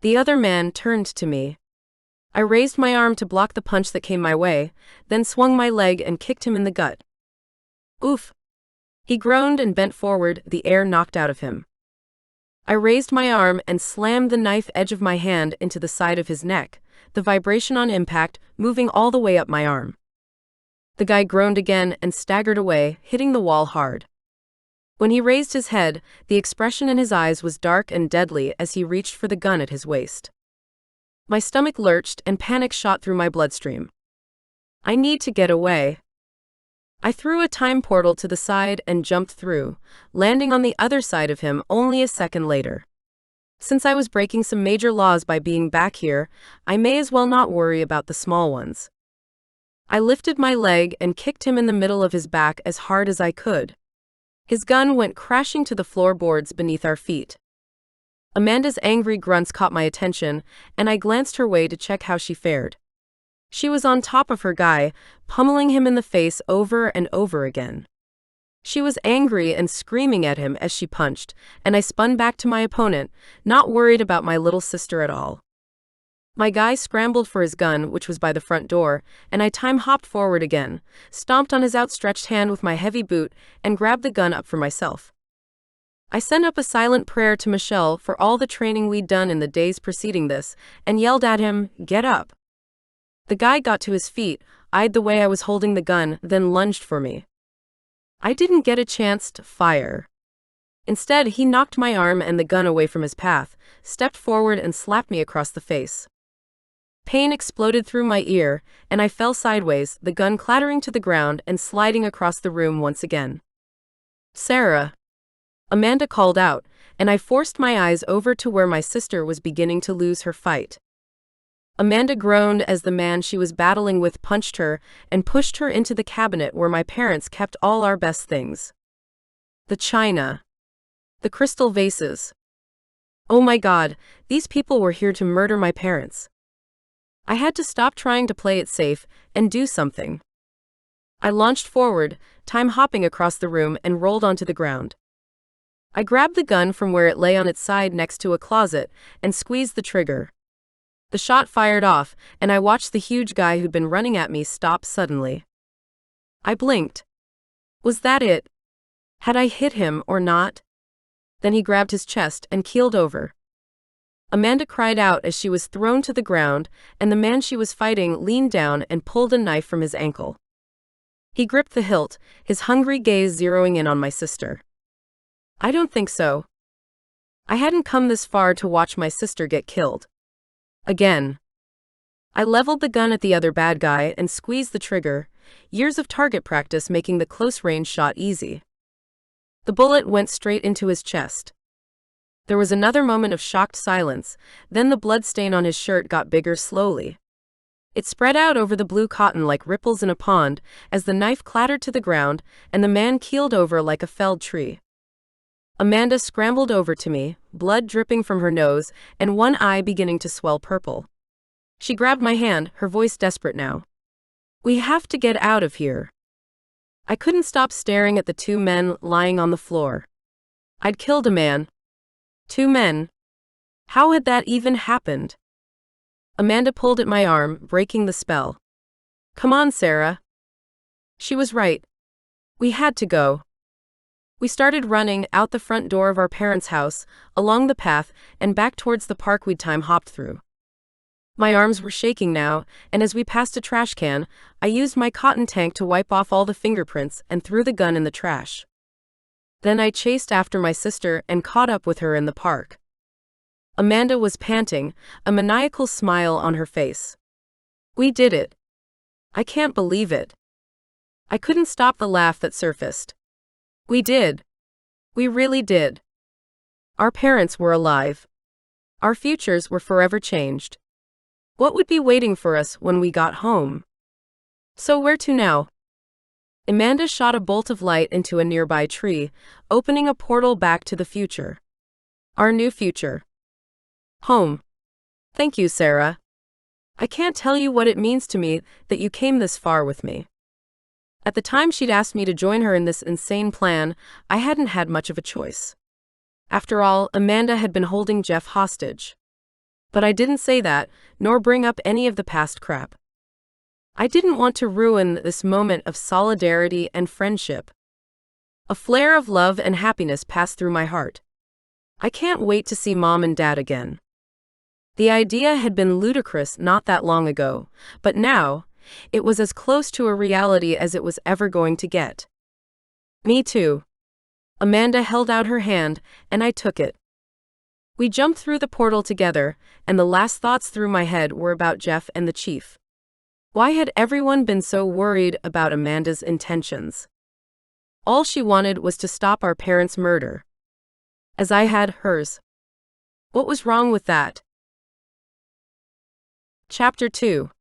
The other man turned to me. I raised my arm to block the punch that came my way, then swung my leg and kicked him in the gut. Oof! He groaned and bent forward, the air knocked out of him. I raised my arm and slammed the knife edge of my hand into the side of his neck, the vibration on impact moving all the way up my arm. The guy groaned again and staggered away, hitting the wall hard. When he raised his head, the expression in his eyes was dark and deadly as he reached for the gun at his waist. My stomach lurched and panic shot through my bloodstream. I need to get away. I threw a time portal to the side and jumped through, landing on the other side of him only a second later. Since I was breaking some major laws by being back here, I may as well not worry about the small ones. I lifted my leg and kicked him in the middle of his back as hard as I could. His gun went crashing to the floorboards beneath our feet. Amanda's angry grunts caught my attention, and I glanced her way to check how she fared. She was on top of her guy, pummeling him in the face over and over again. She was angry and screaming at him as she punched, and I spun back to my opponent, not worried about my little sister at all. My guy scrambled for his gun, which was by the front door, and I time-hopped forward again, stomped on his outstretched hand with my heavy boot, and grabbed the gun up for myself. I sent up a silent prayer to Michelle for all the training we'd done in the days preceding this, and yelled at him, "Get up!" The guy got to his feet, eyed the way I was holding the gun, then lunged for me. I didn't get a chance to fire. Instead, he knocked my arm and the gun away from his path, stepped forward and slapped me across the face. Pain exploded through my ear, and I fell sideways, the gun clattering to the ground and sliding across the room once again. "Sarah!" Amanda called out, and I forced my eyes over to where my sister was beginning to lose her fight. Amanda groaned as the man she was battling with punched her and pushed her into the cabinet where my parents kept all our best things. The china. The crystal vases. Oh my God, these people were here to murder my parents. I had to stop trying to play it safe and do something. I launched forward, time-hopping across the room and rolled onto the ground. I grabbed the gun from where it lay on its side next to a closet and squeezed the trigger. The shot fired off, and I watched the huge guy who'd been running at me stop suddenly. I blinked. Was that it? Had I hit him or not? Then he grabbed his chest and keeled over. Amanda cried out as she was thrown to the ground, and the man she was fighting leaned down and pulled a knife from his ankle. He gripped the hilt, his hungry gaze zeroing in on my sister. I don't think so. I hadn't come this far to watch my sister get killed. Again. I leveled the gun at the other bad guy and squeezed the trigger, years of target practice making the close-range shot easy. The bullet went straight into his chest. There was another moment of shocked silence, then the blood stain on his shirt got bigger slowly. It spread out over the blue cotton like ripples in a pond as the knife clattered to the ground and the man keeled over like a felled tree. Amanda scrambled over to me, blood dripping from her nose and one eye beginning to swell purple. She grabbed my hand, her voice desperate now. "We have to get out of here." I couldn't stop staring at the two men lying on the floor. I'd killed a man. 2 men. How had that even happened? Amanda pulled at my arm, breaking the spell. "Come on, Sarah." She was right. We had to go. We started running out the front door of our parents' house, along the path, and back towards the park we'd time-hopped through. My arms were shaking now, and as we passed a trash can, I used my cotton tank to wipe off all the fingerprints and threw the gun in the trash. Then I chased after my sister and caught up with her in the park. Amanda was panting, a maniacal smile on her face. We did it. I can't believe it. I couldn't stop the laugh that surfaced. We did. We really did. Our parents were alive. Our futures were forever changed. What would be waiting for us when we got home? So where to now? Amanda shot a bolt of light into a nearby tree, opening a portal back to the future. Our new future. Home. Thank you, Sarah. I can't tell you what it means to me that you came this far with me. At the time she'd asked me to join her in this insane plan, I hadn't had much of a choice. After all, Amanda had been holding Jeff hostage. But I didn't say that, nor bring up any of the past crap. I didn't want to ruin this moment of solidarity and friendship. A flare of love and happiness passed through my heart. I can't wait to see Mom and Dad again. The idea had been ludicrous not that long ago, but now, it was as close to a reality as it was ever going to get. Me too. Amanda held out her hand, and I took it. We jumped through the portal together, and the last thoughts through my head were about Jeff and the chief. Why had everyone been so worried about Amanda's intentions? All she wanted was to stop our parents' murder. As I had hers. What was wrong with that? Chapter 2.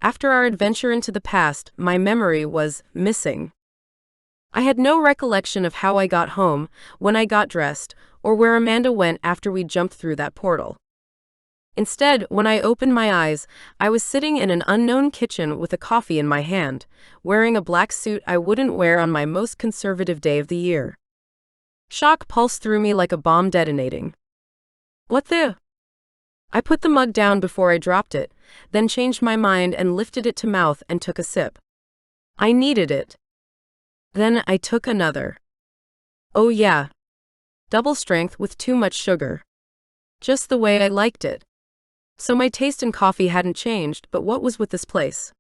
After our adventure into the past, my memory was missing. I had no recollection of how I got home, when I got dressed, or where Amanda went after we jumped through that portal. Instead, when I opened my eyes, I was sitting in an unknown kitchen with a coffee in my hand, wearing a black suit I wouldn't wear on my most conservative day of the year. Shock pulsed through me like a bomb detonating. What the? I put the mug down before I dropped it, then changed my mind and lifted it to mouth and took a sip. I needed it. Then I took another. Oh yeah. Double strength with too much sugar. Just the way I liked it. So my taste in coffee hadn't changed, but what was with this place?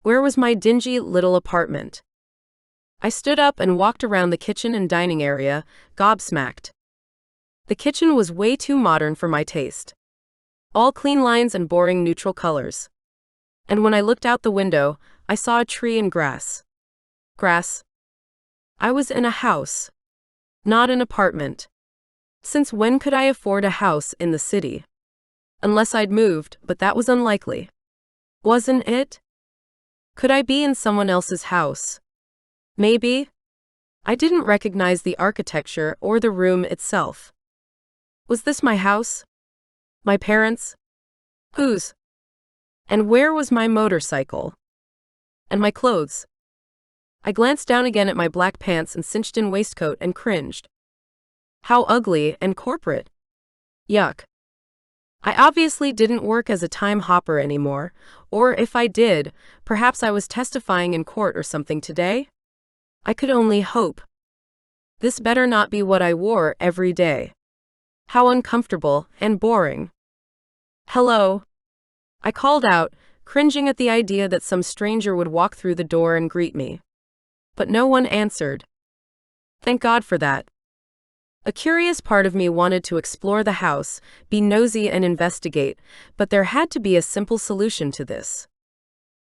Where was my dingy little apartment? I stood up and walked around the kitchen and dining area, gobsmacked. The kitchen was way too modern for my taste. All clean lines and boring neutral colors. And when I looked out the window, I saw a tree and grass. Grass? I was in a house. Not an apartment. Since when could I afford a house in the city? Unless I'd moved, but that was unlikely. Wasn't it? Could I be in someone else's house? Maybe. I didn't recognize the architecture or the room itself. Was this my house? My parents'? Whose? And where was my motorcycle? And my clothes? I glanced down again at my black pants and cinched-in waistcoat and cringed. How ugly and corporate. Yuck. I obviously didn't work as a time hopper anymore, or if I did, perhaps I was testifying in court or something today? I could only hope. This better not be what I wore every day. How uncomfortable and boring. Hello? I called out, cringing at the idea that some stranger would walk through the door and greet me. But no one answered. Thank God for that. A curious part of me wanted to explore the house, be nosy and investigate, but there had to be a simple solution to this.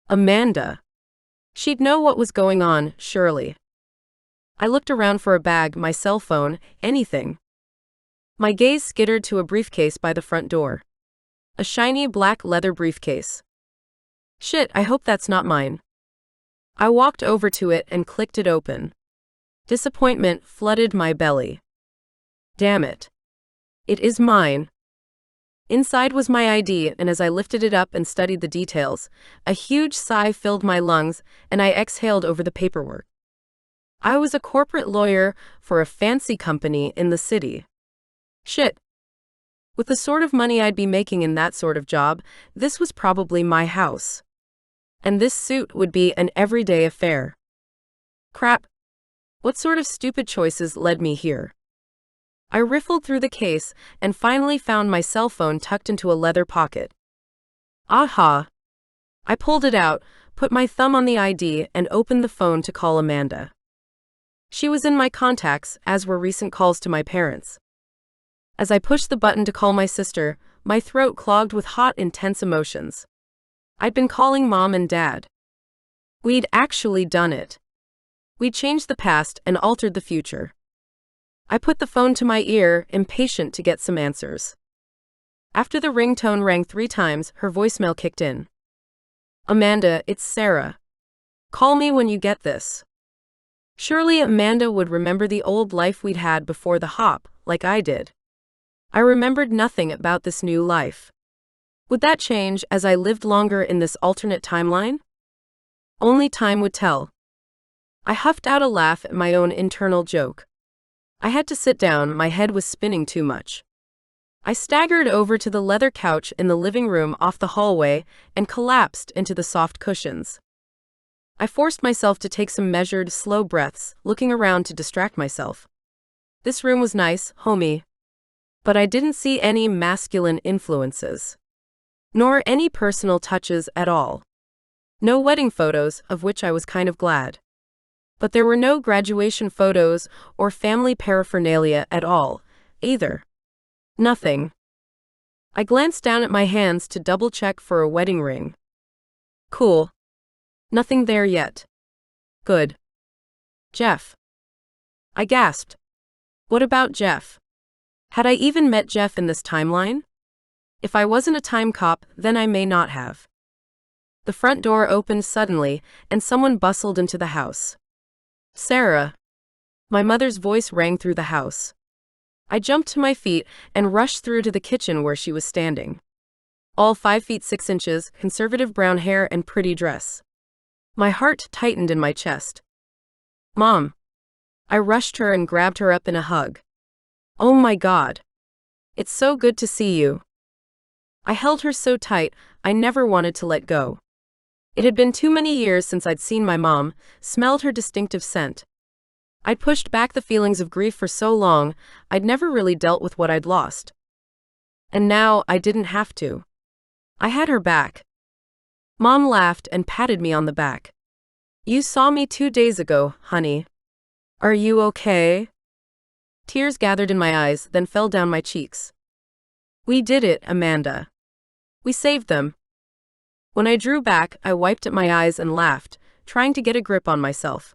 Amanda. She'd know what was going on, surely. I looked around for a bag, my cell phone, anything. My gaze skittered to a briefcase by the front door. A shiny black leather briefcase. Shit, I hope that's not mine. I walked over to it and clicked it open. Disappointment flooded my belly. Damn it. It is mine. Inside was my ID, and as I lifted it up and studied the details, a huge sigh filled my lungs, and I exhaled over the paperwork. I was a corporate lawyer for a fancy company in the city. Shit. With the sort of money I'd be making in that sort of job, this was probably my house. And this suit would be an everyday affair. Crap. What sort of stupid choices led me here? I riffled through the case and finally found my cell phone tucked into a leather pocket. Aha! I pulled it out, put my thumb on the ID, and opened the phone to call Amanda. She was in my contacts, as were recent calls to my parents. As I pushed the button to call my sister, my throat clogged with hot, intense emotions. I'd been calling Mom and Dad. We'd actually done it. We'd changed the past and altered the future. I put the phone to my ear, impatient to get some answers. After the ringtone rang 3 times, her voicemail kicked in. "Amanda, it's Sarah. Call me when you get this." Surely Amanda would remember the old life we'd had before the hop, like I did. I remembered nothing about this new life. Would that change as I lived longer in this alternate timeline? Only time would tell. I huffed out a laugh at my own internal joke. I had to sit down, my head was spinning too much. I staggered over to the leather couch in the living room off the hallway and collapsed into the soft cushions. I forced myself to take some measured, slow breaths, looking around to distract myself. This room was nice, homey. But I didn't see any masculine influences. Nor any personal touches at all. No wedding photos, of which I was kind of glad. But there were no graduation photos or family paraphernalia at all, either. Nothing. I glanced down at my hands to double-check for a wedding ring. Cool. Nothing there yet. Good. Jeff. I gasped. What about Jeff? Had I even met Jeff in this timeline? If I wasn't a time cop, then I may not have. The front door opened suddenly, and someone bustled into the house. Sarah. My mother's voice rang through the house. I jumped to my feet and rushed through to the kitchen where she was standing. All 5 feet 6 inches, conservative brown hair and pretty dress. My heart tightened in my chest. Mom. I rushed her and grabbed her up in a hug. Oh my God. It's so good to see you. I held her so tight, I never wanted to let go. It had been too many years since I'd seen my mom, smelled her distinctive scent. I'd pushed back the feelings of grief for so long, I'd never really dealt with what I'd lost. And now, I didn't have to. I had her back. Mom laughed and patted me on the back. You saw me 2 days ago, honey. Are you okay? Tears gathered in my eyes, then fell down my cheeks. We did it, Amanda. We saved them. When I drew back, I wiped at my eyes and laughed, trying to get a grip on myself.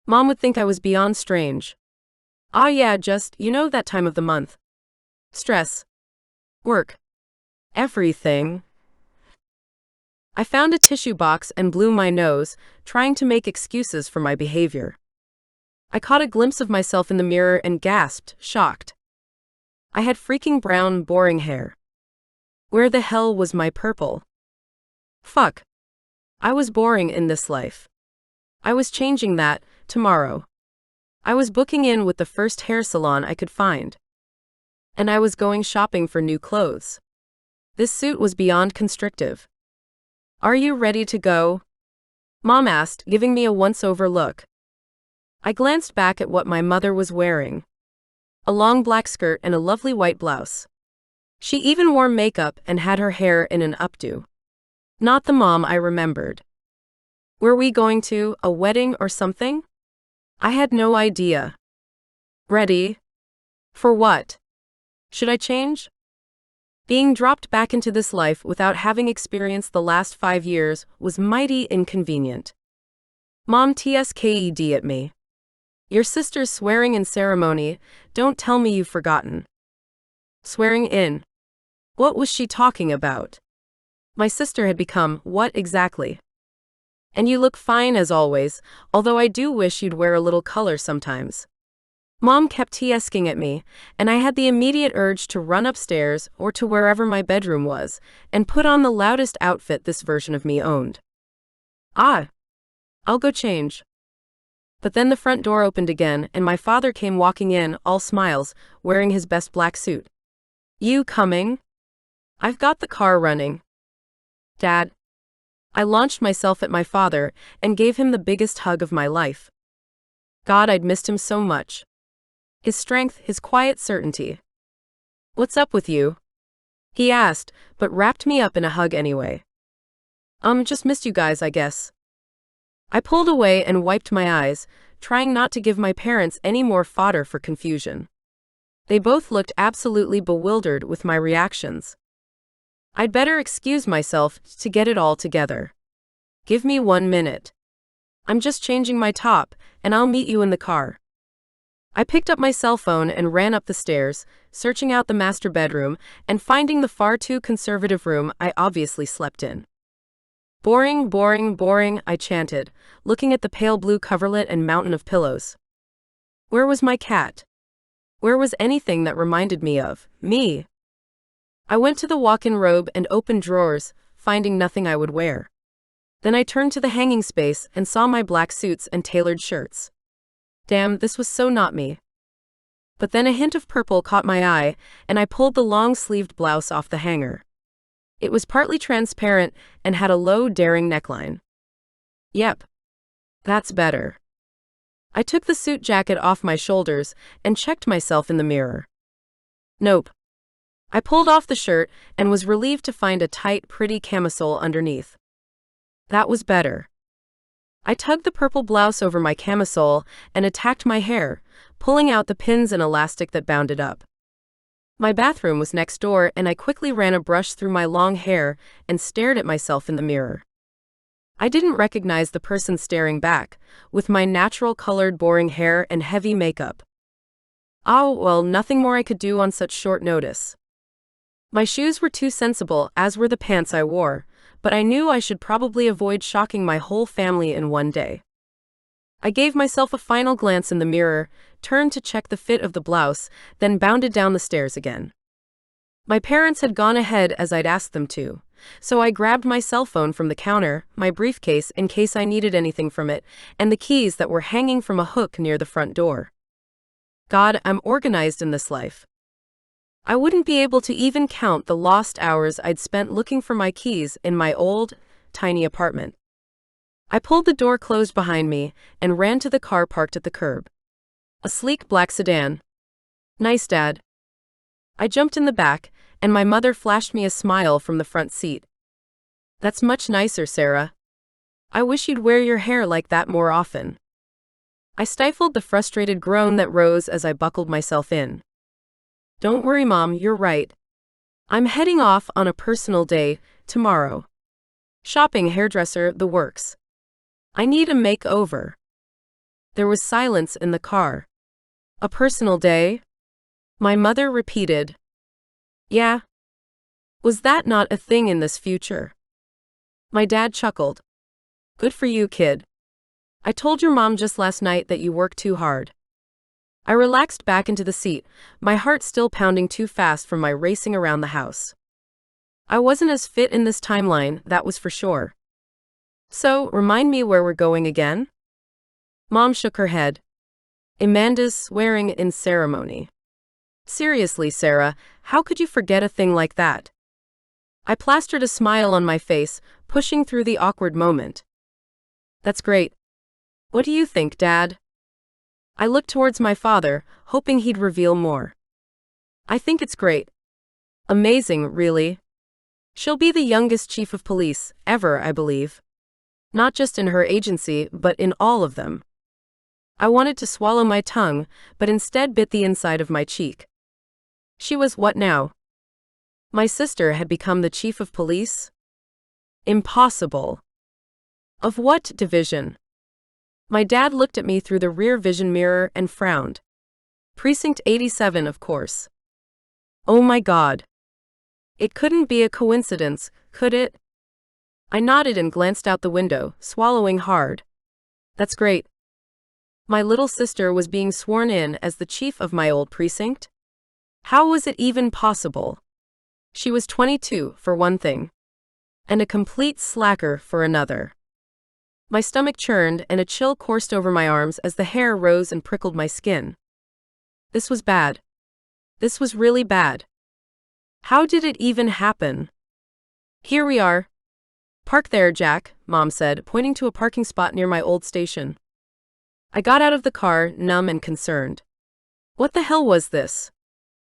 Mom would think I was beyond strange. Ah yeah, just, that time of the month. Stress. Work. Everything. I found a tissue box and blew my nose, trying to make excuses for my behavior. I caught a glimpse of myself in the mirror and gasped, shocked. I had freaking brown, boring hair. Where the hell was my purple? Fuck. I was boring in this life. I was changing that, tomorrow. I was booking in with the first hair salon I could find. And I was going shopping for new clothes. This suit was beyond constrictive. Are you ready to go? Mom asked, giving me a once-over look. I glanced back at what my mother was wearing. A long black skirt and a lovely white blouse. She even wore makeup and had her hair in an updo. Not the mom I remembered. Were we going to a wedding or something? I had no idea. Ready? For what? Should I change? Being dropped back into this life without having experienced the last 5 years was mighty inconvenient. Mom tsked at me. Your sister's swearing in ceremony, don't tell me you've forgotten. Swearing in? What was she talking about? My sister had become what exactly? And you look fine as always, although I do wish you'd wear a little color sometimes. Mom kept tsking at me, and I had the immediate urge to run upstairs or to wherever my bedroom was, and put on the loudest outfit this version of me owned. I'll go change. But then the front door opened again, and my father came walking in, all smiles, wearing his best black suit. You coming? I've got the car running. Dad. I launched myself at my father and gave him the biggest hug of my life. God, I'd missed him so much. His strength, his quiet certainty. What's up with you? He asked, but wrapped me up in a hug anyway. Just missed you guys, I guess. I pulled away and wiped my eyes, trying not to give my parents any more fodder for confusion. They both looked absolutely bewildered with my reactions. I'd better excuse myself to get it all together. Give me 1 minute. I'm just changing my top, and I'll meet you in the car. I picked up my cell phone and ran up the stairs, searching out the master bedroom and finding the far too conservative room I obviously slept in. Boring, boring, boring, I chanted, looking at the pale blue coverlet and mountain of pillows. Where was my cat? Where was anything that reminded me of me? I went to the walk-in robe and opened drawers, finding nothing I would wear. Then I turned to the hanging space and saw my black suits and tailored shirts. Damn, this was so not me. But then a hint of purple caught my eye, and I pulled the long-sleeved blouse off the hanger. It was partly transparent and had a low, daring neckline. Yep. That's better. I took the suit jacket off my shoulders and checked myself in the mirror. Nope. I pulled off the shirt and was relieved to find a tight, pretty camisole underneath. That was better. I tugged the purple blouse over my camisole and attacked my hair, pulling out the pins and elastic that bound it up. My bathroom was next door, and I quickly ran a brush through my long hair and stared at myself in the mirror. I didn't recognize the person staring back, with my natural colored boring hair and heavy makeup. Oh, well, nothing more I could do on such short notice. My shoes were too sensible, as were the pants I wore, but I knew I should probably avoid shocking my whole family in one day. I gave myself a final glance in the mirror, turned to check the fit of the blouse, then bounded down the stairs again. My parents had gone ahead as I'd asked them to, so I grabbed my cell phone from the counter, my briefcase in case I needed anything from it, and the keys that were hanging from a hook near the front door. God, I'm organized in this life. I wouldn't be able to even count the lost hours I'd spent looking for my keys in my old, tiny apartment. I pulled the door closed behind me and ran to the car parked at the curb. A sleek black sedan. Nice, Dad. I jumped in the back, and my mother flashed me a smile from the front seat. That's much nicer, Sarah. I wish you'd wear your hair like that more often. I stifled the frustrated groan that rose as I buckled myself in. Don't worry, Mom, you're right. I'm heading off on a personal day tomorrow. Shopping, hairdresser, the works. I need a makeover. There was silence in the car. A personal day? My mother repeated. Yeah. Was that not a thing in this future? My dad chuckled. Good for you, kid. I told your mom just last night that you work too hard. I relaxed back into the seat, my heart still pounding too fast from my racing around the house. I wasn't as fit in this timeline, that was for sure. So, remind me where we're going again? Mom shook her head. Amanda's swearing-in ceremony. Seriously, Sarah, how could you forget a thing like that? I plastered a smile on my face, pushing through the awkward moment. That's great. What do you think, Dad? I looked towards my father, hoping he'd reveal more. I think it's great. Amazing, really. She'll be the youngest chief of police, ever, I believe. Not just in her agency, but in all of them. I wanted to swallow my tongue, but instead bit the inside of my cheek. She was what now? My sister had become the chief of police? Impossible. Of what division? My dad looked at me through the rear vision mirror and frowned. Precinct 87, of course. Oh my God. It couldn't be a coincidence, could it? I nodded and glanced out the window, swallowing hard. That's great. My little sister was being sworn in as the chief of my old precinct? How was it even possible? She was 22, for one thing. And a complete slacker for another. My stomach churned and a chill coursed over my arms as the hair rose and prickled my skin. This was bad. This was really bad. How did it even happen? Here we are. Park there, Jack, Mom said, pointing to a parking spot near my old station. I got out of the car, numb and concerned. What the hell was this?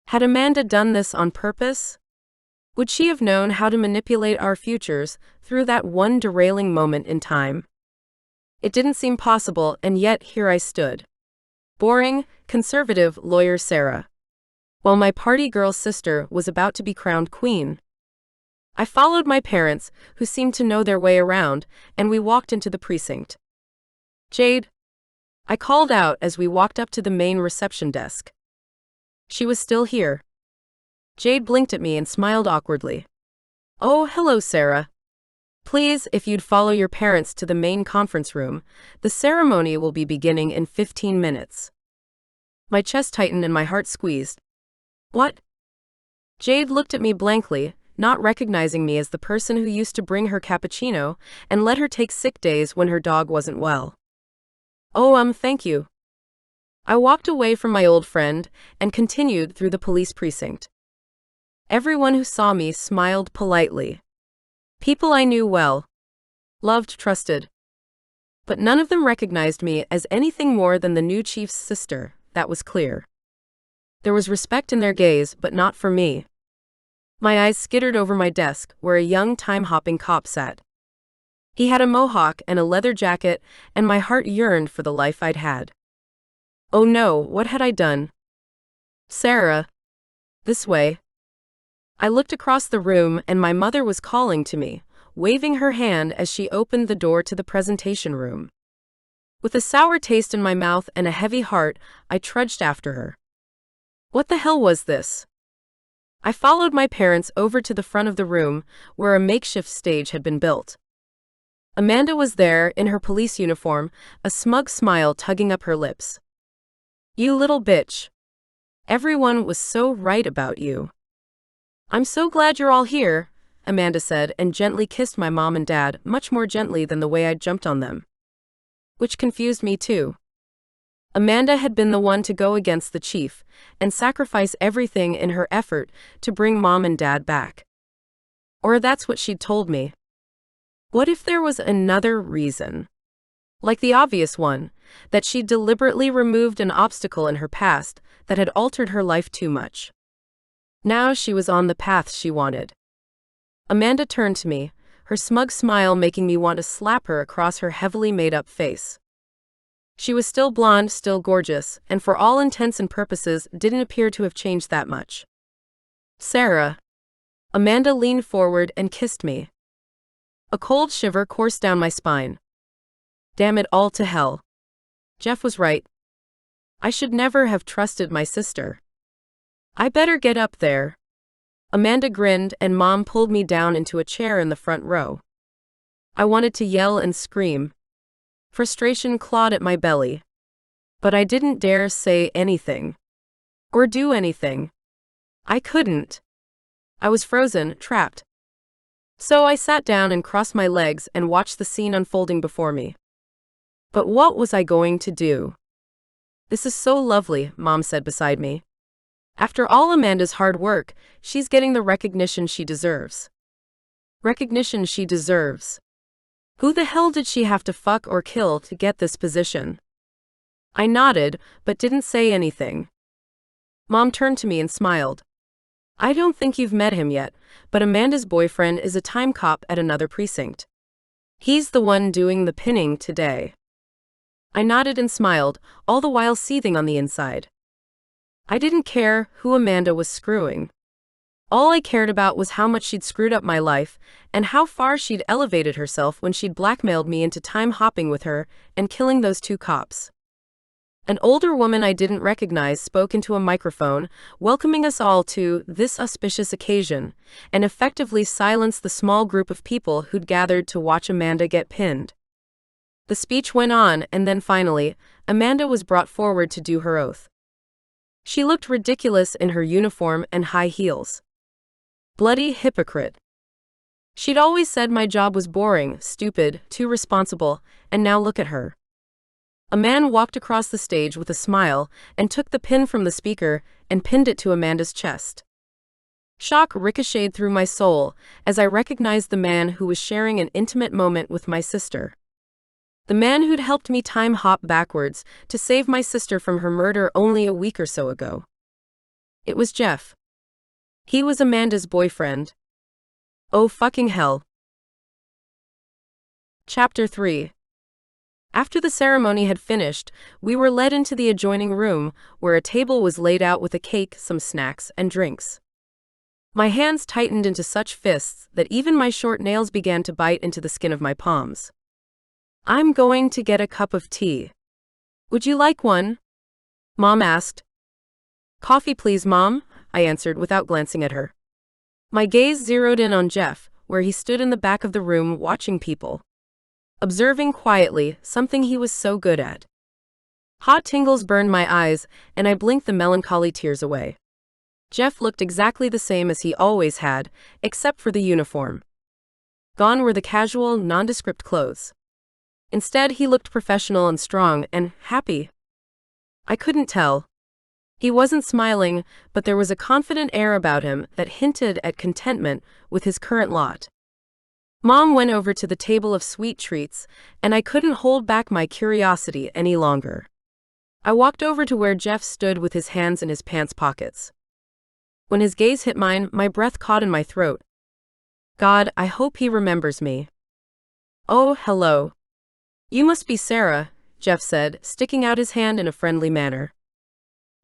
Had Amanda done this on purpose? Would she have known how to manipulate our futures through that one derailing moment in time? It didn't seem possible, and yet here I stood. Boring, conservative lawyer Sarah. while my party girl sister was about to be crowned queen. I followed my parents, who seemed to know their way around, and we walked into the precinct. "Jade," I called out as we walked up to the main reception desk. She was still here. Jade blinked at me and smiled awkwardly. "Oh, hello, Sarah. Please, if you'd follow your parents to the main conference room, the ceremony will be beginning in 15 minutes. My chest tightened and my heart squeezed. "What?" Jade looked at me blankly, not recognizing me as the person who used to bring her cappuccino and let her take sick days when her dog wasn't well. "Oh, thank you." I walked away from my old friend and continued through the police precinct. Everyone who saw me smiled politely. People I knew well, loved, trusted. But none of them recognized me as anything more than the new chief's sister, that was clear. There was respect in their gaze, but not for me. My eyes skittered over my desk, where a young time-hopping cop sat. He had a mohawk and a leather jacket, and my heart yearned for the life I'd had. Oh no, what had I done? "Sarah. This way." I looked across the room and my mother was calling to me, waving her hand as she opened the door to the presentation room. With a sour taste in my mouth and a heavy heart, I trudged after her. What the hell was this? I followed my parents over to the front of the room, where a makeshift stage had been built. Amanda was there in her police uniform, a smug smile tugging up her lips. "You little bitch. Everyone was so right about you." "I'm so glad you're all here," Amanda said and gently kissed my mom and dad, much more gently than the way I'd jumped on them. Which confused me too. Amanda had been the one to go against the chief and sacrifice everything in her effort to bring mom and dad back. Or that's what she'd told me. What if there was another reason? Like the obvious one, that she'd deliberately removed an obstacle in her past that had altered her life too much. Now she was on the path she wanted. Amanda turned to me, her smug smile making me want to slap her across her heavily made-up face. She was still blonde, still gorgeous, and for all intents and purposes didn't appear to have changed that much. "Sarah." Amanda leaned forward and kissed me. A cold shiver coursed down my spine. Damn it all to hell. Jeff was right. I should never have trusted my sister. I better get up there. Amanda grinned and Mom pulled me down into a chair in the front row. I wanted to yell and scream. Frustration clawed at my belly. But I didn't dare say anything. Or do anything. I couldn't. I was frozen, trapped. So I sat down and crossed my legs and watched the scene unfolding before me. But what was I going to do? "This is so lovely," Mom said beside me. "After all Amanda's hard work, she's getting the recognition she deserves." Recognition she deserves. Who the hell did she have to fuck or kill to get this position? I nodded, but didn't say anything. Mom turned to me and smiled. "I don't think you've met him yet, but Amanda's boyfriend is a time cop at another precinct. He's the one doing the pinning today." I nodded and smiled, all the while seething on the inside. I didn't care who Amanda was screwing. All I cared about was how much she'd screwed up my life, and how far she'd elevated herself when she'd blackmailed me into time hopping with her and killing those two cops. An older woman I didn't recognize spoke into a microphone, welcoming us all to this auspicious occasion, and effectively silenced the small group of people who'd gathered to watch Amanda get pinned. The speech went on, and then finally, Amanda was brought forward to do her oath. She looked ridiculous in her uniform and high heels. Bloody hypocrite. She'd always said my job was boring, stupid, too responsible, and now look at her. A man walked across the stage with a smile and took the pin from the speaker and pinned it to Amanda's chest. Shock ricocheted through my soul as I recognized the man who was sharing an intimate moment with my sister. The man who'd helped me time hop backwards to save my sister from her murder only a week or so ago. It was Jeff. He was Amanda's boyfriend. Oh fucking hell. Chapter 3. After the ceremony had finished, we were led into the adjoining room, where a table was laid out with a cake, some snacks, and drinks. My hands tightened into such fists that even my short nails began to bite into the skin of my palms. "I'm going to get a cup of tea. Would you like one?" Mom asked. "Coffee, please, Mom," I answered without glancing at her. My gaze zeroed in on Jeff, where he stood in the back of the room watching people. Observing quietly, something he was so good at. Hot tingles burned my eyes, and I blinked the melancholy tears away. Jeff looked exactly the same as he always had, except for the uniform. Gone were the casual, nondescript clothes. Instead, he looked professional and strong and happy. I couldn't tell. He wasn't smiling, but there was a confident air about him that hinted at contentment with his current lot. Mom went over to the table of sweet treats, and I couldn't hold back my curiosity any longer. I walked over to where Jeff stood with his hands in his pants pockets. When his gaze hit mine, my breath caught in my throat. God, I hope he remembers me. "Oh, hello. You must be Sarah," Jeff said, sticking out his hand in a friendly manner.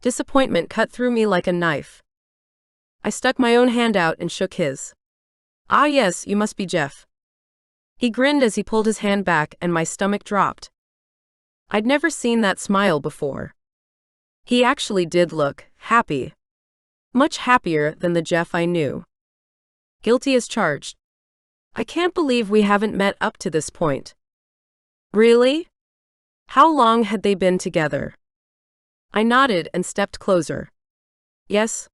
Disappointment cut through me like a knife. I stuck my own hand out and shook his. "Ah yes, you must be Jeff." He grinned as he pulled his hand back, and my stomach dropped. I'd never seen that smile before. He actually did look happy. Much happier than the Jeff I knew. Guilty as charged. I can't believe we haven't met up to this point. Really? How long had they been together? I nodded and stepped closer. Yes.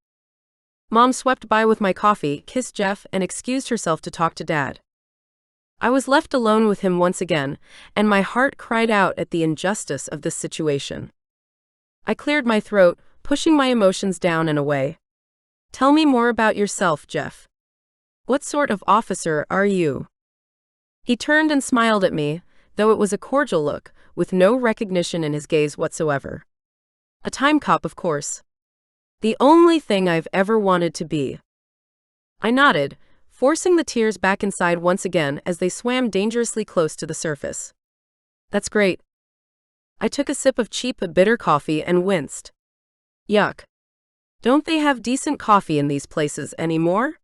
Mom swept by with my coffee, kissed Jeff, and excused herself to talk to Dad. I was left alone with him once again, and my heart cried out at the injustice of this situation. I cleared my throat, pushing my emotions down and away. "Tell me more about yourself, Jeff. What sort of officer are you?" He turned and smiled at me, though it was a cordial look, with no recognition in his gaze whatsoever. A time cop, of course. The only thing I've ever wanted to be. I nodded, forcing the tears back inside once again as they swam dangerously close to the surface. "That's great." I took a sip of cheap, bitter coffee and winced. Yuck. Don't they have decent coffee in these places anymore?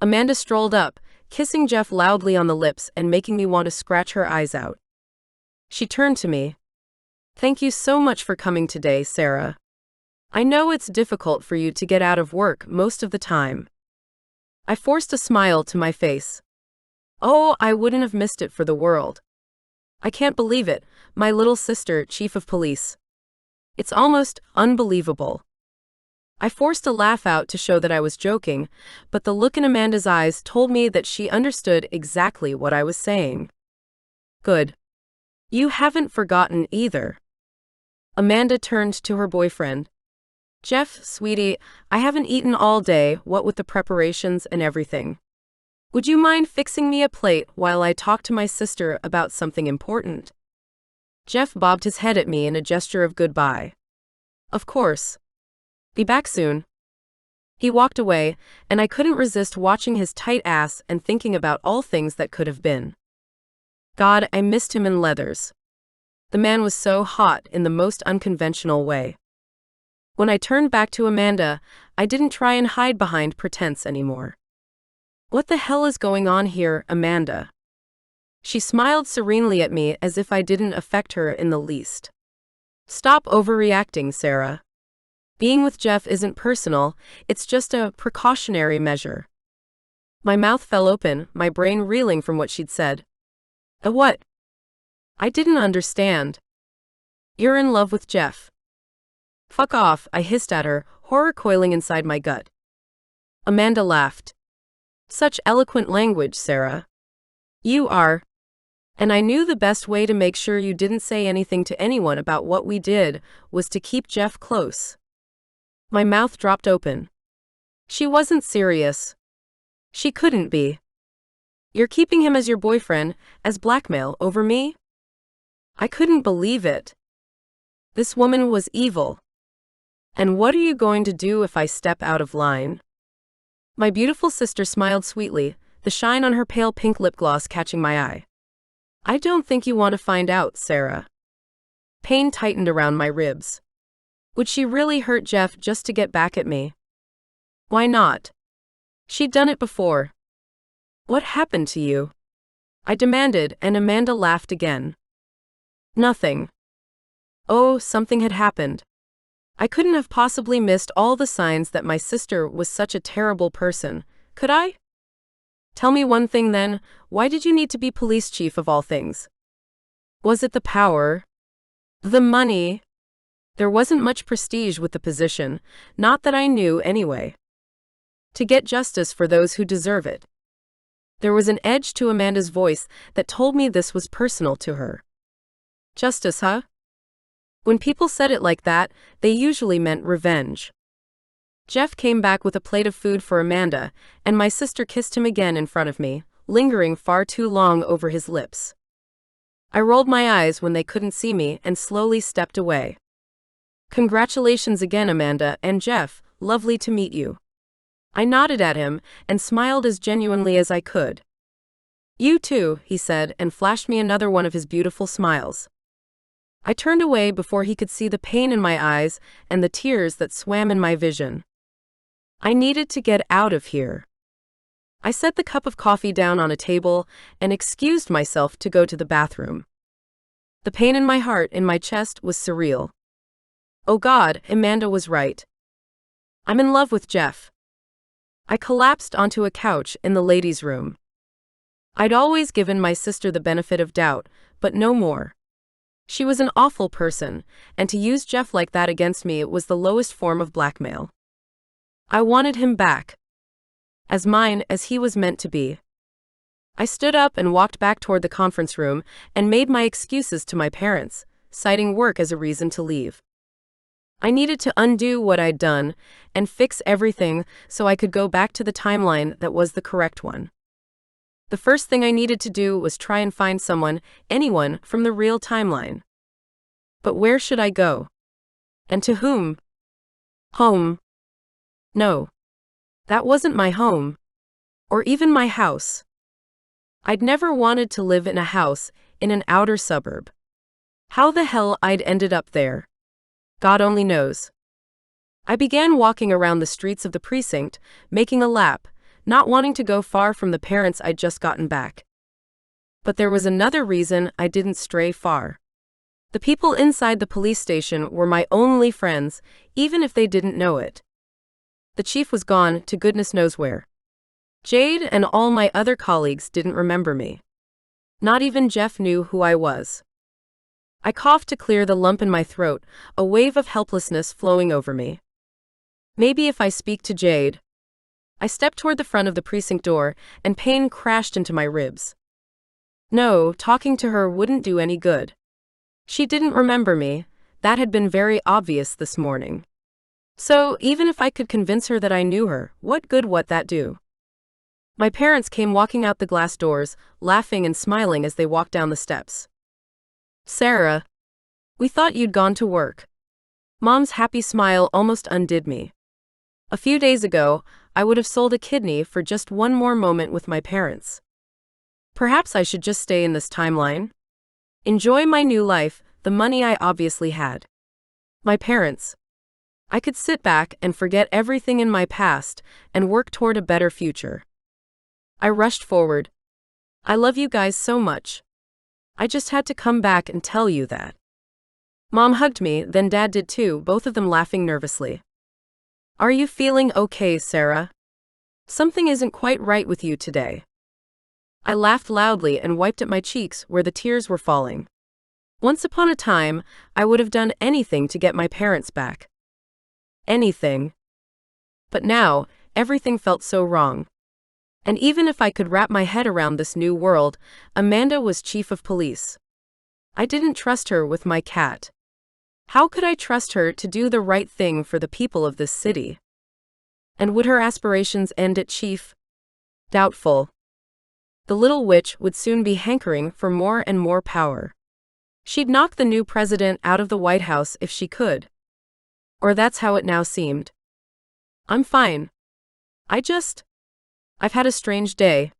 Amanda strolled up, kissing Jeff loudly on the lips and making me want to scratch her eyes out. She turned to me. "Thank you so much for coming today, Sarah. I know it's difficult for you to get out of work most of the time." I forced a smile to my face. Oh, I wouldn't have missed it for the world. I can't believe it, my little sister, chief of police. It's almost unbelievable. I forced a laugh out to show that I was joking, but the look in Amanda's eyes told me that she understood exactly what I was saying. Good. You haven't forgotten either. Amanda turned to her boyfriend. "Jeff, sweetie, I haven't eaten all day, what with the preparations and everything. Would you mind fixing me a plate while I talk to my sister about something important?" Jeff bobbed his head at me in a gesture of goodbye. "Of course. Be back soon." He walked away, and I couldn't resist watching his tight ass and thinking about all things that could have been. God, I missed him in leathers. The man was so hot in the most unconventional way. When I turned back to Amanda, I didn't try and hide behind pretense anymore. "What the hell is going on here, Amanda?" She smiled serenely at me as if I didn't affect her in the least. "Stop overreacting, Sarah. Being with Jeff isn't personal, it's just a precautionary measure." My mouth fell open, my brain reeling from what she'd said. A what? I didn't understand. "You're in love with Jeff." "Fuck off," I hissed at her, horror coiling inside my gut. Amanda laughed. "Such eloquent language, Sarah. You are. And I knew the best way to make sure you didn't say anything to anyone about what we did was to keep Jeff close." My mouth dropped open. She wasn't serious. She couldn't be. "You're keeping him as your boyfriend, as blackmail over me?" I couldn't believe it. This woman was evil. "And what are you going to do if I step out of line?" My beautiful sister smiled sweetly, the shine on her pale pink lip gloss catching my eye. I don't think you want to find out, Sarah. Pain tightened around my ribs. Would she really hurt Jeff just to get back at me? Why not? She'd done it before. What happened to you? I demanded, and Amanda laughed again. Nothing. Oh, something had happened. I couldn't have possibly missed all the signs that my sister was such a terrible person, could I? Tell me one thing then, why did you need to be police chief of all things? Was it the power? The money? There wasn't much prestige with the position, not that I knew anyway. To get justice for those who deserve it. There was an edge to Amanda's voice that told me this was personal to her. Justice, huh? When people said it like that, they usually meant revenge. Jeff came back with a plate of food for Amanda, and my sister kissed him again in front of me, lingering far too long over his lips. I rolled my eyes when they couldn't see me and slowly stepped away. Congratulations again, Amanda and Jeff, lovely to meet you. I nodded at him and smiled as genuinely as I could. You too, he said, and flashed me another one of his beautiful smiles. I turned away before he could see the pain in my eyes and the tears that swam in my vision. I needed to get out of here. I set the cup of coffee down on a table and excused myself to go to the bathroom. The pain in my heart, in my chest, was surreal. Oh God, Amanda was right. I'm in love with Jeff. I collapsed onto a couch in the ladies' room. I'd always given my sister the benefit of doubt, but no more. She was an awful person, and to use Jeff like that against me was the lowest form of blackmail. I wanted him back. As mine as he was meant to be. I stood up and walked back toward the conference room and made my excuses to my parents, citing work as a reason to leave. I needed to undo what I'd done and fix everything so I could go back to the timeline that was the correct one. The first thing I needed to do was try and find someone, anyone, from the real timeline. But where should I go? And to whom? Home. No. That wasn't my home. Or even my house. I'd never wanted to live in a house in an outer suburb. How the hell I'd ended up there? God only knows. I began walking around the streets of the precinct, making a lap, not wanting to go far from the parents I'd just gotten back. But there was another reason I didn't stray far. The people inside the police station were my only friends, even if they didn't know it. The chief was gone to goodness knows where. Jade and all my other colleagues didn't remember me. Not even Jeff knew who I was. I coughed to clear the lump in my throat, a wave of helplessness flowing over me. Maybe if I speak to Jade. I stepped toward the front of the precinct door, and pain crashed into my ribs. No, talking to her wouldn't do any good. She didn't remember me. That had been very obvious this morning. So, even if I could convince her that I knew her, what good would that do? My parents came walking out the glass doors, laughing and smiling as they walked down the steps. Sarah, we thought you'd gone to work. Mom's happy smile almost undid me. A few days ago, I would have sold a kidney for just one more moment with my parents. Perhaps I should just stay in this timeline. Enjoy my new life, the money I obviously had. My parents. I could sit back and forget everything in my past and work toward a better future. I rushed forward. I love you guys so much. I just had to come back and tell you that. Mom hugged me, then Dad did too, both of them laughing nervously. Are you feeling okay, Sarah? Something isn't quite right with you today. I laughed loudly and wiped at my cheeks where the tears were falling. Once upon a time, I would have done anything to get my parents back. Anything. But now, everything felt so wrong. And even if I could wrap my head around this new world, Amanda was chief of police. I didn't trust her with my cat. How could I trust her to do the right thing for the people of this city? And would her aspirations end at chief? Doubtful. The little witch would soon be hankering for more and more power. She'd knock the new president out of the White House if she could. Or that's how it now seemed. I'm fine. I've had a strange day.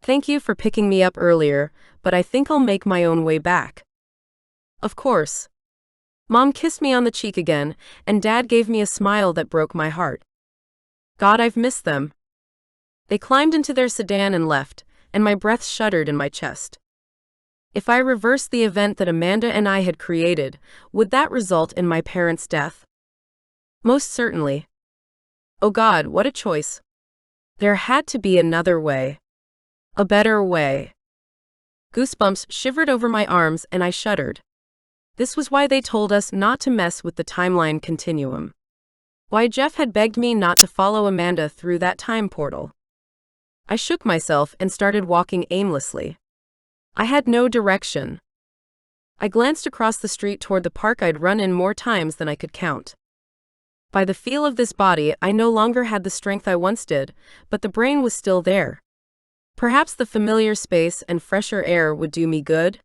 Thank you for picking me up earlier, but I think I'll make my own way back. Of course. Mom kissed me on the cheek again, and Dad gave me a smile that broke my heart. God, I've missed them. They climbed into their sedan and left, and my breath shuddered in my chest. If I reversed the event that Amanda and I had created, would that result in my parents' death? Most certainly. Oh God, what a choice. There had to be another way. A better way. Goosebumps shivered over my arms and I shuddered. This was why they told us not to mess with the timeline continuum. Why Jeff had begged me not to follow Amanda through that time portal. I shook myself and started walking aimlessly. I had no direction. I glanced across the street toward the park I'd run in more times than I could count. By the feel of this body, I no longer had the strength I once did, but the brain was still there. Perhaps the familiar space and fresher air would do me good?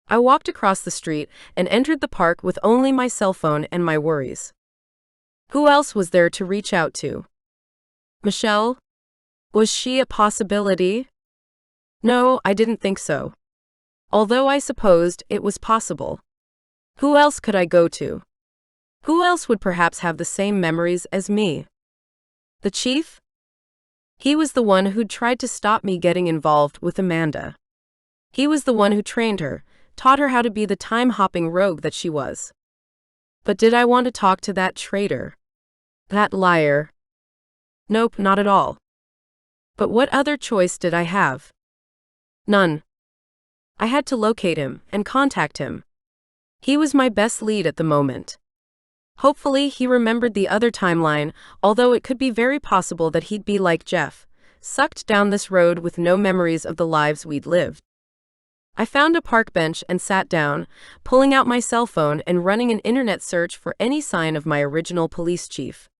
I walked across the street and entered the park with only my cell phone and my worries. Who else was there to reach out to? Michelle? Was she a possibility? No, I didn't think so. Although I supposed it was possible. Who else could I go to? Who else would perhaps have the same memories as me? The chief? He was the one who'd tried to stop me getting involved with Amanda. He was the one who trained her, taught her how to be the time-hopping rogue that she was. But did I want to talk to that traitor? That liar? Nope, not at all. But what other choice did I have? None. I had to locate him and contact him. He was my best lead at the moment. Hopefully he remembered the other timeline, although it could be very possible that he'd be like Jeff, sucked down this road with no memories of the lives we'd lived. I found a park bench and sat down, pulling out my cell phone and running an internet search for any sign of my original police chief.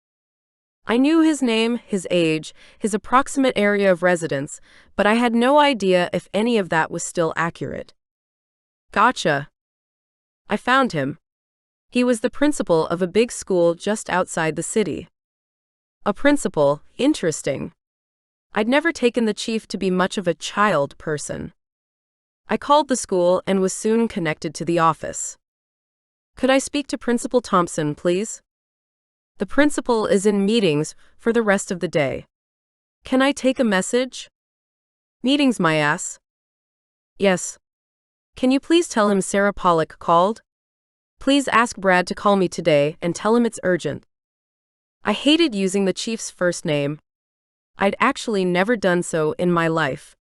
I knew his name, his age, his approximate area of residence, but I had no idea if any of that was still accurate. Gotcha. I found him. He was the principal of a big school just outside the city. A principal, interesting. I'd never taken the chief to be much of a child person. I called the school and was soon connected to the office. Could I speak to Principal Thompson, please? The principal is in meetings for the rest of the day. Can I take a message? Meetings, my ass. Yes. Can you please tell him Sarah Pollock called? Please ask Brad to call me today and tell him it's urgent. I hated using the chief's first name. I'd actually never done so in my life.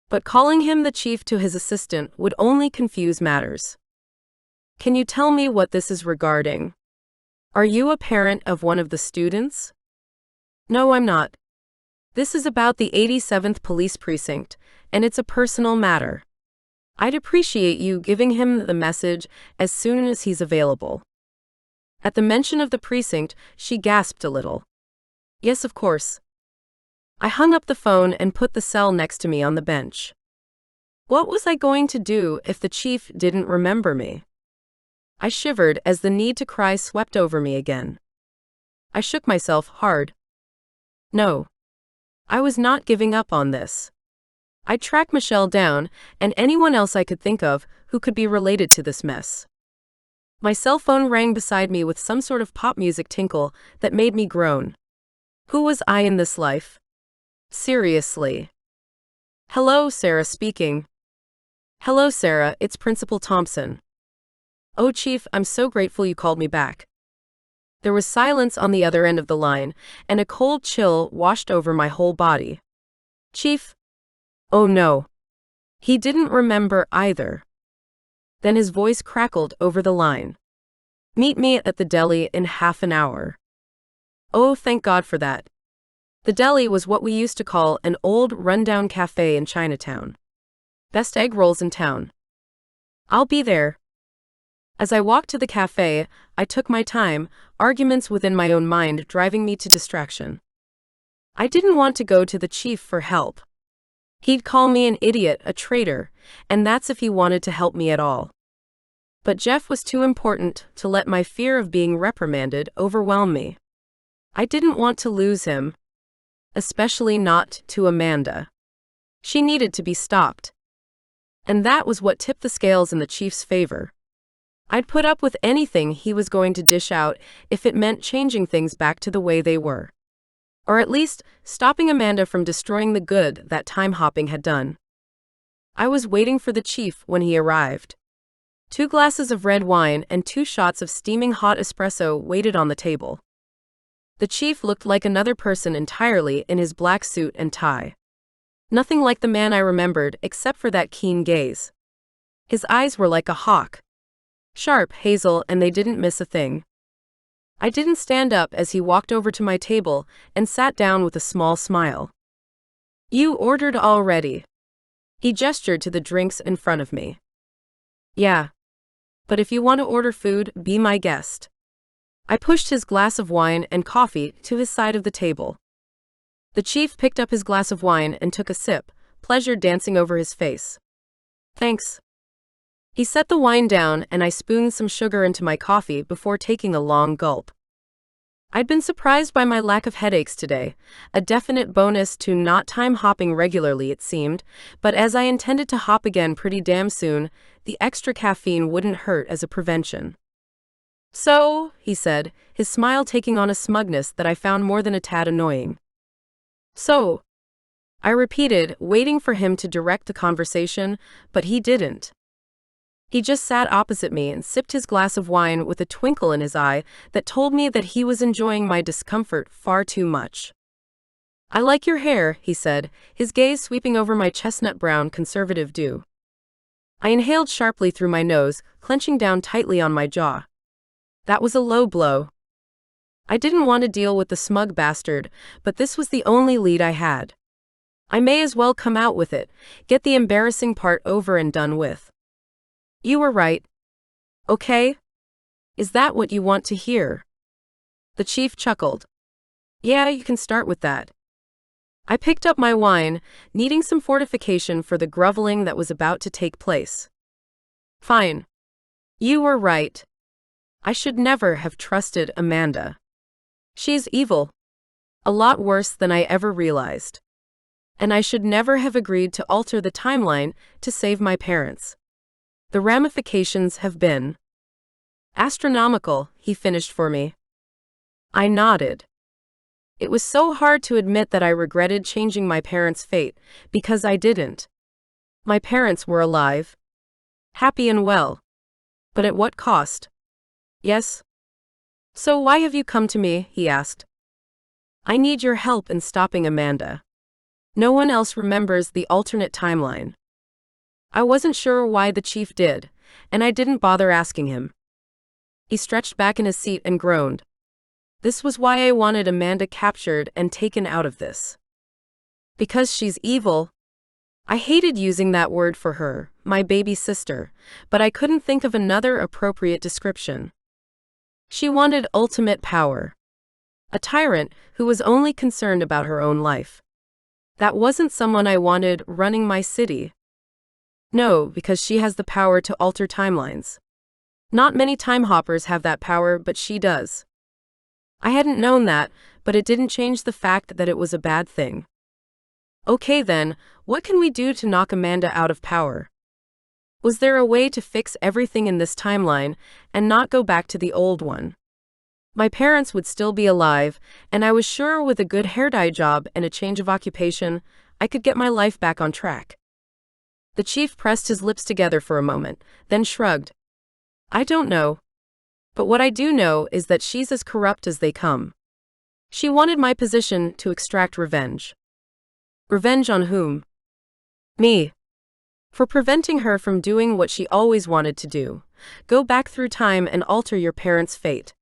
But calling him the chief to his assistant would only confuse matters. Can you tell me what this is regarding? Are you a parent of one of the students? No, I'm not. This is about the 87th Police Precinct, and it's a personal matter. I'd appreciate you giving him the message as soon as he's available. At the mention of the precinct, she gasped a little. Yes, of course. I hung up the phone and put the cell next to me on the bench. What was I going to do if the chief didn't remember me? I shivered as the need to cry swept over me again. I shook myself hard. No. I was not giving up on this. I'd track Michelle down, and anyone else I could think of who could be related to this mess. My cell phone rang beside me with some sort of pop music tinkle that made me groan. Who was I in this life? Seriously. Hello, Sarah speaking. Hello, Sarah, it's Principal Thompson. Oh, Chief, I'm so grateful you called me back. There was silence on the other end of the line, and a cold chill washed over my whole body. Chief? Oh no. He didn't remember either. Then his voice crackled over the line. Meet me at the deli in half an hour. Oh, thank God for that. The deli was what we used to call an old rundown cafe in Chinatown. Best egg rolls in town. I'll be there. As I walked to the cafe, I took my time, arguments within my own mind driving me to distraction. I didn't want to go to the chief for help. He'd call me an idiot, a traitor, and that's if he wanted to help me at all. But Jeff was too important to let my fear of being reprimanded overwhelm me. I didn't want to lose him. Especially not to Amanda. She needed to be stopped. And that was what tipped the scales in the chief's favor. I'd put up with anything he was going to dish out if it meant changing things back to the way they were. Or at least, stopping Amanda from destroying the good that time hopping had done. I was waiting for the chief when he arrived. 2 glasses of red wine and 2 shots of steaming hot espresso waited on the table. The chief looked like another person entirely in his black suit and tie. Nothing like the man I remembered except for that keen gaze. His eyes were like a hawk. Sharp, hazel, and they didn't miss a thing. I didn't stand up as he walked over to my table and sat down with a small smile. "You ordered already." He gestured to the drinks in front of me. "Yeah. But if you want to order food, be my guest." I pushed his glass of wine and coffee to his side of the table. The chief picked up his glass of wine and took a sip, pleasure dancing over his face. "Thanks." He set the wine down and I spooned some sugar into my coffee before taking a long gulp. I'd been surprised by my lack of headaches today, a definite bonus to not time hopping regularly it seemed, but as I intended to hop again pretty damn soon, the extra caffeine wouldn't hurt as a prevention. "So," he said, his smile taking on a smugness that I found more than a tad annoying. "So," I repeated, waiting for him to direct the conversation, but he didn't. He just sat opposite me and sipped his glass of wine with a twinkle in his eye that told me that he was enjoying my discomfort far too much. "I like your hair," he said, his gaze sweeping over my chestnut-brown conservative do. I inhaled sharply through my nose, clenching down tightly on my jaw. That was a low blow. I didn't want to deal with the smug bastard, but this was the only lead I had. I may as well come out with it, get the embarrassing part over and done with. "You were right. Okay? Is that what you want to hear?" The chief chuckled. "Yeah, you can start with that." I picked up my wine, needing some fortification for the groveling that was about to take place. "Fine. You were right. I should never have trusted Amanda. She's evil. A lot worse than I ever realized. And I should never have agreed to alter the timeline to save my parents. The ramifications have been astronomical," he finished for me. I nodded. It was so hard to admit that I regretted changing my parents' fate, because I didn't. My parents were alive. Happy and well. But at what cost? Yes? "So why have you come to me?" he asked. "I need your help in stopping Amanda. No one else remembers the alternate timeline." I wasn't sure why the chief did, and I didn't bother asking him. He stretched back in his seat and groaned. This was why I wanted Amanda captured and taken out of this. Because she's evil. I hated using that word for her, my baby sister, but I couldn't think of another appropriate description. She wanted ultimate power. A tyrant who was only concerned about her own life. That wasn't someone I wanted running my city. No, because she has the power to alter timelines. Not many time hoppers have that power, but she does. I hadn't known that, but it didn't change the fact that it was a bad thing. Okay then, what can we do to knock Amanda out of power? Was there a way to fix everything in this timeline and not go back to the old one? My parents would still be alive, and I was sure with a good hair dye job and a change of occupation, I could get my life back on track. The chief pressed his lips together for a moment, then shrugged. "I don't know. But what I do know is that she's as corrupt as they come. She wanted my position to extract revenge." "Revenge on whom?" "Me. For preventing her from doing what she always wanted to do. Go back through time and alter your parents' fate."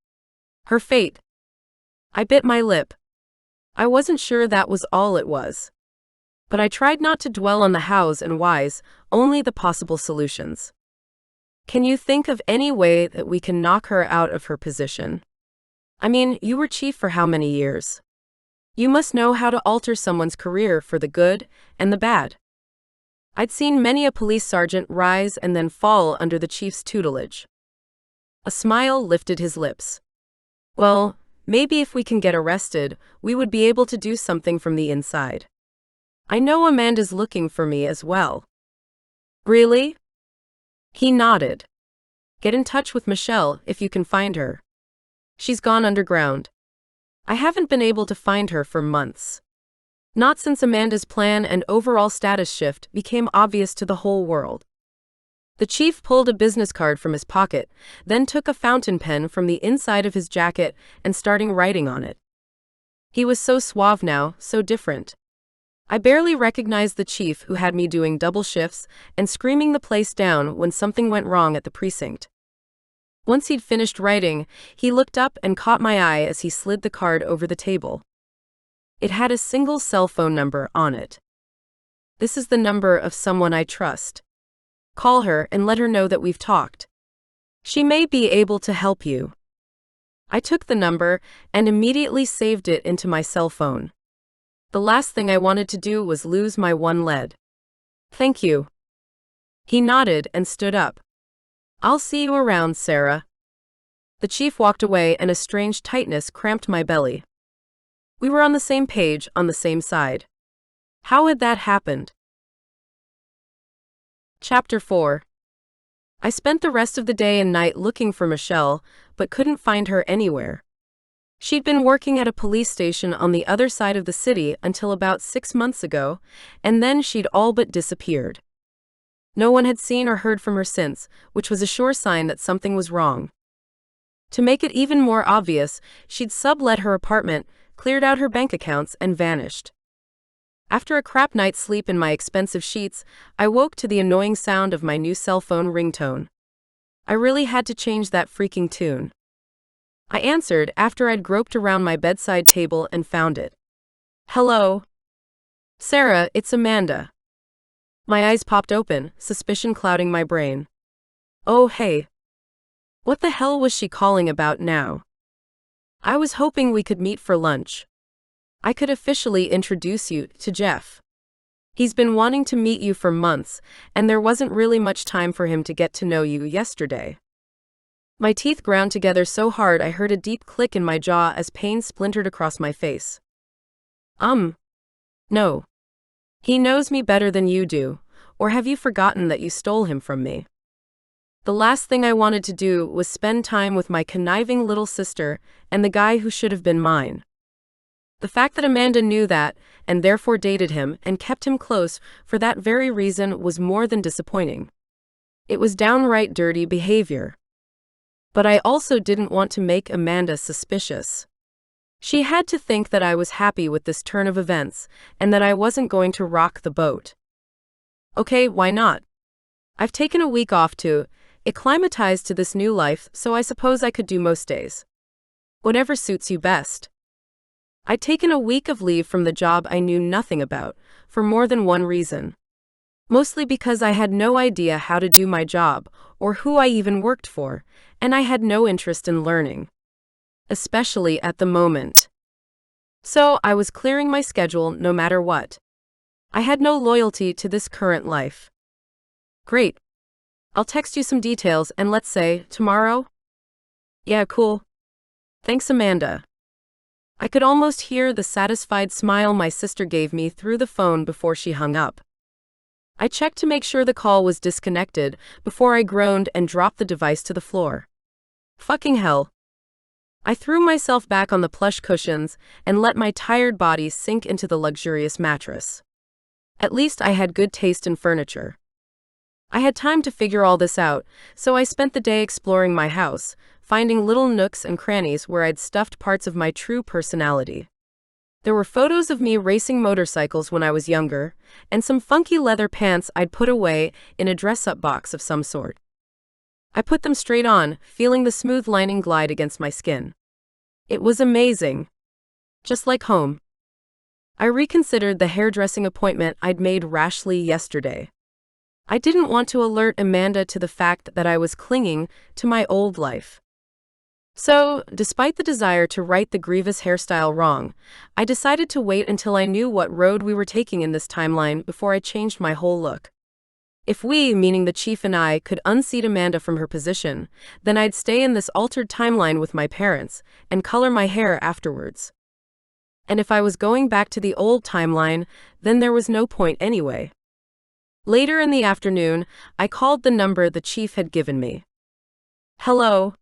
"Her fate?" I bit my lip. I wasn't sure that was all it was. But I tried not to dwell on the hows and whys, only the possible solutions. "Can you think of any way that we can knock her out of her position? I mean, you were chief for how many years? You must know how to alter someone's career for the good and the bad." I'd seen many a police sergeant rise and then fall under the chief's tutelage. A smile lifted his lips. "Well, maybe if we can get arrested, we would be able to do something from the inside." I know Amanda's looking for me as well. Really? He nodded. Get in touch with Michelle if you can find her. She's gone underground. I haven't been able to find her for months. Not since Amanda's plan and overall status shift became obvious to the whole world. The chief pulled a business card from his pocket, then took a fountain pen from the inside of his jacket and started writing on it. He was so suave now, so different. I barely recognized the chief who had me doing double shifts and screaming the place down when something went wrong at the precinct. Once he'd finished writing, he looked up and caught my eye as he slid the card over the table. It had a single cell phone number on it. This is the number of someone I trust. Call her and let her know that we've talked. She may be able to help you. I took the number and immediately saved it into my cell phone. The last thing I wanted to do was lose my one lead. Thank you. He nodded and stood up. I'll see you around, Sarah. The chief walked away and a strange tightness cramped my belly. We were on the same page, on the same side. How had that happened? Chapter 4. I spent the rest of the day and night looking for Michelle, but couldn't find her anywhere. She'd been working at a police station on the other side of the city until about 6 months ago, and then she'd all but disappeared. No one had seen or heard from her since, which was a sure sign that something was wrong. To make it even more obvious, she'd sublet her apartment, cleared out her bank accounts, and vanished. After a crap night's sleep in my expensive sheets, I woke to the annoying sound of my new cell phone ringtone. I really had to change that freaking tune. I answered after I'd groped around my bedside table and found it. Hello? Sarah, it's Amanda. My eyes popped open, suspicion clouding my brain. Oh, hey. What the hell was she calling about now? I was hoping we could meet for lunch. I could officially introduce you to Jeff. He's been wanting to meet you for months, and there wasn't really much time for him to get to know you yesterday. My teeth ground together so hard I heard a deep click in my jaw as pain splintered across my face. No. He knows me better than you do, or have you forgotten that you stole him from me? The last thing I wanted to do was spend time with my conniving little sister and the guy who should have been mine. The fact that Amanda knew that, and therefore dated him and kept him close for that very reason was more than disappointing. It was downright dirty behavior. But I also didn't want to make Amanda suspicious. She had to think that I was happy with this turn of events, and that I wasn't going to rock the boat. Okay, why not? I've taken a week off to acclimatize to this new life, so I suppose I could do most days. Whatever suits you best. I'd taken a week of leave from the job I knew nothing about, for more than one reason. Mostly because I had no idea how to do my job, or who I even worked for, and I had no interest in learning. Especially at the moment. So I was clearing my schedule no matter what. I had no loyalty to this current life. Great. I'll text you some details and let's say, tomorrow? Yeah, cool. Thanks, Amanda. I could almost hear the satisfied smile my sister gave me through the phone before she hung up. I checked to make sure the call was disconnected before I groaned and dropped the device to the floor. Fucking hell. I threw myself back on the plush cushions and let my tired body sink into the luxurious mattress. At least I had good taste in furniture. I had time to figure all this out, so I spent the day exploring my house, finding little nooks and crannies where I'd stuffed parts of my true personality. There were photos of me racing motorcycles when I was younger, and some funky leather pants I'd put away in a dress-up box of some sort. I put them straight on, feeling the smooth lining glide against my skin. It was amazing. Just like home. I reconsidered the hairdressing appointment I'd made rashly yesterday. I didn't want to alert Amanda to the fact that I was clinging to my old life. So, despite the desire to right the grievous hairstyle wrong, I decided to wait until I knew what road we were taking in this timeline before I changed my whole look. If we, meaning the chief and I, could unseat Amanda from her position, then I'd stay in this altered timeline with my parents and color my hair afterwards. And if I was going back to the old timeline, then there was no point anyway. Later in the afternoon, I called the number the chief had given me. Hello.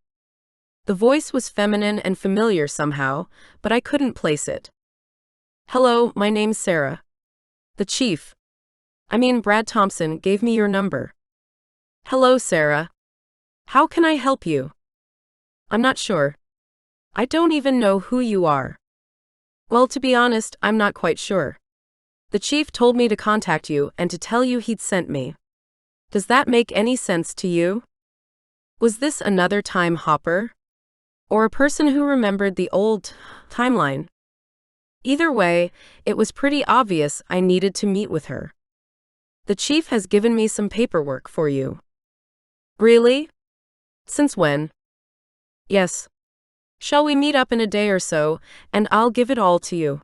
The voice was feminine and familiar somehow, but I couldn't place it. Hello, my name's Sarah. The chief. Brad Thompson gave me your number. Hello, Sarah. How can I help you? I'm not sure. I don't even know who you are. Well, to be honest, I'm not quite sure. The chief told me to contact you and to tell you he'd sent me. Does that make any sense to you? Was this another time hopper? Or a person who remembered the old timeline? Either way, it was pretty obvious I needed to meet with her. The chief has given me some paperwork for you. Really? Since when? Yes. Shall we meet up in a day or so, and I'll give it all to you?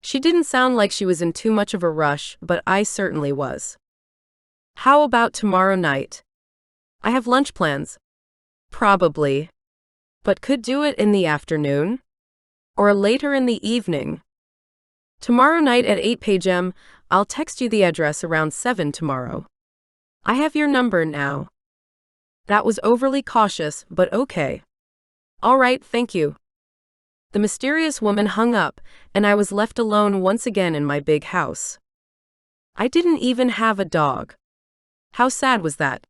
She didn't sound like she was in too much of a rush, but I certainly was. How about tomorrow night? I have lunch plans. Probably. But could do it in the afternoon? Or later in the evening? Tomorrow night at 8 p.m., I'll text you the address around 7 tomorrow. I have your number now. That was overly cautious, but okay. All right, thank you. The mysterious woman hung up, and I was left alone once again in my big house. I didn't even have a dog. How sad was that?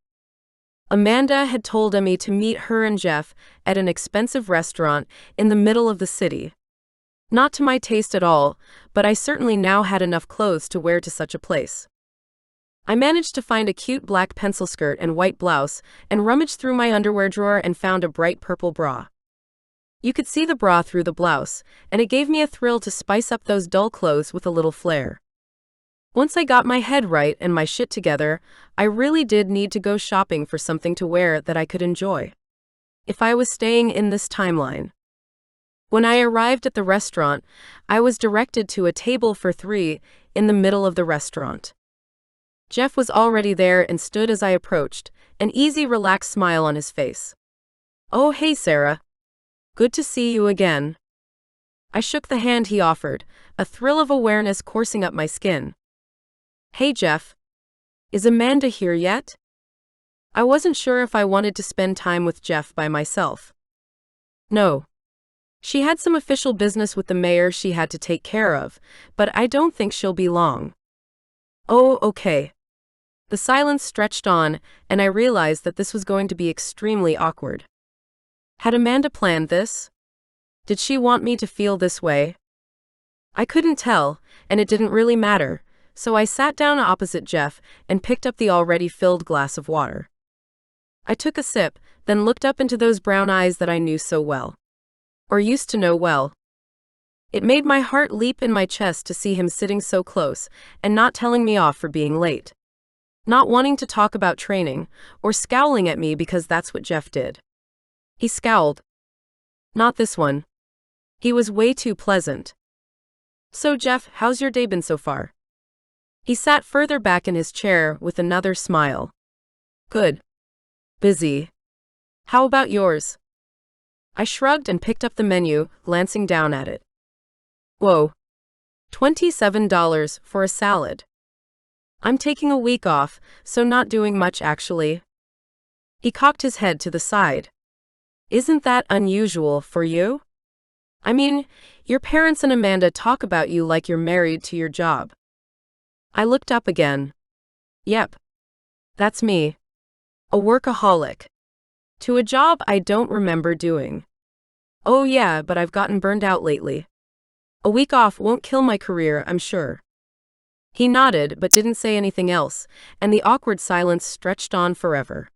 Amanda had told Emmy to meet her and Jeff at an expensive restaurant in the middle of the city. Not to my taste at all, but I certainly now had enough clothes to wear to such a place. I managed to find a cute black pencil skirt and white blouse, and rummaged through my underwear drawer and found a bright purple bra. You could see the bra through the blouse, and it gave me a thrill to spice up those dull clothes with a little flair. Once I got my head right and my shit together, I really did need to go shopping for something to wear that I could enjoy. If I was staying in this timeline. When I arrived at the restaurant, I was directed to a table for 3 in the middle of the restaurant. Jeff was already there and stood as I approached, an easy, relaxed smile on his face. Oh, hey, Sarah. Good to see you again. I shook the hand he offered, a thrill of awareness coursing up my skin. Hey, Jeff. Is Amanda here yet? I wasn't sure if I wanted to spend time with Jeff by myself. No. She had some official business with the mayor she had to take care of, but I don't think she'll be long. Oh, okay. The silence stretched on, and I realized that this was going to be extremely awkward. Had Amanda planned this? Did she want me to feel this way? I couldn't tell, and it didn't really matter, so I sat down opposite Jeff and picked up the already filled glass of water. I took a sip, then looked up into those brown eyes that I knew so well. Or used to know well. It made my heart leap in my chest to see him sitting so close and not telling me off for being late. Not wanting to talk about training, or scowling at me because that's what Jeff did. He scowled. Not this one. He was way too pleasant. So Jeff, how's your day been so far? He sat further back in his chair with another smile. Good. Busy. How about yours? I shrugged and picked up the menu, glancing down at it. Whoa. $27 for a salad. I'm taking a week off, so not doing much actually. He cocked his head to the side. Isn't that unusual for you? Your parents and Amanda talk about you like you're married to your job. I looked up again. Yep. That's me. A workaholic. To a job I don't remember doing. Oh yeah, but I've gotten burned out lately. A week off won't kill my career, I'm sure. He nodded but didn't say anything else, and the awkward silence stretched on forever.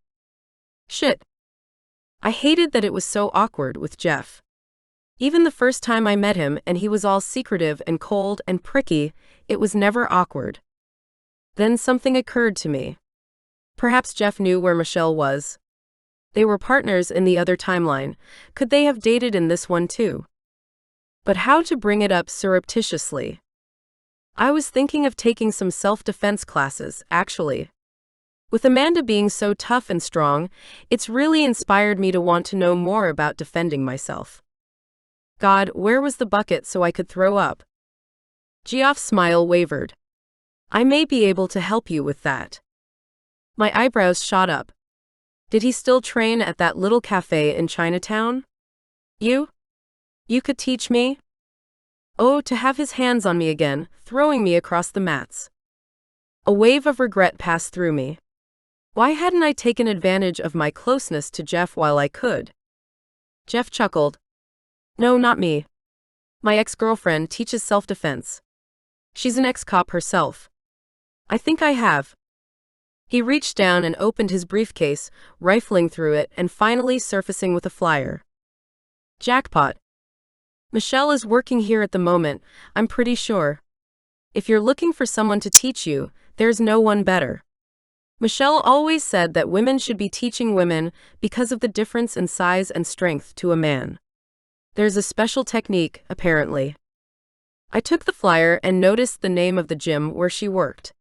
Shit. I hated that it was so awkward with Jeff. Even the first time I met him and he was all secretive and cold and pricky, it was never awkward. Then something occurred to me. Perhaps Jeff knew where Michelle was. They were partners in the other timeline. Could they have dated in this one too? But how to bring it up surreptitiously? I was thinking of taking some self-defense classes, actually. With Amanda being so tough and strong, it's really inspired me to want to know more about defending myself. God, where was the bucket so I could throw up? Geoff's smile wavered. I may be able to help you with that. My eyebrows shot up. Did he still train at that little cafe in Chinatown? You? You could teach me? Oh, to have his hands on me again, throwing me across the mats. A wave of regret passed through me. Why hadn't I taken advantage of my closeness to Jeff while I could? Jeff chuckled. No, not me. My ex-girlfriend teaches self-defense. She's an ex-cop herself. I think I have. He reached down and opened his briefcase, rifling through it and finally surfacing with a flyer. Jackpot. Michelle is working here at the moment, I'm pretty sure. If you're looking for someone to teach you, there's no one better. Michelle always said that women should be teaching women because of the difference in size and strength to a man. There's a special technique, apparently. I took the flyer and noticed the name of the gym where she worked.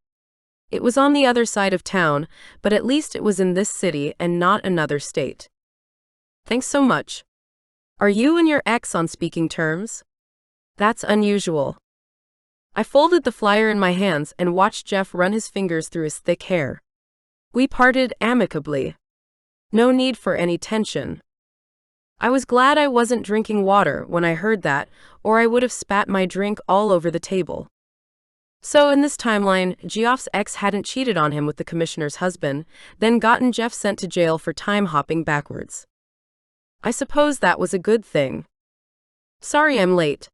It was on the other side of town, but at least it was in this city and not another state. Thanks so much. Are you and your ex on speaking terms? That's unusual. I folded the flyer in my hands and watched Jeff run his fingers through his thick hair. We parted amicably. No need for any tension. I was glad I wasn't drinking water when I heard that, or I would have spat my drink all over the table. So in this timeline, Geoff's ex hadn't cheated on him with the commissioner's husband, then gotten Jeff sent to jail for time hopping backwards. I suppose that was a good thing. Sorry I'm late.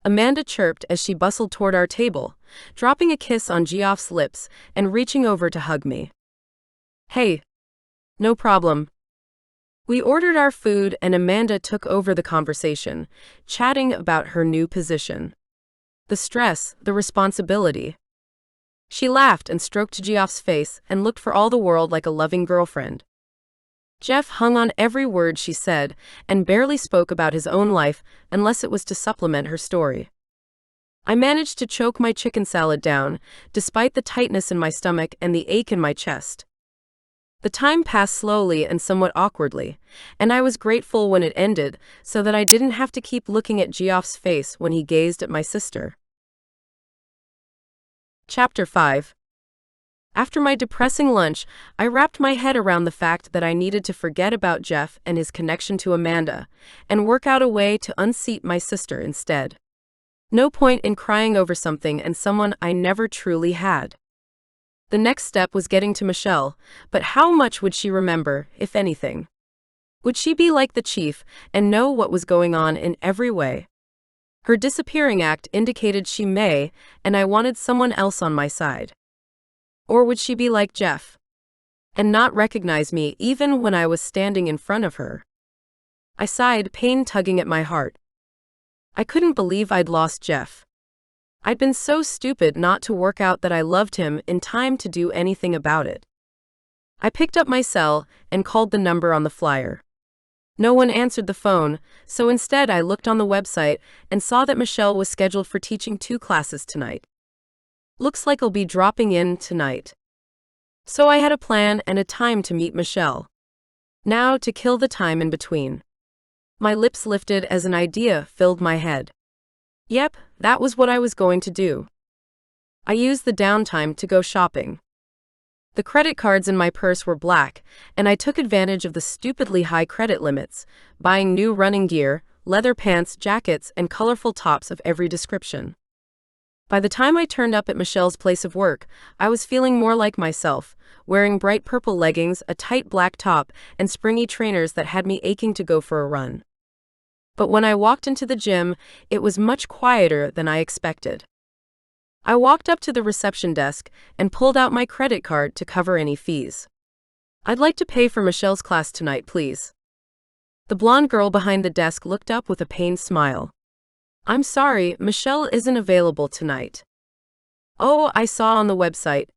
Amanda chirped as she bustled toward our table, dropping a kiss on Geoff's lips and reaching over to hug me. Hey. No problem. We ordered our food and Amanda took over the conversation, chatting about her new position. The stress, the responsibility. She laughed and stroked Geoff's face and looked for all the world like a loving girlfriend. Jeff hung on every word she said and barely spoke about his own life unless it was to supplement her story. I managed to choke my chicken salad down, despite the tightness in my stomach and the ache in my chest. The time passed slowly and somewhat awkwardly, and I was grateful when it ended so that I didn't have to keep looking at Geoff's face when he gazed at my sister. Chapter 5. After my depressing lunch, I wrapped my head around the fact that I needed to forget about Jeff and his connection to Amanda, and work out a way to unseat my sister instead. No point in crying over something and someone I never truly had. The next step was getting to Michelle, but how much would she remember, if anything? Would she be like the chief and know what was going on in every way? Her disappearing act indicated she may, and I wanted someone else on my side. Or would she be like Jeff and not recognize me even when I was standing in front of her? I sighed, pain tugging at my heart. I couldn't believe I'd lost Jeff. I'd been so stupid not to work out that I loved him in time to do anything about it. I picked up my cell and called the number on the flyer. No one answered the phone, so instead I looked on the website and saw that Michelle was scheduled for teaching 2 classes tonight. Looks like I'll be dropping in tonight. So I had a plan and a time to meet Michelle. Now to kill the time in between. My lips lifted as an idea filled my head. Yep, that was what I was going to do. I used the downtime to go shopping. The credit cards in my purse were black, and I took advantage of the stupidly high credit limits, buying new running gear, leather pants, jackets, and colorful tops of every description. By the time I turned up at Michelle's place of work, I was feeling more like myself, wearing bright purple leggings, a tight black top, and springy trainers that had me aching to go for a run. But when I walked into the gym, it was much quieter than I expected. I walked up to the reception desk and pulled out my credit card to cover any fees. I'd like to pay for Michelle's class tonight, please. The blonde girl behind the desk looked up with a pained smile. I'm sorry, Michelle isn't available tonight. Oh, I saw on the website.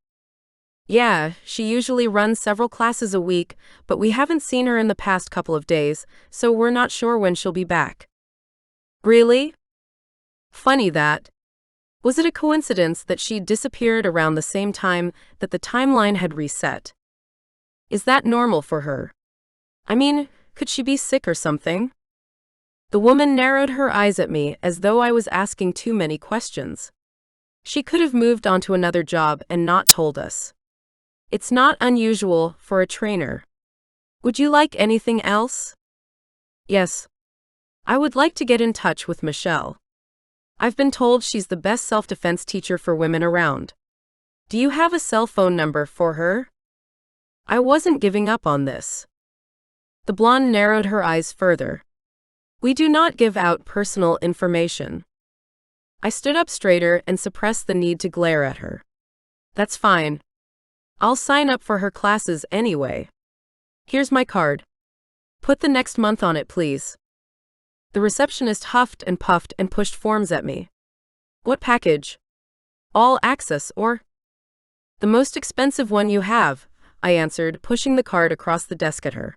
Yeah, she usually runs several classes a week, but we haven't seen her in the past couple of days, so we're not sure when she'll be back. Really? Funny that. Was it a coincidence that she disappeared around the same time that the timeline had reset? Is that normal for her? I mean, could she be sick or something? The woman narrowed her eyes at me as though I was asking too many questions. She could have moved on to another job and not told us. It's not unusual for a trainer. Would you like anything else? Yes. I would like to get in touch with Michelle. I've been told she's the best self-defense teacher for women around. Do you have a cell phone number for her? I wasn't giving up on this. The blonde narrowed her eyes further. We do not give out personal information. I stood up straighter and suppressed the need to glare at her. That's fine. I'll sign up for her classes anyway. Here's my card. Put the next month on it, please. The receptionist huffed and puffed and pushed forms at me. What package? All access or? The most expensive one you have, I answered, pushing the card across the desk at her.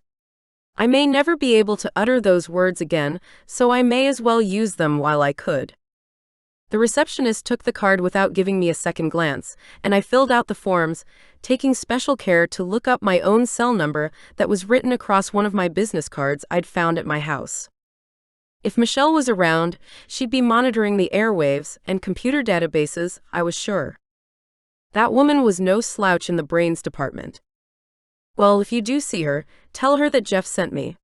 I may never be able to utter those words again, so I may as well use them while I could. The receptionist took the card without giving me a second glance, and I filled out the forms, taking special care to look up my own cell number that was written across one of my business cards I'd found at my house. If Michelle was around, she'd be monitoring the airwaves and computer databases, I was sure. That woman was no slouch in the brains department. Well, if you do see her, tell her that Jeff sent me.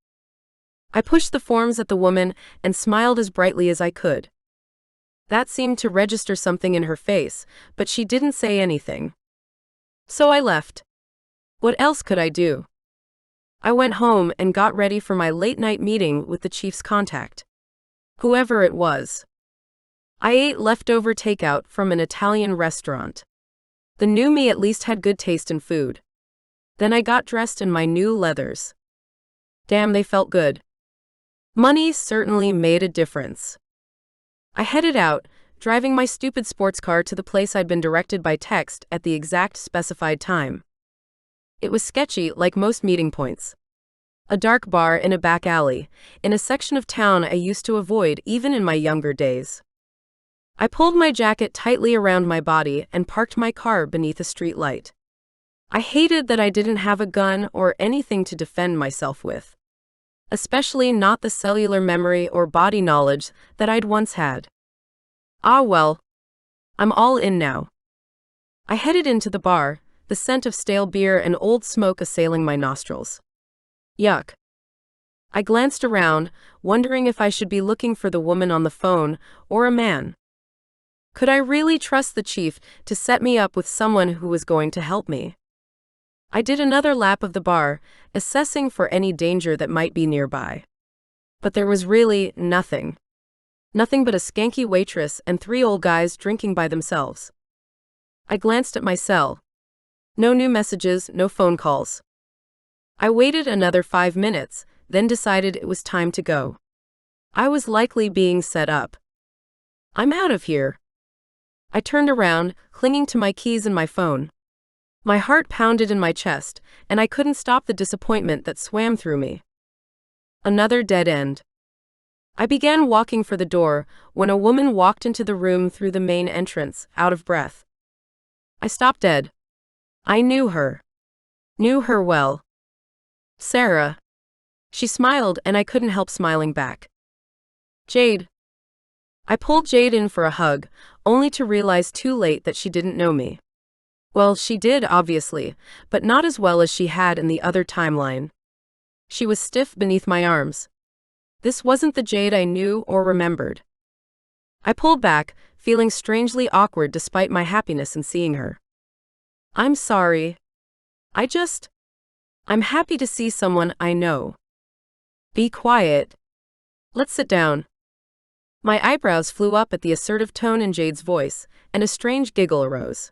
I pushed the forms at the woman and smiled as brightly as I could. That seemed to register something in her face, but she didn't say anything. So I left. What else could I do? I went home and got ready for my late-night meeting with the chief's contact. Whoever it was. I ate leftover takeout from an Italian restaurant. The new me at least had good taste in food. Then I got dressed in my new leathers. Damn, they felt good. Money certainly made a difference. I headed out, driving my stupid sports car to the place I'd been directed by text at the exact specified time. It was sketchy, like most meeting points. A dark bar in a back alley, in a section of town I used to avoid even in my younger days. I pulled my jacket tightly around my body and parked my car beneath a street light. I hated that I didn't have a gun or anything to defend myself with. Especially not the cellular memory or body knowledge that I'd once had. Ah well. I'm all in now. I headed into the bar, the scent of stale beer and old smoke assailing my nostrils. Yuck. I glanced around, wondering if I should be looking for the woman on the phone or a man. Could I really trust the chief to set me up with someone who was going to help me? I did another lap of the bar, assessing for any danger that might be nearby. But there was really nothing. Nothing but a skanky waitress and 3 old guys drinking by themselves. I glanced at my cell. No new messages, no phone calls. I waited another 5 minutes, then decided it was time to go. I was likely being set up. I'm out of here. I turned around, clinging to my keys and my phone. My heart pounded in my chest, and I couldn't stop the disappointment that swam through me. Another dead end. I began walking for the door when a woman walked into the room through the main entrance, out of breath. I stopped dead. I knew her. Knew her well. Sarah. She smiled, and I couldn't help smiling back. Jade. I pulled Jade in for a hug, only to realize too late that she didn't know me. Well, she did, obviously, but not as well as she had in the other timeline. She was stiff beneath my arms. This wasn't the Jade I knew or remembered. I pulled back, feeling strangely awkward despite my happiness in seeing her. I'm sorry. I'm happy to see someone I know. Be quiet. Let's sit down. My eyebrows flew up at the assertive tone in Jade's voice, and a strange giggle arose.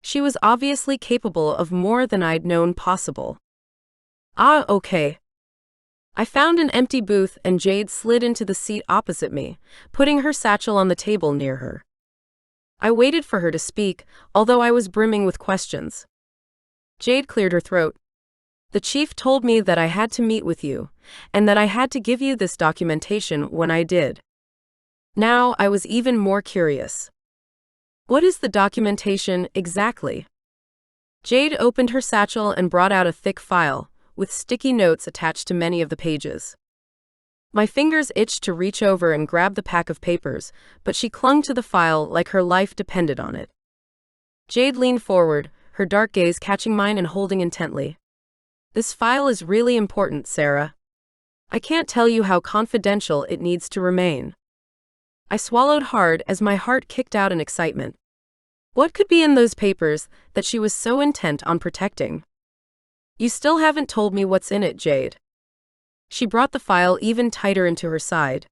She was obviously capable of more than I'd known possible. Ah, okay. I found an empty booth and Jade slid into the seat opposite me, putting her satchel on the table near her. I waited for her to speak, although I was brimming with questions. Jade cleared her throat. The chief told me that I had to meet with you, and that I had to give you this documentation when I did. Now I was even more curious. What is the documentation exactly? Jade opened her satchel and brought out a thick file, with sticky notes attached to many of the pages. My fingers itched to reach over and grab the pack of papers, but she clung to the file like her life depended on it. Jade leaned forward, her dark gaze catching mine and holding intently. This file is really important, Sarah. I can't tell you how confidential it needs to remain. I swallowed hard as my heart kicked out in excitement. What could be in those papers that she was so intent on protecting? You still haven't told me what's in it, Jade. She brought the file even tighter into her side.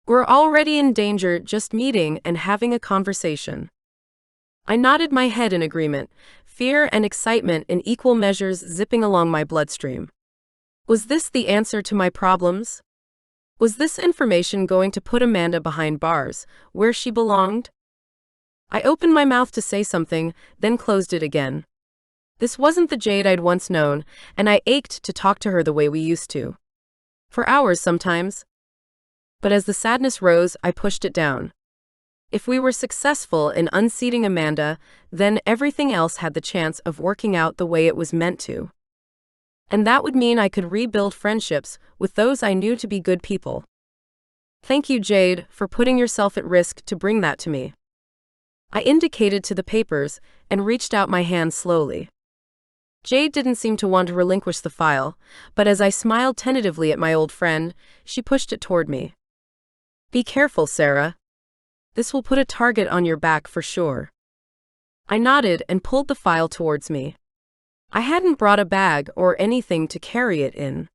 We're already in danger just meeting and having a conversation. I nodded my head in agreement, fear and excitement in equal measures zipping along my bloodstream. Was this the answer to my problems? Was this information going to put Amanda behind bars, where she belonged? I opened my mouth to say something, then closed it again. This wasn't the Jade I'd once known, and I ached to talk to her the way we used to. For hours sometimes. But as the sadness rose, I pushed it down. If we were successful in unseating Amanda, then everything else had the chance of working out the way it was meant to. And that would mean I could rebuild friendships with those I knew to be good people. Thank you, Jade, for putting yourself at risk to bring that to me. I indicated to the papers and reached out my hand slowly. Jade didn't seem to want to relinquish the file, but as I smiled tentatively at my old friend, she pushed it toward me. Be careful, Sarah. This will put a target on your back for sure. I nodded and pulled the file towards me. I hadn't brought a bag or anything to carry it in.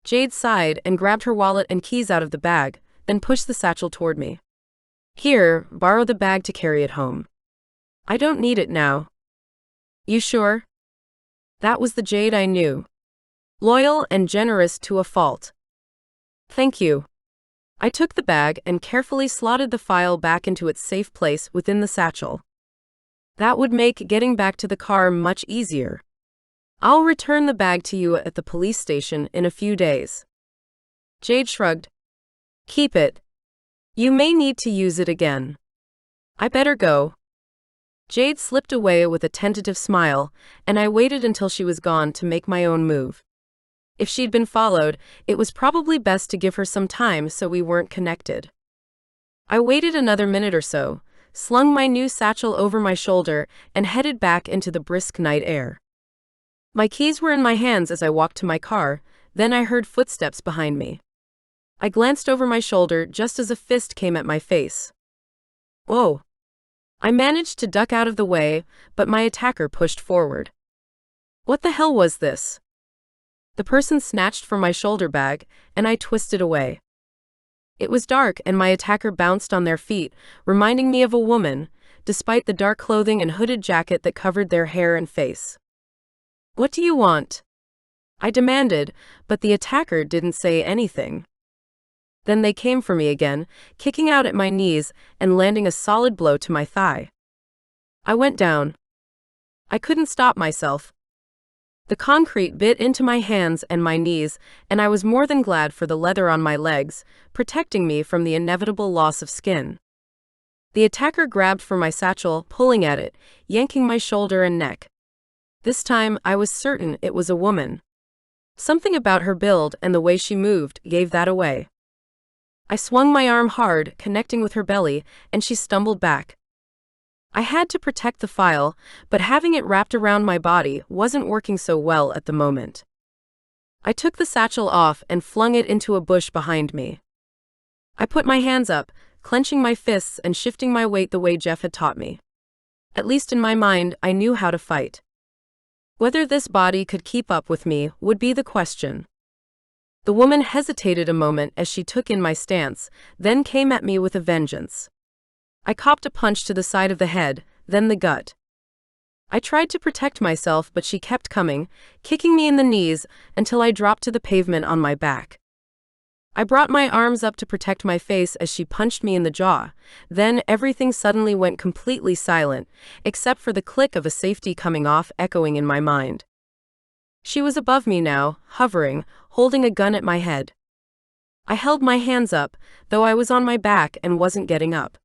Jade sighed and grabbed her wallet and keys out of the bag, then pushed the satchel toward me. Here, borrow the bag to carry it home. I don't need it now. You sure? That was the Jade I knew. Loyal and generous to a fault. Thank you. I took the bag and carefully slotted the file back into its safe place within the satchel. That would make getting back to the car much easier. I'll return the bag to you at the police station in a few days. Jade shrugged. Keep it. You may need to use it again. I better go. Jade slipped away with a tentative smile, and I waited until she was gone to make my own move. If she'd been followed, it was probably best to give her some time so we weren't connected. I waited another minute or so, slung my new satchel over my shoulder, and headed back into the brisk night air. My keys were in my hands as I walked to my car, then I heard footsteps behind me. I glanced over my shoulder just as a fist came at my face. Whoa! I managed to duck out of the way, but my attacker pushed forward. What the hell was this? The person snatched from my shoulder bag, and I twisted away. It was dark and my attacker bounced on their feet, reminding me of a woman, despite the dark clothing and hooded jacket that covered their hair and face. What do you want? I demanded, but the attacker didn't say anything. Then they came for me again, kicking out at my knees and landing a solid blow to my thigh. I went down. I couldn't stop myself. The concrete bit into my hands and my knees, and I was more than glad for the leather on my legs, protecting me from the inevitable loss of skin. The attacker grabbed for my satchel, pulling at it, yanking my shoulder and neck. This time, I was certain it was a woman. Something about her build and the way she moved gave that away. I swung my arm hard, connecting with her belly, and she stumbled back. I had to protect the file, but having it wrapped around my body wasn't working so well at the moment. I took the satchel off and flung it into a bush behind me. I put my hands up, clenching my fists and shifting my weight the way Jeff had taught me. At least in my mind, I knew how to fight. Whether this body could keep up with me would be the question. The woman hesitated a moment as she took in my stance, then came at me with a vengeance. I copped a punch to the side of the head, then the gut. I tried to protect myself, but she kept coming, kicking me in the knees until I dropped to the pavement on my back. I brought my arms up to protect my face as she punched me in the jaw. Then everything suddenly went completely silent, except for the click of a safety coming off echoing in my mind. She was above me now, hovering, holding a gun at my head. I held my hands up, though I was on my back and wasn't getting up.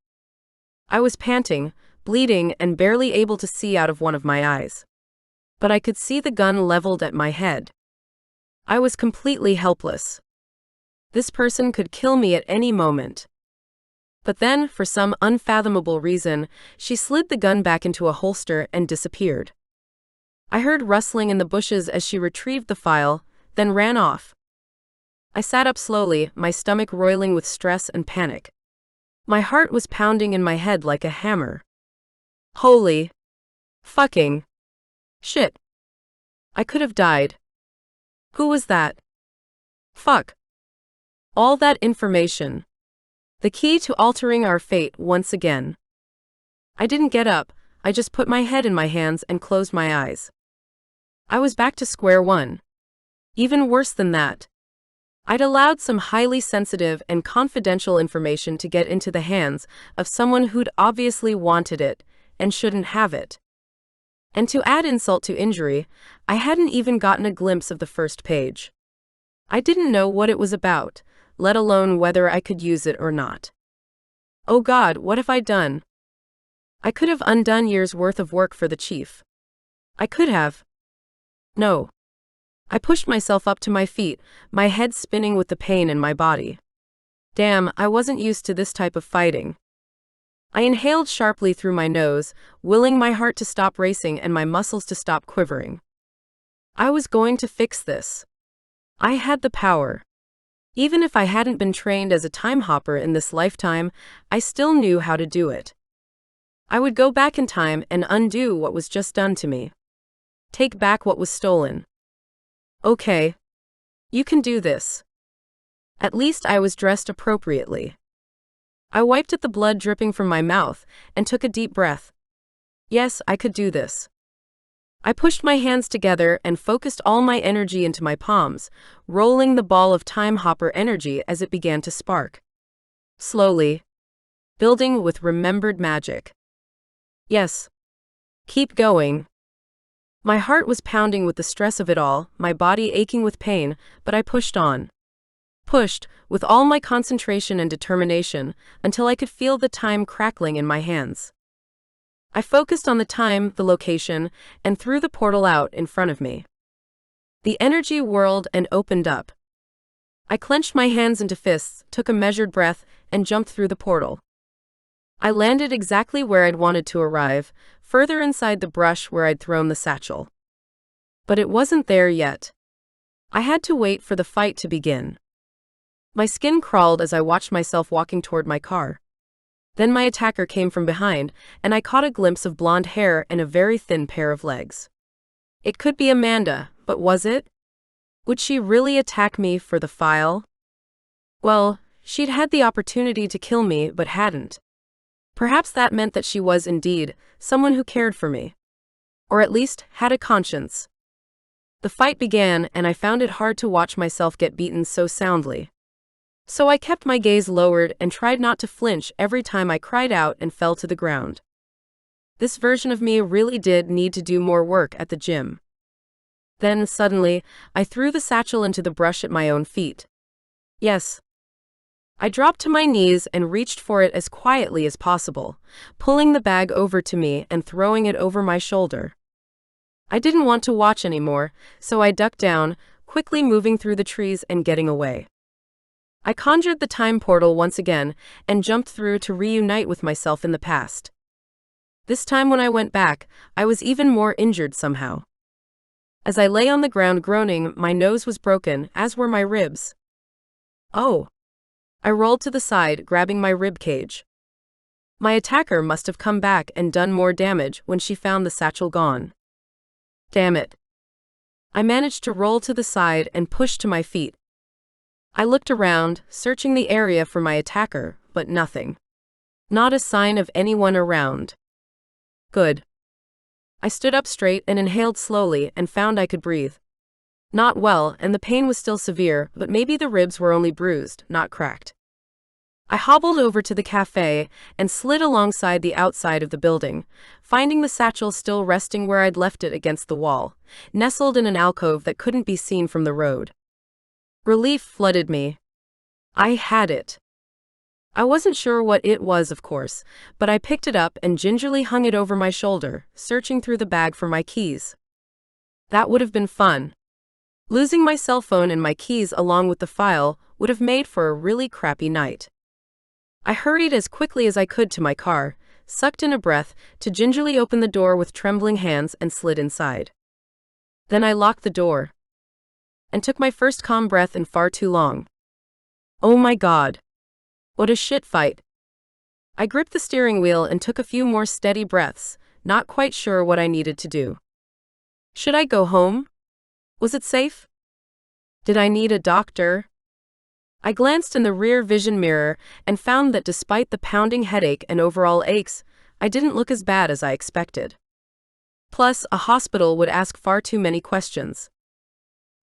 I was panting, bleeding, and barely able to see out of one of my eyes. But I could see the gun leveled at my head. I was completely helpless. This person could kill me at any moment. But then, for some unfathomable reason, she slid the gun back into a holster and disappeared. I heard rustling in the bushes as she retrieved the file, then ran off. I sat up slowly, my stomach roiling with stress and panic. My heart was pounding in my head like a hammer. Holy fucking shit. I could have died. Who was that? Fuck. All that information. The key to altering our fate once again. I didn't get up, I just put my head in my hands and closed my eyes. I was back to square one. Even worse than that. I'd allowed some highly sensitive and confidential information to get into the hands of someone who'd obviously wanted it and shouldn't have it. And to add insult to injury, I hadn't even gotten a glimpse of the first page. I didn't know what it was about, let alone whether I could use it or not. Oh God, what have I done? I could have undone years' worth of work for the chief. I could have. No. I pushed myself up to my feet, my head spinning with the pain in my body. Damn, I wasn't used to this type of fighting. I inhaled sharply through my nose, willing my heart to stop racing and my muscles to stop quivering. I was going to fix this. I had the power. Even if I hadn't been trained as a time hopper in this lifetime, I still knew how to do it. I would go back in time and undo what was just done to me. Take back what was stolen. Okay. You can do this. At least I was dressed appropriately. I wiped at the blood dripping from my mouth and took a deep breath. Yes, I could do this. I pushed my hands together and focused all my energy into my palms, rolling the ball of time hopper energy as it began to spark. Slowly. Building with remembered magic. Yes. Keep going. My heart was pounding with the stress of it all, my body aching with pain, but I pushed on. Pushed, with all my concentration and determination, until I could feel the time crackling in my hands. I focused on the time, the location, and threw the portal out in front of me. The energy whirled and opened up. I clenched my hands into fists, took a measured breath, and jumped through the portal. I landed exactly where I'd wanted to arrive, further inside the brush where I'd thrown the satchel. But it wasn't there yet. I had to wait for the fight to begin. My skin crawled as I watched myself walking toward my car. Then my attacker came from behind, and I caught a glimpse of blonde hair and a very thin pair of legs. It could be Amanda, but was it? Would she really attack me for the file? Well, she'd had the opportunity to kill me but hadn't. Perhaps that meant that she was indeed someone who cared for me. Or at least had a conscience. The fight began, and I found it hard to watch myself get beaten so soundly. So I kept my gaze lowered and tried not to flinch every time I cried out and fell to the ground. This version of me really did need to do more work at the gym. Then, suddenly, I threw the satchel into the brush at my own feet. Yes. I dropped to my knees and reached for it as quietly as possible, pulling the bag over to me and throwing it over my shoulder. I didn't want to watch anymore, so I ducked down, quickly moving through the trees and getting away. I conjured the time portal once again and jumped through to reunite with myself in the past. This time when I went back, I was even more injured somehow. As I lay on the ground groaning, my nose was broken, as were my ribs. Oh. I rolled to the side, grabbing my rib cage. My attacker must have come back and done more damage when she found the satchel gone. Damn it. I managed to roll to the side and push to my feet. I looked around, searching the area for my attacker, but nothing. Not a sign of anyone around. Good. I stood up straight and inhaled slowly and found I could breathe. Not well, and the pain was still severe, but maybe the ribs were only bruised, not cracked. I hobbled over to the cafe and slid alongside the outside of the building, finding the satchel still resting where I'd left it against the wall, nestled in an alcove that couldn't be seen from the road. Relief flooded me. I had it. I wasn't sure what it was, of course, but I picked it up and gingerly hung it over my shoulder, searching through the bag for my keys. That would have been fun. Losing my cell phone and my keys along with the file would have made for a really crappy night. I hurried as quickly as I could to my car, sucked in a breath, to gingerly open the door with trembling hands and slid inside. Then I locked the door and took my first calm breath in far too long. Oh my God. What a shit fight. I gripped the steering wheel and took a few more steady breaths, not quite sure what I needed to do. Should I go home? Was it safe? Did I need a doctor? I glanced in the rear vision mirror and found that despite the pounding headache and overall aches, I didn't look as bad as I expected. Plus, a hospital would ask far too many questions.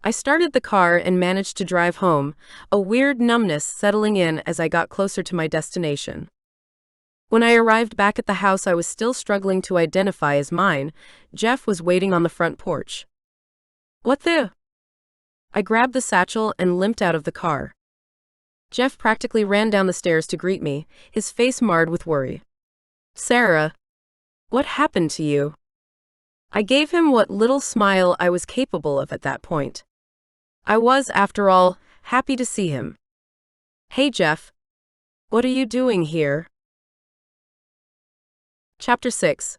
I started the car and managed to drive home, a weird numbness settling in as I got closer to my destination. When I arrived back at the house I was still struggling to identify as mine, Jeff was waiting on the front porch. What the? I grabbed the satchel and limped out of the car. Jeff practically ran down the stairs to greet me, his face marred with worry. Sarah, what happened to you? I gave him what little smile I was capable of at that point. I was, after all, happy to see him. Hey Jeff. What are you doing here? Chapter 6.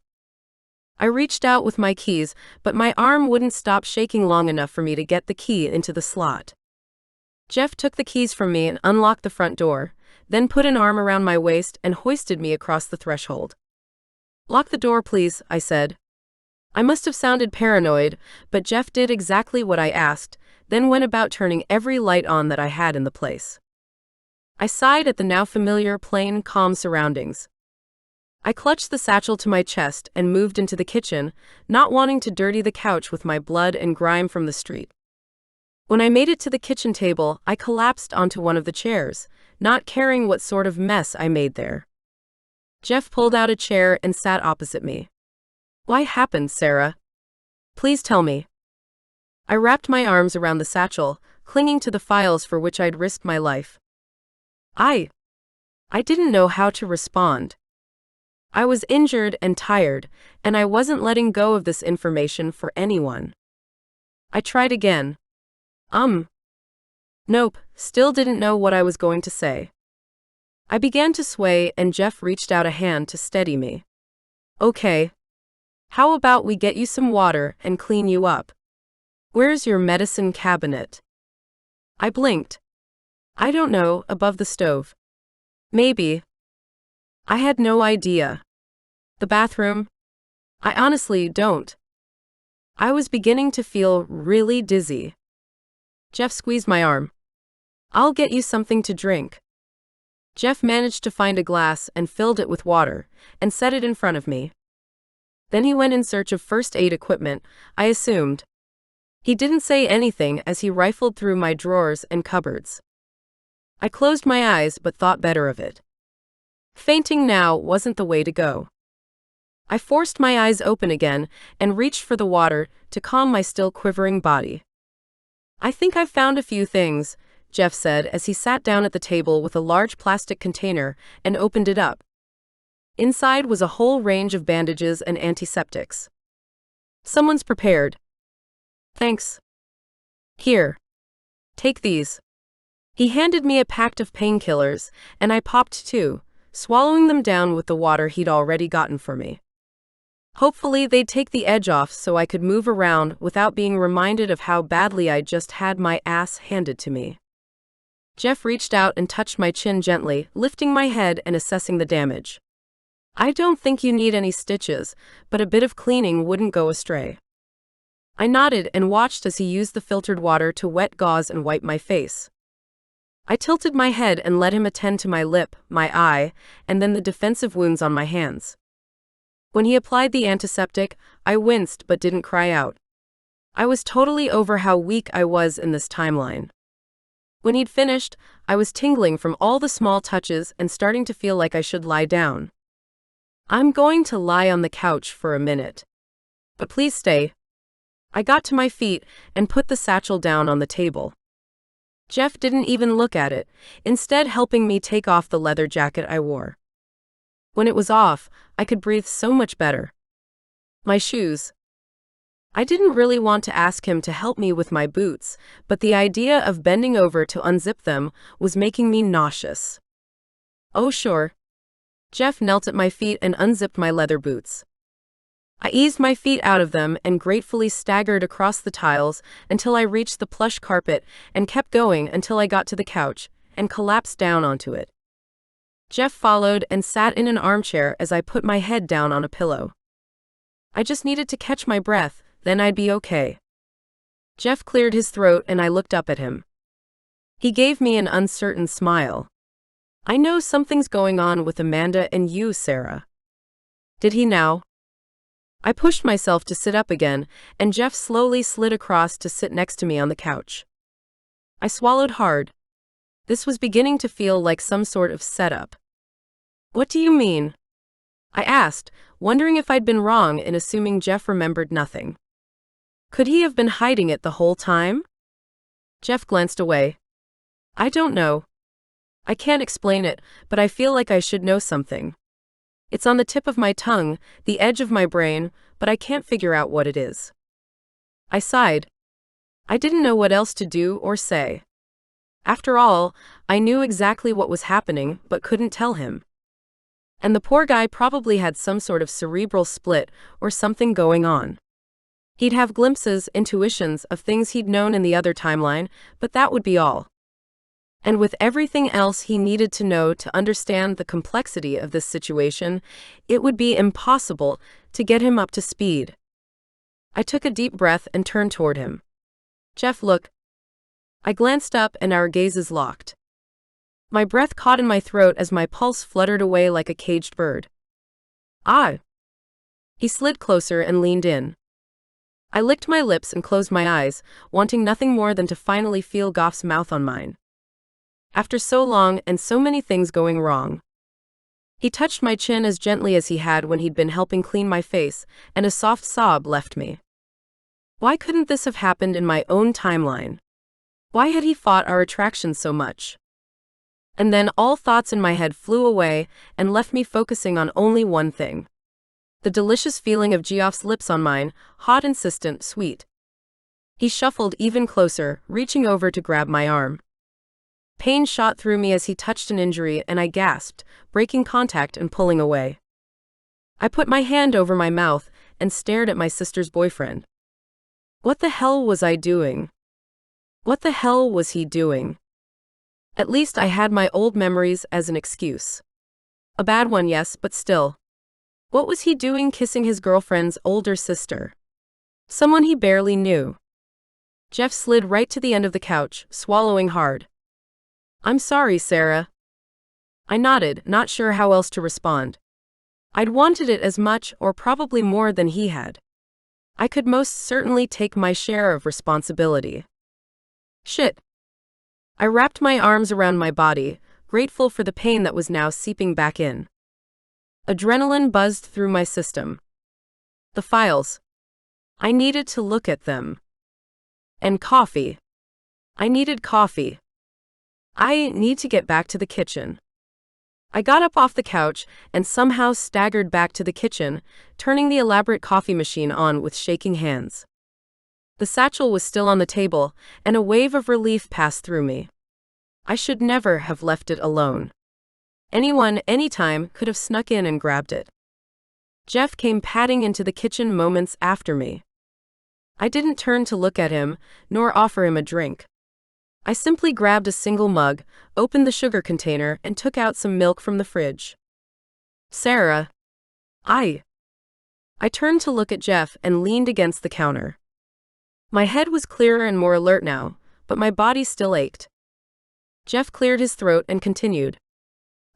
I reached out with my keys, but my arm wouldn't stop shaking long enough for me to get the key into the slot. Jeff took the keys from me and unlocked the front door, then put an arm around my waist and hoisted me across the threshold. Lock the door, please, I said. I must have sounded paranoid, but Jeff did exactly what I asked, then went about turning every light on that I had in the place. I sighed at the now familiar, plain, calm surroundings. I clutched the satchel to my chest and moved into the kitchen, not wanting to dirty the couch with my blood and grime from the street. When I made it to the kitchen table, I collapsed onto one of the chairs, not caring what sort of mess I made there. Jeff pulled out a chair and sat opposite me. What happened, Sarah? Please tell me. I wrapped my arms around the satchel, clinging to the files for which I'd risked my life. I didn't know how to respond. I was injured and tired, and I wasn't letting go of this information for anyone. I tried again. Nope, still didn't know what I was going to say. I began to sway and Jeff reached out a hand to steady me. Okay. How about we get you some water and clean you up? Where's your medicine cabinet? I blinked. I don't know, above the stove. Maybe. I had no idea. The bathroom? I honestly don't. I was beginning to feel really dizzy. Jeff squeezed my arm. I'll get you something to drink. Jeff managed to find a glass and filled it with water, and set it in front of me. Then he went in search of first aid equipment, I assumed. He didn't say anything as he rifled through my drawers and cupboards. I closed my eyes but thought better of it. Fainting now wasn't the way to go. I forced my eyes open again and reached for the water to calm my still quivering body. I think I've found a few things, Jeff said as he sat down at the table with a large plastic container and opened it up. Inside was a whole range of bandages and antiseptics. Someone's prepared. Thanks. Here. Take these. He handed me a pack of painkillers, and I popped two, swallowing them down with the water he'd already gotten for me. Hopefully they'd take the edge off so I could move around without being reminded of how badly I'd just had my ass handed to me. Jeff reached out and touched my chin gently, lifting my head and assessing the damage. I don't think you need any stitches, but a bit of cleaning wouldn't go astray. I nodded and watched as he used the filtered water to wet gauze and wipe my face. I tilted my head and let him attend to my lip, my eye, and then the defensive wounds on my hands. When he applied the antiseptic, I winced but didn't cry out. I was totally over how weak I was in this timeline. When he'd finished, I was tingling from all the small touches and starting to feel like I should lie down. I'm going to lie on the couch for a minute. But please stay. I got to my feet and put the satchel down on the table. Jeff didn't even look at it, instead helping me take off the leather jacket I wore. When it was off, I could breathe so much better. My shoes. I didn't really want to ask him to help me with my boots, but the idea of bending over to unzip them was making me nauseous. Oh, sure. Jeff knelt at my feet and unzipped my leather boots. I eased my feet out of them and gratefully staggered across the tiles until I reached the plush carpet and kept going until I got to the couch and collapsed down onto it. Jeff followed and sat in an armchair as I put my head down on a pillow. I just needed to catch my breath, then I'd be okay. Jeff cleared his throat and I looked up at him. He gave me an uncertain smile. I know something's going on with Amanda and you, Sarah. Did he now? I pushed myself to sit up again, and Jeff slowly slid across to sit next to me on the couch. I swallowed hard. This was beginning to feel like some sort of setup. What do you mean? I asked, wondering if I'd been wrong in assuming Jeff remembered nothing. Could he have been hiding it the whole time? Jeff glanced away. I don't know. I can't explain it, but I feel like I should know something. It's on the tip of my tongue, the edge of my brain, but I can't figure out what it is. I sighed. I didn't know what else to do or say. After all, I knew exactly what was happening, but couldn't tell him. And the poor guy probably had some sort of cerebral split or something going on. He'd have glimpses, intuitions of things he'd known in the other timeline, but that would be all. And with everything else he needed to know to understand the complexity of this situation, it would be impossible to get him up to speed. I took a deep breath and turned toward him. Jeff, look. I glanced up and our gazes locked. My breath caught in my throat as my pulse fluttered away like a caged bird. Ah! He slid closer and leaned in. I licked my lips and closed my eyes, wanting nothing more than to finally feel Goff's mouth on mine. After so long and so many things going wrong. He touched my chin as gently as he had when he'd been helping clean my face, and a soft sob left me. Why couldn't this have happened in my own timeline? Why had he fought our attraction so much? And then all thoughts in my head flew away and left me focusing on only one thing. The delicious feeling of Geoff's lips on mine, hot, insistent, sweet. He shuffled even closer, reaching over to grab my arm. Pain shot through me as he touched an injury and I gasped, breaking contact and pulling away. I put my hand over my mouth and stared at my sister's boyfriend. What the hell was I doing? What the hell was he doing? At least I had my old memories as an excuse. A bad one, yes, but still. What was he doing kissing his girlfriend's older sister? Someone he barely knew. Jeff slid right to the end of the couch, swallowing hard. I'm sorry, Sarah. I nodded, not sure how else to respond. I'd wanted it as much or probably more than he had. I could most certainly take my share of responsibility. Shit. I wrapped my arms around my body, grateful for the pain that was now seeping back in. Adrenaline buzzed through my system. The files. I needed to look at them. And coffee. I needed coffee. I need to get back to the kitchen. I got up off the couch and somehow staggered back to the kitchen, turning the elaborate coffee machine on with shaking hands. The satchel was still on the table, and a wave of relief passed through me. I should never have left it alone. Anyone, anytime, could have snuck in and grabbed it. Jeff came padding into the kitchen moments after me. I didn't turn to look at him, nor offer him a drink. I simply grabbed a single mug, opened the sugar container, and took out some milk from the fridge. Sarah. I turned to look at Jeff and leaned against the counter. My head was clearer and more alert now, but my body still ached. Jeff cleared his throat and continued.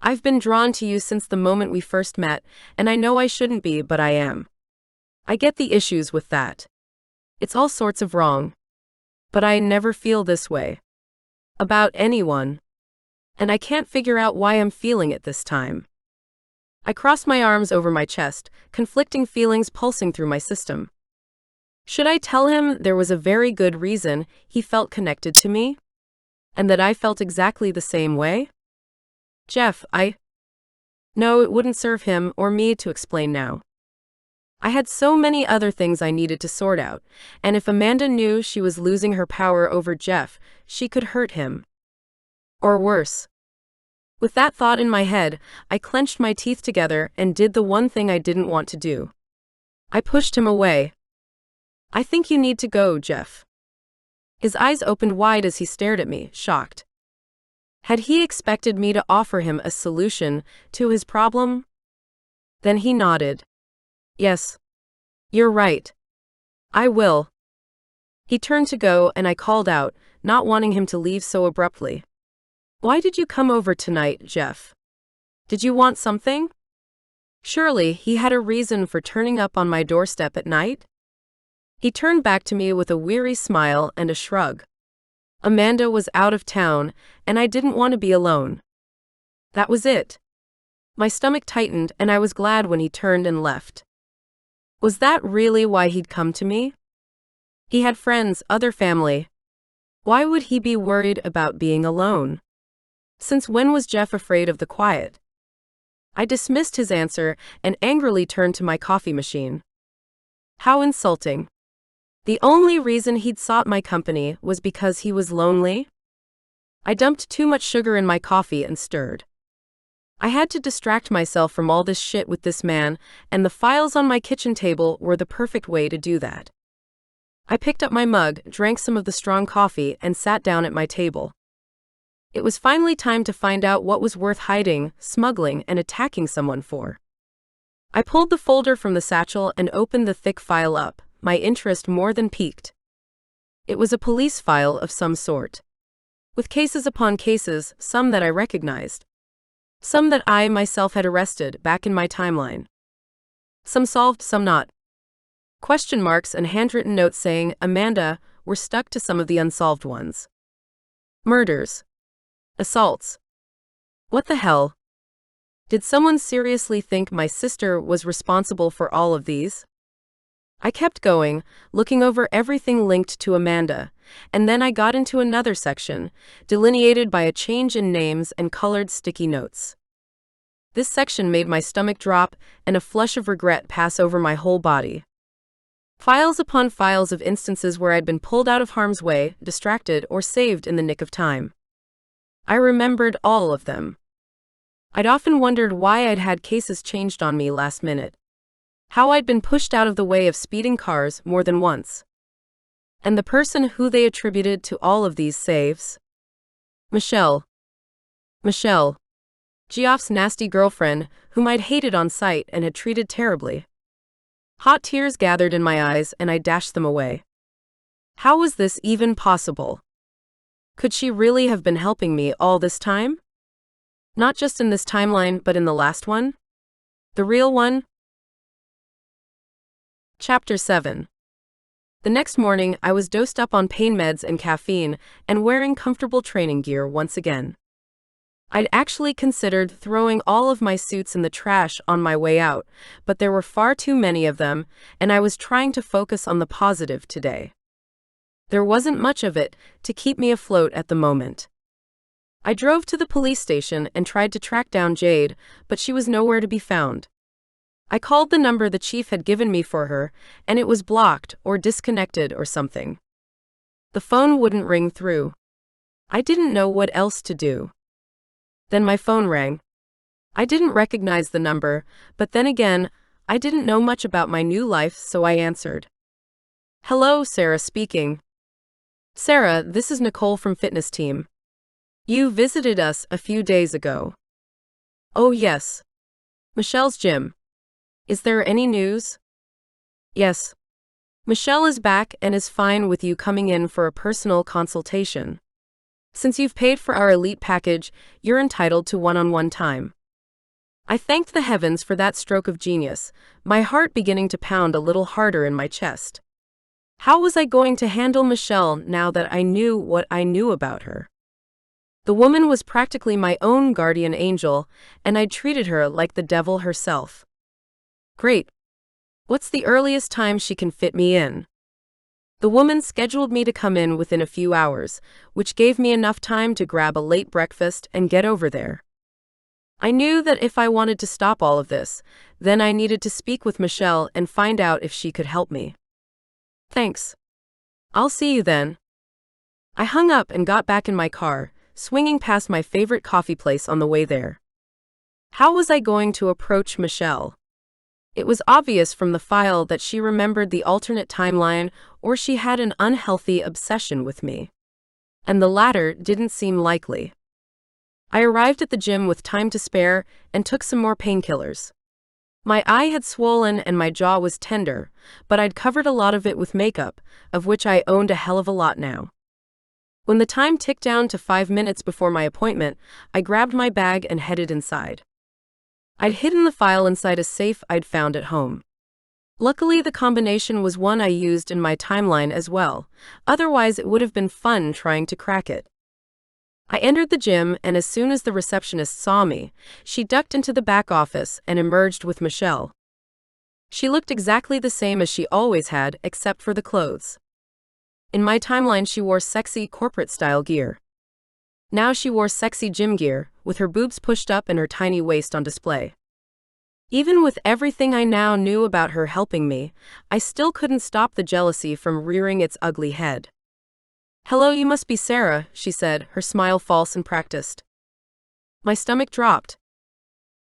I've been drawn to you since the moment we first met, and I know I shouldn't be, but I am. I get the issues with that. It's all sorts of wrong. But I never feel this way. About anyone. And I can't figure out why I'm feeling it this time. I crossed my arms over my chest, conflicting feelings pulsing through my system. Should I tell him there was a very good reason he felt connected to me? And that I felt exactly the same way? Jeff, No, it wouldn't serve him or me to explain now. I had so many other things I needed to sort out, and if Amanda knew she was losing her power over Jeff, she could hurt him. Or worse. With that thought in my head, I clenched my teeth together and did the one thing I didn't want to do. I pushed him away. "I think you need to go, Jeff." His eyes opened wide as he stared at me, shocked. Had he expected me to offer him a solution to his problem? Then he nodded. "Yes. You're right. I will." He turned to go and I called out, not wanting him to leave so abruptly. "Why did you come over tonight, Jeff? Did you want something?" Surely he had a reason for turning up on my doorstep at night? He turned back to me with a weary smile and a shrug. Amanda was out of town, and I didn't want to be alone. That was it. My stomach tightened, and I was glad when he turned and left. Was that really why he'd come to me? He had friends, other family. Why would he be worried about being alone? Since when was Jeff afraid of the quiet? I dismissed his answer and angrily turned to my coffee machine. How insulting. The only reason he'd sought my company was because he was lonely? I dumped too much sugar in my coffee and stirred. I had to distract myself from all this shit with this man, and the files on my kitchen table were the perfect way to do that. I picked up my mug, drank some of the strong coffee, and sat down at my table. It was finally time to find out what was worth hiding, smuggling, and attacking someone for. I pulled the folder from the satchel and opened the thick file up, my interest more than piqued. It was a police file of some sort. With cases upon cases, some that I recognized. Some that I myself had arrested back in my timeline. Some solved, some not. Question marks and handwritten notes saying Amanda were stuck to some of the unsolved ones. Murders. Assaults. What the hell? Did someone seriously think my sister was responsible for all of these? I kept going, looking over everything linked to Amanda, and then I got into another section, delineated by a change in names and colored sticky notes. This section made my stomach drop and a flush of regret pass over my whole body. Files upon files of instances where I'd been pulled out of harm's way, distracted, or saved in the nick of time. I remembered all of them. I'd often wondered why I'd had cases changed on me last minute. How I'd been pushed out of the way of speeding cars more than once. And the person who they attributed to all of these saves? Michelle. Michelle. Geoff's nasty girlfriend, whom I'd hated on sight and had treated terribly. Hot tears gathered in my eyes and I dashed them away. How was this even possible? Could she really have been helping me all this time? Not just in this timeline, but in the last one? The real one? Chapter 7. The next morning, I was dosed up on pain meds and caffeine, and wearing comfortable training gear once again. I'd actually considered throwing all of my suits in the trash on my way out, but there were far too many of them, and I was trying to focus on the positive today. There wasn't much of it to keep me afloat at the moment. I drove to the police station and tried to track down Jade, but she was nowhere to be found. I called the number the chief had given me for her, and it was blocked or disconnected or something. The phone wouldn't ring through. I didn't know what else to do. Then my phone rang. I didn't recognize the number, but then again, I didn't know much about my new life, so I answered. "Hello, Sarah speaking." "Sarah, this is Nicole from Fitness Team. You visited us a few days ago." "Oh yes. Michelle's gym. Is there any news?" "Yes. Michelle is back and is fine with you coming in for a personal consultation. Since you've paid for our elite package, you're entitled to one-on-one time." I thanked the heavens for that stroke of genius, my heart beginning to pound a little harder in my chest. How was I going to handle Michelle now that I knew what I knew about her? The woman was practically my own guardian angel, and I'd treated her like the devil herself. Great. What's the earliest time she can fit me in? The woman scheduled me to come in within a few hours, which gave me enough time to grab a late breakfast and get over there. I knew that if I wanted to stop all of this, Then I needed to speak with Michelle and find out if she could help me. Thanks. I'll see you then. I hung up and got back in my car, swinging past my favorite coffee place on the way there. How was I going to approach Michelle? It was obvious from the file that she remembered the alternate timeline or she had an unhealthy obsession with me. And the latter didn't seem likely. I arrived at the gym with time to spare and took some more painkillers. My eye had swollen and my jaw was tender, but I'd covered a lot of it with makeup, of which I owned a hell of a lot now. When the time ticked down to 5 minutes before my appointment, I grabbed my bag and headed inside. I'd hidden the file inside a safe I'd found at home. Luckily, the combination was one I used in my timeline as well, otherwise it would have been fun trying to crack it. I entered the gym, and as soon as the receptionist saw me, she ducked into the back office and emerged with Michelle. She looked exactly the same as she always had, except for the clothes. In my timeline, she wore sexy corporate-style gear. Now she wore sexy gym gear, with her boobs pushed up and her tiny waist on display. Even with everything I now knew about her helping me, I still couldn't stop the jealousy from rearing its ugly head. "Hello, you must be Sarah," she said, her smile false and practiced. My stomach dropped.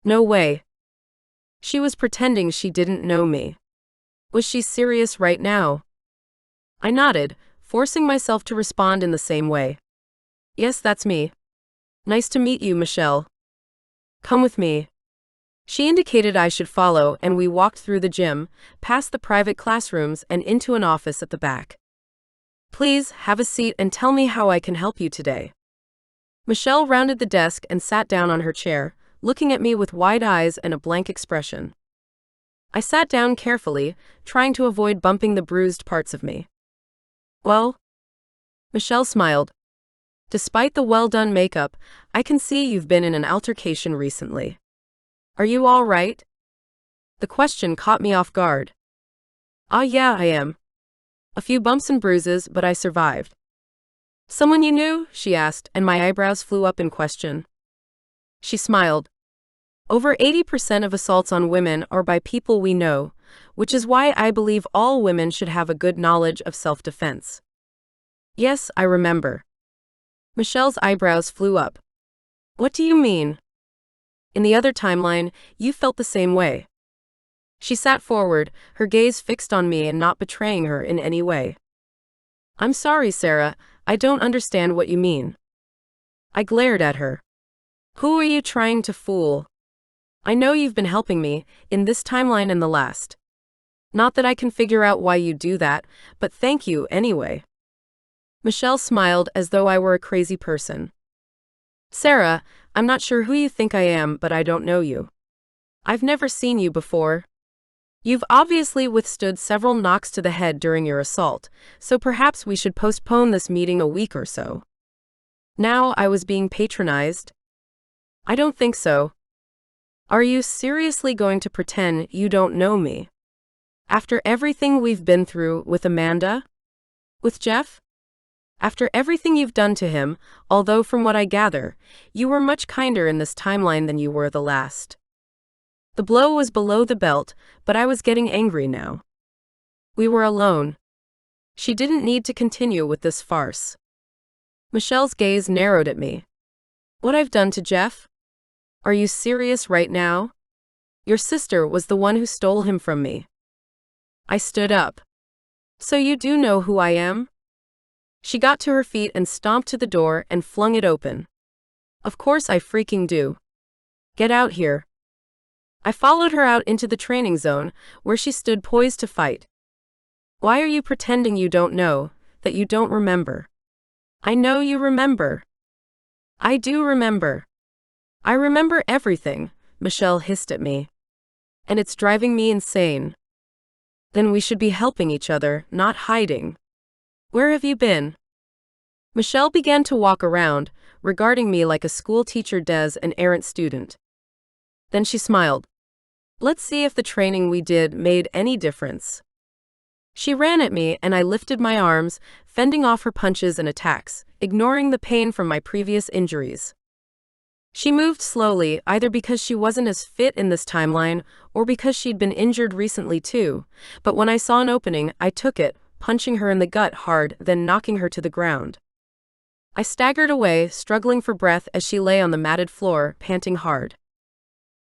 No way. She was pretending she didn't know me. Was she serious right now? I nodded, forcing myself to respond in the same way. "Yes, that's me. Nice to meet you, Michelle. Come with me." She indicated I should follow, and we walked through the gym, past the private classrooms and into an office at the back. "Please, have a seat and tell me how I can help you today." Michelle rounded the desk and sat down on her chair, looking at me with wide eyes and a blank expression. I sat down carefully, trying to avoid bumping the bruised parts of me. "Well?" Michelle smiled. "Despite the well-done makeup, I can see you've been in an altercation recently. Are you all right?" The question caught me off guard. Yeah, I am. A few bumps and bruises, but I survived." "Someone you knew?" she asked, and my eyebrows flew up in question. She smiled. "Over 80% of assaults on women are by people we know, which is why I believe all women should have a good knowledge of self-defense." "Yes, I remember." Michelle's eyebrows flew up. "What do you mean?" "In the other timeline, you felt the same way." She sat forward, her gaze fixed on me and not betraying her in any way. "I'm sorry, Sarah, I don't understand what you mean." I glared at her. "Who are you trying to fool? I know you've been helping me, in this timeline and the last. Not that I can figure out why you do that, but thank you anyway." Michelle smiled as though I were a crazy person. "Sarah, I'm not sure who you think I am, but I don't know you. I've never seen you before. You've obviously withstood several knocks to the head during your assault, so perhaps we should postpone this meeting a week or so." Now I was being patronized. "I don't think so." "Are you seriously going to pretend you don't know me? After everything we've been through with Amanda? With Jeff? After everything you've done to him, although from what I gather, you were much kinder in this timeline than you were the last." The blow was below the belt, but I was getting angry now. We were alone. She didn't need to continue with this farce. Michelle's gaze narrowed at me. "What I've done to Jeff? Are you serious right now? Your sister was the one who stole him from me." I stood up. "So you do know who I am?" She got to her feet and stomped to the door and flung it open. "Of course I freaking do. Get out here." I followed her out into the training zone, where she stood poised to fight. "Why are you pretending you don't know, that you don't remember? I know you remember." "I do remember. I remember everything," Michelle hissed at me. "And it's driving me insane." "Then we should be helping each other, not hiding. Where have you been?" Michelle began to walk around, regarding me like a school teacher does an errant student. Then she smiled. "Let's see if the training we did made any difference." She ran at me and I lifted my arms, fending off her punches and attacks, ignoring the pain from my previous injuries. She moved slowly, either because she wasn't as fit in this timeline or because she'd been injured recently too. But when I saw an opening, I took it, punching her in the gut hard, then knocking her to the ground. I staggered away, struggling for breath as she lay on the matted floor, panting hard.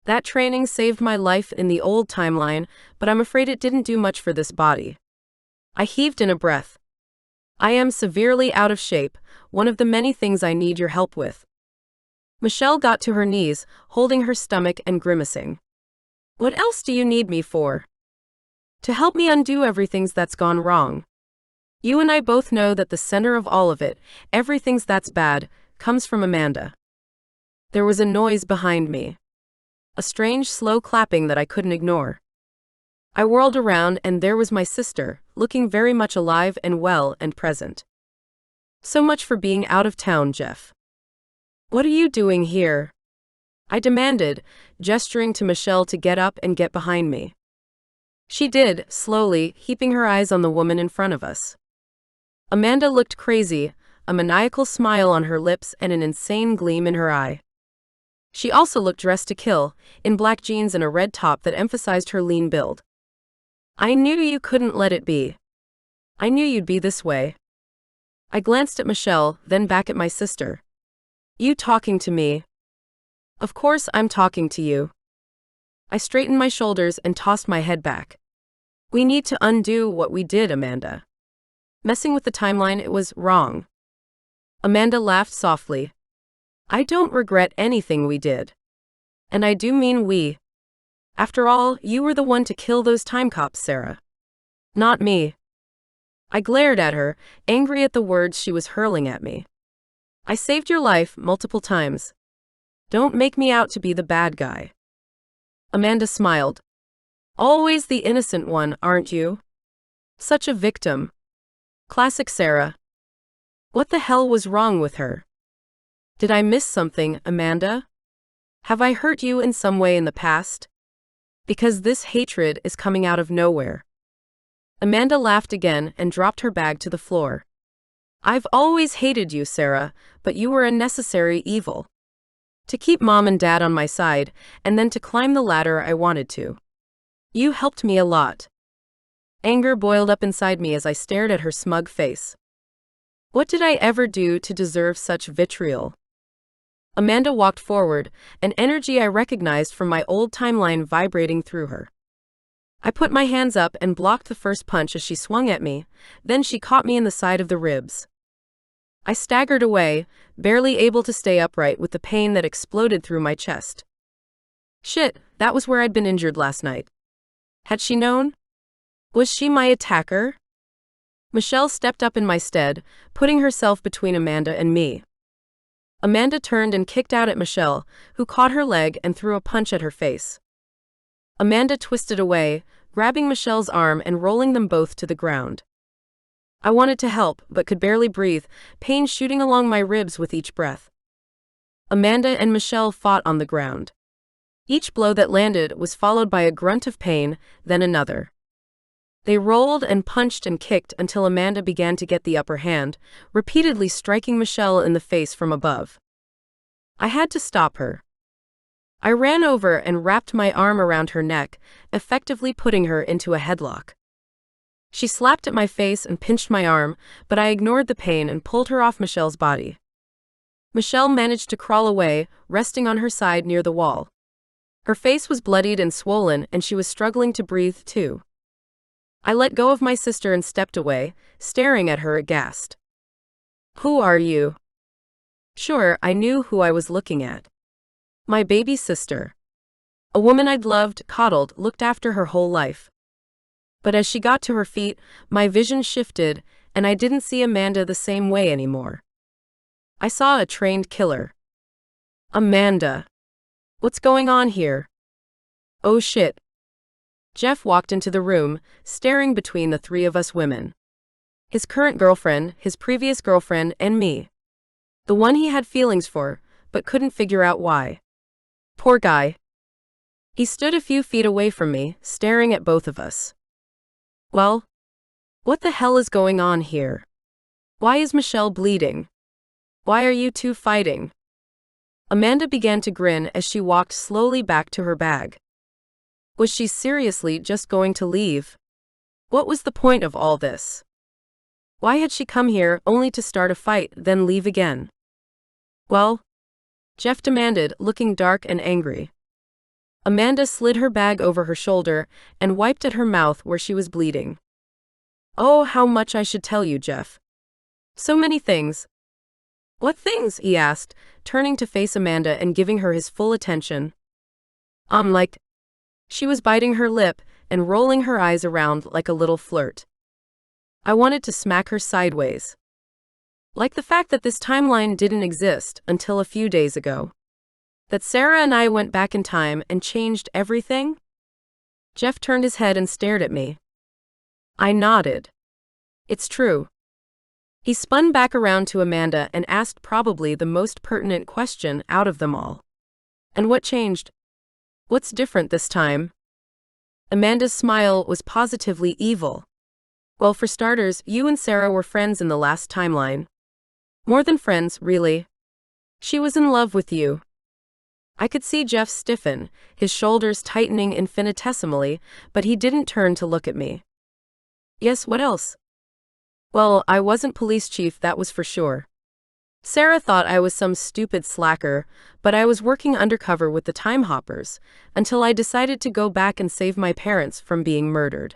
That training saved my life in the old timeline, but I'm afraid it didn't do much for this body. I heaved in a breath. I am severely out of shape, one of the many things I need your help with. Michelle got to her knees, holding her stomach and grimacing. What else do you need me for? To help me undo everything that's gone wrong. You and I both know that the center of all of it, everything that's bad, comes from Amanda. There was a noise behind me. A strange, slow clapping that I couldn't ignore. I whirled around and there was my sister, looking very much alive and well and present. So much for being out of town, Jeff. What are you doing here? I demanded, gesturing to Michelle to get up and get behind me. She did, slowly, keeping her eyes on the woman in front of us. Amanda looked crazy, a maniacal smile on her lips and an insane gleam in her eye. She also looked dressed to kill, in black jeans and a red top that emphasized her lean build. I knew you couldn't let it be. I knew you'd be this way. I glanced at Michelle, then back at my sister. You talking to me? Of course I'm talking to you. I straightened my shoulders and tossed my head back. We need to undo what we did, Amanda. Messing with the timeline, it was wrong. Amanda laughed softly. I don't regret anything we did. And I do mean we. After all, you were the one to kill those time cops, Sarah. Not me. I glared at her, angry at the words she was hurling at me. I saved your life multiple times. Don't make me out to be the bad guy. Amanda smiled. Always the innocent one, aren't you? Such a victim. Classic Sarah. What the hell was wrong with her? Did I miss something, Amanda? Have I hurt you in some way in the past? Because this hatred is coming out of nowhere. Amanda laughed again and dropped her bag to the floor. I've always hated you, Sarah, but you were a necessary evil. To keep Mom and Dad on my side, and then to climb the ladder I wanted to. You helped me a lot. Anger boiled up inside me as I stared at her smug face. What did I ever do to deserve such vitriol? Amanda walked forward, an energy I recognized from my old timeline vibrating through her. I put my hands up and blocked the first punch as she swung at me, then she caught me in the side of the ribs. I staggered away, barely able to stay upright with the pain that exploded through my chest. Shit, that was where I'd been injured last night. Had she known? Was she my attacker? Michelle stepped up in my stead, putting herself between Amanda and me. Amanda turned and kicked out at Michelle, who caught her leg and threw a punch at her face. Amanda twisted away, grabbing Michelle's arm and rolling them both to the ground. I wanted to help, but could barely breathe, pain shooting along my ribs with each breath. Amanda and Michelle fought on the ground. Each blow that landed was followed by a grunt of pain, then another. They rolled and punched and kicked until Amanda began to get the upper hand, repeatedly striking Michelle in the face from above. I had to stop her. I ran over and wrapped my arm around her neck, effectively putting her into a headlock. She slapped at my face and pinched my arm, but I ignored the pain and pulled her off Michelle's body. Michelle managed to crawl away, resting on her side near the wall. Her face was bloodied and swollen, and she was struggling to breathe too. I let go of my sister and stepped away, staring at her aghast. Who are you? Sure, I knew who I was looking at. My baby sister. A woman I'd loved, coddled, looked after her whole life. But as she got to her feet, my vision shifted, and I didn't see Amanda the same way anymore. I saw a trained killer. Amanda. What's going on here? Oh shit. Jeff walked into the room, staring between the three of us women. His current girlfriend, his previous girlfriend, and me. The one he had feelings for, but couldn't figure out why. Poor guy. He stood a few feet away from me, staring at both of us. Well, what the hell is going on here? Why is Michelle bleeding? Why are you two fighting? Amanda began to grin as she walked slowly back to her bag. Was she seriously just going to leave? What was the point of all this? Why had she come here only to start a fight, then leave again? Well? Jeff demanded, looking dark and angry. Amanda slid her bag over her shoulder and wiped at her mouth where she was bleeding. Oh, how much I should tell you, Jeff. So many things. What things? He asked, turning to face Amanda and giving her his full attention. Like. She was biting her lip and rolling her eyes around like a little flirt. I wanted to smack her sideways. Like the fact that this timeline didn't exist until a few days ago. That Sarah and I went back in time and changed everything? Jeff turned his head and stared at me. I nodded. It's true. He spun back around to Amanda and asked probably the most pertinent question out of them all. And what changed? What's different this time? Amanda's smile was positively evil. Well, for starters, you and Sarah were friends in the last timeline. More than friends, really. She was in love with you. I could see Jeff stiffen, his shoulders tightening infinitesimally, but he didn't turn to look at me. Yes, what else? Well, I wasn't police chief, that was for sure. Sarah thought I was some stupid slacker, but I was working undercover with the Time Hoppers, until I decided to go back and save my parents from being murdered.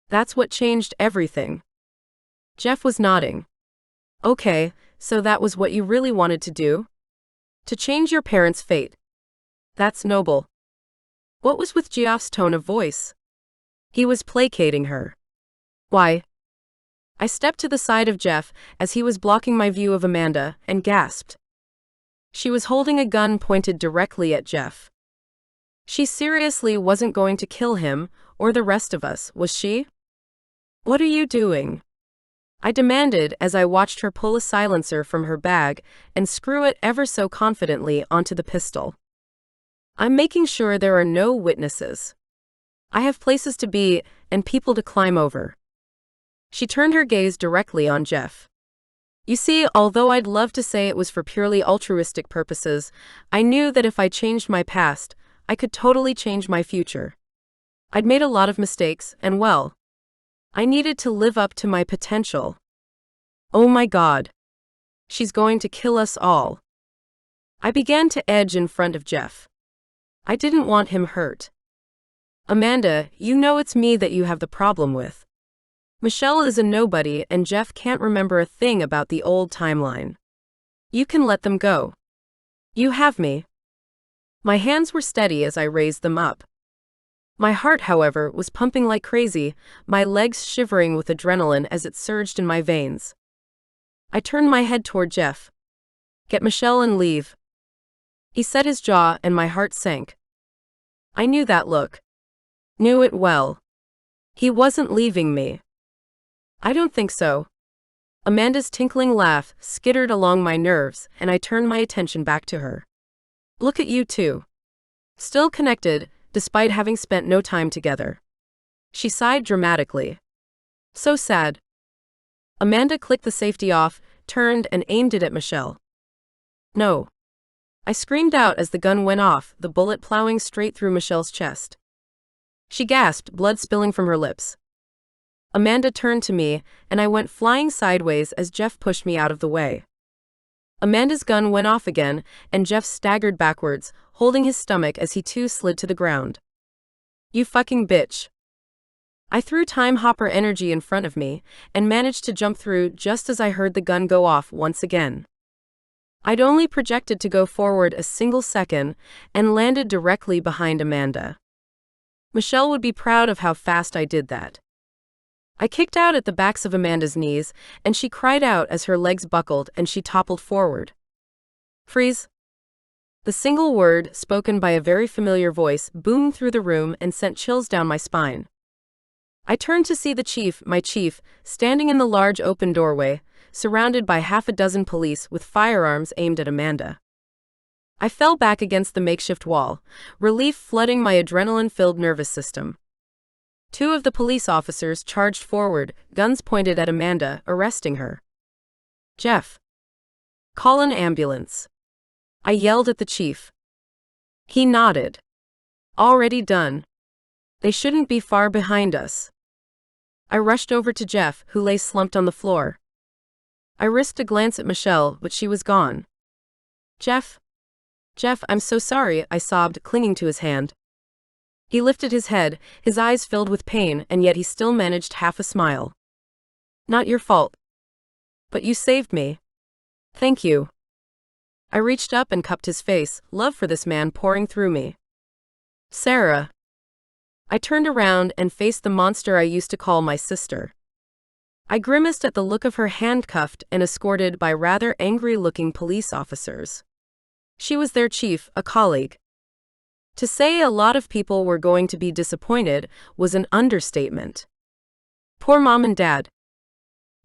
That's what changed everything. Jeff was nodding. Okay, so that was what you really wanted to do? To change your parents' fate. That's noble. What was with Geoff's tone of voice? He was placating her. Why? I stepped to the side of Jeff as he was blocking my view of Amanda and gasped. She was holding a gun pointed directly at Jeff. She seriously wasn't going to kill him or the rest of us, was she? What are you doing? I demanded as I watched her pull a silencer from her bag and screw it ever so confidently onto the pistol. I'm making sure there are no witnesses. I have places to be and people to climb over. She turned her gaze directly on Jeff. You see, although I'd love to say it was for purely altruistic purposes, I knew that if I changed my past, I could totally change my future. I'd made a lot of mistakes, and well, I needed to live up to my potential. Oh my God. She's going to kill us all. I began to edge in front of Jeff. I didn't want him hurt. Amanda, you know it's me that you have the problem with. Michelle is a nobody and Jeff can't remember a thing about the old timeline. You can let them go. You have me. My hands were steady as I raised them up. My heart, however, was pumping like crazy, my legs shivering with adrenaline as it surged in my veins. I turned my head toward Jeff. Get Michelle and leave. He set his jaw and my heart sank. I knew that look. Knew it well. He wasn't leaving me. I don't think so. Amanda's tinkling laugh skittered along my nerves, and I turned my attention back to her. Look at you two. Still connected, despite having spent no time together. She sighed dramatically. So sad. Amanda clicked the safety off, turned and aimed it at Michelle. No. I screamed out as the gun went off, the bullet plowing straight through Michelle's chest. She gasped, blood spilling from her lips. Amanda turned to me, and I went flying sideways as Jeff pushed me out of the way. Amanda's gun went off again, and Jeff staggered backwards, holding his stomach as he too slid to the ground. You fucking bitch. I threw Time Hopper energy in front of me, and managed to jump through just as I heard the gun go off once again. I'd only projected to go forward a single second, and landed directly behind Amanda. Michelle would be proud of how fast I did that. I kicked out at the backs of Amanda's knees, and she cried out as her legs buckled and she toppled forward. Freeze. The single word, spoken by a very familiar voice, boomed through the room and sent chills down my spine. I turned to see the chief, my chief, standing in the large open doorway, surrounded by half a dozen police with firearms aimed at Amanda. I fell back against the makeshift wall, relief flooding my adrenaline-filled nervous system. Two of the police officers charged forward, guns pointed at Amanda, arresting her. Jeff. Call an ambulance. I yelled at the chief. He nodded. Already done. They shouldn't be far behind us. I rushed over to Jeff, who lay slumped on the floor. I risked a glance at Michelle, but she was gone. Jeff, I'm so sorry, I sobbed, clinging to his hand. He lifted his head, his eyes filled with pain, and yet he still managed half a smile. Not your fault. But you saved me. Thank you. I reached up and cupped his face, love for this man pouring through me. Sarah. I turned around and faced the monster I used to call my sister. I grimaced at the look of her handcuffed and escorted by rather angry-looking police officers. She was their chief, a colleague. To say a lot of people were going to be disappointed was an understatement. Poor Mom and Dad.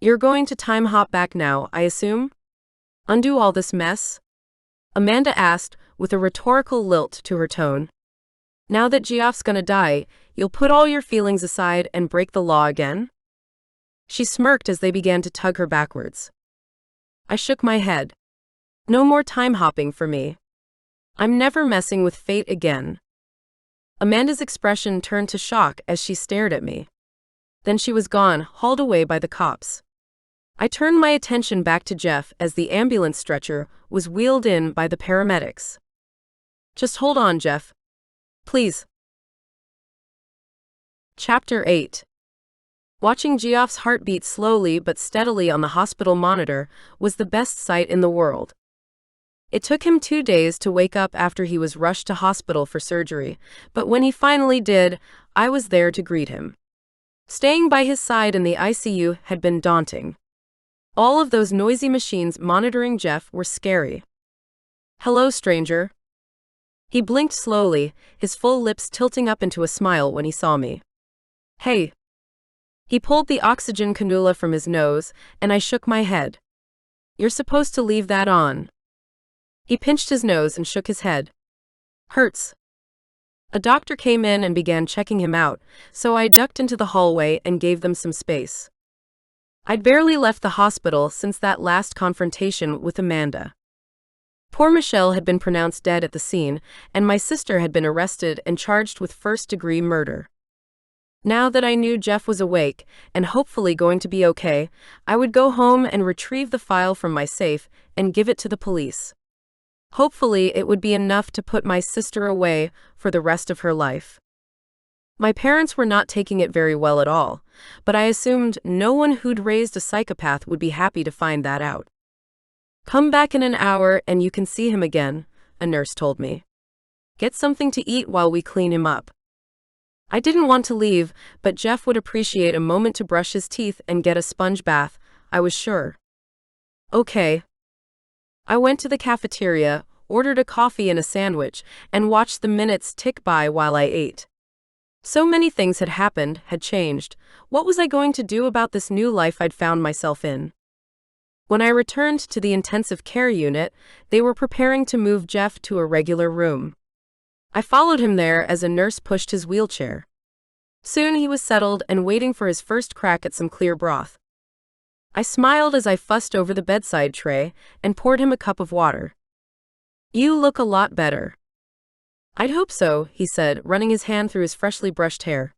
You're going to time hop back now, I assume? Undo all this mess? Amanda asked, with a rhetorical lilt to her tone. Now that Geoff's gonna die, you'll put all your feelings aside and break the law again? She smirked as they began to tug her backwards. I shook my head. No more time hopping for me. I'm never messing with fate again. Amanda's expression turned to shock as she stared at me. Then she was gone, hauled away by the cops. I turned my attention back to Jeff as the ambulance stretcher was wheeled in by the paramedics. Just hold on, Jeff. Please. Chapter 8. Watching Geoff's heartbeat slowly but steadily on the hospital monitor was the best sight in the world. It took him 2 days to wake up after he was rushed to hospital for surgery, but when he finally did, I was there to greet him. Staying by his side in the ICU had been daunting. All of those noisy machines monitoring Jeff were scary. Hello, stranger. He blinked slowly, his full lips tilting up into a smile when he saw me. Hey. He pulled the oxygen cannula from his nose, and I shook my head. You're supposed to leave that on. He pinched his nose and shook his head. Hurts. A doctor came in and began checking him out, so I ducked into the hallway and gave them some space. I'd barely left the hospital since that last confrontation with Amanda. Poor Michelle had been pronounced dead at the scene, and my sister had been arrested and charged with first-degree murder. Now that I knew Jeff was awake, and hopefully going to be okay, I would go home and retrieve the file from my safe and give it to the police. Hopefully, it would be enough to put my sister away for the rest of her life. My parents were not taking it very well at all, but I assumed no one who'd raised a psychopath would be happy to find that out. Come back in an hour and you can see him again, a nurse told me. Get something to eat while we clean him up. I didn't want to leave, but Jeff would appreciate a moment to brush his teeth and get a sponge bath, I was sure. Okay. I went to the cafeteria, ordered a coffee and a sandwich, and watched the minutes tick by while I ate. So many things had happened, had changed. What was I going to do about this new life I'd found myself in? When I returned to the intensive care unit, they were preparing to move Jeff to a regular room. I followed him there as a nurse pushed his wheelchair. Soon he was settled and waiting for his first crack at some clear broth. I smiled as I fussed over the bedside tray and poured him a cup of water. You look a lot better. I'd hope so, he said, running his hand through his freshly brushed hair.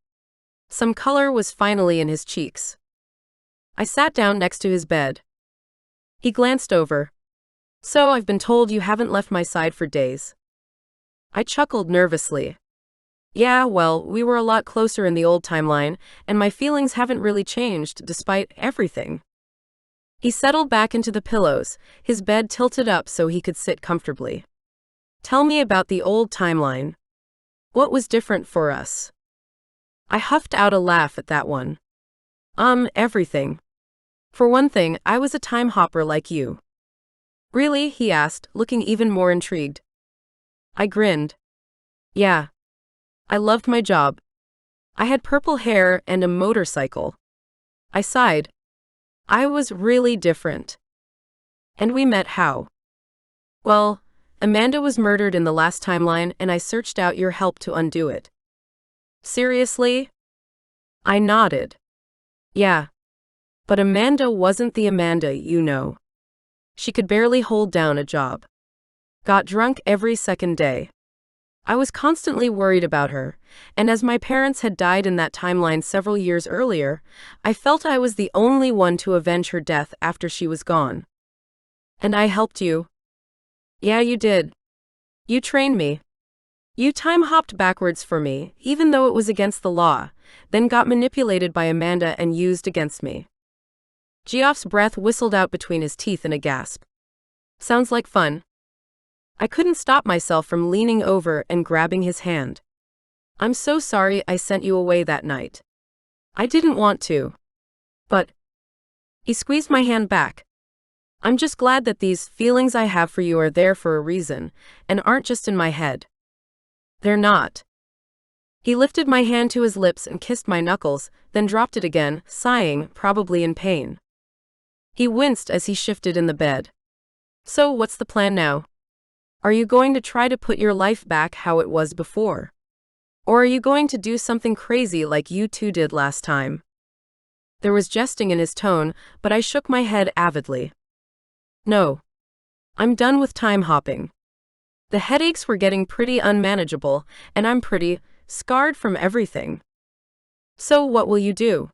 Some color was finally in his cheeks. I sat down next to his bed. He glanced over. So I've been told you haven't left my side for days. I chuckled nervously. Yeah, well, we were a lot closer in the old timeline, and my feelings haven't really changed despite everything. He settled back into the pillows, his bed tilted up so he could sit comfortably. Tell me about the old timeline. What was different for us? I huffed out a laugh at that one. Everything. For one thing, I was a time hopper like you. Really? He asked, looking even more intrigued. I grinned. Yeah. I loved my job. I had purple hair and a motorcycle. I sighed. I was really different. And we met how? Well, Amanda was murdered in the last timeline and I searched out your help to undo it. Seriously? I nodded. Yeah. But Amanda wasn't the Amanda you know. She could barely hold down a job. got drunk every second day. I was constantly worried about her, and as my parents had died in that timeline several years earlier, I felt I was the only one to avenge her death after she was gone. And I helped you. Yeah, you did. You trained me. You time hopped backwards for me, even though it was against the law, then got manipulated by Amanda and used against me. Geoff's breath whistled out between his teeth in a gasp. Sounds like fun. I couldn't stop myself from leaning over and grabbing his hand. I'm so sorry I sent you away that night. I didn't want to. But he squeezed my hand back. I'm just glad that these feelings I have for you are there for a reason, and aren't just in my head. They're not. He lifted my hand to his lips and kissed my knuckles, then dropped it again, sighing, probably in pain. He winced as he shifted in the bed. So what's the plan now? Are you going to try to put your life back how it was before? Or are you going to do something crazy like you two did last time? There was jesting in his tone, but I shook my head avidly. No. I'm done with time hopping. The headaches were getting pretty unmanageable, and I'm pretty scarred from everything. So what will you do?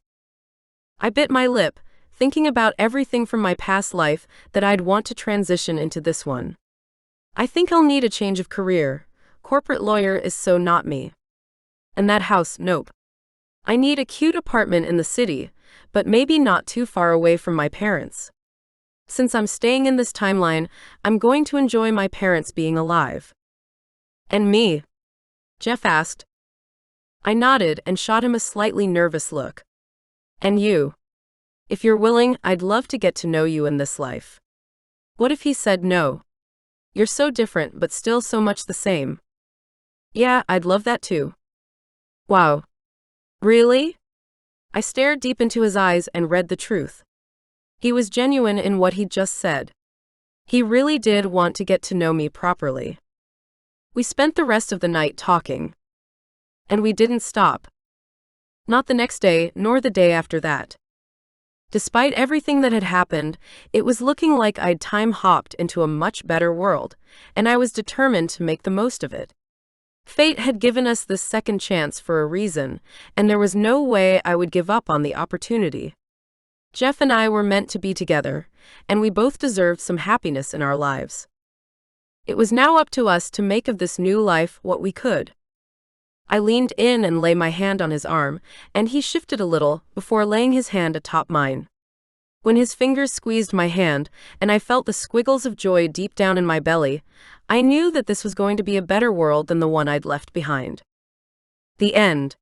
I bit my lip, thinking about everything from my past life that I'd want to transition into this one. I think I'll need a change of career. Corporate lawyer is so not me. And that house, nope. I need a cute apartment in the city, but maybe not too far away from my parents. Since I'm staying in this timeline, I'm going to enjoy my parents being alive. And me? Jeff asked. I nodded and shot him a slightly nervous look. And you? If you're willing, I'd love to get to know you in this life. What if he said no? You're so different but still so much the same. Yeah, I'd love that too. Wow. Really? I stared deep into his eyes and read the truth. He was genuine in what he'd just said. He really did want to get to know me properly. We spent the rest of the night talking. And we didn't stop. Not the next day, nor the day after that. Despite everything that had happened, it was looking like I'd time hopped into a much better world, and I was determined to make the most of it. Fate had given us this second chance for a reason, and there was no way I would give up on the opportunity. Jeff and I were meant to be together, and we both deserved some happiness in our lives. It was now up to us to make of this new life what we could. I leaned in and lay my hand on his arm, and he shifted a little before laying his hand atop mine. When his fingers squeezed my hand, and I felt the squiggles of joy deep down in my belly, I knew that this was going to be a better world than the one I'd left behind. The end.